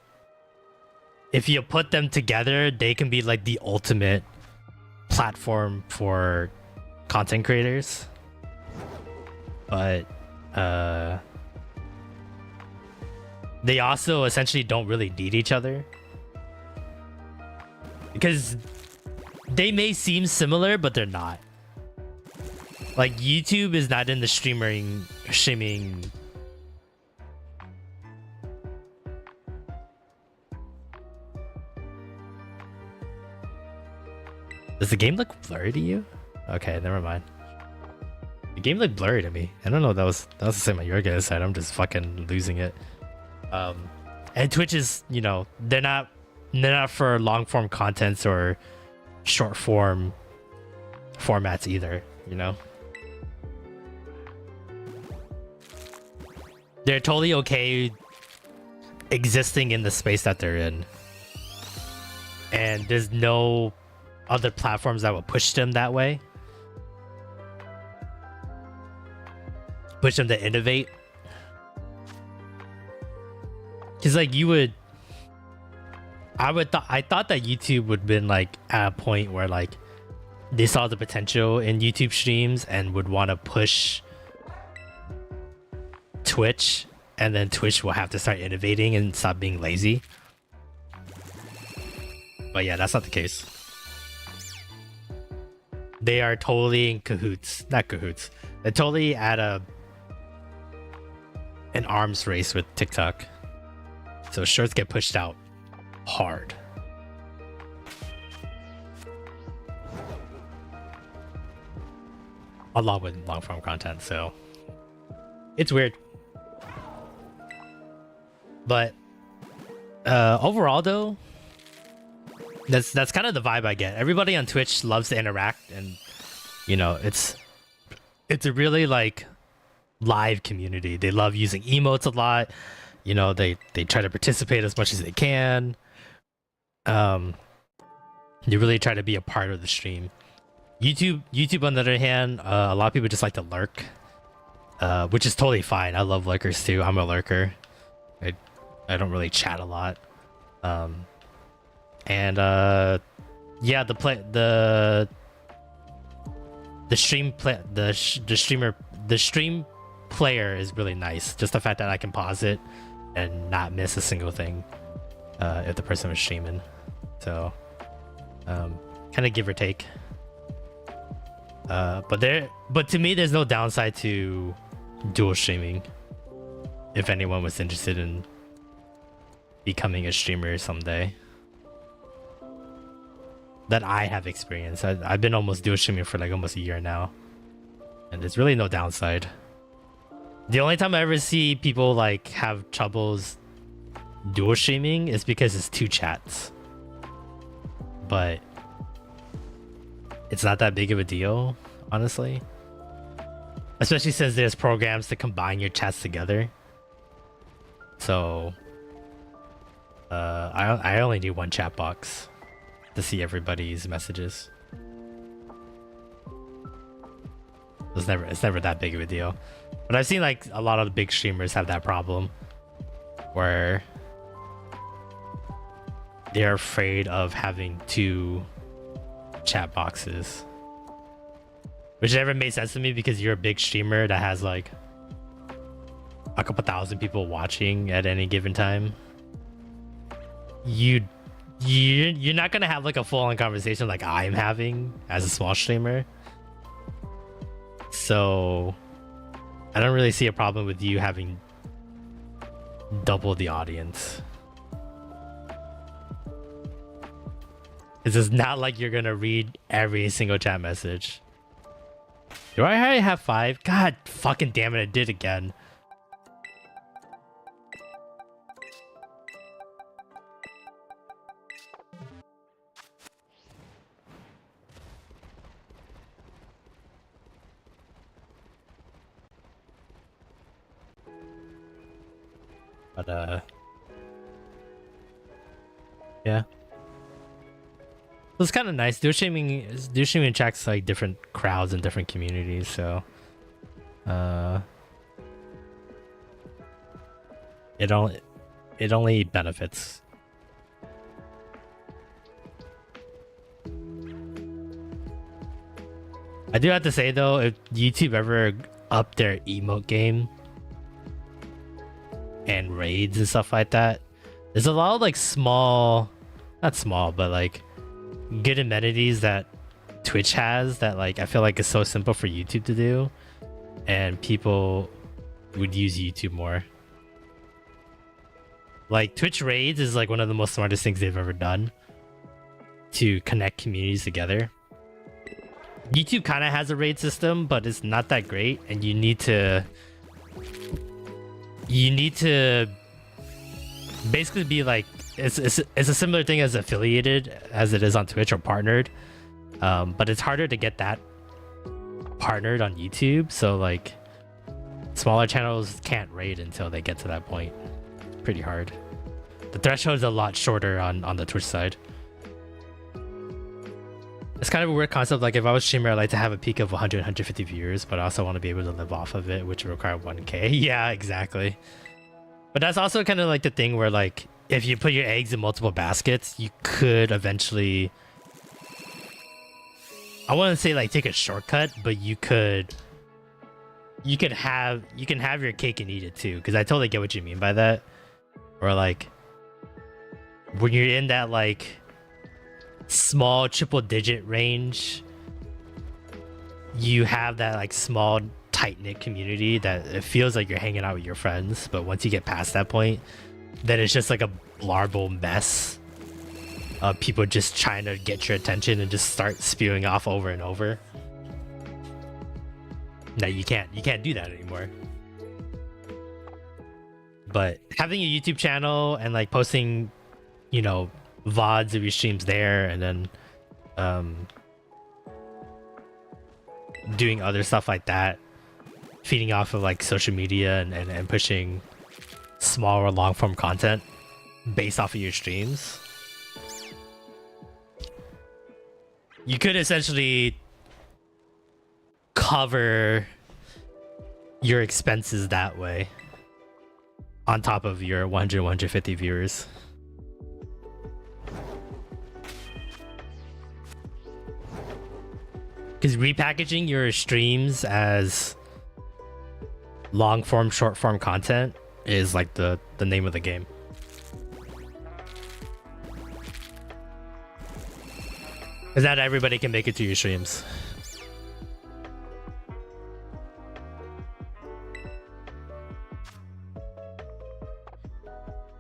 if you put them together, they can be like the ultimate platform for content creators. But they also essentially don't really need each other. Because they may seem similar, but they're not. Like YouTube is not in the streaming. Does the game look blurry to you? Okay, never mind. The game looked blurry to me. I don't know if that was the same on your guys' side. I'm just fucking losing it. And Twitch is, you know, they're not for long form contents or short form formats either, you know. They're totally okay existing in the space that they're in, and there's no other platforms that will push them that way, push them to innovate. Because like I thought that YouTube would have been like at a point where like they saw the potential in YouTube streams and would want to push Twitch, and then Twitch will have to start innovating and stop being lazy. But yeah, that's not the case. They are totally in cahoots. Not cahoots. They're totally at an arms race with TikTok. So shorts get pushed out hard. Along with long form content, so it's weird. But overall though, That's kind of the vibe I get. Everybody on Twitch loves to interact, and you know, it's a really like live community. They love using emotes a lot. You know, they try to participate as much as they can. They really try to be a part of the stream. YouTube on the other hand, a lot of people just like to lurk, which is totally fine. I love lurkers too. I'm a lurker. I don't really chat a lot. Yeah, the stream player is really nice. Just the fact that I can pause it and not miss a single thing if the person was streaming. So kind of give or take. But to me, there's no downside to dual streaming. If anyone was interested in becoming a streamer someday, that I have experience. I've been almost dual streaming for like almost a year now, and there's really no downside. The only time I ever see people like have troubles dual streaming is because it's 2 chats, but it's not that big of a deal, honestly. Especially since there's programs to combine your chats together. So I only need 1 chat box to see everybody's messages. It's never that big of a deal. But I've seen like a lot of the big streamers have that problem where they're afraid of having 2 chat boxes, which never made sense to me because you're a big streamer that has like a couple thousand people watching at any given time. You're not gonna have like a full-on conversation like I'm having as a small streamer. So I don't really see a problem with you having double the audience. It's just not like you're gonna read every single chat message. Do I already have 5? God fucking damn it, I did again. But yeah, it's kind of nice. Dual streaming attracts like different crowds and different communities, so it only benefits. I do have to say though, if YouTube ever upped their emote game and raids and stuff like that, there's a lot of like not small, but like good amenities that Twitch has that like I feel like is so simple for YouTube to do, and people would use YouTube more. Like Twitch raids is like one of the most smartest things they've ever done to connect communities together. YouTube kind of has a raid system, but it's not that great, and you need to basically be like, it's a similar thing as affiliated as it is on Twitch or partnered, but it's harder to get that partnered on YouTube. So like smaller channels can't raid until they get to that point. It's pretty hard. The threshold is a lot shorter on the Twitch side. It's kind of a weird concept. Like if I was a streamer, I'd like to have a peak of 150 viewers, but I also want to be able to live off of it, which would require 1K. Yeah, exactly. But that's also kind of like the thing where like if you put your eggs in multiple baskets, you could eventually, I wouldn't say like take a shortcut, but you can have your cake and eat it too, because I totally get what you mean by that. Or like when you're in that like small triple digit range, you have that like small tight-knit community that it feels like you're hanging out with your friends, but once you get past that point, then it's just like a larval mess of people just trying to get your attention and just start spewing off over and over. Now you can't do that anymore. But having a YouTube channel and like posting, you know, VODs of your streams there, and then doing other stuff like that, feeding off of like social media and pushing smaller long form content based off of your streams. You could essentially cover your expenses that way on top of your 150 viewers. Because repackaging your streams as long form, short form content is like the name of the game. Because not everybody can make it to your streams.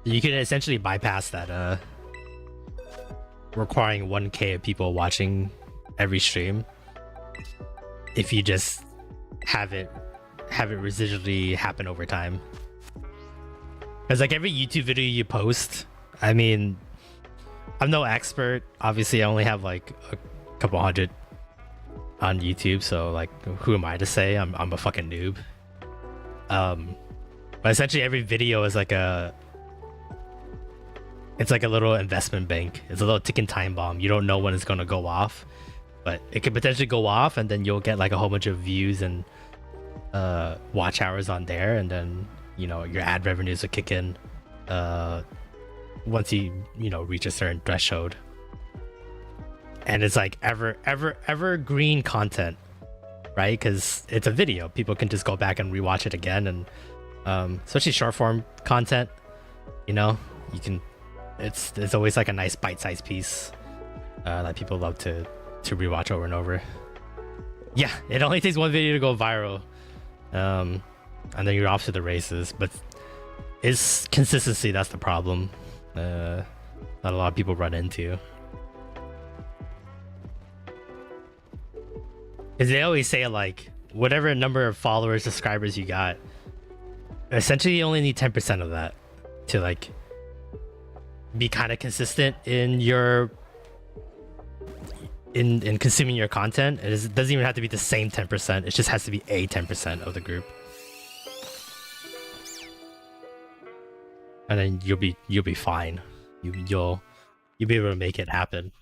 You can essentially bypass that requiring 1K of people watching every stream if you just have it residually happen over time. Because like every YouTube video you post, I mean, I'm no expert. Obviously, I only have like a couple hundred on YouTube, so like, who am I to say I'm a fucking noob? But essentially, every video is like it's like a little investment bank. It's a little ticking time bomb. You don't know when it's gonna go off, but it could potentially go off, and then you'll get like a whole bunch of views and watch hours on there, and then you know your ad revenues will kick in once you reach a certain threshold. And it's like evergreen content, right? Because it's a video, people can just go back and rewatch it again, and especially short form content, you can. It's always like a nice bite-sized piece that people love to rewatch over and over. Yeah, it only takes one video to go viral, and then you're off to the races. But it's consistency that's the problem that a lot of people run into. Because they always say like whatever number of followers, subscribers you got, essentially you only need 10% of that to like be kind of consistent in your in consuming your content. It doesn't even have to be the same 10%. It just has to be a 10% of the group, and then you'll be fine. You'll be able to make it happen.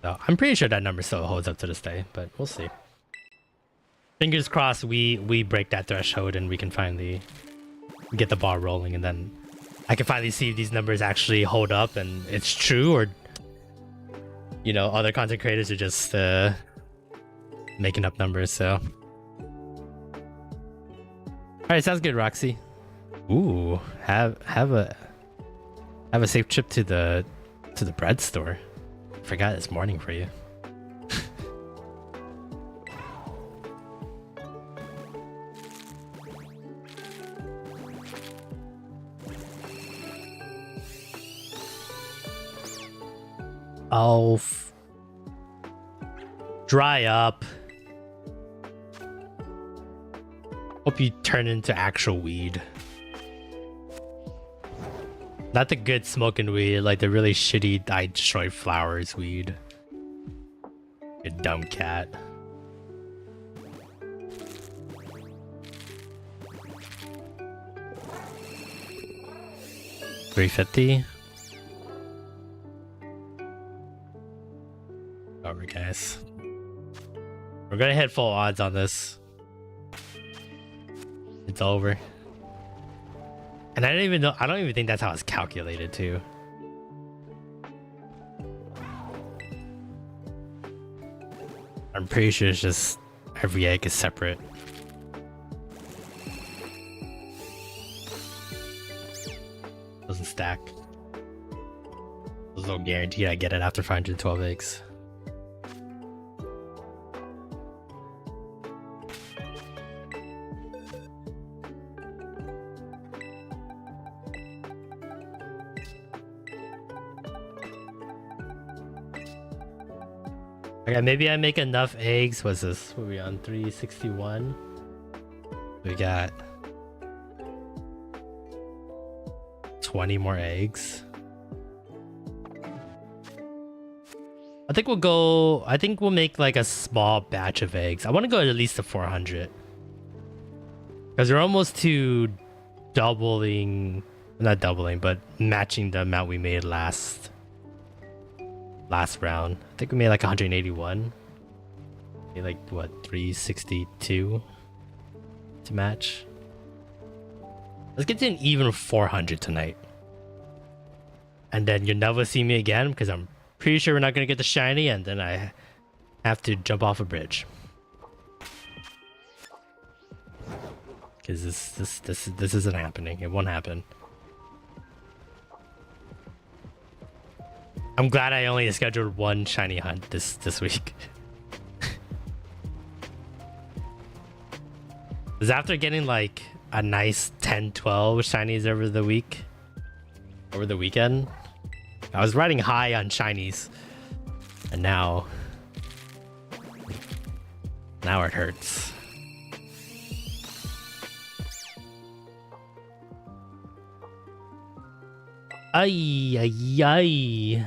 So I'm pretty sure that number still holds up to this day, but we'll see. Fingers crossed we break that threshold and we can finally get the ball rolling, and then I can finally see if these numbers actually hold up and it's true, or other content creators are just making up numbers. So alright, sounds good, Roxy. Ooh, have a safe trip to the bread store. Forgot it's morning for you. Oh, dry up. Hope you turn into actual weed. Not the good smoking weed, like the really shitty I destroy flowers weed. You dumb cat. $350. Over, guys. We're gonna hit full odds on this. It's over. And I don't even think that's how it's calculated too. I'm pretty sure it's just every egg is separate. Doesn't stack. There's no guarantee I get it after 512 eggs. Okay, maybe I make enough eggs. What's this? What are we on? 361? We got 20 more eggs. I think we'll make like a small batch of eggs. I want to go at least to 400. Because we're almost to doubling, not doubling, but matching the amount we made last round. I think we made like 181. Made like what, 362 to match. Let's get to an even 400 tonight. And then you'll never see me again because I'm pretty sure we're not gonna get the shiny, and then I have to jump off a bridge. Because this isn't happening. It won't happen. I'm glad I only scheduled one shiny hunt this week. Because after getting like a nice 10, 12 shinies over the weekend, I was riding high on shinies, and now it hurts. Ay, ay, ay.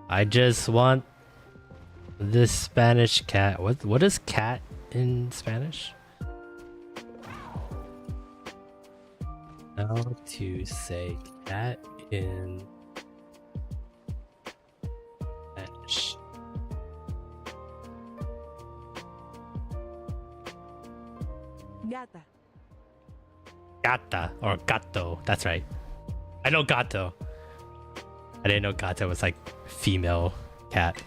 I just want this Spanish cat. What is cat in Spanish? How to say cat in Spanish? Gata. Gata or gato. That's right. I know gato. I didn't know gato was like female cat.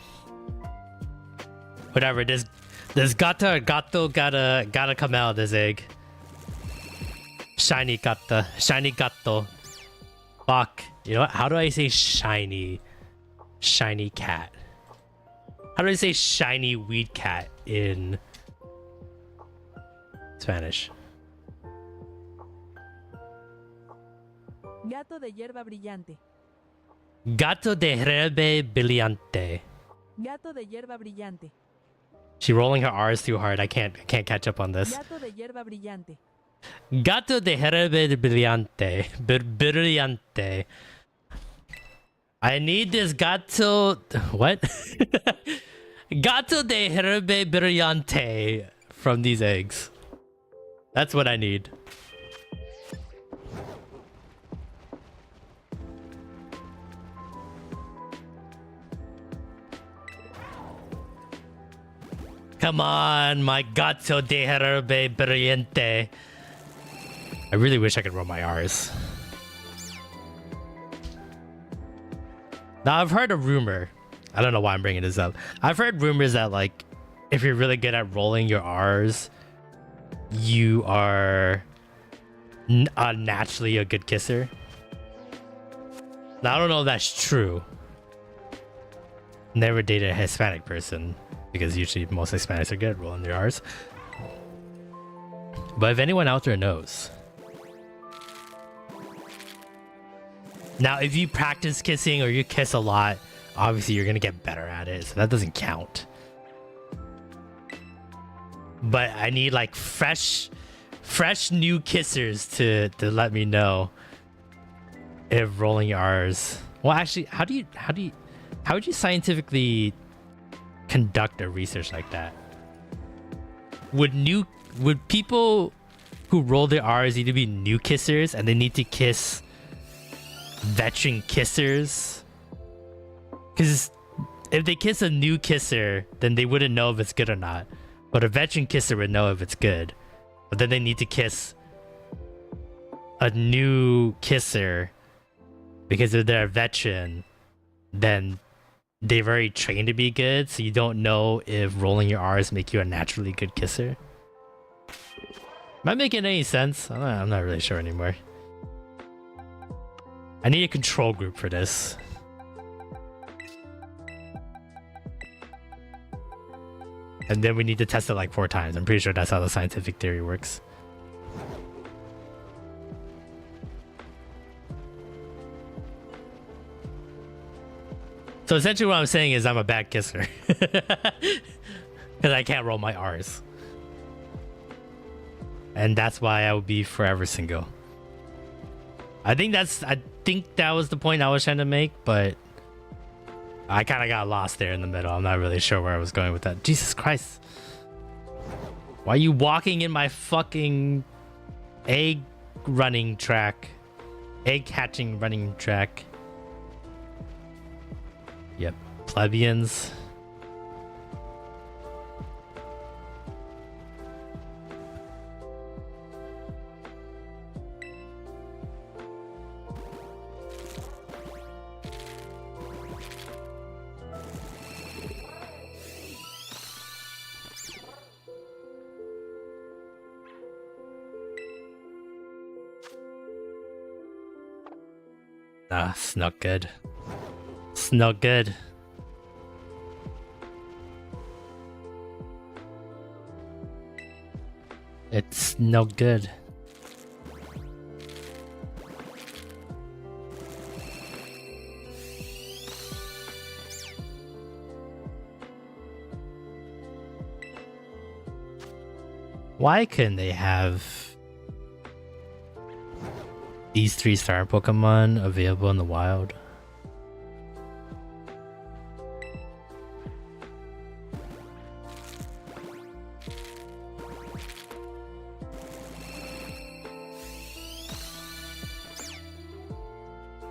Whatever. This gata or gato gotta come out of this egg. Shiny gata. Shiny gato. Fuck. You know what? How do I say shiny? Shiny cat. How do I say shiny weed cat in Spanish? Gato de hierba brillante. Gato de hierba brillante. Gato de hierba brillante. She rolling her R's too hard. I can't catch up on this. Gato de hierba brillante. Gato de hierba brillante. Brillante. I need this gato. What? Gato de hierba brillante from these eggs. That's what I need. Come on, my gato de hierba brillante. I really wish I could roll my R's. Now, I've heard a rumor. I don't know why I'm bringing this up. I've heard rumors that, like, if you're really good at rolling your R's, you are naturally a good kisser. Now, I don't know if that's true. Never dated a Hispanic person, because usually most Hispanics are good at rolling their R's. But if anyone out there knows. Now, if you practice kissing or you kiss a lot, obviously you're gonna get better at it, so that doesn't count. But I need like fresh new kissers to let me know if rolling your R's. Well, actually, how would you scientifically conduct a research like that? Would people who roll their R's need to be new kissers, and they need to kiss veteran kissers? Because if they kiss a new kisser, then they wouldn't know if it's good or not. But a veteran kisser would know if it's good. But then they need to kiss a new kisser, because if they're a veteran, then they've already trained to be good, so you don't know if rolling your R's make you a naturally good kisser. Am I making any sense? I'm not really sure anymore. I need a control group for this. And then we need to test it like 4 times. I'm pretty sure that's how the scientific theory works. So essentially what I'm saying is I'm a bad kisser. Because I can't roll my R's. And that's why I would be forever single. I think that was the point I was trying to make, but I kind of got lost there in the middle. I'm not really sure where I was going with that. Jesus Christ. Why are you walking in my fucking egg running track? Egg hatching running track. Yep. Plebeians. Nah, it's not good. It's not good. It's no good. Why couldn't they have these 3 star Pokemon available in the wild?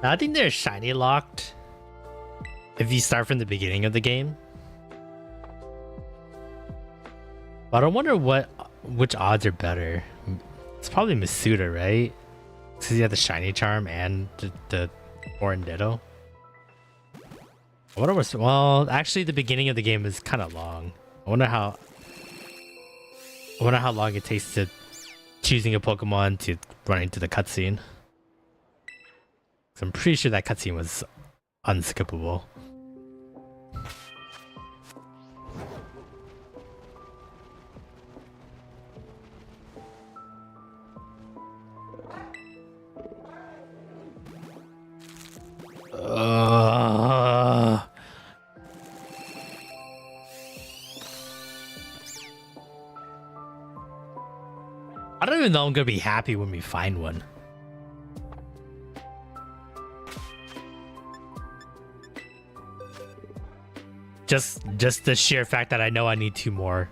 I think they're shiny locked if you start from the beginning of the game. But I wonder which odds are better. It's probably Masuda, right? Because you have the shiny charm and the foreign ditto. I wonder what's, well, actually the beginning of the game is kind of long. I wonder how long it takes to choosing a Pokemon to run into the cutscene. So I'm pretty sure that cutscene was unskippable. I don't even know I'm gonna be happy when we find one. Just the sheer fact that I know I need 2 more.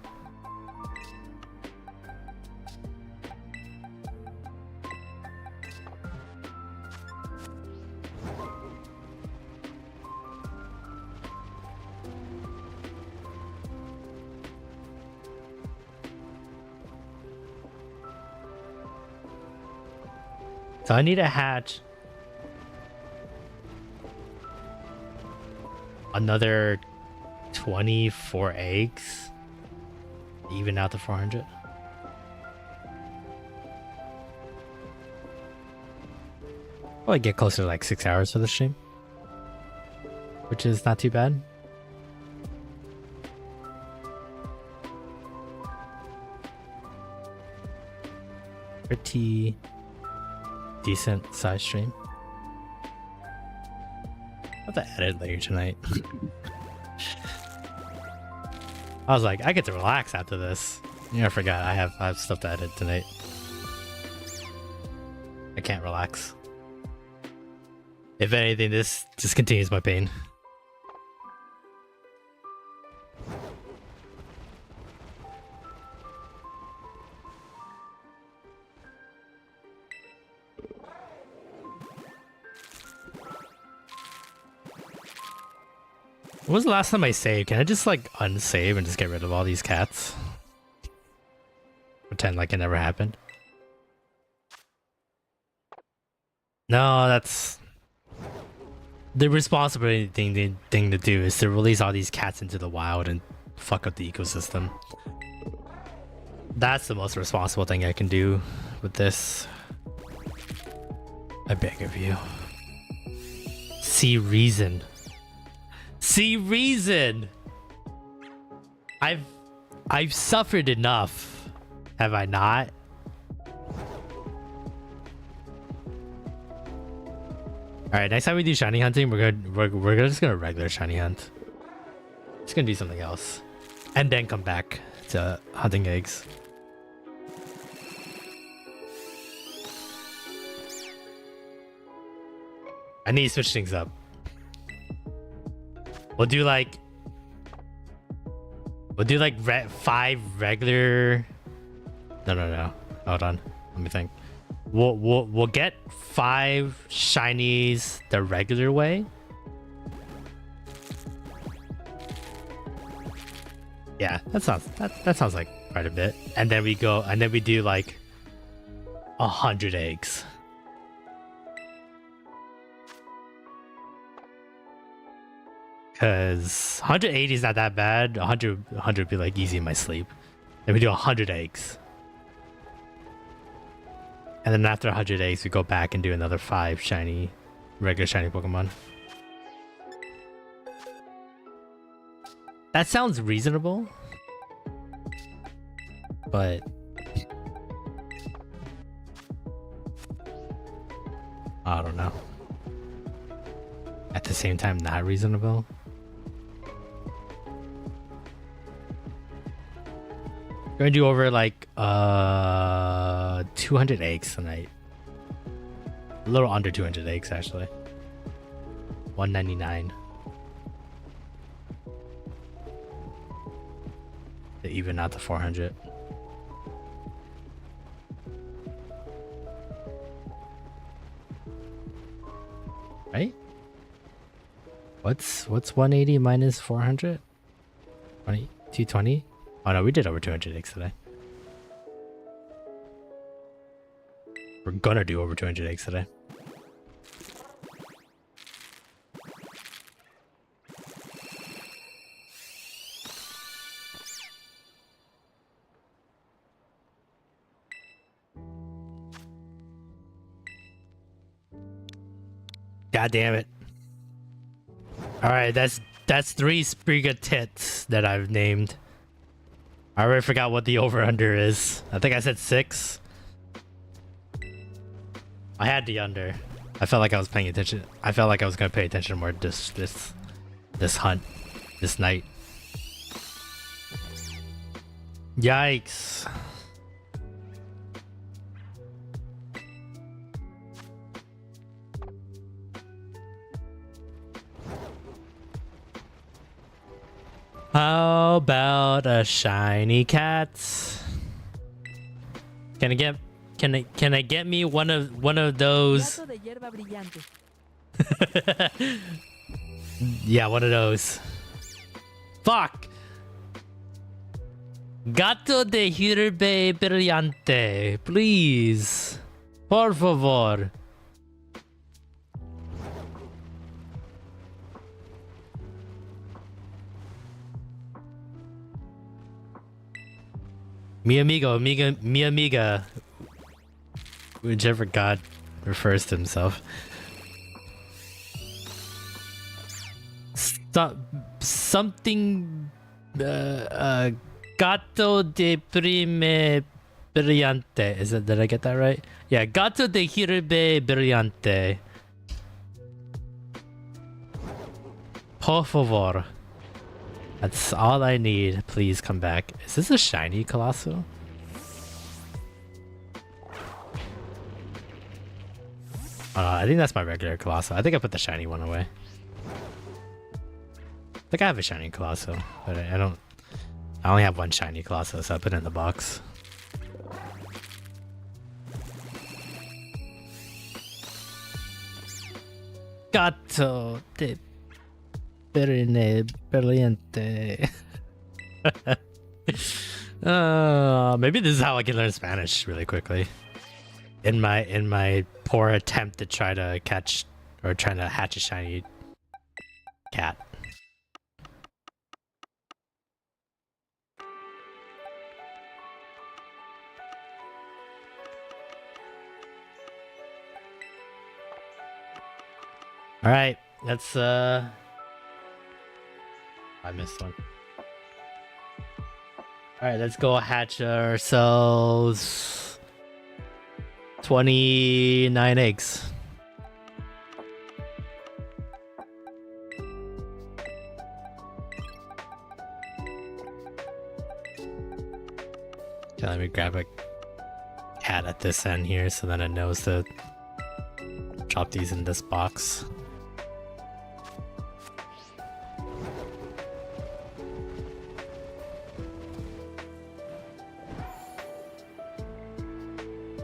So I need to hatch another 24 eggs, even out to 400. Probably get closer to like 6 hours for the stream, which is not too bad. Pretty decent size stream. I'll have to edit later tonight. I was like, I get to relax after this. Yeah, I forgot I have stuff to edit tonight. I can't relax. If anything, this just continues my pain. When was the last time I saved? Can I just like unsave and just get rid of all these cats? Pretend like it never happened? No, that's... the responsible thing to do is to release all these cats into the wild and fuck up the ecosystem. That's the most responsible thing I can do with this. I beg of you. See reason. See reason! I've suffered enough, have I not? Alright, next time we do shiny hunting, we're just gonna regular shiny hunt. Just gonna do something else. And then come back to hunting eggs. I need to switch things up. We'll do like 5 regular. No. Hold on. Let me think. We'll get 5 shinies the regular way. Yeah, that sounds like quite a bit. And then we do like 100 eggs. Cause 180 is not that bad. 100 would be like easy in my sleep. Then we do 100 eggs. And then after 100 eggs, we go back and do another 5 regular shiny Pokemon. That sounds reasonable. But I don't know. At the same time, not reasonable. We're gonna do over like 200 eggs tonight. A little under 200 eggs actually. 199. To even out the 400. Right? What's 180 minus 400? 220? Oh no, we did over 200 eggs today. We're gonna do over 200 eggs today. God damn it. Alright, that's 3 Spriga tits that I've named. I already forgot what the over-under is. I think I said 6. I had the under. I felt like I was paying attention. I felt like I was gonna pay attention more this hunt, this night. Yikes. How about a shiny cat? Can I get me one of those? Gato de hierba brillante. Yeah, one of those. Fuck. Gato de hierba brillante, please. Por favor. Mi amiga, whichever god refers to himself. Something gato de prime brillante. Did I get that right? Yeah, gato de hierba brillante. Por favor. That's all I need. Please come back. Is this a shiny Colossal? I think that's my regular Colossal. I think I put the shiny one away. I think I have a shiny Colossal, but I don't. I only have one shiny Colossal, so I put it in the box. Gato de Brillante. Maybe this is how I can learn Spanish really quickly. In my poor attempt to try to catch or trying to hatch a shiny cat. All right, let's I missed one. All right, let's go hatch ourselves 29 eggs. Okay, let me grab a cat at this end here so that it knows to drop these in this box.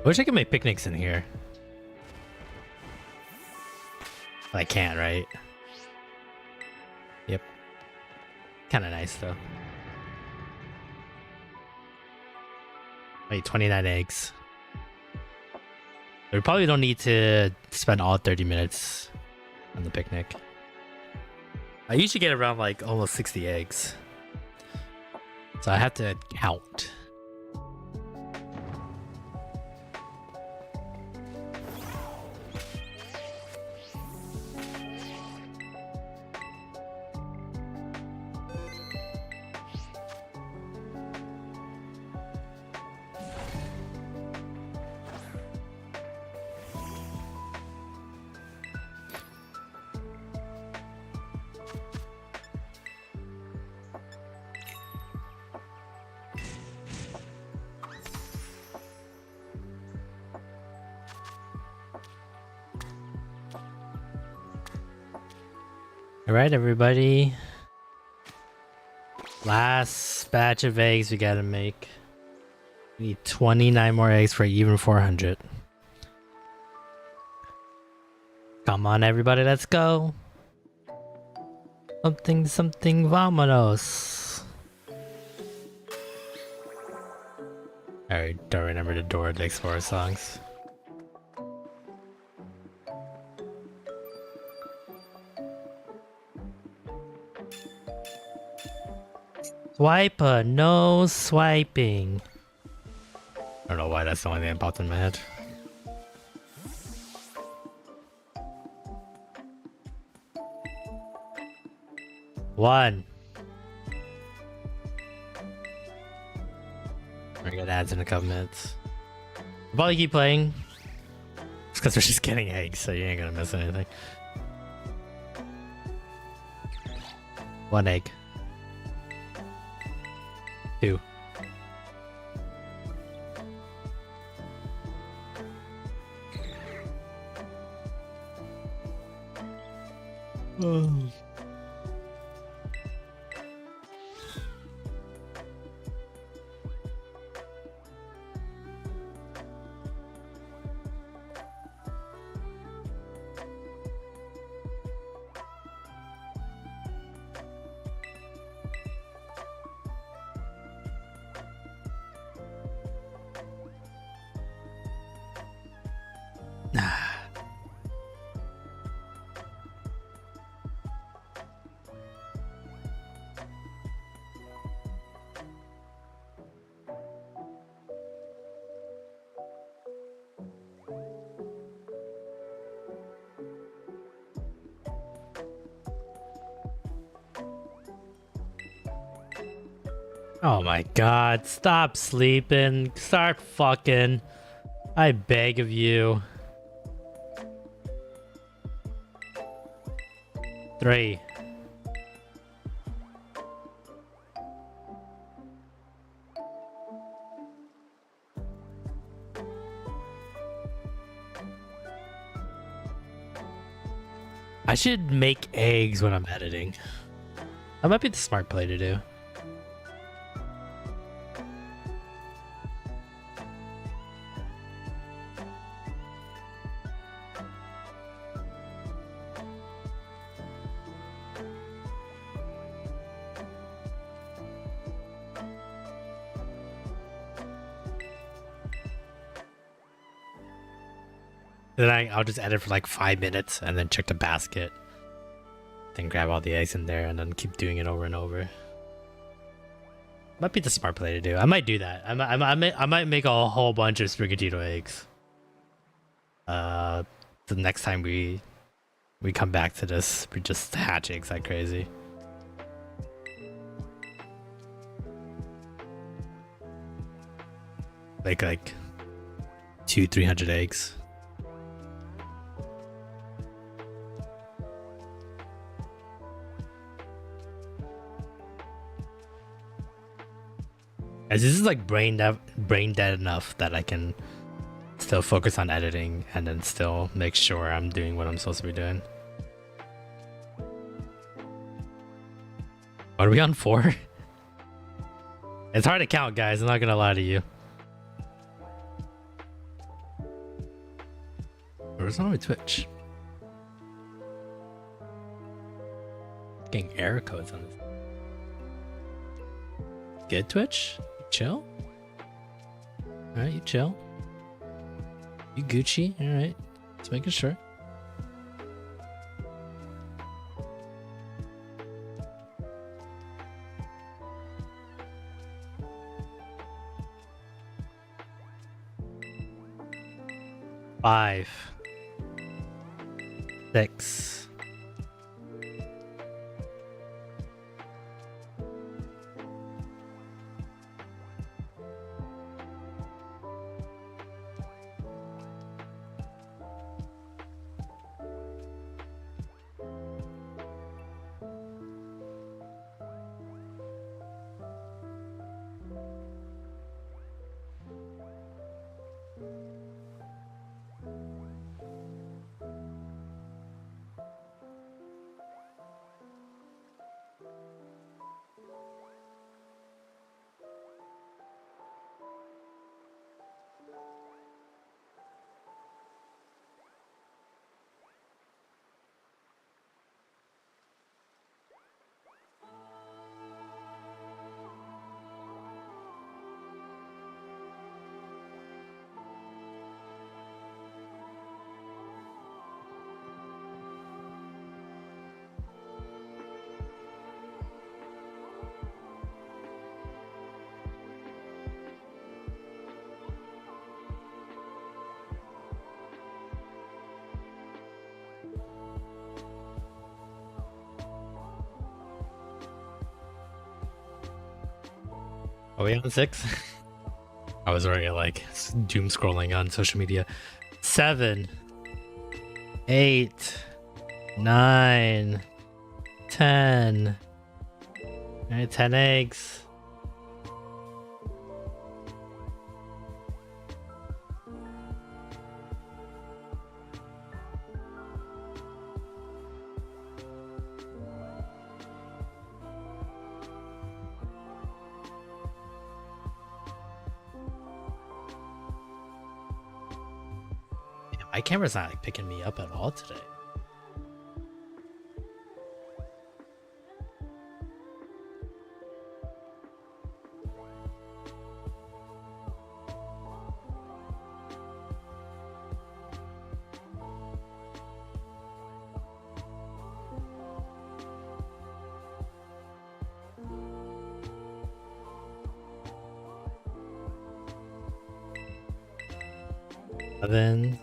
I wish I could make picnics in here. But I can't, right? Yep. Kind of nice though. Wait, 29 eggs. We probably don't need to spend all 30 minutes on the picnic. I usually get around like almost 60 eggs. So I have to count. Alright, everybody. Last batch of eggs we gotta make. We need 29 more eggs for even 400. Come on, everybody, let's go. Something, vamonos. I don't remember the Dora the Explorer songs. Swiper, no swiping. I don't know why that's the only thing that popped in my head. One. We're gonna ads in a couple minutes. We'll probably keep playing. It's because we're just getting eggs, so you ain't gonna miss anything. One egg. Two. Oh my god, stop sleeping. Start fucking. I beg of you. 3. I should make eggs when I'm editing. That might be the smart play to do. Then I'll just edit for like 5 minutes and then check the basket. Then grab all the eggs in there and then keep doing it over and over. Might be the smart play to do. I might do that. I might make a whole bunch of Sprigatito eggs. The next time we come back to this, we just hatch eggs like crazy. Like 200-300 eggs. As this is like brain dead enough that I can still focus on editing and then still make sure I'm doing what I'm supposed to be doing. Are we on 4? It's hard to count, guys. I'm not gonna lie to you. Where's on my Twitch? Getting error codes on this. Good Twitch? You chill? Alright, you chill. You Gucci? Alright. Just making sure. Five. 6. Are we on 6? I was already like doom scrolling on social media. 7, 8, 9, 10. Alright, 10 eggs. My camera's not like picking me up at all today. Seven.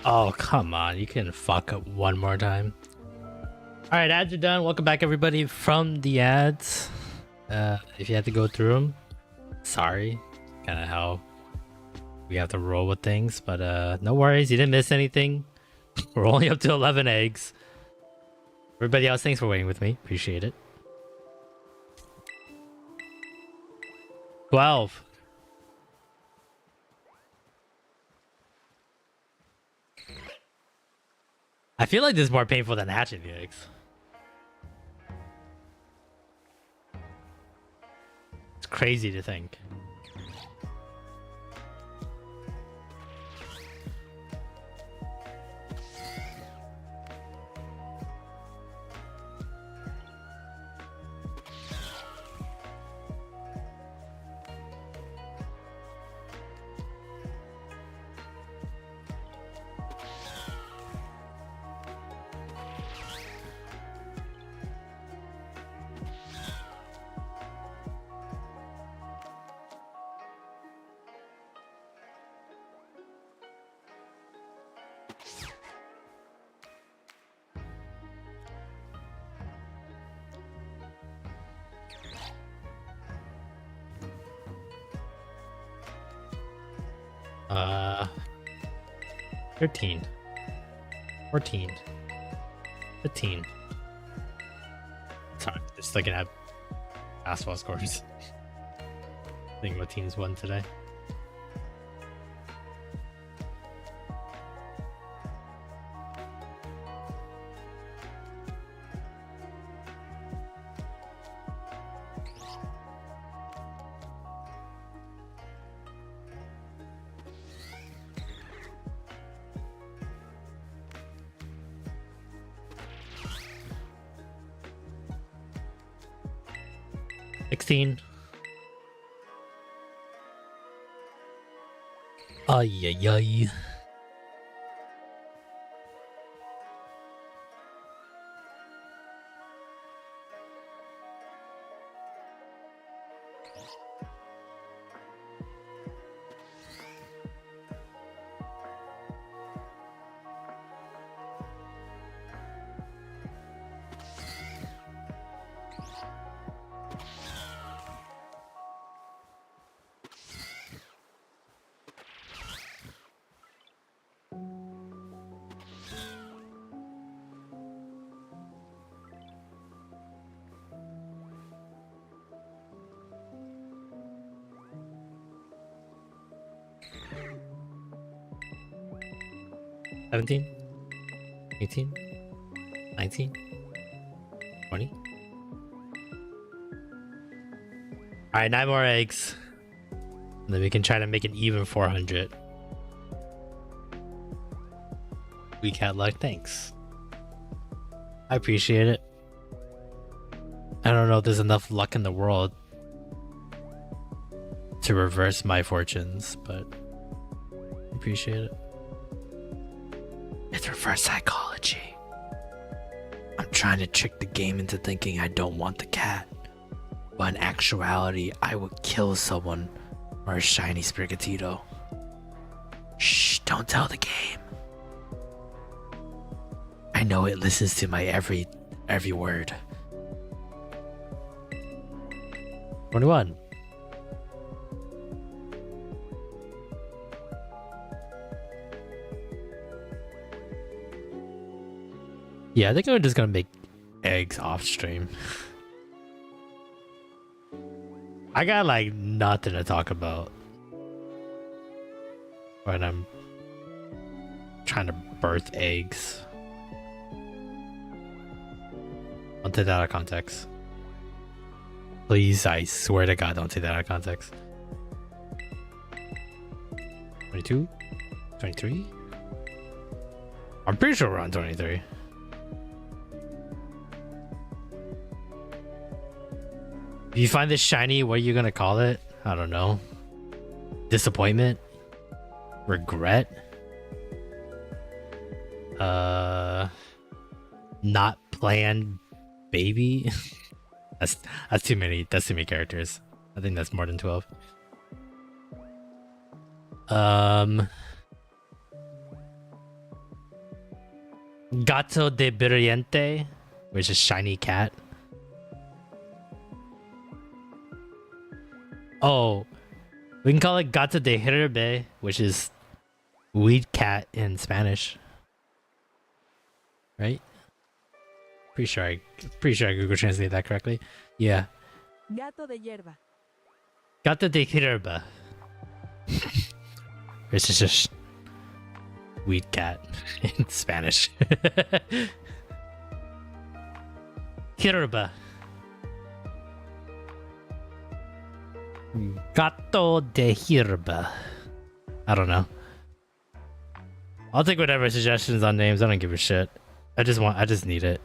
Oh, come on. You can fuck up one more time. Alright, ads are done. Welcome back, everybody, from the ads. If you had to go through them, sorry. Kind of how we have to roll with things. But no worries. You didn't miss anything. We're only up to 11 eggs. Everybody else, thanks for waiting with me. Appreciate it. 12. I feel like this is more painful than hatching the eggs. It's crazy to think. 13, 14, 15. Sorry, just looking at basketball scores. Thinking what teams won today. Ay, ay, ay. $17, $18, $19, $20. Alright, 9 more eggs. And then we can try to make an even 400. Weak hat luck, thanks. I appreciate it. I don't know if there's enough luck in the world to reverse my fortunes, but I appreciate it. It's reverse psychology. I'm trying to trick the game into thinking I don't want the cat, but in actuality, I would kill someone or a shiny Sprigatito. Shh, don't tell the game. I know it listens to my every word. 21. Yeah, I think I'm just gonna make eggs off stream. I got like nothing to talk about when I'm trying to birth eggs. Don't take that out of context. Please, I swear to God, don't take that out of context. 22? 23? I'm pretty sure we're on 23. If you find this shiny, what are you gonna call it? I don't know. Disappointment? Regret? Not planned baby? That's too many. That's too many characters. I think that's more than 12. Gato de Brillante, which is shiny cat. Oh, we can call it Gato de Hirbe, which is weed cat in Spanish. Right? Pretty sure I Google translate that correctly. Yeah. Gato de hierba. Gato de Hirbe. Which is just weed cat in Spanish. Hirbe. Gato de Hirba. I don't know. I'll take whatever suggestions on names. I don't give a shit. I just need it.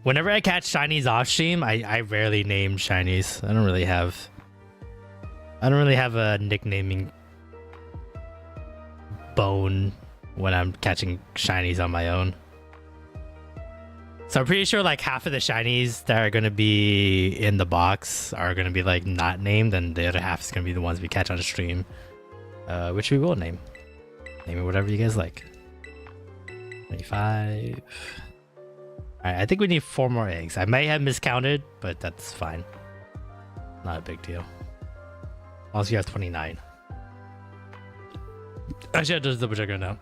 Whenever I catch shinies off stream, I rarely name shinies. I don't really have a nicknaming bone when I'm catching shinies on my own. So I'm pretty sure like half of the shinies that are going to be in the box are going to be like not named, and the other half is going to be the ones we catch on the stream, which we will name. Name it whatever you guys like. 25. Alright, I think we need 4 more eggs. I may have miscounted, but that's fine. Not a big deal. Also, you have 29. Actually, I'll just double check right now.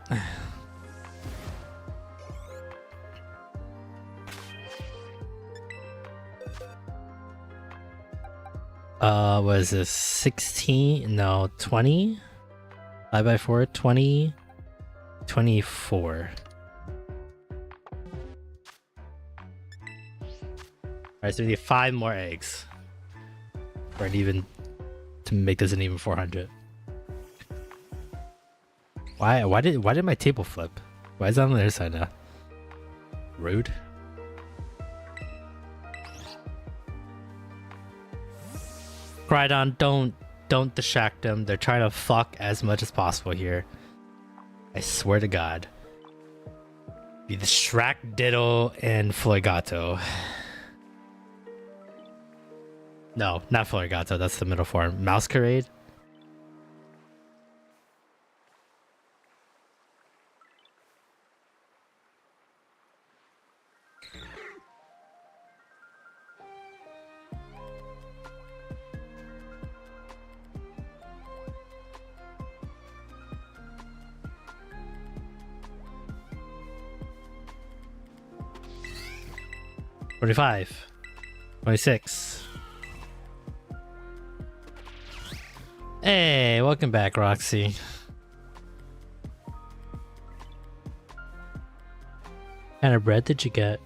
What is this? 16? No, 20? 5x4, 20, 24. Alright, so we need 5 more eggs. For an even, to make this an even 400. Why did my table flip? Why is it on the other side now? Rude. Crydon, don't distract them. They're trying to fuck as much as possible here. I swear to God. Be the Shrek, Diddle, and Floigato. No, not Floigato. That's the middle form. Masquerade. $45, $26. Hey, welcome back, Roxy. What kind of bread did you get?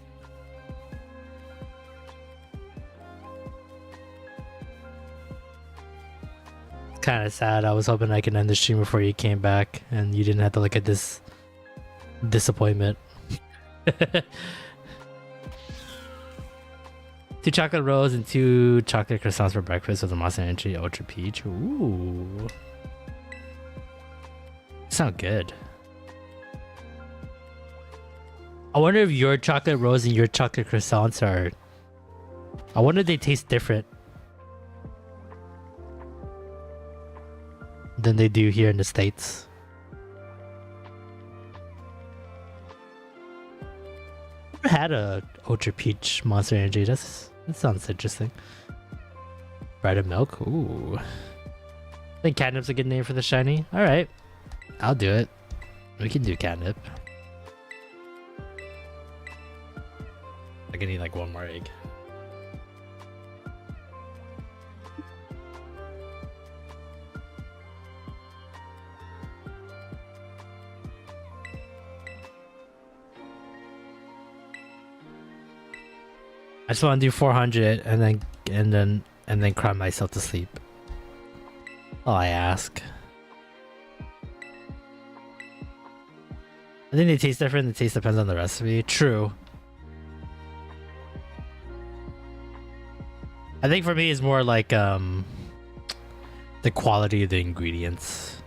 It's kind of sad. I was hoping I could end the stream before you came back and you didn't have to look at this disappointment. 2 chocolate rolls and 2 chocolate croissants for breakfast with a Monster Energy Ultra Peach. Ooh. Sound good. I wonder if your chocolate rolls and your chocolate croissants are... I wonder if they taste different than they do here in the States. Never had a Ultra Peach Monster Energy. That sounds interesting. Bread and milk. Ooh. I think catnip's a good name for the shiny. Alright. I'll do it. We can do catnip. I can need like 1 more egg. I just want to do 400 and then cry myself to sleep. All I ask. I think they taste different. The taste depends on the recipe. True. I think for me it's more like the quality of the ingredients.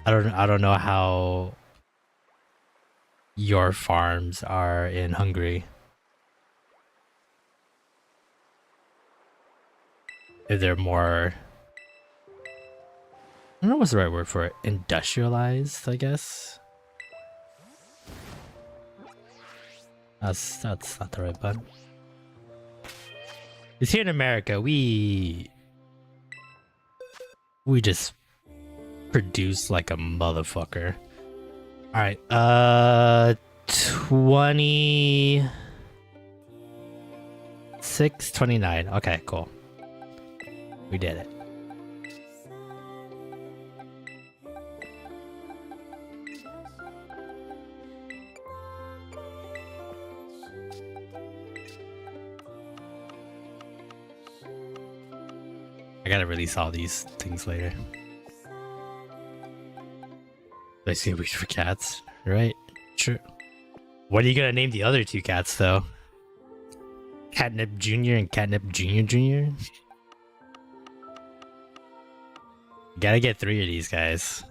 I don't know how your farms are in Hungary. If they're more, I don't know what's the right word for it. Industrialized, I guess. That's not the right button. It's here in America. We just produce like a motherfucker. All right, 26, 29. Okay, cool. We did it. I gotta release all these things later. I see a wish for cats, right? True. What are you gonna name the other 2 cats, though? Catnip Jr. and Catnip Jr. Jr.? Gotta get 3 of these guys.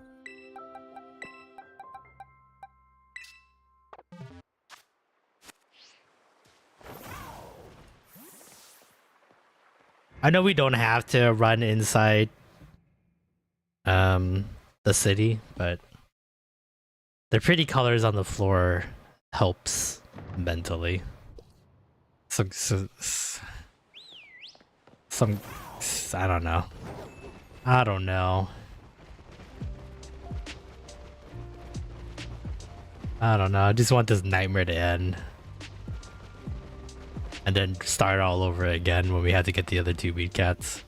I know we don't have to run inside the city, but the pretty colors on the floor helps mentally. So some... I don't know. I don't know. I don't know. I just want this nightmare to end. And then start all over again when we have to get the other two beat cats.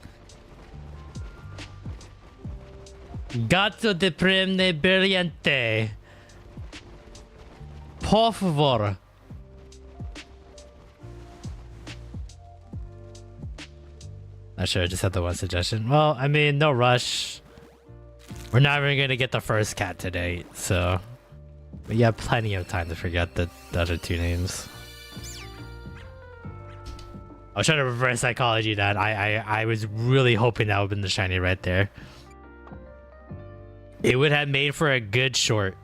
Gato de premne brillante. Por favor. Not sure, I just had the one suggestion. Well, I mean, no rush. We're not even gonna get the first cat today, so we have plenty of time to forget the other two names. I was trying to reverse psychology that. I was really hoping that would have been the shiny right there. It would have made for a good short.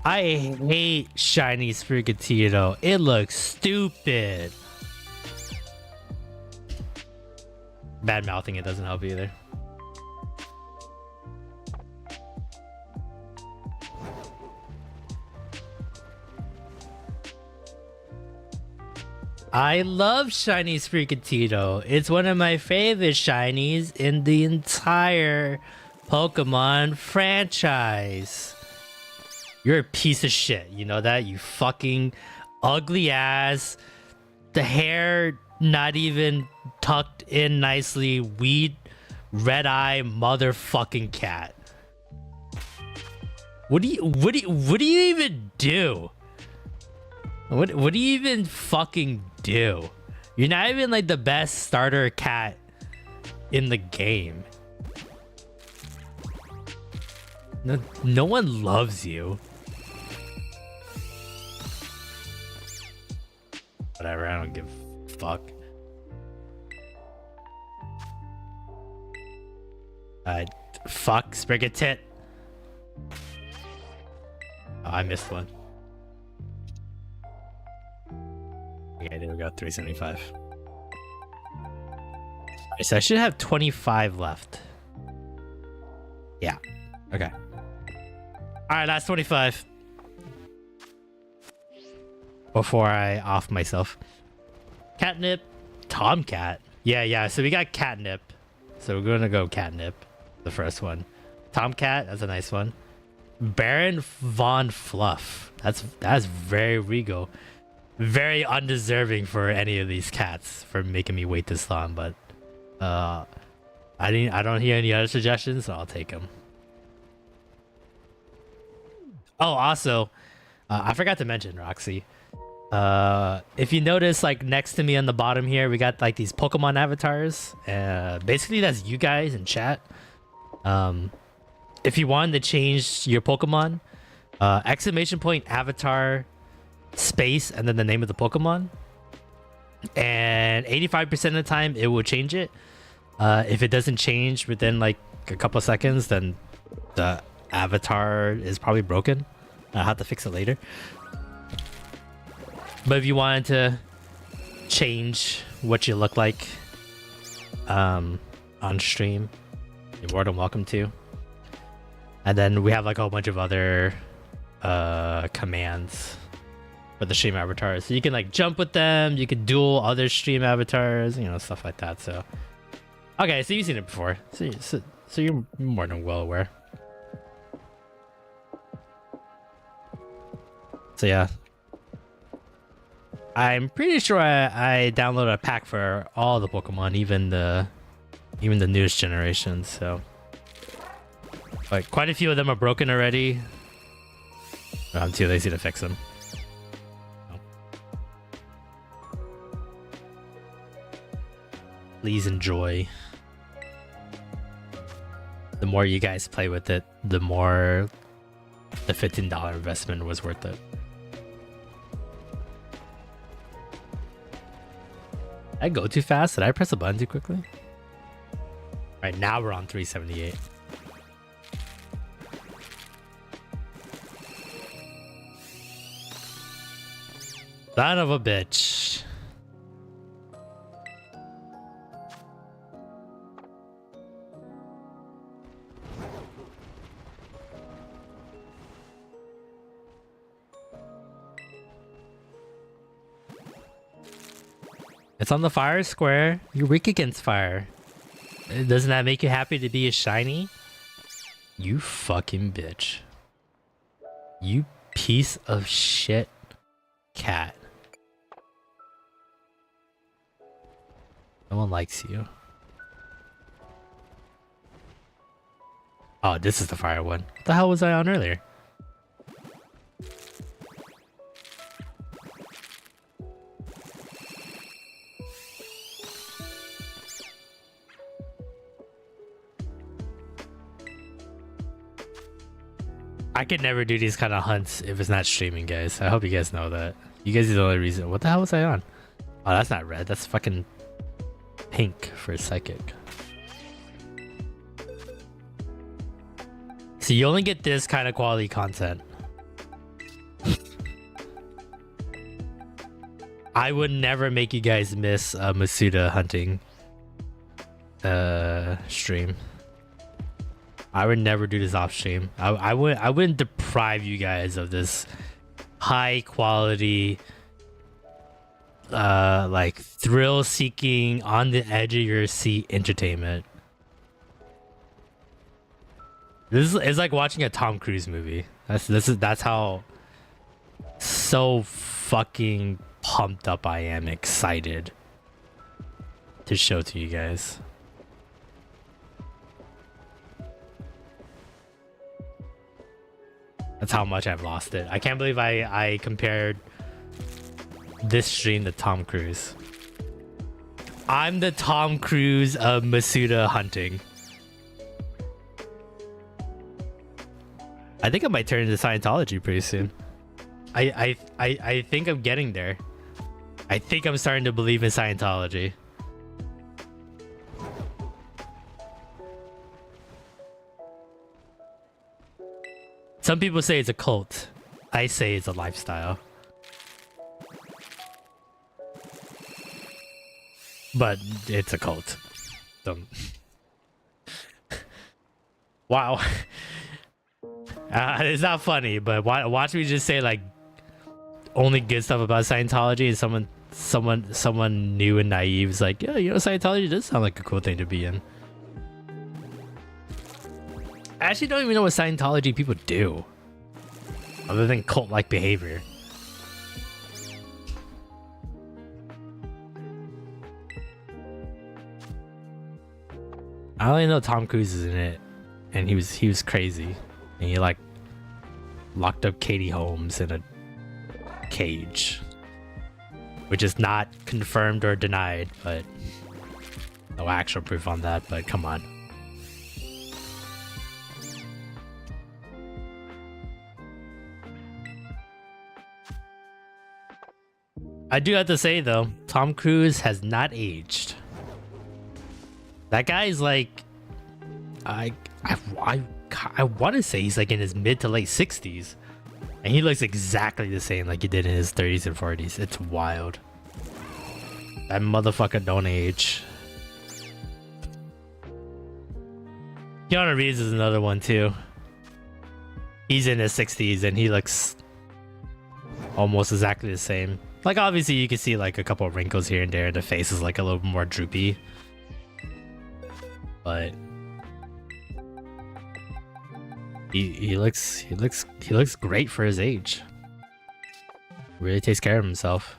I hate shiny Sprigatito. It looks stupid. Bad mouthing it doesn't help either. I love shiny Sprigatito. It's one of my favorite shinies in the entire Pokemon franchise. You're a piece of shit. You know that? You fucking ugly ass. The hair not even tucked in nicely. Weed, red eye motherfucking cat. What do you even do? What do you even fucking do? You're not even like the best starter cat in the game. No one loves you. Whatever, I don't give a fuck. Fuck, Sprigatit. Oh, I missed one. Okay, there we go, 375. Alright, so I should have 25 left. Yeah, okay. Alright, that's 25. Before I off myself. Catnip. Tomcat. Yeah, so we got Catnip. So we're gonna go Catnip. The first one. Tomcat, that's a nice one. Baron Von Fluff. That's very regal. Very undeserving for any of these cats for making me wait this long, but I don't hear any other suggestions, so I'll take them. Oh, also, I forgot to mention, Roxy. If you notice, like next to me on the bottom here, we got like these Pokemon avatars. Basically that's you guys in chat. If you wanted to change your Pokemon, exclamation point avatar space and then the name of the Pokemon, and 85% of the time it will change it. If it doesn't change within like a couple seconds, then the avatar is probably broken. I'll have to fix it later. But if you wanted to change what you look like on stream, you're more than welcome to. And then we have like a whole bunch of other commands for the stream avatars. So you can like jump with them, you can duel other stream avatars, you know, stuff like that. So okay, so you've seen it before. So you're more than well aware. So yeah. I'm pretty sure I downloaded a pack for all the Pokemon, even the newest generation. So, like, quite a few of them are broken already. I'm too lazy to fix them. Please enjoy. The more you guys play with it, the more the $15 investment was worth it. Did I go too fast? Did I press a button too quickly? Alright, now we're on 378. Son of a bitch. It's on the fire square. You're weak against fire. Doesn't that make you happy to be a shiny? You fucking bitch. You piece of shit cat. No one likes you. Oh, this is the fire one. What the hell was I on earlier? I could never do these kind of hunts if it's not streaming, guys. I hope you guys know that. You guys are the only reason. What the hell was I on? Oh, that's not red. That's fucking pink for psychic. So you only get this kind of quality content. I would never make you guys miss a Masuda hunting stream. I would never do this off stream. I wouldn't deprive you guys of this high quality like thrill seeking on the edge of your seat entertainment. This is like watching a Tom Cruise movie. That's how so fucking pumped up I am, excited to show to you guys. That's how much I've lost it. I can't believe I compared this stream to Tom Cruise. I'm the Tom Cruise of Masuda hunting. I think I might turn into Scientology pretty soon. I think I'm getting there. I think I'm starting to believe in Scientology. Some people say it's a cult. I say it's a lifestyle. But it's a cult. Wow. It's not funny, but watch me just say like only good stuff about Scientology, and someone new and naive is like, yeah, you know, Scientology does sound like a cool thing to be in. I actually don't even know what Scientology people do other than cult-like behavior. I only know Tom Cruise is in it, and he was crazy, and he like locked up Katie Holmes in a cage, which is not confirmed or denied, but no actual proof on that. But come on. I do have to say though, Tom Cruise has not aged. That guy is like, I want to say he's like in his mid to late 60s, and he looks exactly the same like he did in his 30s and 40s. It's wild. That motherfucker don't age. Keanu Reeves is another one too. He's in his 60s and he looks almost exactly the same. Like obviously you can see like a couple of wrinkles here and there, and the face is like a little more droopy. But he looks great for his age. Really takes care of himself.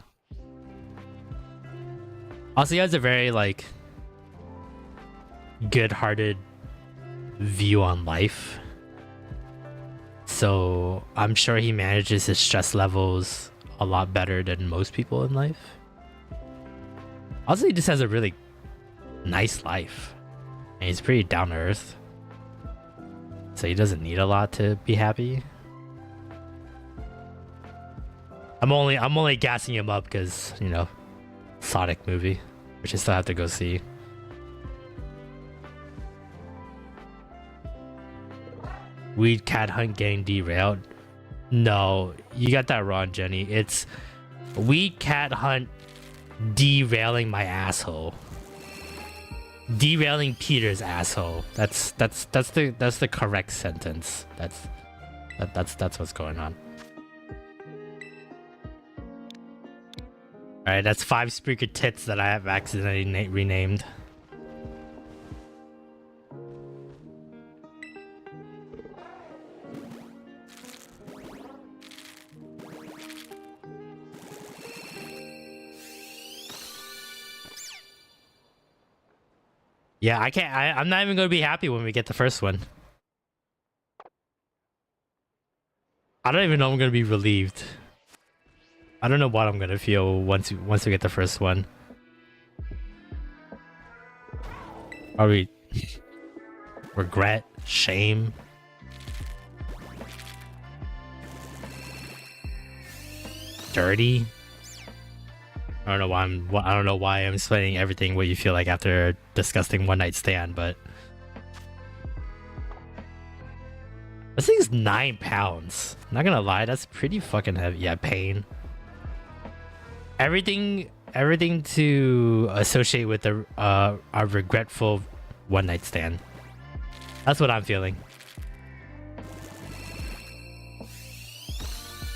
Also, he has a very like good-hearted view on life. So I'm sure he manages his stress levels a lot better than most people in life. Also, he just has a really nice life. And he's pretty down to earth. So he doesn't need a lot to be happy. I'm only gassing him up because, you know, Sonic movie, which I still have to go see. Weed cat hunt getting derailed. No, you got that wrong, Jenny. It's weed cat hunt derailing my asshole. Derailing Peter's asshole. That's the correct sentence. That's what's going on. Alright, that's 5 speaker tits that I have accidentally renamed. Yeah, I can't. I'm not even gonna be happy when we get the first one. I don't even know if I'm gonna be relieved. I don't know what I'm gonna feel once we get the first one. Probably regret, shame. Dirty. I don't know why I'm explaining everything what you feel like after a disgusting one night stand, but this thing's 9 pounds. Not gonna lie, that's pretty fucking heavy. Yeah, pain. Everything to associate with a regretful one night stand. That's what I'm feeling.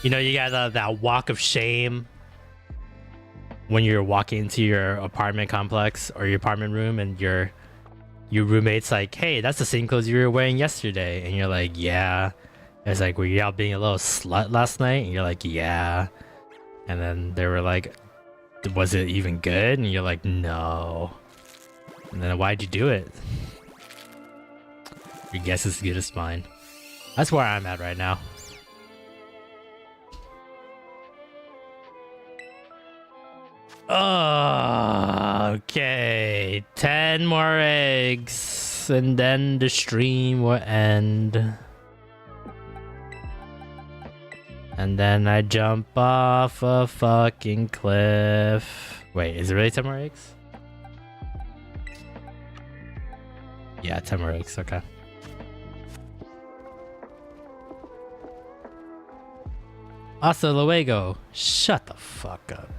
You know, you got that walk of shame when you're walking into your apartment complex or your apartment room and your roommate's like, hey, that's the same clothes you were wearing yesterday. And you're like, yeah. It's like, were you out being a little slut last night? And you're like, yeah. And then they were like, was it even good? And you're like, no. And then why'd you do it? Your guess is as good as mine. That's where I'm at right now. Okay, 10 more eggs, and then the stream will end. And then I jump off a fucking cliff. Wait, is it really 10 more eggs? Yeah, 10 more eggs, okay. Hasta luego. Shut the fuck up.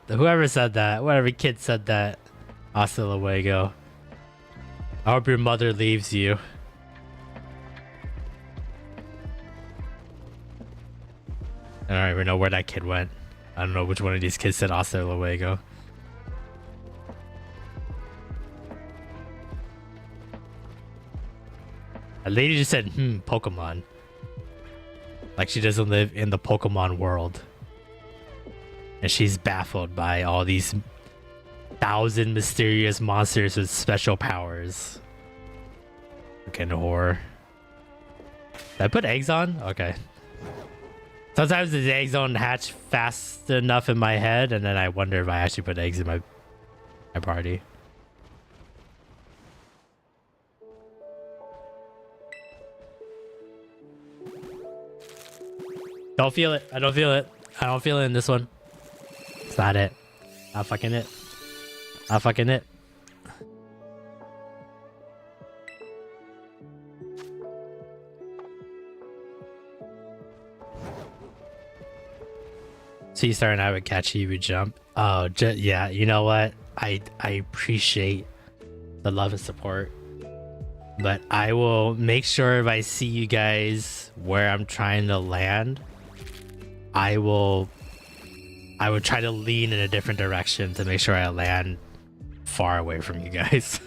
Whoever said that, whatever kid said that. Hasta luego. I hope your mother leaves you. I don't even know where that kid went. I don't know which one of these kids said hasta luego. A lady just said, Pokemon. Like she doesn't live in the Pokemon world. And she's baffled by all these 1,000 mysterious monsters with special powers. Okay, no horror. Did I put eggs on? Okay. Sometimes the eggs don't hatch fast enough in my head, and then I wonder if I actually put eggs in my party. Don't feel it. I don't feel it. I don't feel it in this one. It's not it. Not fucking it. Not fucking it. So you starting out with catchy, you would jump. Oh, yeah. You know what? I appreciate the love and support, but I will make sure if I see you guys where I'm trying to land, I would try to lean in a different direction to make sure I land far away from you guys.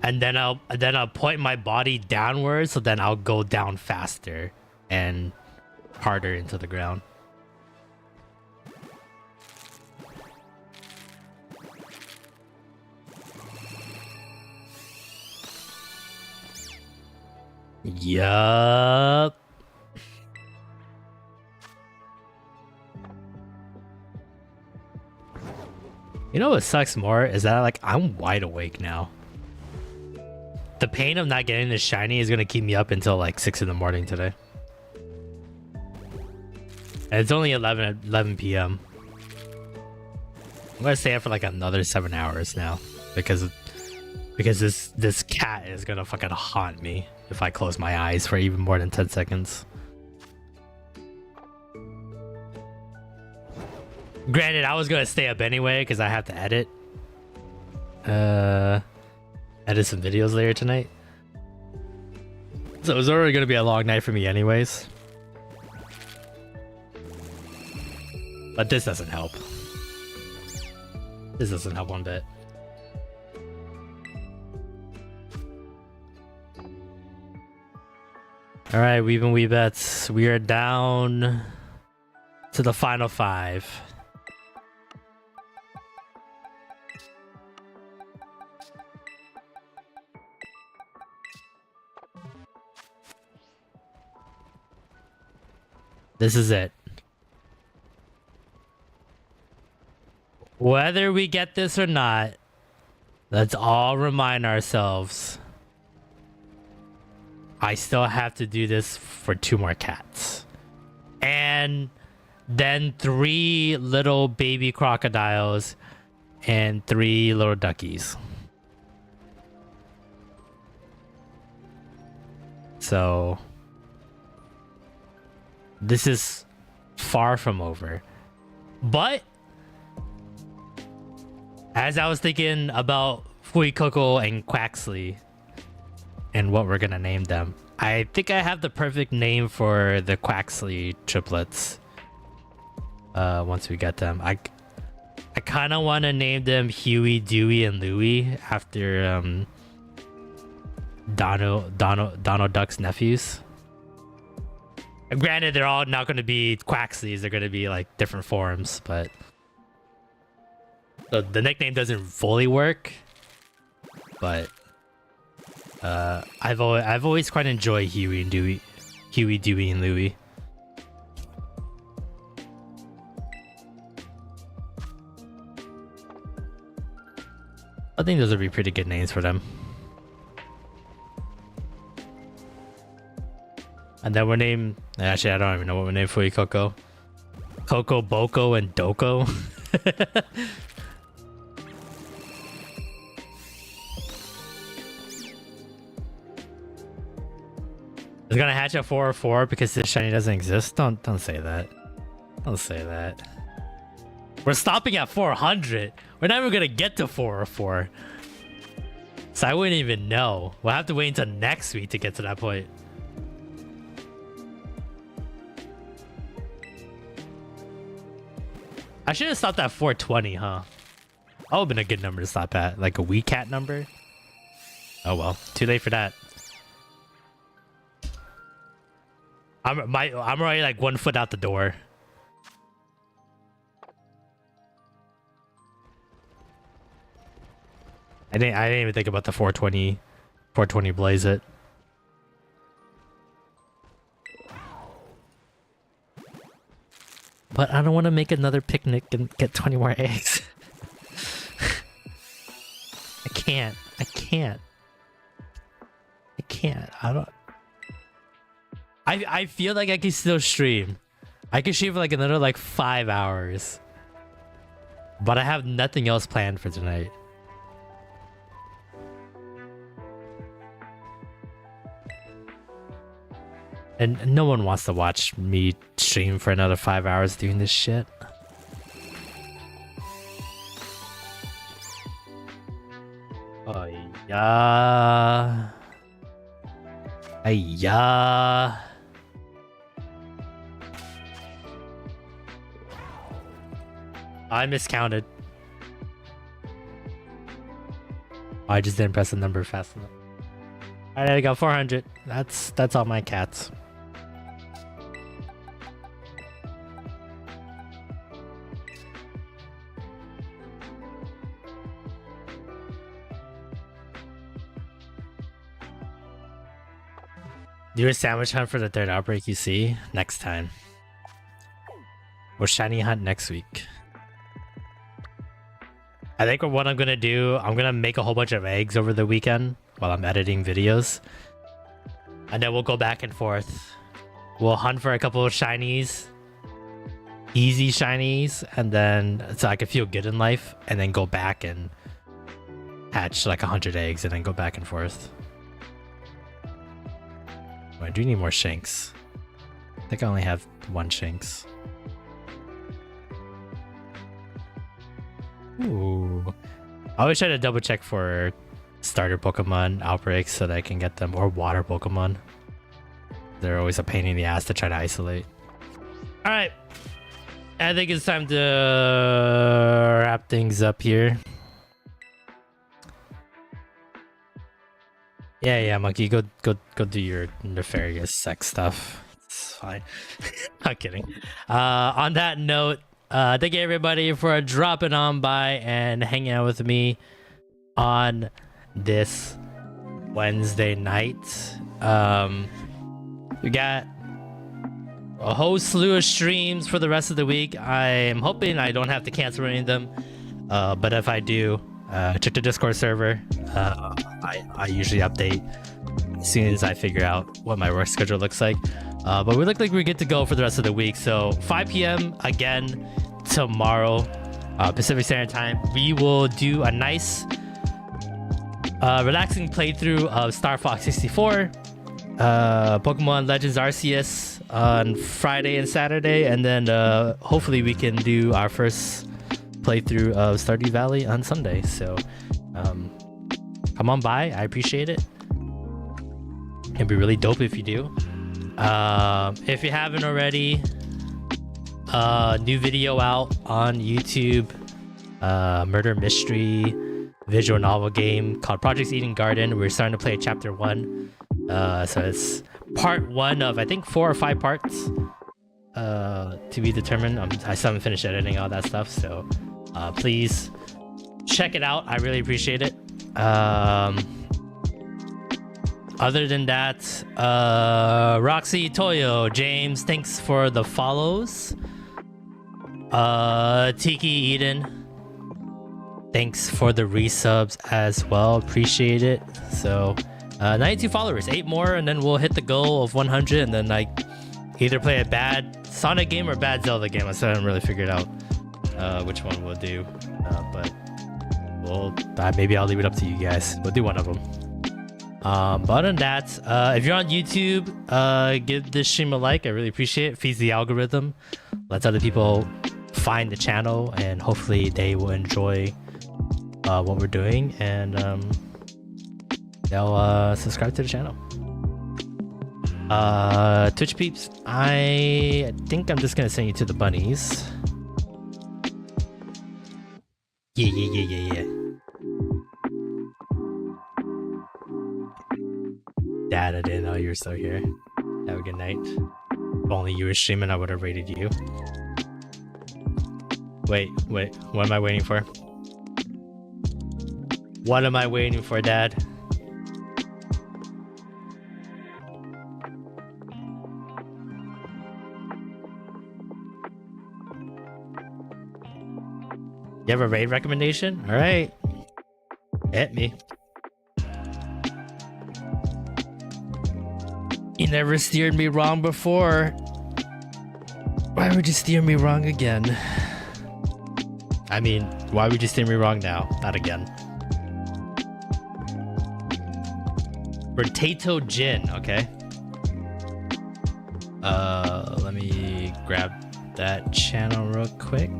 And then I'll point my body downwards, so then I'll go down faster and harder into the ground. Yup. You know what sucks more is that like I'm wide awake now. The pain of not getting this shiny is gonna keep me up until like 6 in the morning today. And it's only 11 p.m. I'm gonna stay up for like another 7 hours now because this cat is gonna fucking haunt me if I close my eyes for even more than 10 seconds. Granted, I was gonna stay up anyway because I have to edit. Edit some videos later tonight. So it was already gonna be a long night for me anyways. But this doesn't help. This doesn't help one bit. Alright, Weeb and Weebettes. We are down to the final 5. This is it. Whether we get this or not, let's all remind ourselves I still have to do this for 2 more cats. And then 3 little baby crocodiles and 3 little duckies. So this is far from over. But as I was thinking about Fuikoko and Quaxley and what we're gonna name them, I think I have the perfect name for the Quaxley triplets. Once we get them, I kind of want to name them Huey, Dewey, and Louie after Donald Duck's nephews. And granted, they're all not going to be Quaxleys; they're going to be like different forms, but the nickname doesn't fully work. But I've always quite enjoyed Huey, Dewey, and Louie. I think those would be pretty good names for them. And then we're named... Actually, I don't even know what we're named for Coco. Coco, Boko, and Doko. It's gonna hatch at 404 because this shiny doesn't exist? Don't say that. Don't say that. We're stopping at 400. We're not even gonna get to 404. So I wouldn't even know. We'll have to wait until next week to get to that point. I should have stopped at 420, huh? That would have been a good number to stop at. Like a wee cat number. Oh well, too late for that. I'm already like 1 foot out the door. I didn't even think about the 420 blaze it. But I don't want to make another picnic and get 20 more eggs. I can't. I feel like I can still stream. I can stream for like another like 5 hours. But I have nothing else planned for tonight. And no one wants to watch me stream for another 5 hours doing this shit. Oh yeah. Yeah. I miscounted. I just didn't press the number fast enough. Alright, I got 400. That's all my cats. Do a sandwich hunt for the 3rd outbreak you see next time. Or shiny hunt next week. I think what I'm gonna do, I'm gonna make a whole bunch of eggs over the weekend while I'm editing videos. And then we'll go back and forth. We'll hunt for a couple of shinies. Easy shinies. And then so I can feel good in life. And then go back and hatch like 100 eggs and then go back and forth. I do need more shanks. I think I only have 1 shanks. Ooh. I always try to double check for starter Pokemon outbreaks so that I can get them, or water Pokemon. They're always a pain in the ass to try to isolate. All right, I think it's time to wrap things up here. Yeah, Monkey, go do your nefarious sex stuff. It's fine. Not kidding. On that note, thank you everybody for dropping on by and hanging out with me on this Wednesday night. We got a whole slew of streams for the rest of the week. I'm hoping I don't have to cancel any of them, but if I do, check the Discord server. I usually update as soon as I figure out what my work schedule looks like. But we look like we're good to go for the rest of the week. So 5 p.m. again tomorrow, Pacific Standard Time. We will do a nice, relaxing playthrough of Star Fox 64, Pokemon Legends Arceus on Friday and Saturday, and then hopefully we can do our first playthrough of Stardew Valley on Sunday. So come on by, I appreciate it. It'd be really dope if you do. If you haven't already, new video out on YouTube, murder mystery visual novel game called Project Eden Garden. We're starting to play chapter 1, so it's part 1 of I think 4 or 5 parts to be determined. I still haven't finished editing all that stuff, so please check it out. I really appreciate it. Other than that, Roxy, Toyo, James, thanks for the follows. Tiki, Eden, thanks for the resubs as well. Appreciate it. So 92 followers, 8 more, and then we'll hit the goal of 100, and then I either play a bad Sonic game or a bad Zelda game. I still haven't really figured out which one we'll do, but maybe I'll leave it up to you guys. We'll do one of them. But other than that, if you're on YouTube, give this stream a like. I really appreciate it. Feeds the algorithm, lets other people find the channel, and hopefully they will enjoy what we're doing, and they'll subscribe to the channel. Twitch peeps, I think I'm just gonna send you to the bunnies. Yeah. Dad, I didn't know you were still here. Have a good night. If only you were streaming, I would have rated you. Wait, what am I waiting for? What am I waiting for, Dad? You have a raid recommendation? Alright. Hit me. You never steered me wrong before. Why would you steer me wrong again? I mean, why would you steer me wrong now? Not again. Potato gin, okay. Let me grab that channel real quick.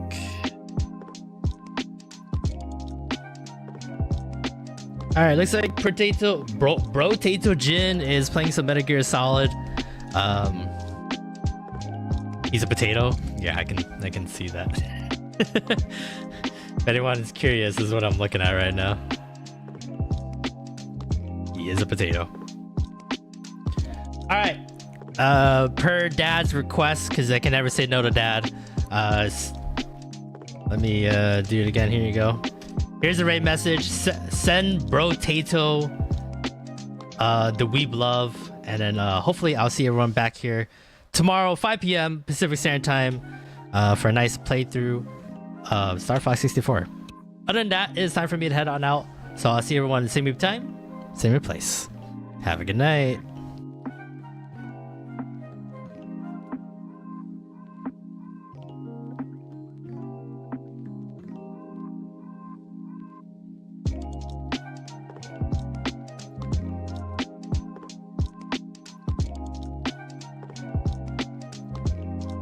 Alright, looks like Potato Jin is playing some Metal Gear Solid. He's a potato. Yeah, I can see that. If anyone is curious, this is what I'm looking at right now. He is a potato. Alright. Per Dad's request, because I can never say no to Dad. Let me do it again. Here you go. Here's a raid message. Send Brotato the Weeb love, and then hopefully I'll see everyone back here tomorrow, 5 p.m. Pacific Standard Time, for a nice playthrough of Star Fox 64. Other than that, it's time for me to head on out. So I'll see everyone at the same time, same place. Have a good night.